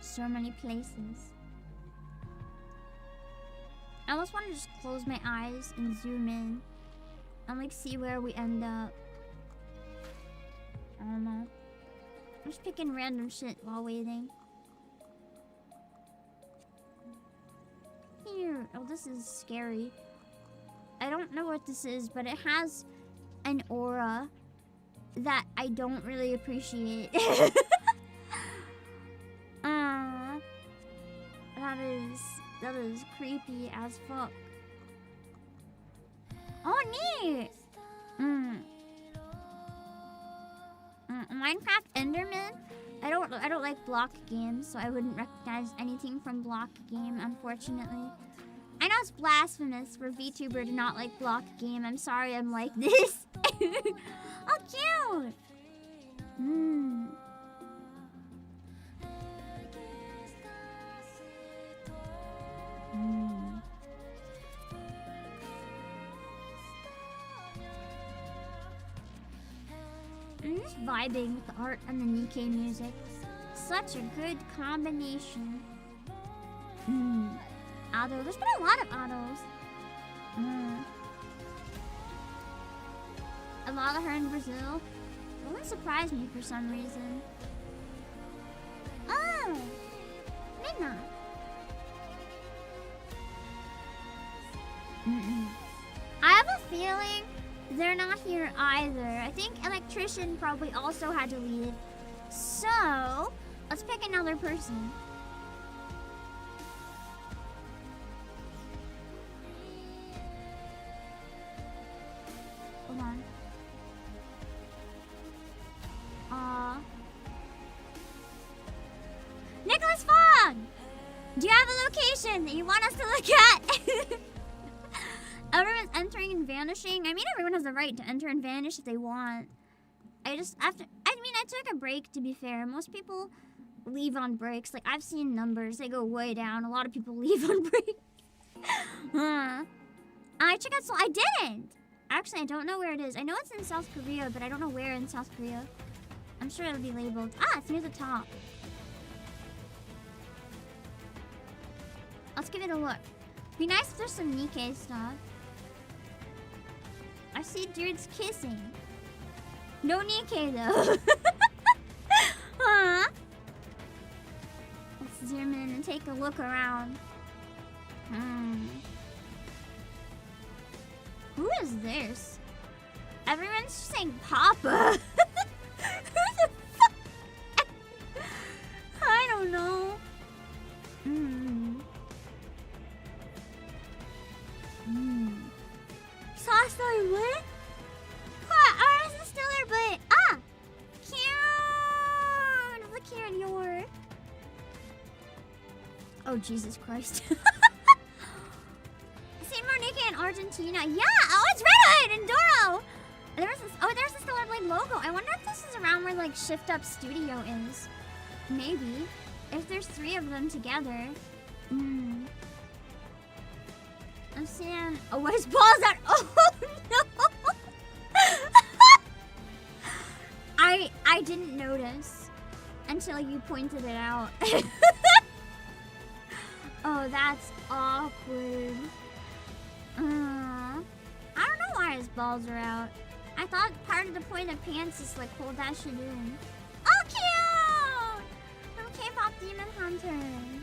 So many places. I almost want to just close my eyes and zoom in and like see where we end up. I don't know. I'm just picking random shit while waiting. Here. Oh, this is scary. I don't know what this is, but it has an aura that I don't really appreciate. That is creepy as fuck. Oh, neat! Minecraft Enderman? I don't like block games, so I wouldn't recognize anything from block game, unfortunately. I know it's blasphemous for VTuber to not like block game. I'm sorry I'm like this. Oh, cute! I'm just vibing with the art and the Nikkei music. Such a good combination. Auto. There's been a lot of autos. A lot of her in Brazil. It wouldn't surprise me for some reason. Oh! Midnight. I have a feeling they're not here either. I think Electrician probably also had to leave. So, let's pick another person. Hold on. Nicholas Fogg! Do you have a location that you want us to look at? Everyone's entering and vanishing. I mean, everyone has the right to enter and vanish if they want. I took a break, to be fair. Most people leave on breaks. Like, I've seen numbers. They go way down. A lot of people leave on breaks. I check out I didn't! Actually, I don't know where it is. I know it's in South Korea, but I don't know where in South Korea. I'm sure it'll be labeled. It's near the top. Let's give it a look. Be nice if there's some Nikkei stuff. I see dudes kissing. No Nikkei though. Let's zoom in and take a look around. Who is this? Everyone's saying Papa. Who the fuck? I don't know. Oh, Jesus Christ. Seen Monique in Argentina. Yeah! Oh, it's Red Hood and Doro! There's this Colorblade logo. I wonder if this is around where, like, Shift Up Studio is. Maybe. If there's 3 of them together. I'm seeing... Oh, where's balls at? Oh, no! I didn't notice until you pointed it out. Oh, that's awkward. I don't know why his balls are out. I thought part of the point of pants is like hold that shit in. Oh, cute! From K-pop Demon Hunters.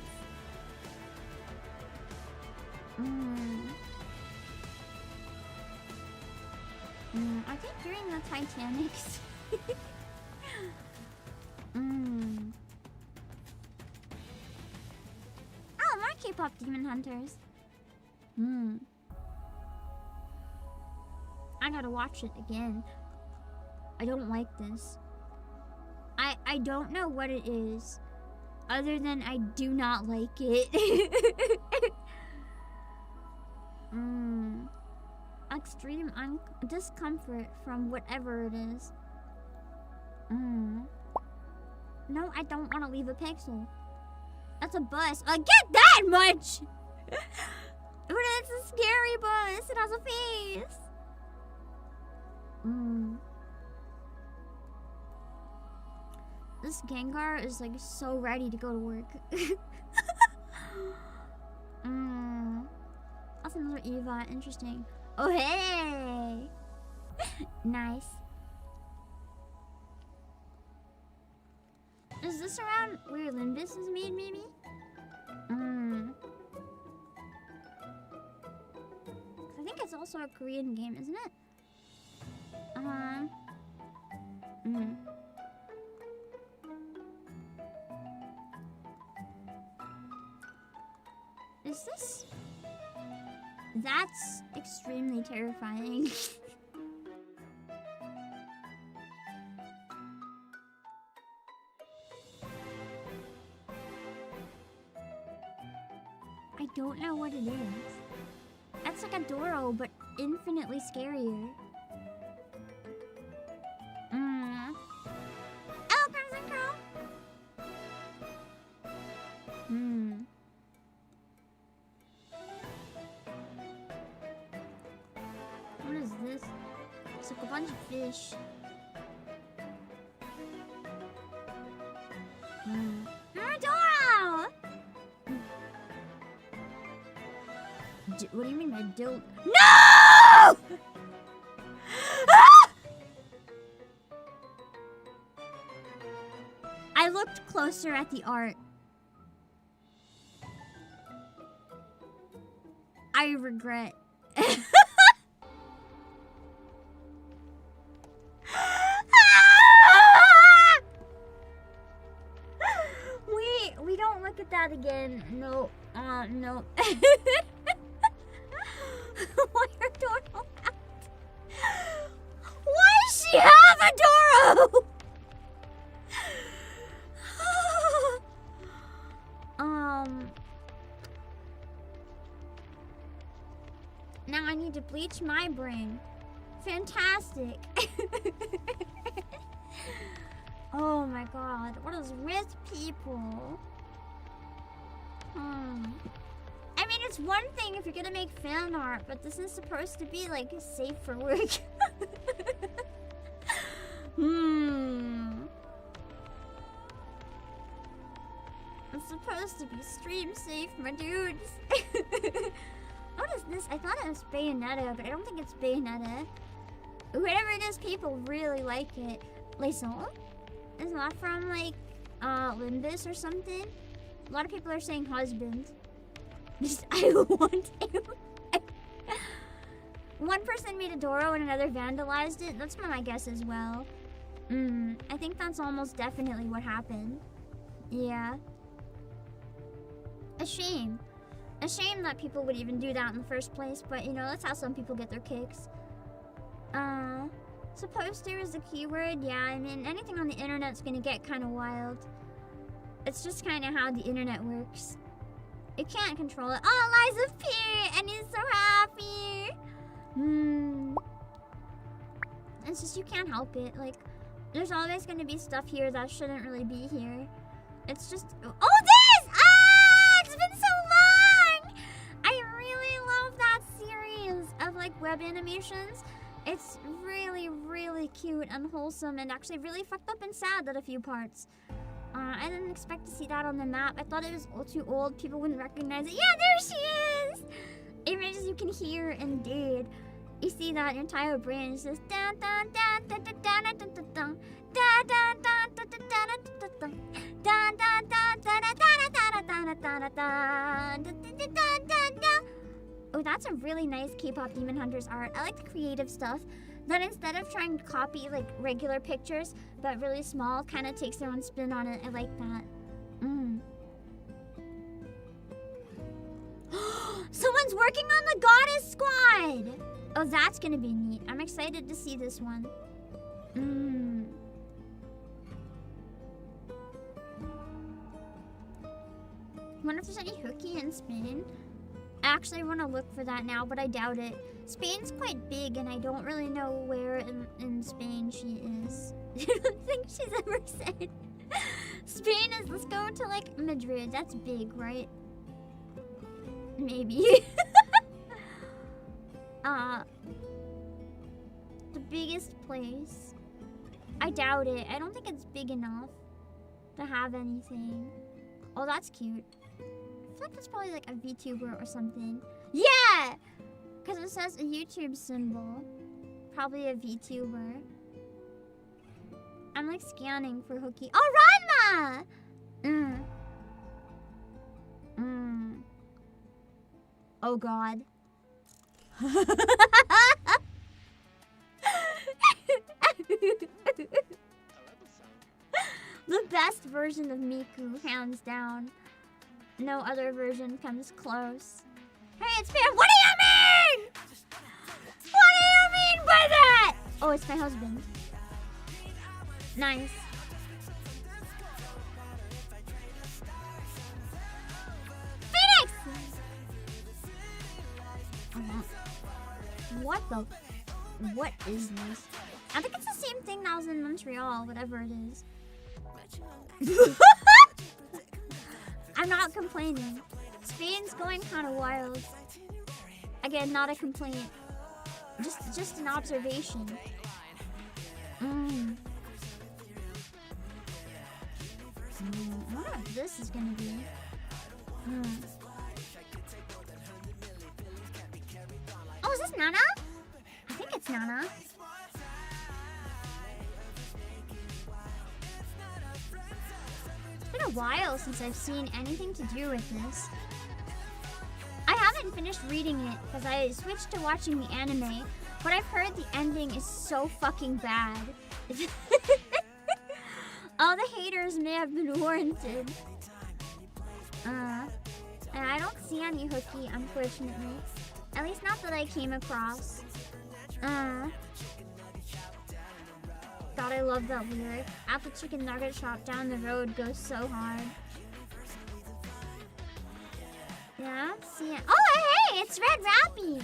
I think during the Titanics. Oh, more K-pop Demon Hunters. I gotta watch it again. I don't like this. I don't know what it is, other than I do not like it. Extreme discomfort from whatever it is. No, I don't want to leave a pixel. That's a bus. I get that much! But it's a scary bus. It has a face. This Gengar is like so ready to go to work. That's another Eva. Interesting. Oh, hey! Nice. Is this around where Limbus is made, maybe? I think it's also a Korean game, isn't it? Is this? That's extremely terrifying. I don't know what it is. That's like a Doro, but infinitely scarier. Oh, Crimson Crow! What is this? It's like a bunch of fish. Doro! What do you mean by dildo? No! I looked closer at the art. I regret. We don't look at that again. No. No. Why are Doro out? Why does she have a Doro? Now I need to bleach my brain. Fantastic. Oh my god, what is with people? I mean, it's one thing if you're gonna make fan art, but this is supposed to be like safe for work. It's supposed to be stream safe, my dudes. What is this? I thought it was Bayonetta, but I don't think it's Bayonetta. Whatever it is, people really like it. Laison? Is that from like Limbus or something? A lot of people are saying husband. Just I want him. One person made a Doro and another vandalized it. That's my guess as well. I think that's almost definitely what happened. Yeah. A shame. A shame that people would even do that in the first place, but you know, that's how some people get their kicks. Supposed to is the keyword. Yeah, I mean, anything on the internet's gonna get kind of wild. It's just kind of how the internet works. You can't control it. Oh, Liza P! And he's so happy! It's just you can't help it. Like, there's always gonna be stuff here that shouldn't really be here. It's just... Oh, this! Ah! It's been so long! I really love that series of, like, web animations. It's really, really cute and wholesome and actually really fucked up and sad at a few parts. I didn't expect to see that on the map. I thought it was too old. People wouldn't recognize it. Yeah, there she is! Images you can hear and did. You see that entire brain is just dun dun dun dun dun dun dun dun dun dun dun dun dun dun dun dun. Oh, that's a really nice K-pop Demon Hunters art. I like the creative stuff. That instead of trying to copy like regular pictures, but really small, kind of takes their own spin on it. I like that. Someone's working on the Goddess Squad! Oh, that's gonna be neat. I'm excited to see this one. I wonder if there's any hooky in Spain. I actually want to look for that now, but I doubt it. Spain's quite big, and I don't really know where in Spain she is. I don't think she's ever said. Spain is, let's go to like Madrid. That's big, right? Maybe. The biggest place. I doubt it. I don't think it's big enough to have anything. Oh, that's cute. I feel like that's probably like a VTuber or something. Yeah! Because it says a YouTube symbol. Probably a VTuber. I'm like scanning for hooky. Oh, Ranma! Oh, God. The best version of Miku, hands down. No other version comes close. Hey, it's fair. What do you mean? What do you mean by that? Oh, it's my husband. Nice. Phoenix! What is this? I think it's the same thing that was in Montreal, whatever it is. I'm not complaining. Spain's going kind of wild. Again, not a complaint. Just an observation. I wonder what this is gonna be. Oh, is this Nana? I think it's Nana. It's been a while since I've seen anything to do with this. I haven't finished reading it because I switched to watching the anime, but I've heard the ending is so fucking bad. All the haters may have been warranted. And I don't see any hooky, unfortunately. At least not that I came across. God, I love that lyric. At the chicken nugget shop down the road goes so hard. Yeah, I don't see it. Oh, hey, it's Red Rappy.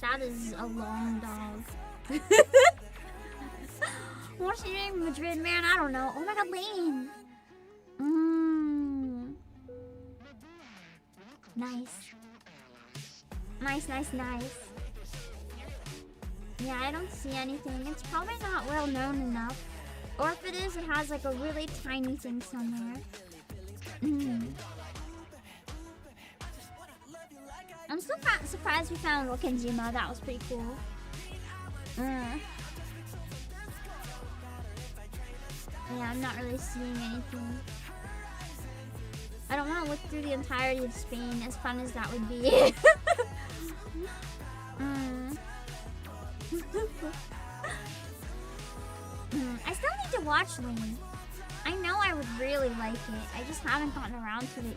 That is a long dog. What's your name, Madrid, man? I don't know. Oh my God, Lane. Nice. Nice. Yeah, I don't see anything. It's probably not well known enough. Or if it is, it has like a really tiny thing somewhere. I'm still surprised we found Rokenjima. That was pretty cool. Yeah, I'm not really seeing anything. I don't want to look through the entirety of Spain, as fun as that would be. I still need to watch Lane. I I know I would really like it. I just haven't gotten around to it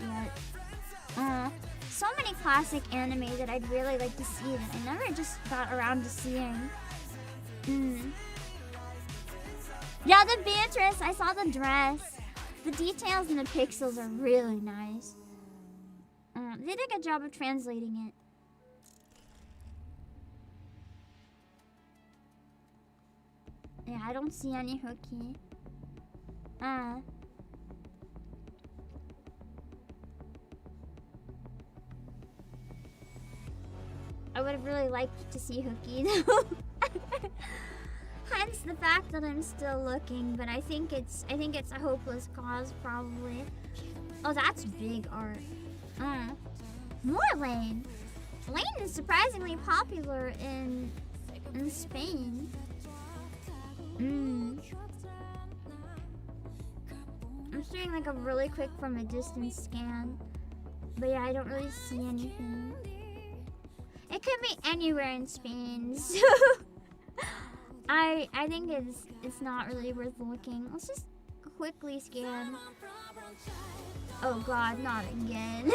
yet. So many classic anime that I'd really like to see that I never just got around to seeing. Yeah, the Beatrice, I saw the dress. The details and the pixels are really nice. They did a good job of translating it. Yeah, I don't see any hooky. I would have really liked to see hooky though. Hence the fact that I'm still looking, but I think it's a hopeless cause probably. Oh, that's big art. More Lane. Lane is surprisingly popular in Spain. I'm just doing like a really quick from a distance scan. But yeah, I don't really see anything. It could be anywhere in Spain, so I think it's not really worth looking. Let's just quickly scan. Oh god, not again.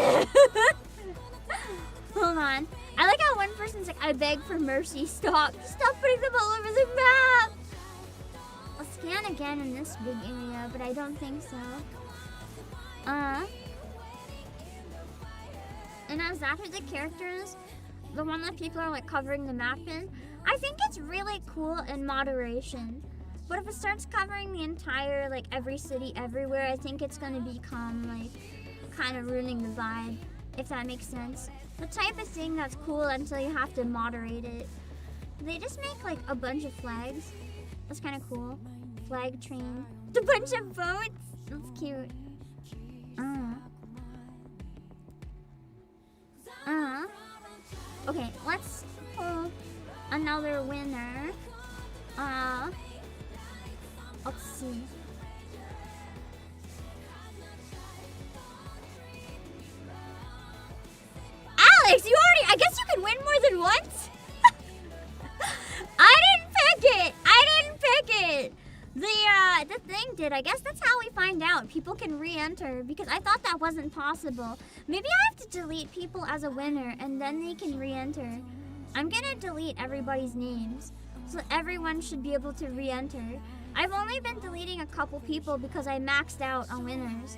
Hold on. I like how one person's like, I beg for mercy, stop putting them all over the map. I'll scan again in this big area, but I don't think so. And as that who the characters, the one that people are like covering the map in, I think it's really cool in moderation. But if it starts covering the entire, like every city everywhere, I think it's gonna become like kind of ruining the vibe, if that makes sense. The type of thing that's cool until you have to moderate it. They just make like a bunch of flags. That's kind of cool. Flag train. A bunch of boats. That's cute. Okay, let's pull another winner. Let's see. Alex, you already, I guess you can win more than once? I didn't pick it. The thing did. I guess that's how we find out. People can re-enter because I thought that wasn't possible. Maybe I have to delete people as a winner and then they can re-enter. I'm gonna delete everybody's names so everyone should be able to re-enter. I've only been deleting a couple people because I maxed out on winners.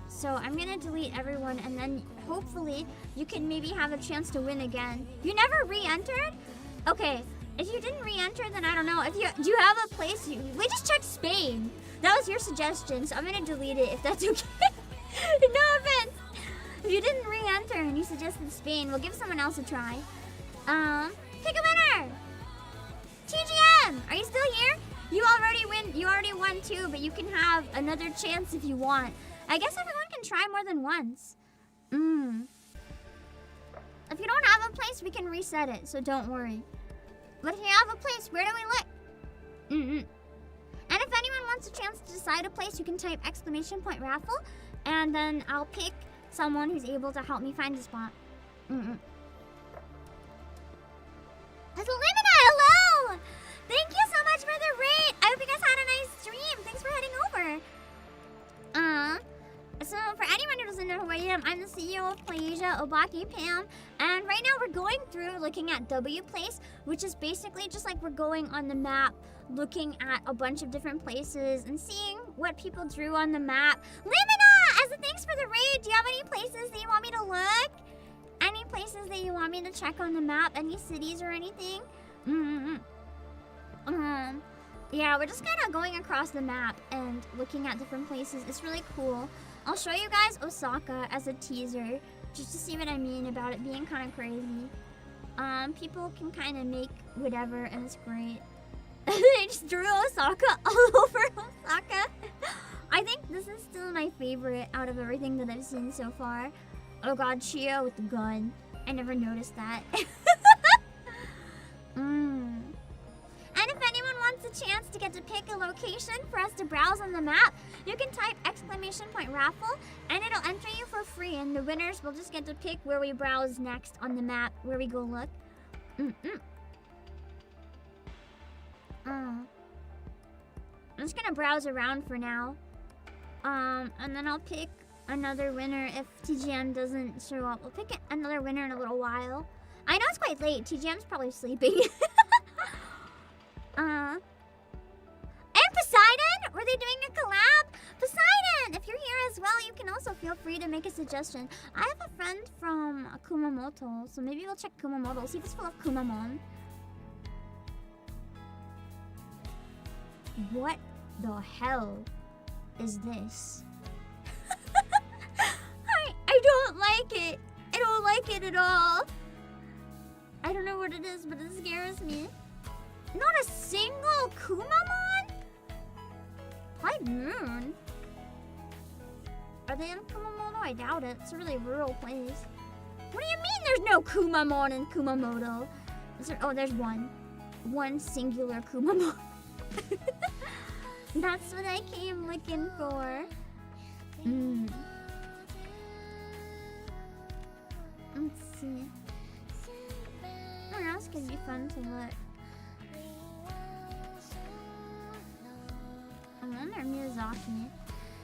So I'm gonna delete everyone and then hopefully you can maybe have a chance to win again. You never re-entered? Okay. If you didn't re-enter, then I don't know. Do you have a place? We just checked Spain. That was your suggestion, so I'm gonna delete it if that's okay. No offense. If you didn't re-enter and you suggested Spain, we'll give someone else a try. Pick a winner. TGM, are you still here? You already won too, but you can have another chance if you want. I guess everyone can try more than once. If you don't have a place, we can reset it, so don't worry. But if you have a place, where do we look? And if anyone wants a chance to decide a place, you can type !raffle, and then I'll pick someone who's able to help me find a spot. That's Limina, hello! Thank you so much for the raid! I hope you guys had a nice stream. Thanks for heading over. So for anyone who doesn't know who I am, I'm the CEO of Obake PAM, and right now we're going through looking at Wplace, which is basically just like we're going on the map, looking at a bunch of different places and seeing what people drew on the map. Limina, as a thanks for the raid, do you have any places that you want me to look? Any places that you want me to check on the map? Any cities or anything? Yeah, we're just kind of going across the map and looking at different places. It's really cool. I'll show you guys Osaka as a teaser, just to see what I mean about it being kind of crazy. People can kind of make whatever, and it's great. They just drew Osaka all over Osaka. I think this is still my favorite out of everything that I've seen so far. Oh god, Chio with the gun. I never noticed that. And if anyone wants a chance to get to pick a location for us to browse on the map, you can type !raffle and it'll enter you for free, and the winners will just get to pick where we browse next on the map, where we go look. I'm just gonna browse around for now. And then I'll pick another winner if TGM doesn't show up. We'll pick another winner in a little while. I know it's quite late. TGM's probably sleeping. And Poseidon? Were they doing a collab? Poseidon! If you're here as well, you can also feel free to make a suggestion. I have a friend from Kumamoto, so maybe we'll check Kumamoto. See if it's full of Kumamon. What the hell is this? I don't like it. I don't like it at all. I don't know what it is, but it scares me. Not a single Kumamon? High Moon? Are they in Kumamoto? I doubt it. It's a really rural place. What do you mean there's no Kumamon in Kumamoto? Is there, oh, there's one. One singular Kumamon. That's what I came looking for. Let's see. What else could be fun to look? I wonder Miyazaki.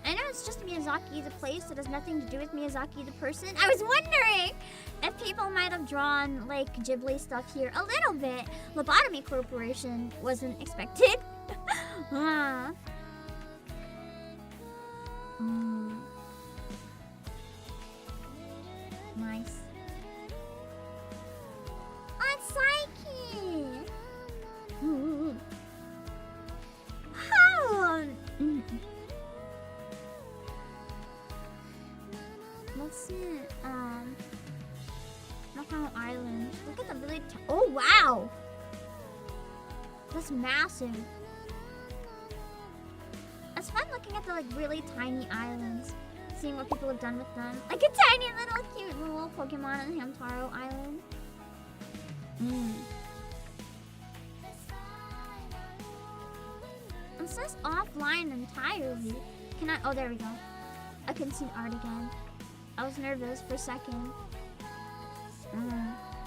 I know it's just Miyazaki the place, it has nothing to do with Miyazaki the person. I was wondering if people might have drawn like Ghibli stuff here a little bit. Lobotomy Corporation wasn't expected. Nice. Oh, it's Psyche! How? Let's see. Nakano Island. Look at the really. Oh wow! That's massive. It's fun looking at the like really tiny islands, seeing what people have done with them. Like a tiny little cute little Pokemon on Hamtaro Island. It says offline entirely. Can I? Oh, there we go. I couldn't see art again. I was nervous for a second.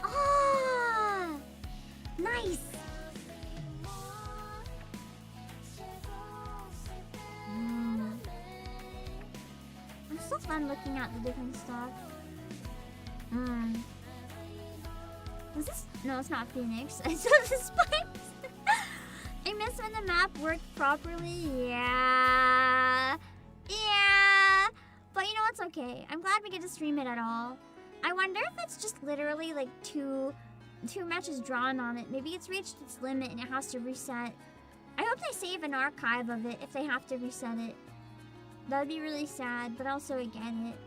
Ah, nice. It's so fun looking at the different stuff. Is this? No, it's not Phoenix. I saw the spikes. I miss when the map worked properly. Yeah. But you know, it's okay. I'm glad we get to stream it at all. I wonder if it's just literally like two matches drawn on it. Maybe it's reached its limit and it has to reset. I hope they save an archive of it if they have to reset it. That would be really sad, but also I get it.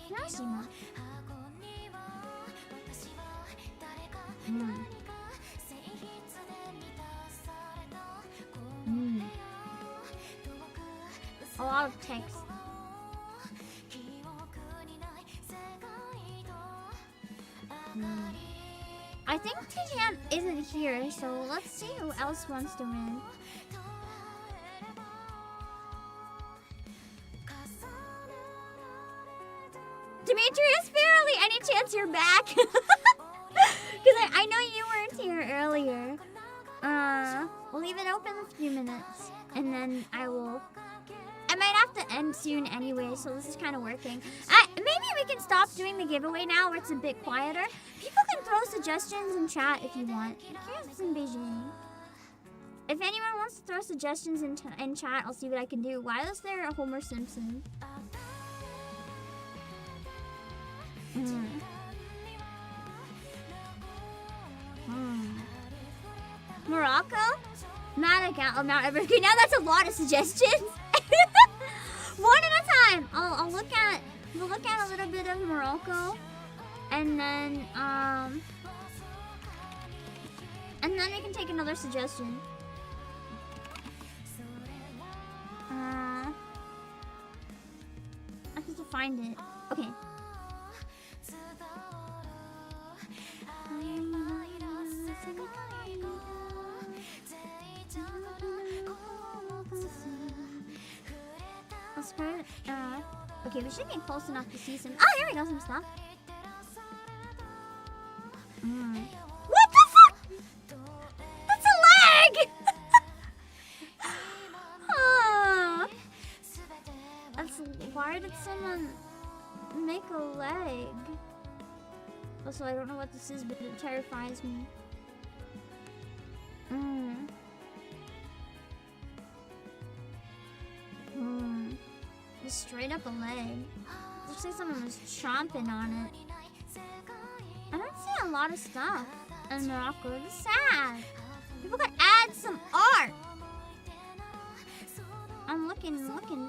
Hiroshima. A lot of text. I think TGM isn't here, so let's see who else wants to win. Demetrius, barely any chance you're back? Because I know you weren't here earlier. We'll leave it open a few minutes, and then I might have to end soon anyway, so this is kind of working. Maybe we can stop doing the giveaway now where it's a bit quieter. People can throw suggestions in chat if you want. Here's in Beijing. If anyone wants to throw suggestions in chat, I'll see what I can do. Why is there a Homer Simpson? Morocco? Madagascar, Mount Everest. Okay, now that's a lot of suggestions. One at a time. We'll look at a little bit of Morocco, and then we can take another suggestion. I have to find it. Okay. Okay, we should be close enough to see some. Oh, here we go, some stuff. What the fuck? That's a lag! Why did someone make a leg? Also, I don't know what this is, but it terrifies me. Just straight up a leg. Looks like someone was chomping on it. I don't see a lot of stuff in Morocco. It's sad. People could add some art. I'm looking.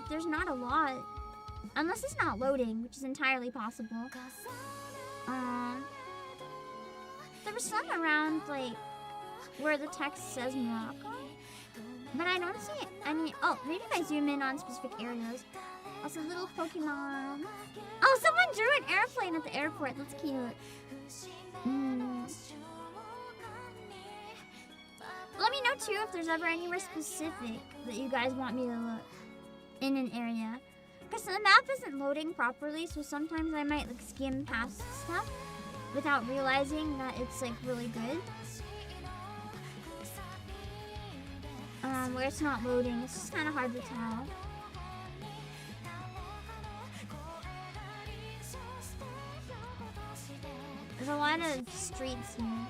There's not a lot. Unless it's not loading, which is entirely possible. There was some around, like, where the text says Morocco. But I don't see any. Oh, maybe if I zoom in on specific areas. Also, little Pokemon. Oh, someone drew an airplane at the airport. That's cute. Let me know too if there's ever anywhere specific that you guys want me to look in an area. Because the map isn't loading properly, so sometimes I might like skim past stuff without realizing that it's like really good. Where it's not loading, it's just kind of hard to tell. There's a lot of streets here,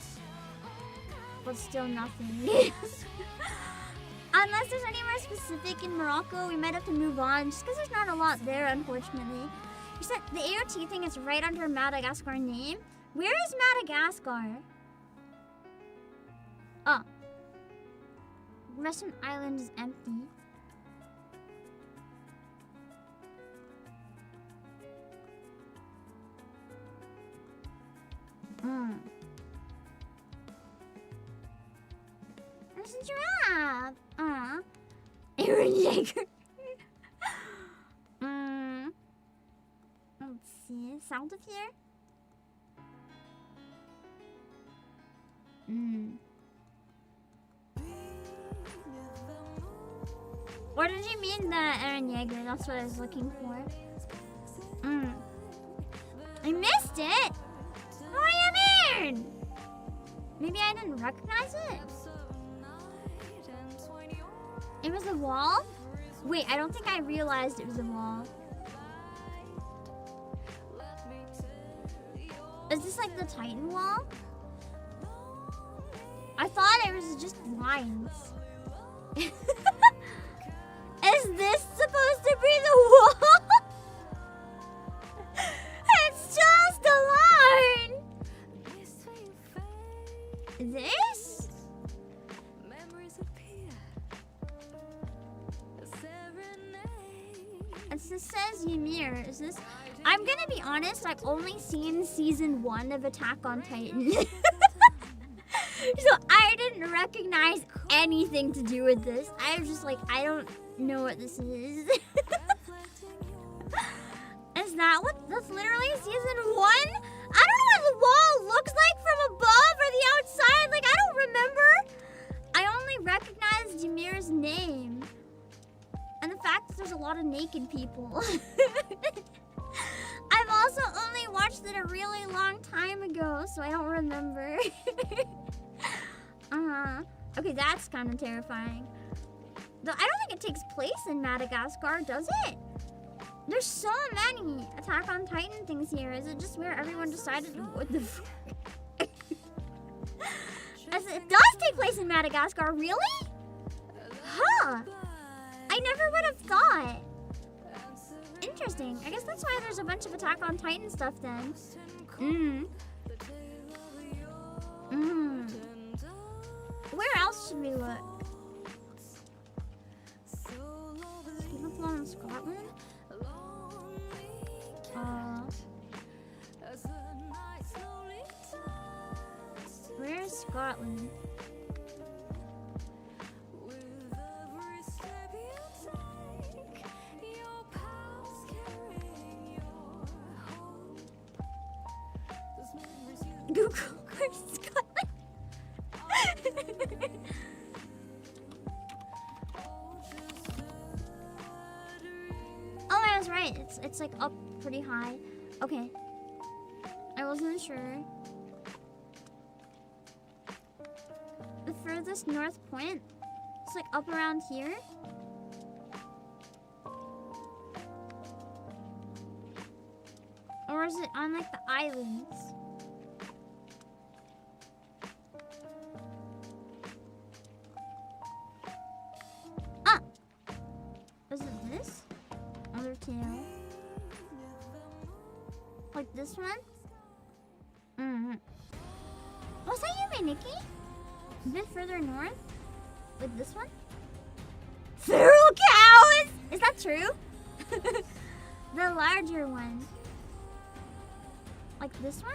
but still nothing. Unless there's anywhere specific in Morocco, we might have to move on, just because there's not a lot there, unfortunately. You said the AOT thing is right under Madagascar name. Where is Madagascar? Oh. Western Island is empty. There's a giraffe. Aaron Yeager. Let's see. South of here? What did you mean, Aaron Yeager? That's what I was looking for. I missed it! What do you mean? Maybe I didn't recognize it? It was a wall? Wait, I don't think I realized it was a wall. Is this like the Titan wall? I thought it was just lines. Is this supposed to be the wall? It's just a line. This? It says Ymir. Is this? I'm gonna be honest, I've only seen season 1 of Attack on Titan. So I didn't recognize anything to do with this. I was just like, I don't know what this is. Is that what? That's literally season 1? I don't know what the wall looks like from above or the outside. Like, I don't remember. I only recognized Ymir's name. And the fact that there's a lot of naked people. I've also only watched it a really long time ago, so I don't remember. Okay, that's kind of terrifying. Though I don't think it takes place in Madagascar, does it? There's so many Attack on Titan things here. Is it just where everyone decided to... What the fuck? It does take place in Madagascar, really? Huh. I never would have thought. Interesting. I guess that's why there's a bunch of Attack on Titan stuff then. Where else should we look? People in Scotland? Where is Scotland? Google Scotland. Oh, I was right. It's like up pretty high. Okay. I wasn't sure. The furthest north point? It's like up around here? is it on like the islands? Ah! Is it this? Other tail. Like this one? Was that you, Nikki? A bit further north? Like this one? Feral cows! Is that true? The larger one. Like this one?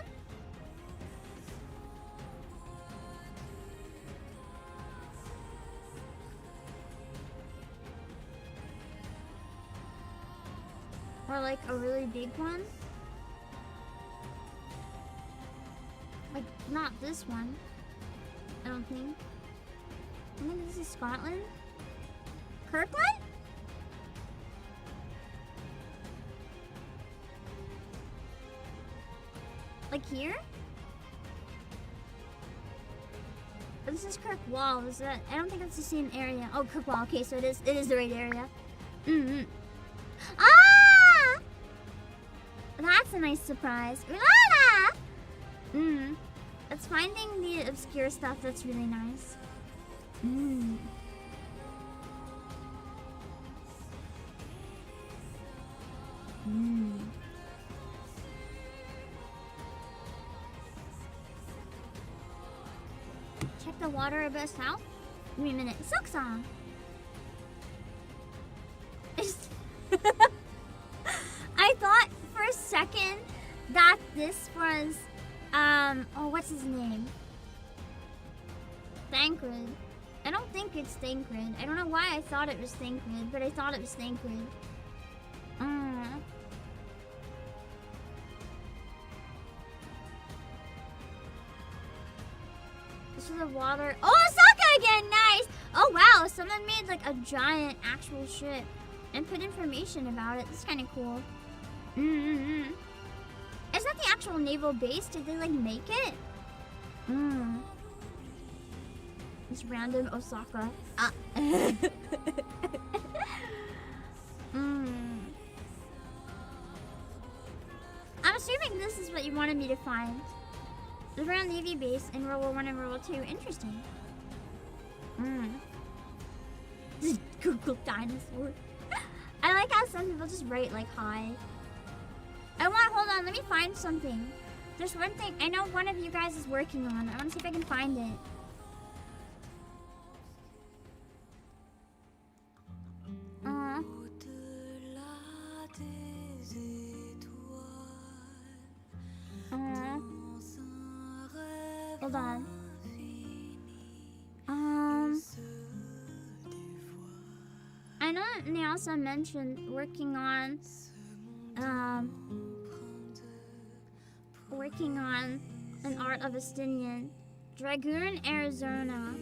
Or like a really big one? Like, not this one. I don't think. I think this is Scotland. Kirkland? Like here? Oh, this is Kirkwall. Is that? I don't think it's the same area. Oh, Kirkwall. Okay, so it is the right area. Ah! That's a nice surprise. Ulala! It's finding the obscure stuff that's really nice. Check the water abyss out. Give me a minute. Silk song. I thought for a second that this was oh, what's his name? Thancred. I don't think it's Thancred. I don't know why I thought it was Thancred, but I thought it was Thancred. This is the water. Oh, Osaka again! Nice! Oh, wow. Someone made like a giant actual ship and put information about it. This is kind of cool. Is that the actual naval base? Did they like make it? This random Osaka. I'm assuming this is what you wanted me to find. The Royal Navy base in World War I and World War II. Interesting. Google dinosaur. I like how some people just write like hi. Hold on, let me find something. There's one thing I know one of you guys is working on. I want to see if I can find it. Hold on. I know they also mentioned working on an art of Estinian. Dragoon, Arizona.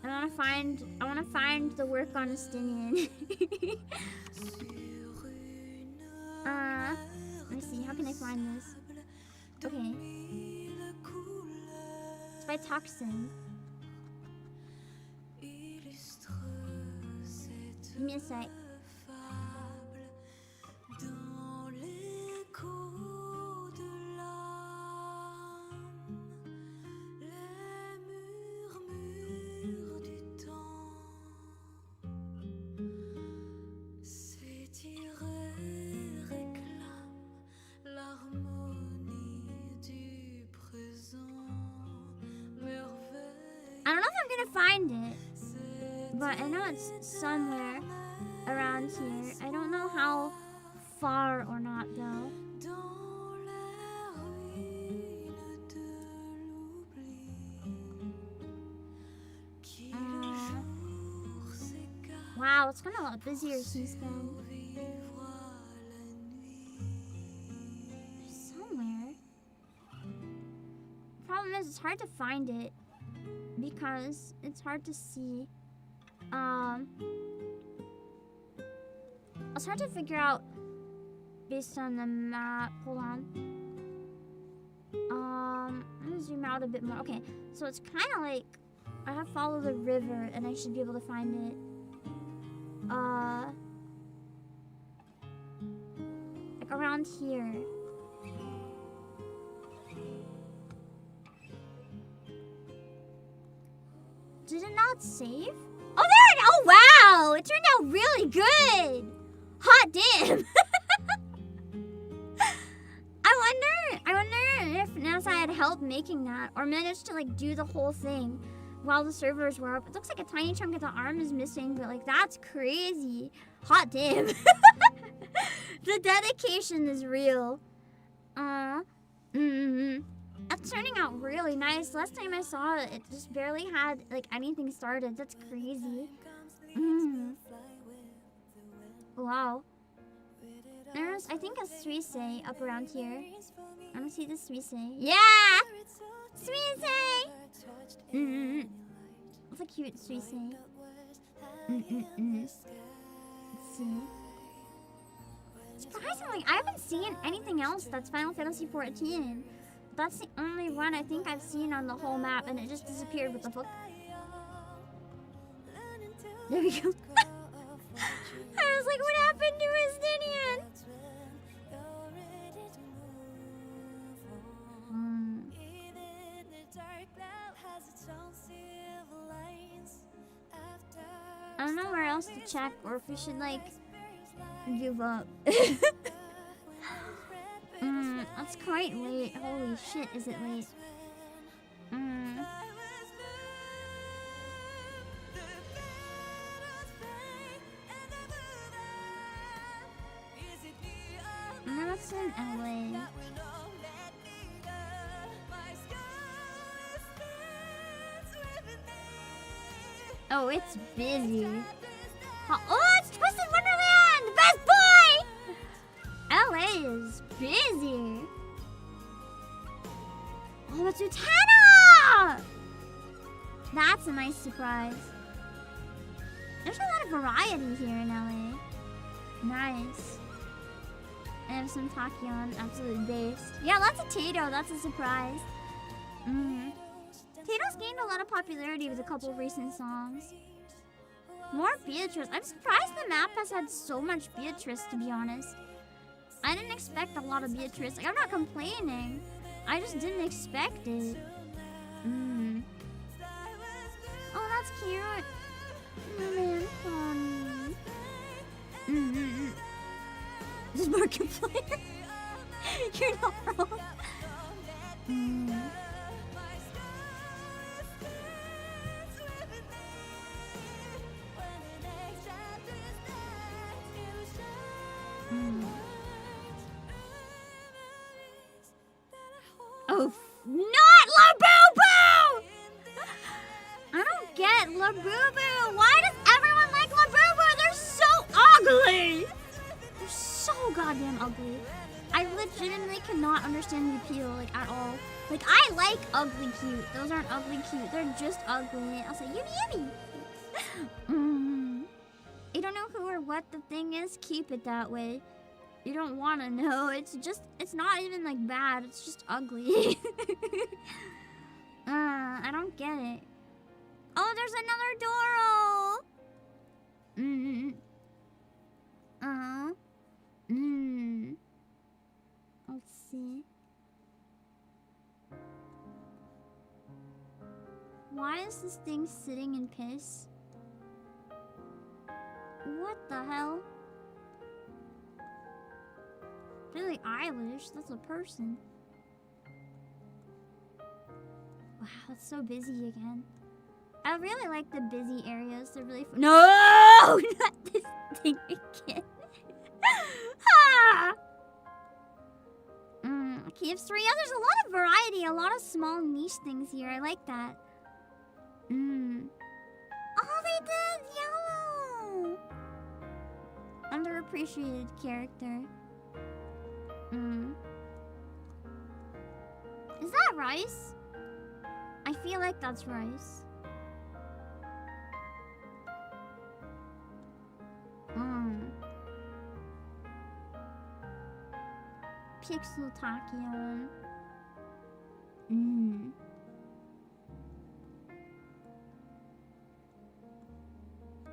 I wanna find the work on Estinian. Let me see, how can I find this? Okay. It's by Doxxing. Give me a sec. I don't know if I'm gonna find it, but I know it's somewhere around here. I don't know how far or not though. Wow, it's kind of a lot busier since then. Somewhere. Problem is, it's hard to find it because it's hard to see. It's hard to figure out based on the map. Hold on. I'm gonna zoom out a bit more. Okay, so it's kind of like I have to follow the river, and I should be able to find it. Like around here. let's save. Oh, there it is! Oh, wow! It turned out really good! Hot damn! I wonder if NASA had help making that, or managed to like do the whole thing while the servers were up. It looks like a tiny chunk of the arm is missing, but like that's crazy. Hot damn. The dedication is real. That's turning out really nice. Last time I saw it, it just barely had like anything started. That's crazy. Wow. There's, I think, a Suisse up around here. I want to see the Suisse. Yeah! Suisse! It's a cute Suisse. Let's see. Surprisingly, I haven't seen anything else that's Final Fantasy XIV. That's the only one I think I've seen on the whole map, and it just disappeared. What the fuck? There we go. I was like, what happened to Estinian? I don't know where else to check, or if we should, like, give up. It's quite late. Holy shit, is it late? No, it's in LA. Oh, it's busy. Oh, it's Twisted Wonderland! Best boy! LA is busy. Oh, it's Utena! That's a nice surprise. There's a lot of variety here in LA. Nice. I have some Tachyon, absolutely based. Yeah, lots of Tato, that's a surprise. Tato's gained a lot of popularity with a couple of recent songs. More Beatrice. I'm surprised the map has had so much Beatrice, to be honest. I didn't expect a lot of Beatrice. Like, I'm not complaining. I just didn't expect it. Oh, that's cute. Man, pony. Just Markiplier. You're not wrong. Oh, not Labubu! I don't get Labubu. Why does everyone like Labubu? They're so ugly. They're so goddamn ugly. I legitimately cannot understand the appeal, like, at all. Like, I like ugly cute. Those aren't ugly cute. They're just ugly. I'll say, yummy, yummy. You don't know who or what the thing is? Keep it that way. You don't want to know. It's just, it's not even, like, bad. It's just ugly. I don't get it. Oh, there's another Doro! Let's see. Why is this thing sitting in piss? What the hell? Billie Eilish? That's a person. Wow, it's so busy again. I really like the busy areas. They're really fun. No! Not this thing again. Ah! KF3. Yeah, there's a lot of variety. A lot of small niche things here. I like that. Oh, they did yellow! Underappreciated character. Is that rice? I feel like that's rice. Pixel Tachyon.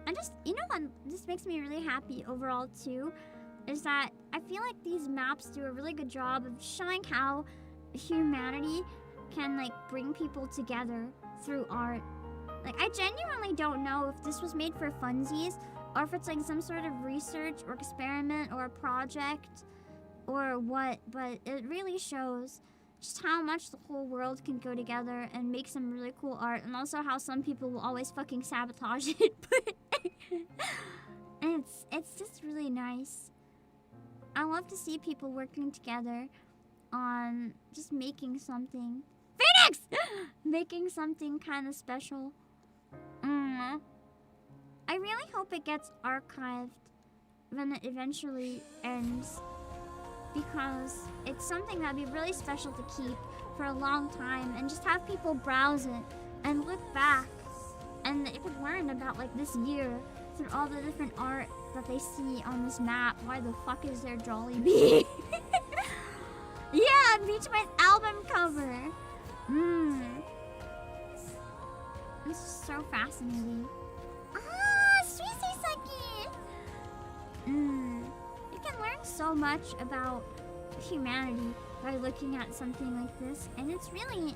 I just, you know what this makes me really happy overall too, is that I feel like these maps do a really good job of showing how humanity can like bring people together through art. Like, I genuinely don't know if this was made for funsies or if it's like some sort of research or experiment or a project or what, but it really shows just how much the whole world can go together and make some really cool art, and also how some people will always fucking sabotage it. But it's just really nice. I love to see people working together on just making something. Phoenix! Making something kind of special. I really hope it gets archived when it eventually ends, because it's something that'd be really special to keep for a long time and just have people browse it and look back, and they could learn about like this year through all the different art that they see on this map. Why the fuck is there Jollibee? Yeah, Beachman's album cover. This is so fascinating. Ah, Suisei-saki! You can learn so much about humanity by looking at something like this, and it's really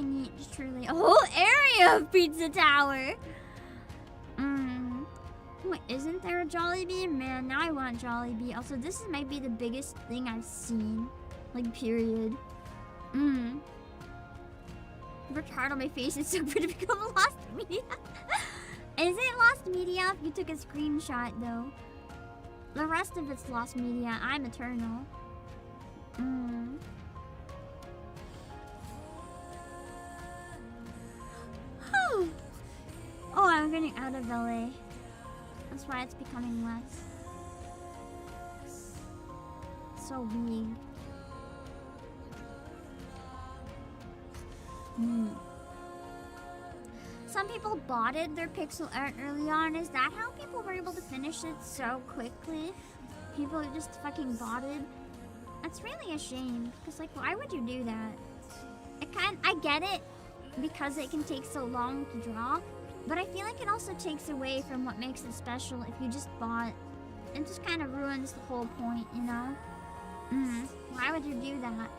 neat, just truly. A whole area of Pizza Tower! Wait, isn't there a Jollibee? Man, now I want Jollibee. Also, this might be the biggest thing I've seen. Like, period. Retard on my face is so pretty to become a lost media. Is it lost media if you took a screenshot, though? The rest of it's lost media. I'm eternal. Oh, I'm getting out of LA. That's why it's becoming less. So big. Some people botted their pixel art early on. Is that how people were able to finish it so quickly? People just fucking botted. That's really a shame. Because, like, why would you do that? I get it because it can take so long to draw. But I feel like it also takes away from what makes it special if you just bot. It just kind of ruins the whole point, you know? Why would you do that?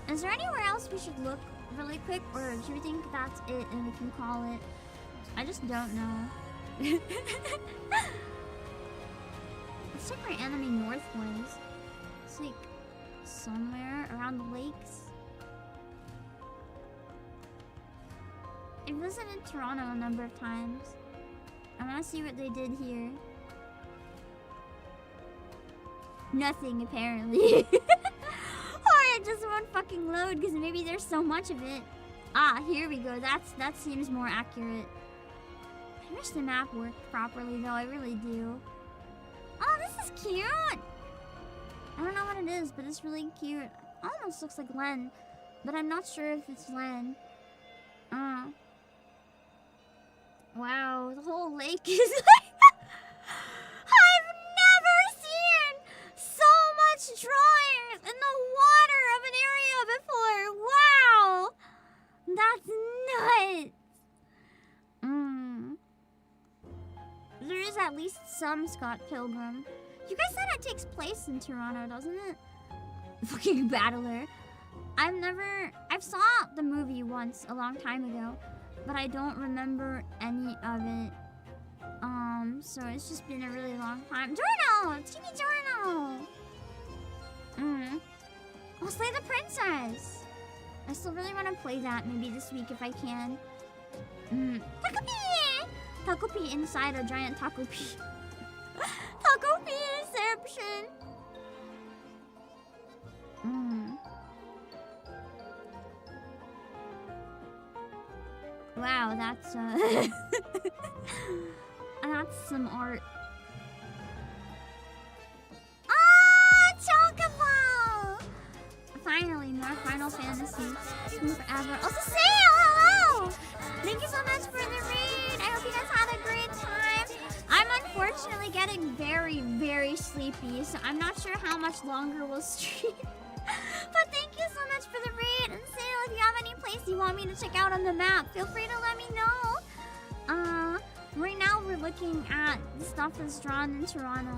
Is there anywhere else we should look really quick, or do you think that's it and we can call it? I just don't know. Let's check where enemy north was. It's like somewhere around the lakes. I visited Toronto a number of times. I want to see what they did here. Nothing, apparently. Or it just won't fucking load because maybe there's so much of it. Ah, here we go. That seems more accurate. I wish the map worked properly, though. I really do. Oh, this is cute! I don't know what it is, but it's really cute. Almost looks like Len, but I'm not sure if it's Len. Wow, the whole lake is like... I've never seen so much drawings in the water of an area before. Wow! That's nuts! There is at least some Scott Pilgrim. You guys said it takes place in Toronto, doesn't it? Fucking Battler. I've saw the movie once a long time ago, but I don't remember any of it. So it's just been a really long time. Giorno! Teeny Giorno! Oh, Slay the Princess! I still really want to play that maybe this week if I can. Takopi! Takopi inside a giant Takopi. Takopi inception! Wow, that's that's some art. Ah, Chocobo! Finally, more Final Fantasy. It's been forever. Also, say hello! Thank you so much for the raid. I hope you guys had a great time. I'm unfortunately getting very, very sleepy, so I'm not sure how much longer we'll stream. But thank you so much for the raid. And Sale, if you have any place you want me to check out on the map, feel free to let me know. Right now we're looking at the stuff that's drawn in Toronto.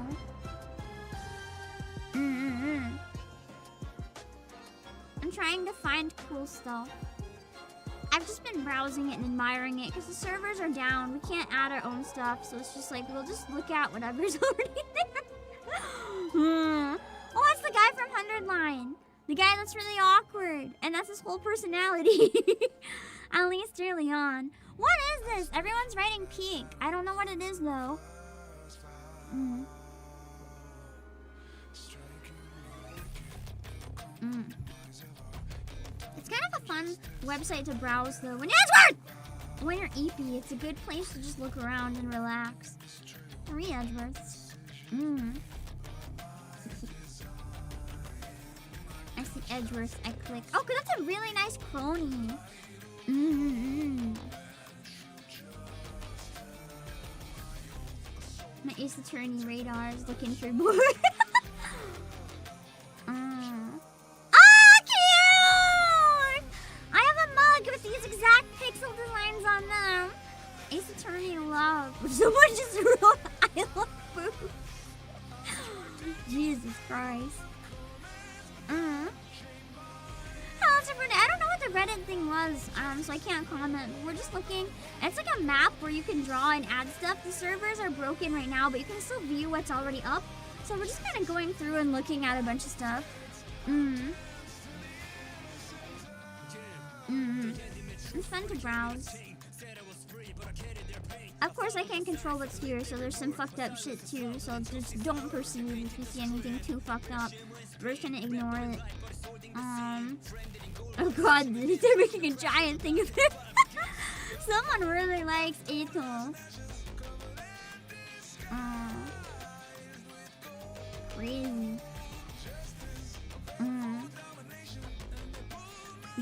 I'm trying to find cool stuff. I've just been browsing it and admiring it because the servers are down. We can't add our own stuff, so it's just like we'll just look at whatever's already there. Oh, it's the guy from 100 Line. The guy that's really awkward, and that's his whole personality. At least early on. What is this? Everyone's writing peak. I don't know what it is though. It's kind of a fun website to browse though. When you're EP, it's a good place to just look around and relax. 3 Edgeworths. I see Edgeworth, I click. Oh, cause that's a really nice crony. My Ace Attorney radar is looking for more. Cute! I have a mug with these exact pixel designs on them. Ace Attorney love. Someone just wrote, I love food. Jesus Christ. I don't know what the Reddit thing was, so I can't comment. We're just looking. It's like a map where you can draw and add stuff. The servers are broken right now, but you can still view what's already up. So we're just kind of going through and looking at a bunch of stuff. It's fun to browse. Of course, I can't control what's here, so there's some fucked up shit too. So just don't perceive if you see anything too fucked up. We're just gonna ignore it. Oh god, they're making a giant thing of it. Someone really likes Ito. Crazy.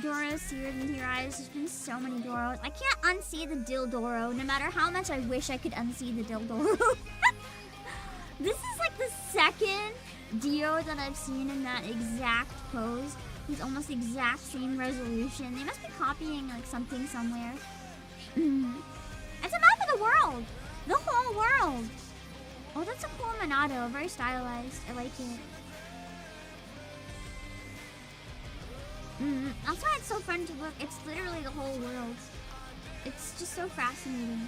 Doro's seared into your eyes. There's been so many Doros. I can't unsee the Dildoro, no matter how much I wish I could unsee the Dildoro. This is like the second Dio that I've seen in that exact pose. He's almost the exact same resolution. They must be copying like something somewhere. It's a map of the world! The whole world! Oh, that's a cool Monado. Very stylized. I like it. That's why it's so fun to look. It's literally the whole world. It's just so fascinating.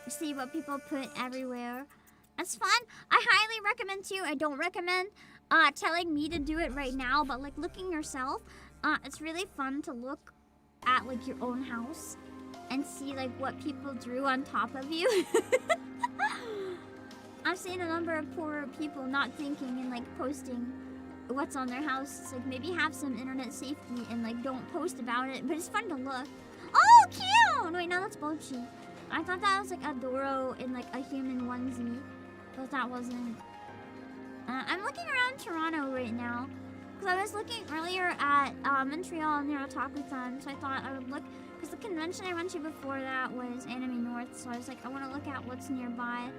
You see what people put everywhere. That's fun. I highly recommend too. I don't recommend telling me to do it right now, but like looking yourself, it's really fun to look at like your own house and see like what people drew on top of you. I've seen a number of poor people not thinking and like posting what's on their house. It's like maybe have some internet safety and like don't post about it, but it's fun to look. Oh, cute! Wait, no, that's Bochi. I thought that was like a Doro in like a human onesie, but that wasn't. I'm looking around Toronto right now because I was looking earlier at Montreal near Otakuthon, so I thought I would look because the convention I went to before that was Anime North, so I was like, I want to look at what's nearby.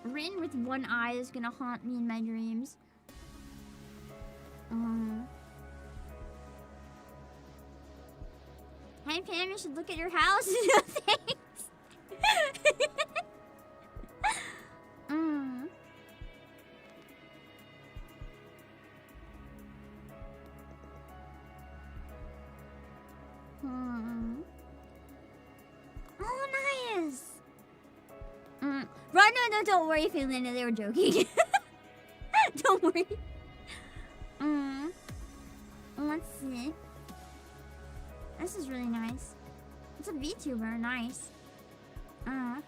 Rin with one eye is gonna haunt me in my dreams. Hey Pam, you should look at your house. No thanks. Oh, nice. Right, no, don't worry, Finlanda. They were joking. Don't worry. Let's see. This is really nice. It's a VTuber. Nice. Anyone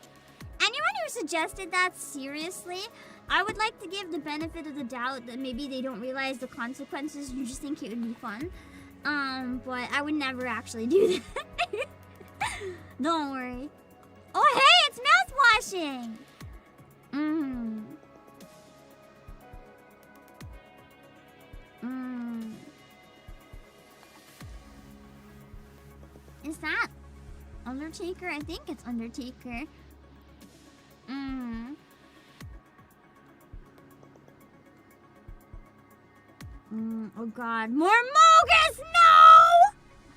who suggested that, seriously, I would like to give the benefit of the doubt that maybe they don't realize the consequences. You just think it would be fun. But I would never actually do that. Don't worry. Oh, hey, it's mouthwashing! Is that Undertaker? I think it's Undertaker. Oh god, more Mogus! No!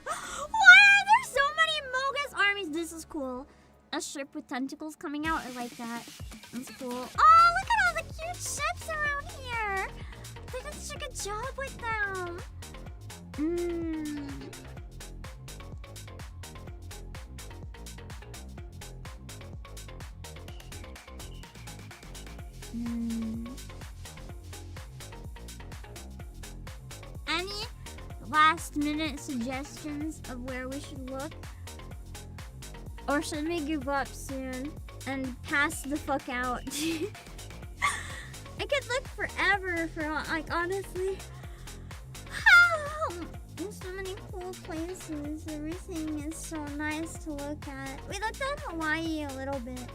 Why are there so many Mogus armies? this is cool. A ship with tentacles coming out. I like that. That's cool. Oh, look at all the cute ships around here. They did such a good job with them. Any last minute suggestions of where we should look? Or should we give up soon and pass the fuck out? I could look forever for, like, honestly. There's so many cool places. Everything is so nice to look at. We looked at Hawaii a little bit.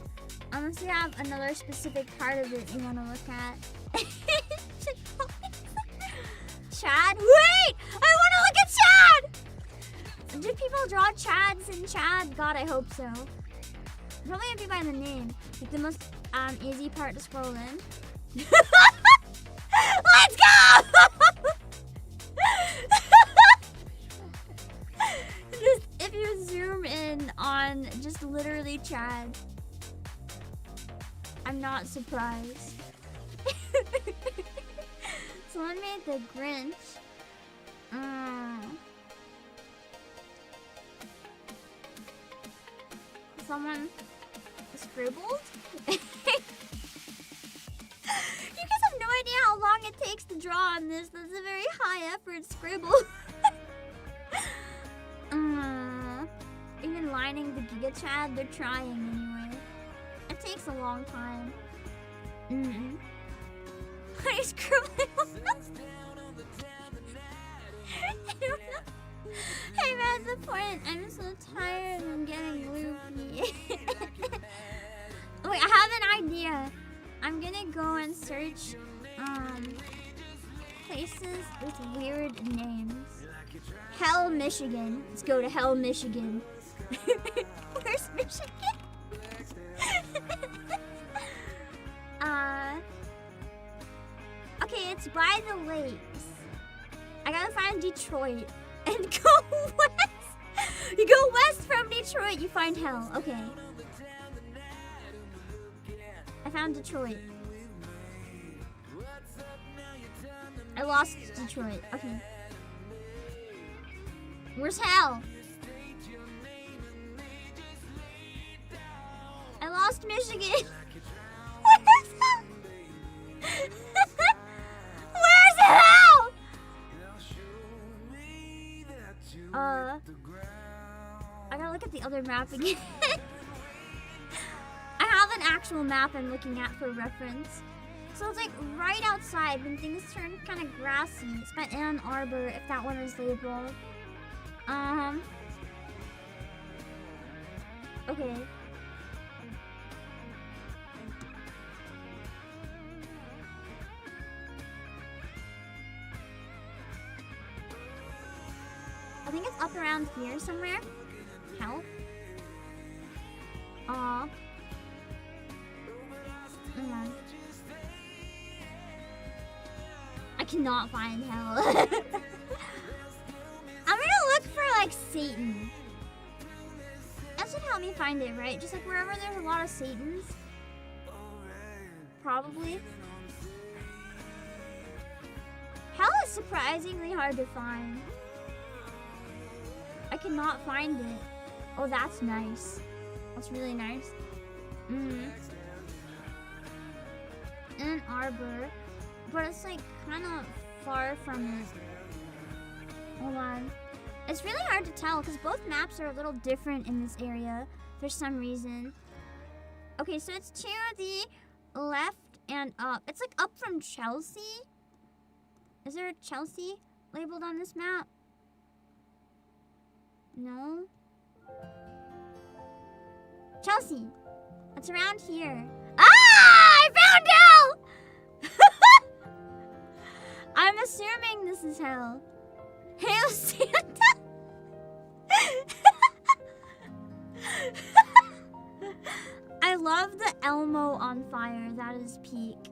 Unless you have another specific part of it you want to look at. Chad? Wait! I want to look at Chad! Did people draw Chads in Chad? God, I hope so. Probably gonna be by the name. Like the most easy part to scroll in. Let's go! Just, if you zoom in on just literally Chad, I'm not surprised. Someone made the Grinch. Someone scribbled? You guys have no idea how long it takes to draw on this. That's a very high effort scribble. Even lining the Giga Chad, they're trying anyway. It takes a long time. What are you scribbling on? Hey man, the point. I'm so tired and I'm getting loopy. Wait, I have an idea. I'm gonna go and search places with weird names. Hell, Michigan. Let's go to Hell, Michigan. Where's Michigan? Okay, it's by the lakes. I gotta find Detroit and go west. You go west from Detroit, you find hell. Okay. I found Detroit. I lost Detroit. Okay. Where's hell? I lost Michigan. Where's hell? Where's hell? I gotta look at the other map again. I have an actual map I'm looking at for reference. So it's like right outside when things turn kind of grassy. It's by Ann Arbor, if that one is labeled. Okay. I think it's up around here somewhere. Hell. Aw. I cannot find hell. I'm gonna look for like Satan. That should help me find it, right? Just like wherever there's a lot of Satans. Probably. Hell is surprisingly hard to find. I cannot find it. Oh, that's nice. That's really nice. Ann Arbor. But it's like kind of far from it. Hold on. It's really hard to tell because both maps are a little different in this area for some reason. Okay, so it's to the left and up. It's like up from Chelsea. Is there a Chelsea labeled on this map? No? Chelsea. It's around here. Ah! I found hell! I'm assuming this is hell. Hail Santa! I love the Elmo on fire. That is peak.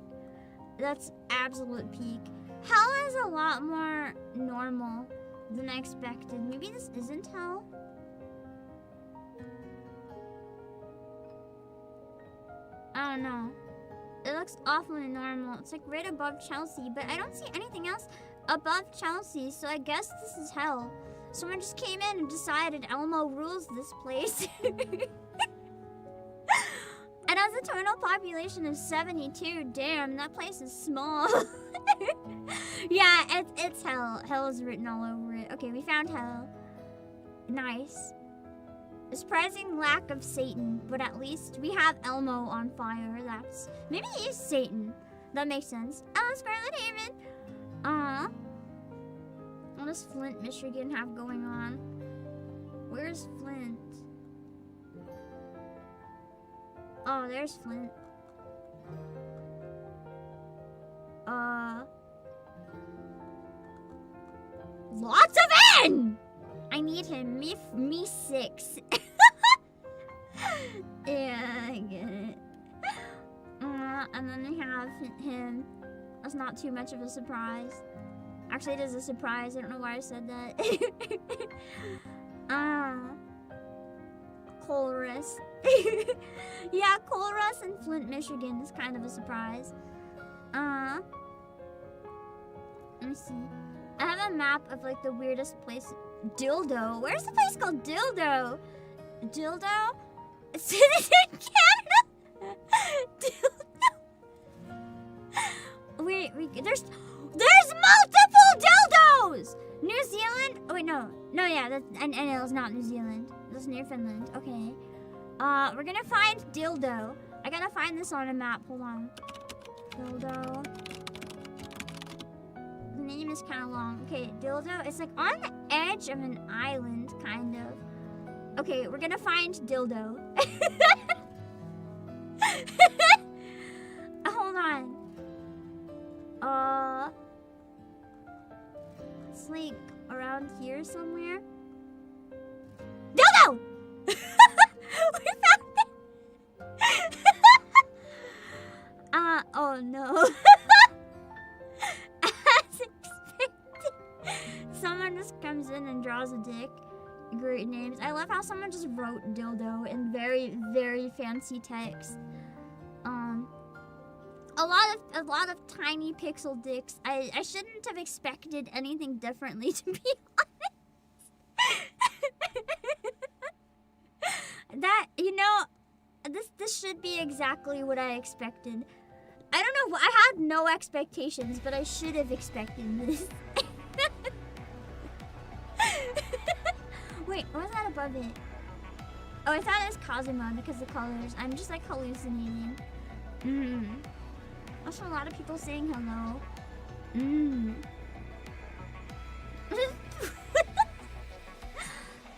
That's absolute peak. Hell is a lot more normal than I expected. Maybe this isn't hell? I don't know. It looks awfully normal. It's like right above Chelsea, but I don't see anything else above Chelsea, so I guess this is hell. Someone just came in and decided Elmo rules this place. And has a total population of 72. Damn, that place is small. Yeah, it's hell. Hell is written all over it. Okay, we found hell. Nice. A surprising lack of Satan, but at least we have Elmo on fire. That's... Maybe he is Satan. That makes sense. Oh, Scarlet Haven. What does Flint, Michigan have going on? Where's Flint? Oh, there's Flint. Lots of N! I need him. Me 6. Yeah, I get it. And then we have him. That's not too much of a surprise. Actually, it is a surprise. I don't know why I said that. Colress. Yeah, Colress and Flint, Michigan is kind of a surprise. Let me see. I have a map of like the weirdest place. Dildo. Where's the place called Dildo? Dildo? It's in Canada. Dildo. Wait, there's multiple dildos. New Zealand? Oh wait, no, yeah, that's, I know it's not New Zealand. That's near Finland. Okay. We're gonna find dildo. I gotta find this on a map. Hold on. Dildo. The name is kind of long. Okay, dildo. It's like on the edge of an island, kind of. Okay, we're gonna find dildo. Hold on. It's like around here somewhere. Dildo! We found it! Oh no. As expected. Someone just comes in and draws a dick. Great names. I love how someone just wrote dildo in very, very fancy text. A lot of tiny pixel dicks. I shouldn't have expected anything differently, to be honest. That, you know, this should be exactly what I expected. I don't know, I had no expectations, but I should have expected this. Wait, what was that above it? Oh, I thought it was Cosmo because of the colors. I'm just like hallucinating. Also, a lot of people saying hello.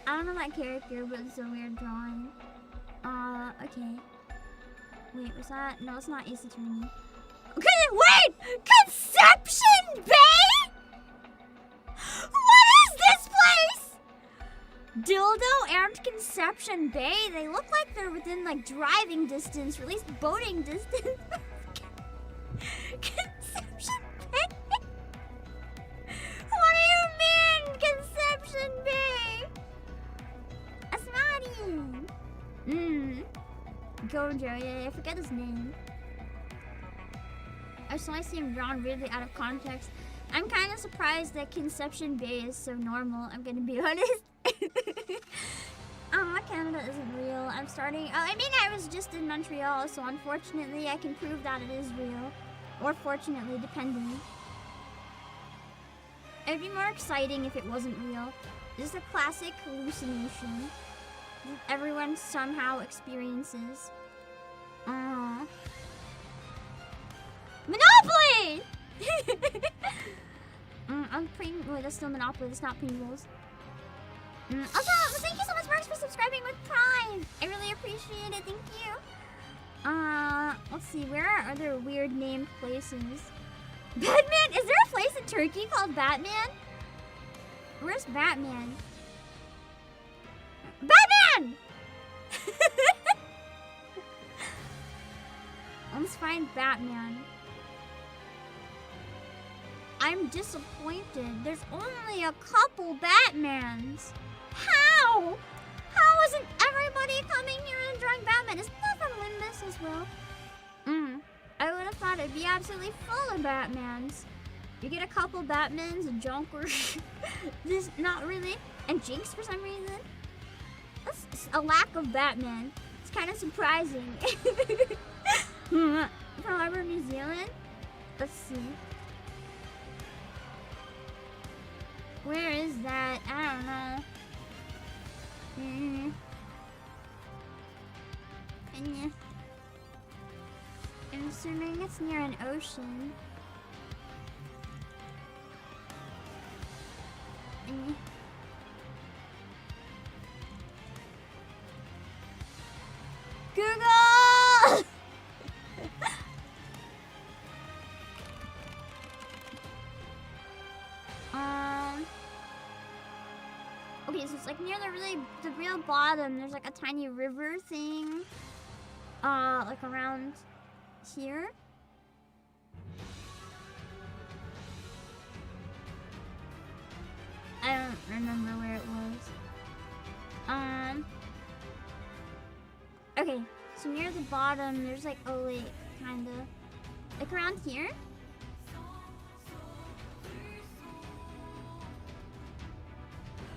I don't know that character, but it's a weird drawing. Okay. Wait, was that? No, it's not Ace Attorney. Okay, wait! Conception Bay? What is this place? Dildo and Conception Bay? They look like they're within like driving distance, or at least boating distance. Conception Bay? What do you mean, Conception Bay? Asmati. Gojo, yeah, I forget his name. I just only see him drawn really out of context. I'm kind of surprised that Conception Bay is so normal, I'm gonna be honest. Canada isn't real. I'm starting... I mean, I was just in Montreal, so unfortunately I can prove that it is real. Or fortunately, depending. It'd be more exciting if it wasn't real. This is a classic hallucination that everyone somehow experiences. Monopoly! Wait, that's still Monopoly, that's not Pringles. Also, thank you so much, Marks, for subscribing with Prime. I really appreciate it, thank you. Let's see, where are other weird named places? Batman? Is there a place in Turkey called Batman? Where's Batman? Batman! Let's find Batman. I'm disappointed. There's only a couple Batmans. How? How isn't everybody coming here and drawing Batman? Isn't that from Limbus as well? thought it'd be absolutely full of Batmans. You get a couple Batmans, a Joker, this not really, and Jinx for some reason. That's a lack of Batman. It's kind of surprising. However, New Zealand. Let's see. Where is that? I don't know. I'm assuming it's near an ocean. Google! Okay, so it's like near the real bottom. There's like a tiny river thing, like around here. I don't remember where it was. Okay, so near the bottom, there's like a lake, kinda, like around here.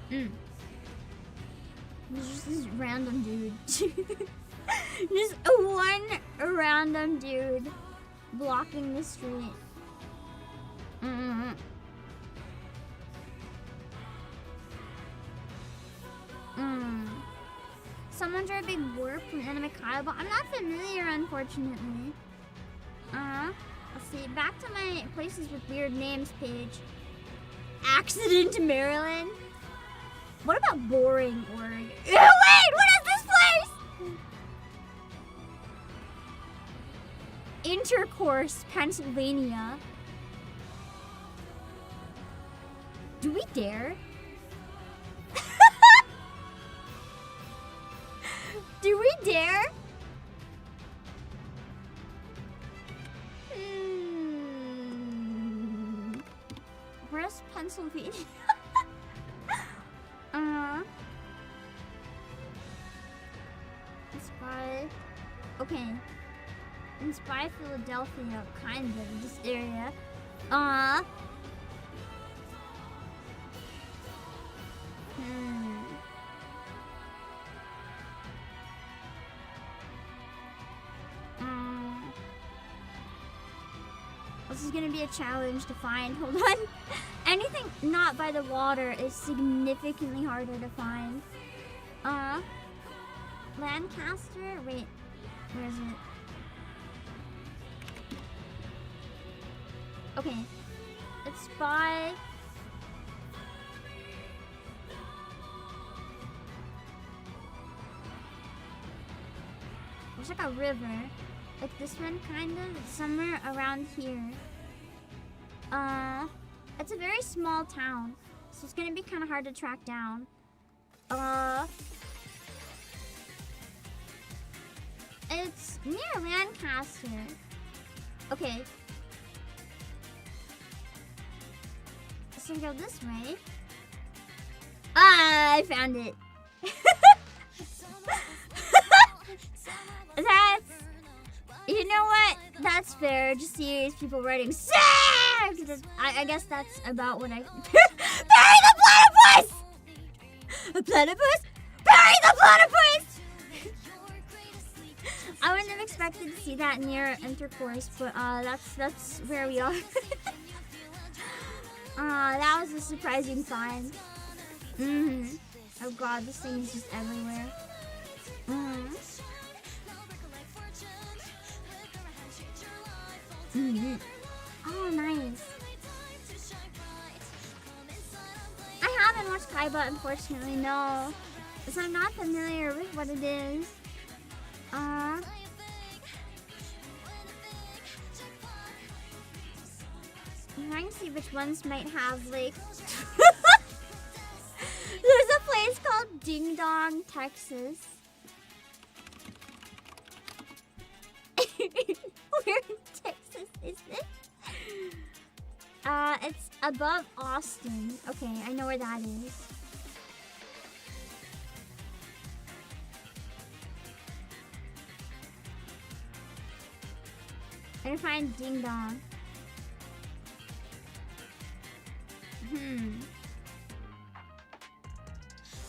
There's just this random dude. Just one random dude blocking the street. Someone drew a big warp from Anime Kaiba. I'm not familiar, unfortunately. Let's see. Back to my places with weird names page. Accident, Maryland. What about boring, Oregon? Wait, what is this place? Intercourse, Pennsylvania. Do we dare? Do we dare? Where's Pennsylvania? Inspire. Okay. Inspire Philadelphia, kind of, this area. This is gonna be a challenge to find. Hold on. Anything not by the water is significantly harder to find. Lancaster? Wait, where is it? Okay. It's by... There's like a river. Like this one, kind of. It's somewhere around here. It's a very small town, so it's gonna be kind of hard to track down. It's near Lancaster. Okay. So we go this way. Ah, I found it. That's... You know what? That's fair. Just serious people writing sex. I guess that's about what I... Bury the platypus! A platypus? Bury the platypus! I wouldn't have expected to see that near intercourse, but that's where we are. That was a surprising find. Oh god, this thing is just everywhere. Oh, nice. I haven't watched Kaiba, unfortunately, no. So I'm not familiar with what it is. I'm trying to see which ones might have, like... There's a place called Ding Dong, Texas. Where in Texas is it? It's above Austin. Okay, I know where that is. I'm gonna find Ding Dong.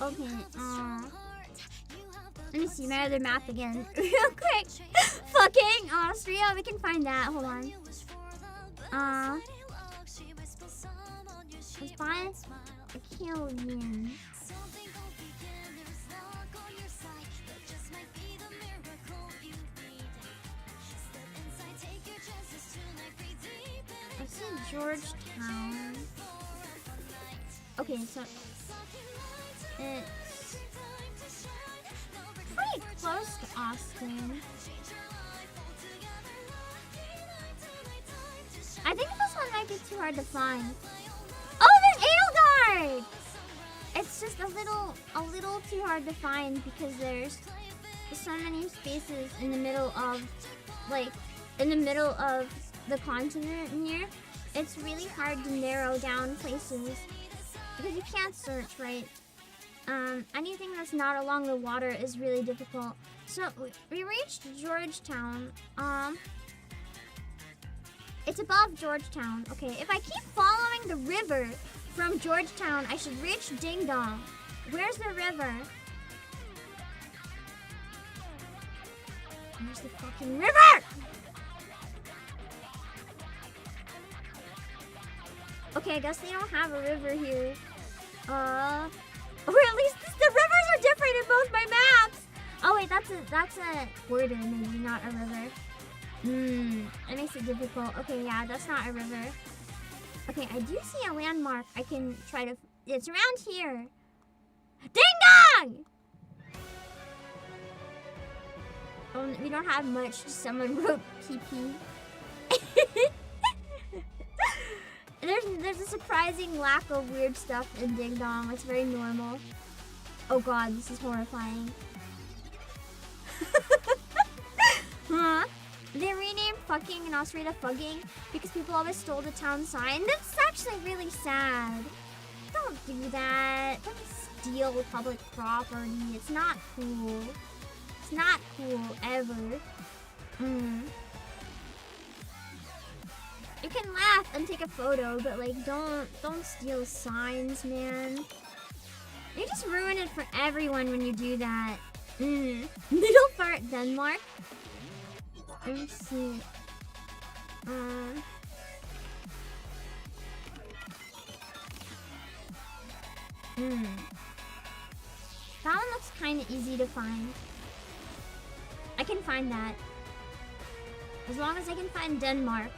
Okay, let me see my other map again real quick. Fucking Austria, we can find that. Hold on. Let's find a Killian. Let's see Georgetown. Okay, so it's pretty close to Austin. I think this one might be too hard to find. Oh, there's Edelgard! It's just a little too hard to find because there's so many spaces in the middle of, the continent here. It's really hard to narrow down places because you can't search, right? Anything that's not along the water is really difficult. So we reached Georgetown. It's above Georgetown. Okay, if I keep following the river from Georgetown, I should reach Ding Dong. Where's the river? Where's the fucking river? Okay, I guess they don't have a river here. Or at least the rivers are different in both my maps. Oh wait, that's a border, maybe not a river. That makes it difficult. Okay, yeah, that's not a river. Okay, I do see a landmark. I can try to. It's around here. Ding Dong! Oh, we don't have much. Someone wrote PP. There's a surprising lack of weird stuff in Ding Dong. It's very normal. Oh god, this is horrifying. Huh? They renamed fucking in Austria to fugging because people always stole the town sign. That's actually really sad. Don't do that. Don't steal public property. It's not cool. It's not cool ever. You can laugh and take a photo, but like don't steal signs, man. You just ruin it for everyone when you do that. Middle part Denmark. Let me see. That one looks kind of easy to find. I can find that. As long as I can find Denmark.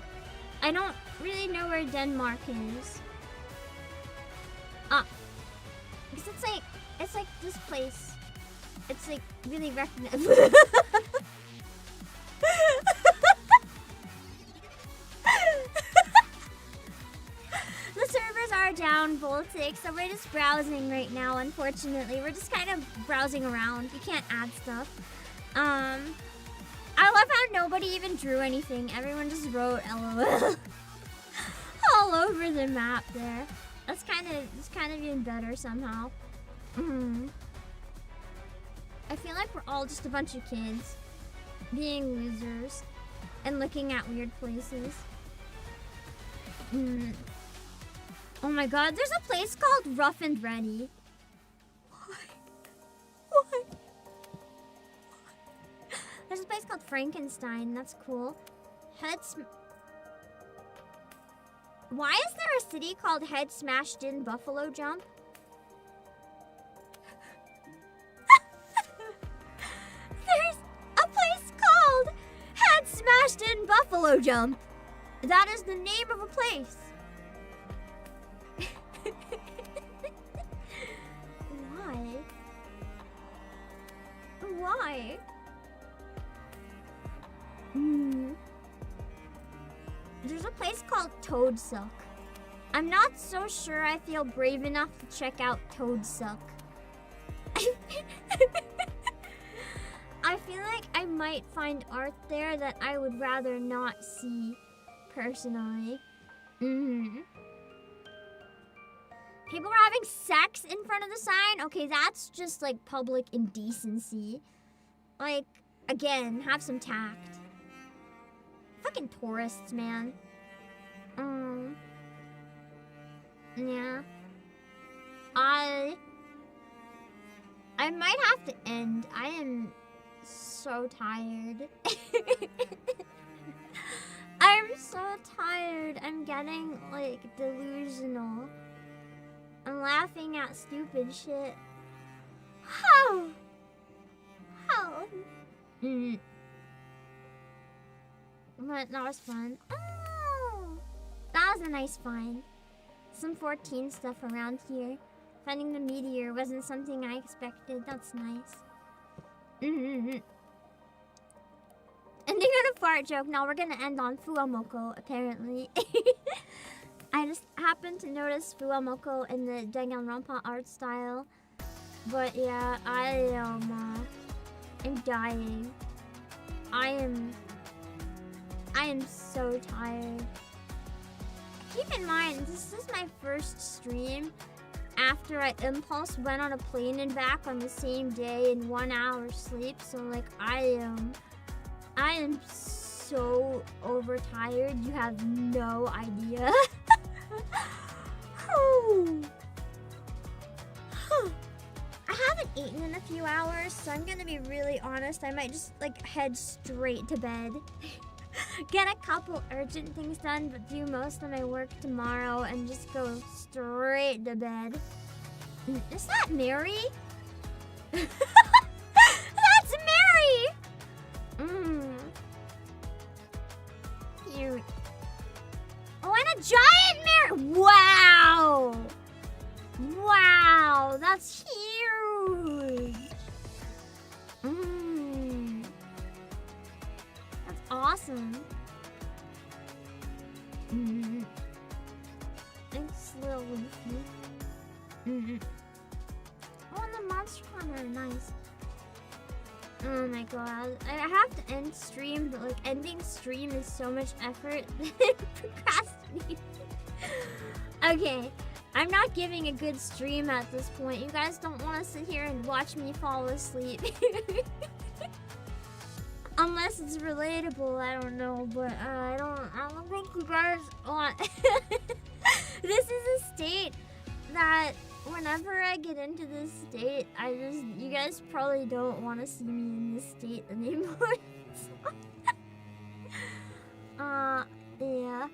I don't really know where Denmark is. Because it's like this place. It's like really recognizable. The servers are down, Voltic, so we're just browsing right now, unfortunately. We're just kind of browsing around. You can't add stuff. I love how nobody even drew anything. Everyone just wrote LOL all over the map there. It's kind of even better somehow. I feel like we're all just a bunch of kids being losers and looking at weird places. Oh my god, there's a place called Rough and Ready. Why? There's a place called Frankenstein. That's cool. Why is there a city called Head Smashed In Buffalo Jump? There's a place called Head Smashed In Buffalo Jump. That is the name of a place. Why? Why? There's a place called Toadsuck. I'm not so sure I feel brave enough to check out Toadsuck. I feel like I might find art there that I would rather not see personally. People are having sex in front of the sign? Okay, that's just like public indecency. Like, again, have some tact. Fuck Fucking tourists, man. Yeah. I might have to end. I am so tired. I'm so tired. I'm getting, like, delusional. I'm laughing at stupid shit. How? But that was fun. Oh! That was a nice find. Some 14 stuff around here. Finding the meteor wasn't something I expected. That's nice. Ending on a fart joke. Now we're gonna end on Fuamoko, apparently. I just happened to notice Fuamoko in the Danganronpa art style. But yeah, I'm dying. I am so tired. Keep in mind, this is my first stream after I impulse went on a plane and back on the same day in 1 hour sleep. So like I am so overtired. You have no idea. I haven't eaten in a few hours, so I'm gonna be really honest. I might just like head straight to bed. Get a couple urgent things done, but do most of my work tomorrow and just go straight to bed. Is that Mary? That's Mary! Cute. Oh, and a giant Mary! Wow! Wow, that's huge! That's awesome. Thanks, little Luffy. Oh, and the monster hunter are nice. Oh my god. I have to end stream, but like ending stream is so much effort that procrastinating. Okay. I'm not giving a good stream at this point. You guys don't want to sit here and watch me fall asleep. Unless it's relatable, I don't know, but I don't think you guys want. This is a state that whenever I get into this state, you guys probably don't want to see me in this state anymore. Yeah.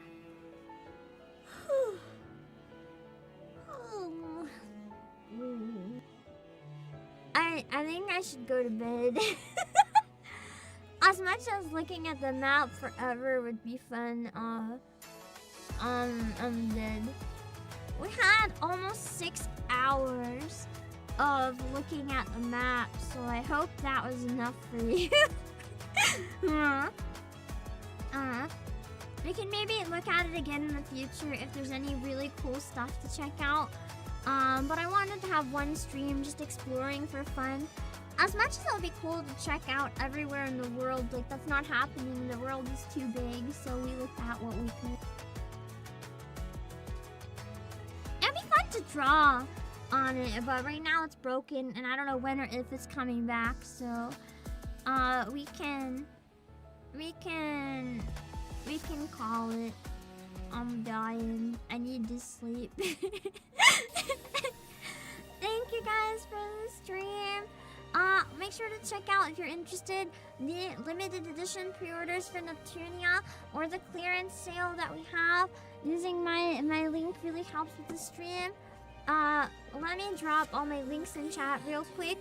I think I should go to bed. As much as looking at the map forever would be fun, I'm dead. We had almost 6 hours of looking at the map, so I hope that was enough for you. We can maybe look at it again in the future if there's any really cool stuff to check out. But I wanted to have one stream just exploring for fun. As much as it would be cool to check out everywhere in the world, like that's not happening. The world is too big, so we looked at what we could. It'd be fun to draw on it, but right now it's broken, and I don't know when or if it's coming back. So, we can call it. I'm dying. I need to sleep. Thank you guys for the stream. Make sure to check out if you're interested the limited edition pre-orders for Neptunia or the clearance sale that we have. Using my link really helps with the stream. Let me drop all my links in chat real quick.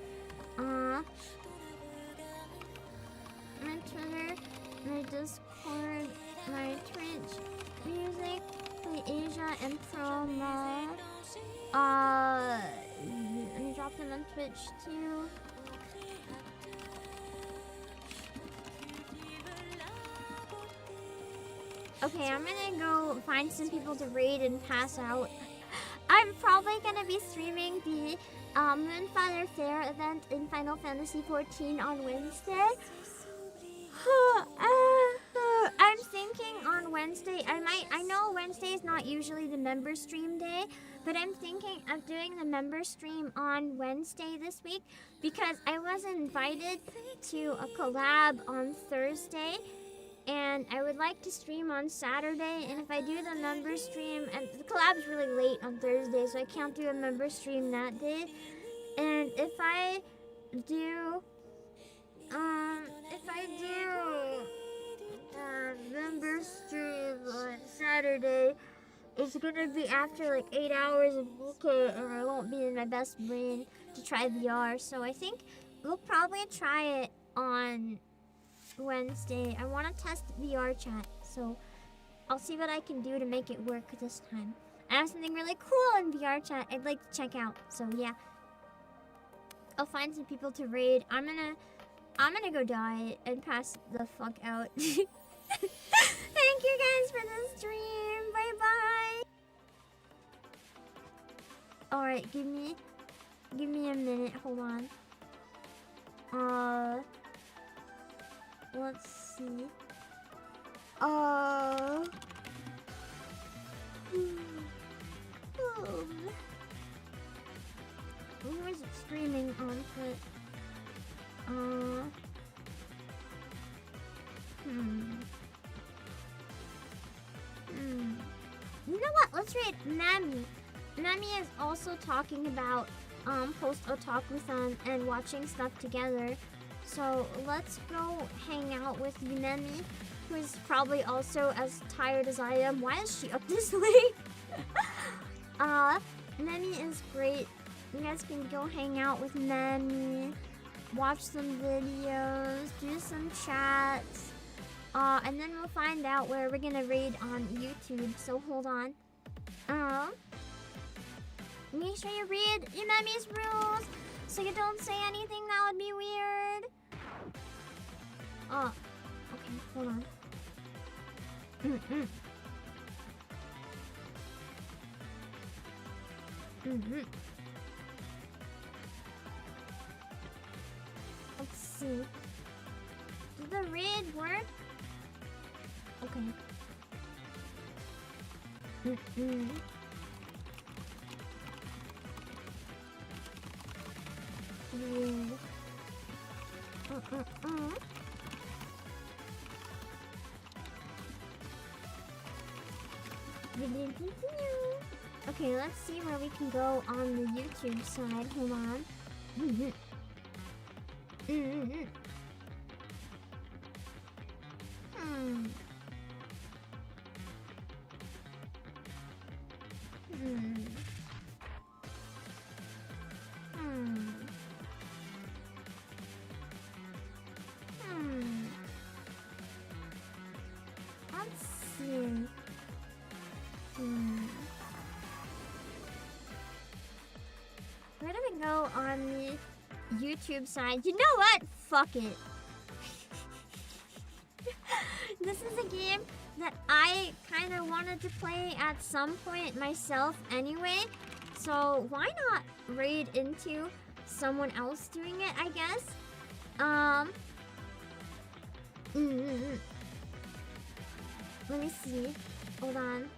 My Twitter, my Discord, my Twitch, music, play Asia, and promo. Let me drop them on Twitch too. Okay, I'm gonna go find some people to raid and pass out. I'm probably gonna be streaming the Moonfire Fair event in Final Fantasy XIV on Wednesday. I'm thinking on Wednesday, I know Wednesday is not usually the member stream day, but I'm thinking of doing the member stream on Wednesday this week because I was invited to a collab on Thursday, And I would like to stream on Saturday, and if I do the member stream, and the collab's really late on Thursday, so I can't do a member stream that day. And if I do member stream on Saturday, it's gonna be after like 8 hours of VK, and I won't be in my best brain to try VR. So I think we'll probably try it on Wednesday. I want to test VR chat, so I'll see what I can do to make it work this time. I have something really cool in VR chat I'd like to check out, so yeah. I'll find some people to raid. I'm gonna go die and pass the fuck out. Thank you guys for the stream. Bye bye. Alright, give me a minute. Hold on. Let's see. Who is it streaming on foot? You know what? Let's read Nami. Nami is also talking about post Otakuthon and watching stuff together. So let's go hang out with Yunemi, who is probably also as tired as I am. Why is she up this late? Nami is great. You guys can go hang out with Nami, watch some videos, do some chats, and then we'll find out where we're gonna raid on YouTube. So hold on. Make sure you read Yunemi's rules so you don't say anything that would be weird. Okay, hold on. Let's see. Did the raid work? Okay. Okay, let's see where we can go on the YouTube side. Hold on. Let's see. Where do we go on the YouTube side? You know what? Fuck it. This is a game that I kind of wanted to play at some point myself anyway. So why not raid into someone else doing it, I guess? Let me see. Hold on.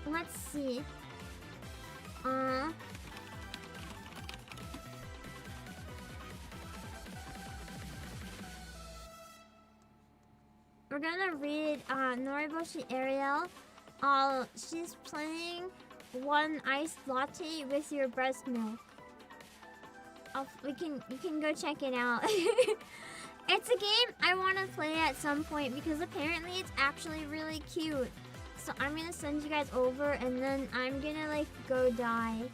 Let's see. We're gonna read Noriboshi Ariel. She's playing one iced latte with your breast milk. You can go check it out. It's a game I want to play at some point because apparently it's actually really cute. So I'm gonna send you guys over and then I'm gonna like go die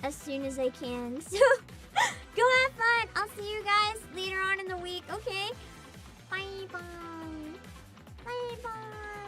as soon as I can. So go have fun. I'll see you guys later on in the week. Okay. Bye bye. Bye bye.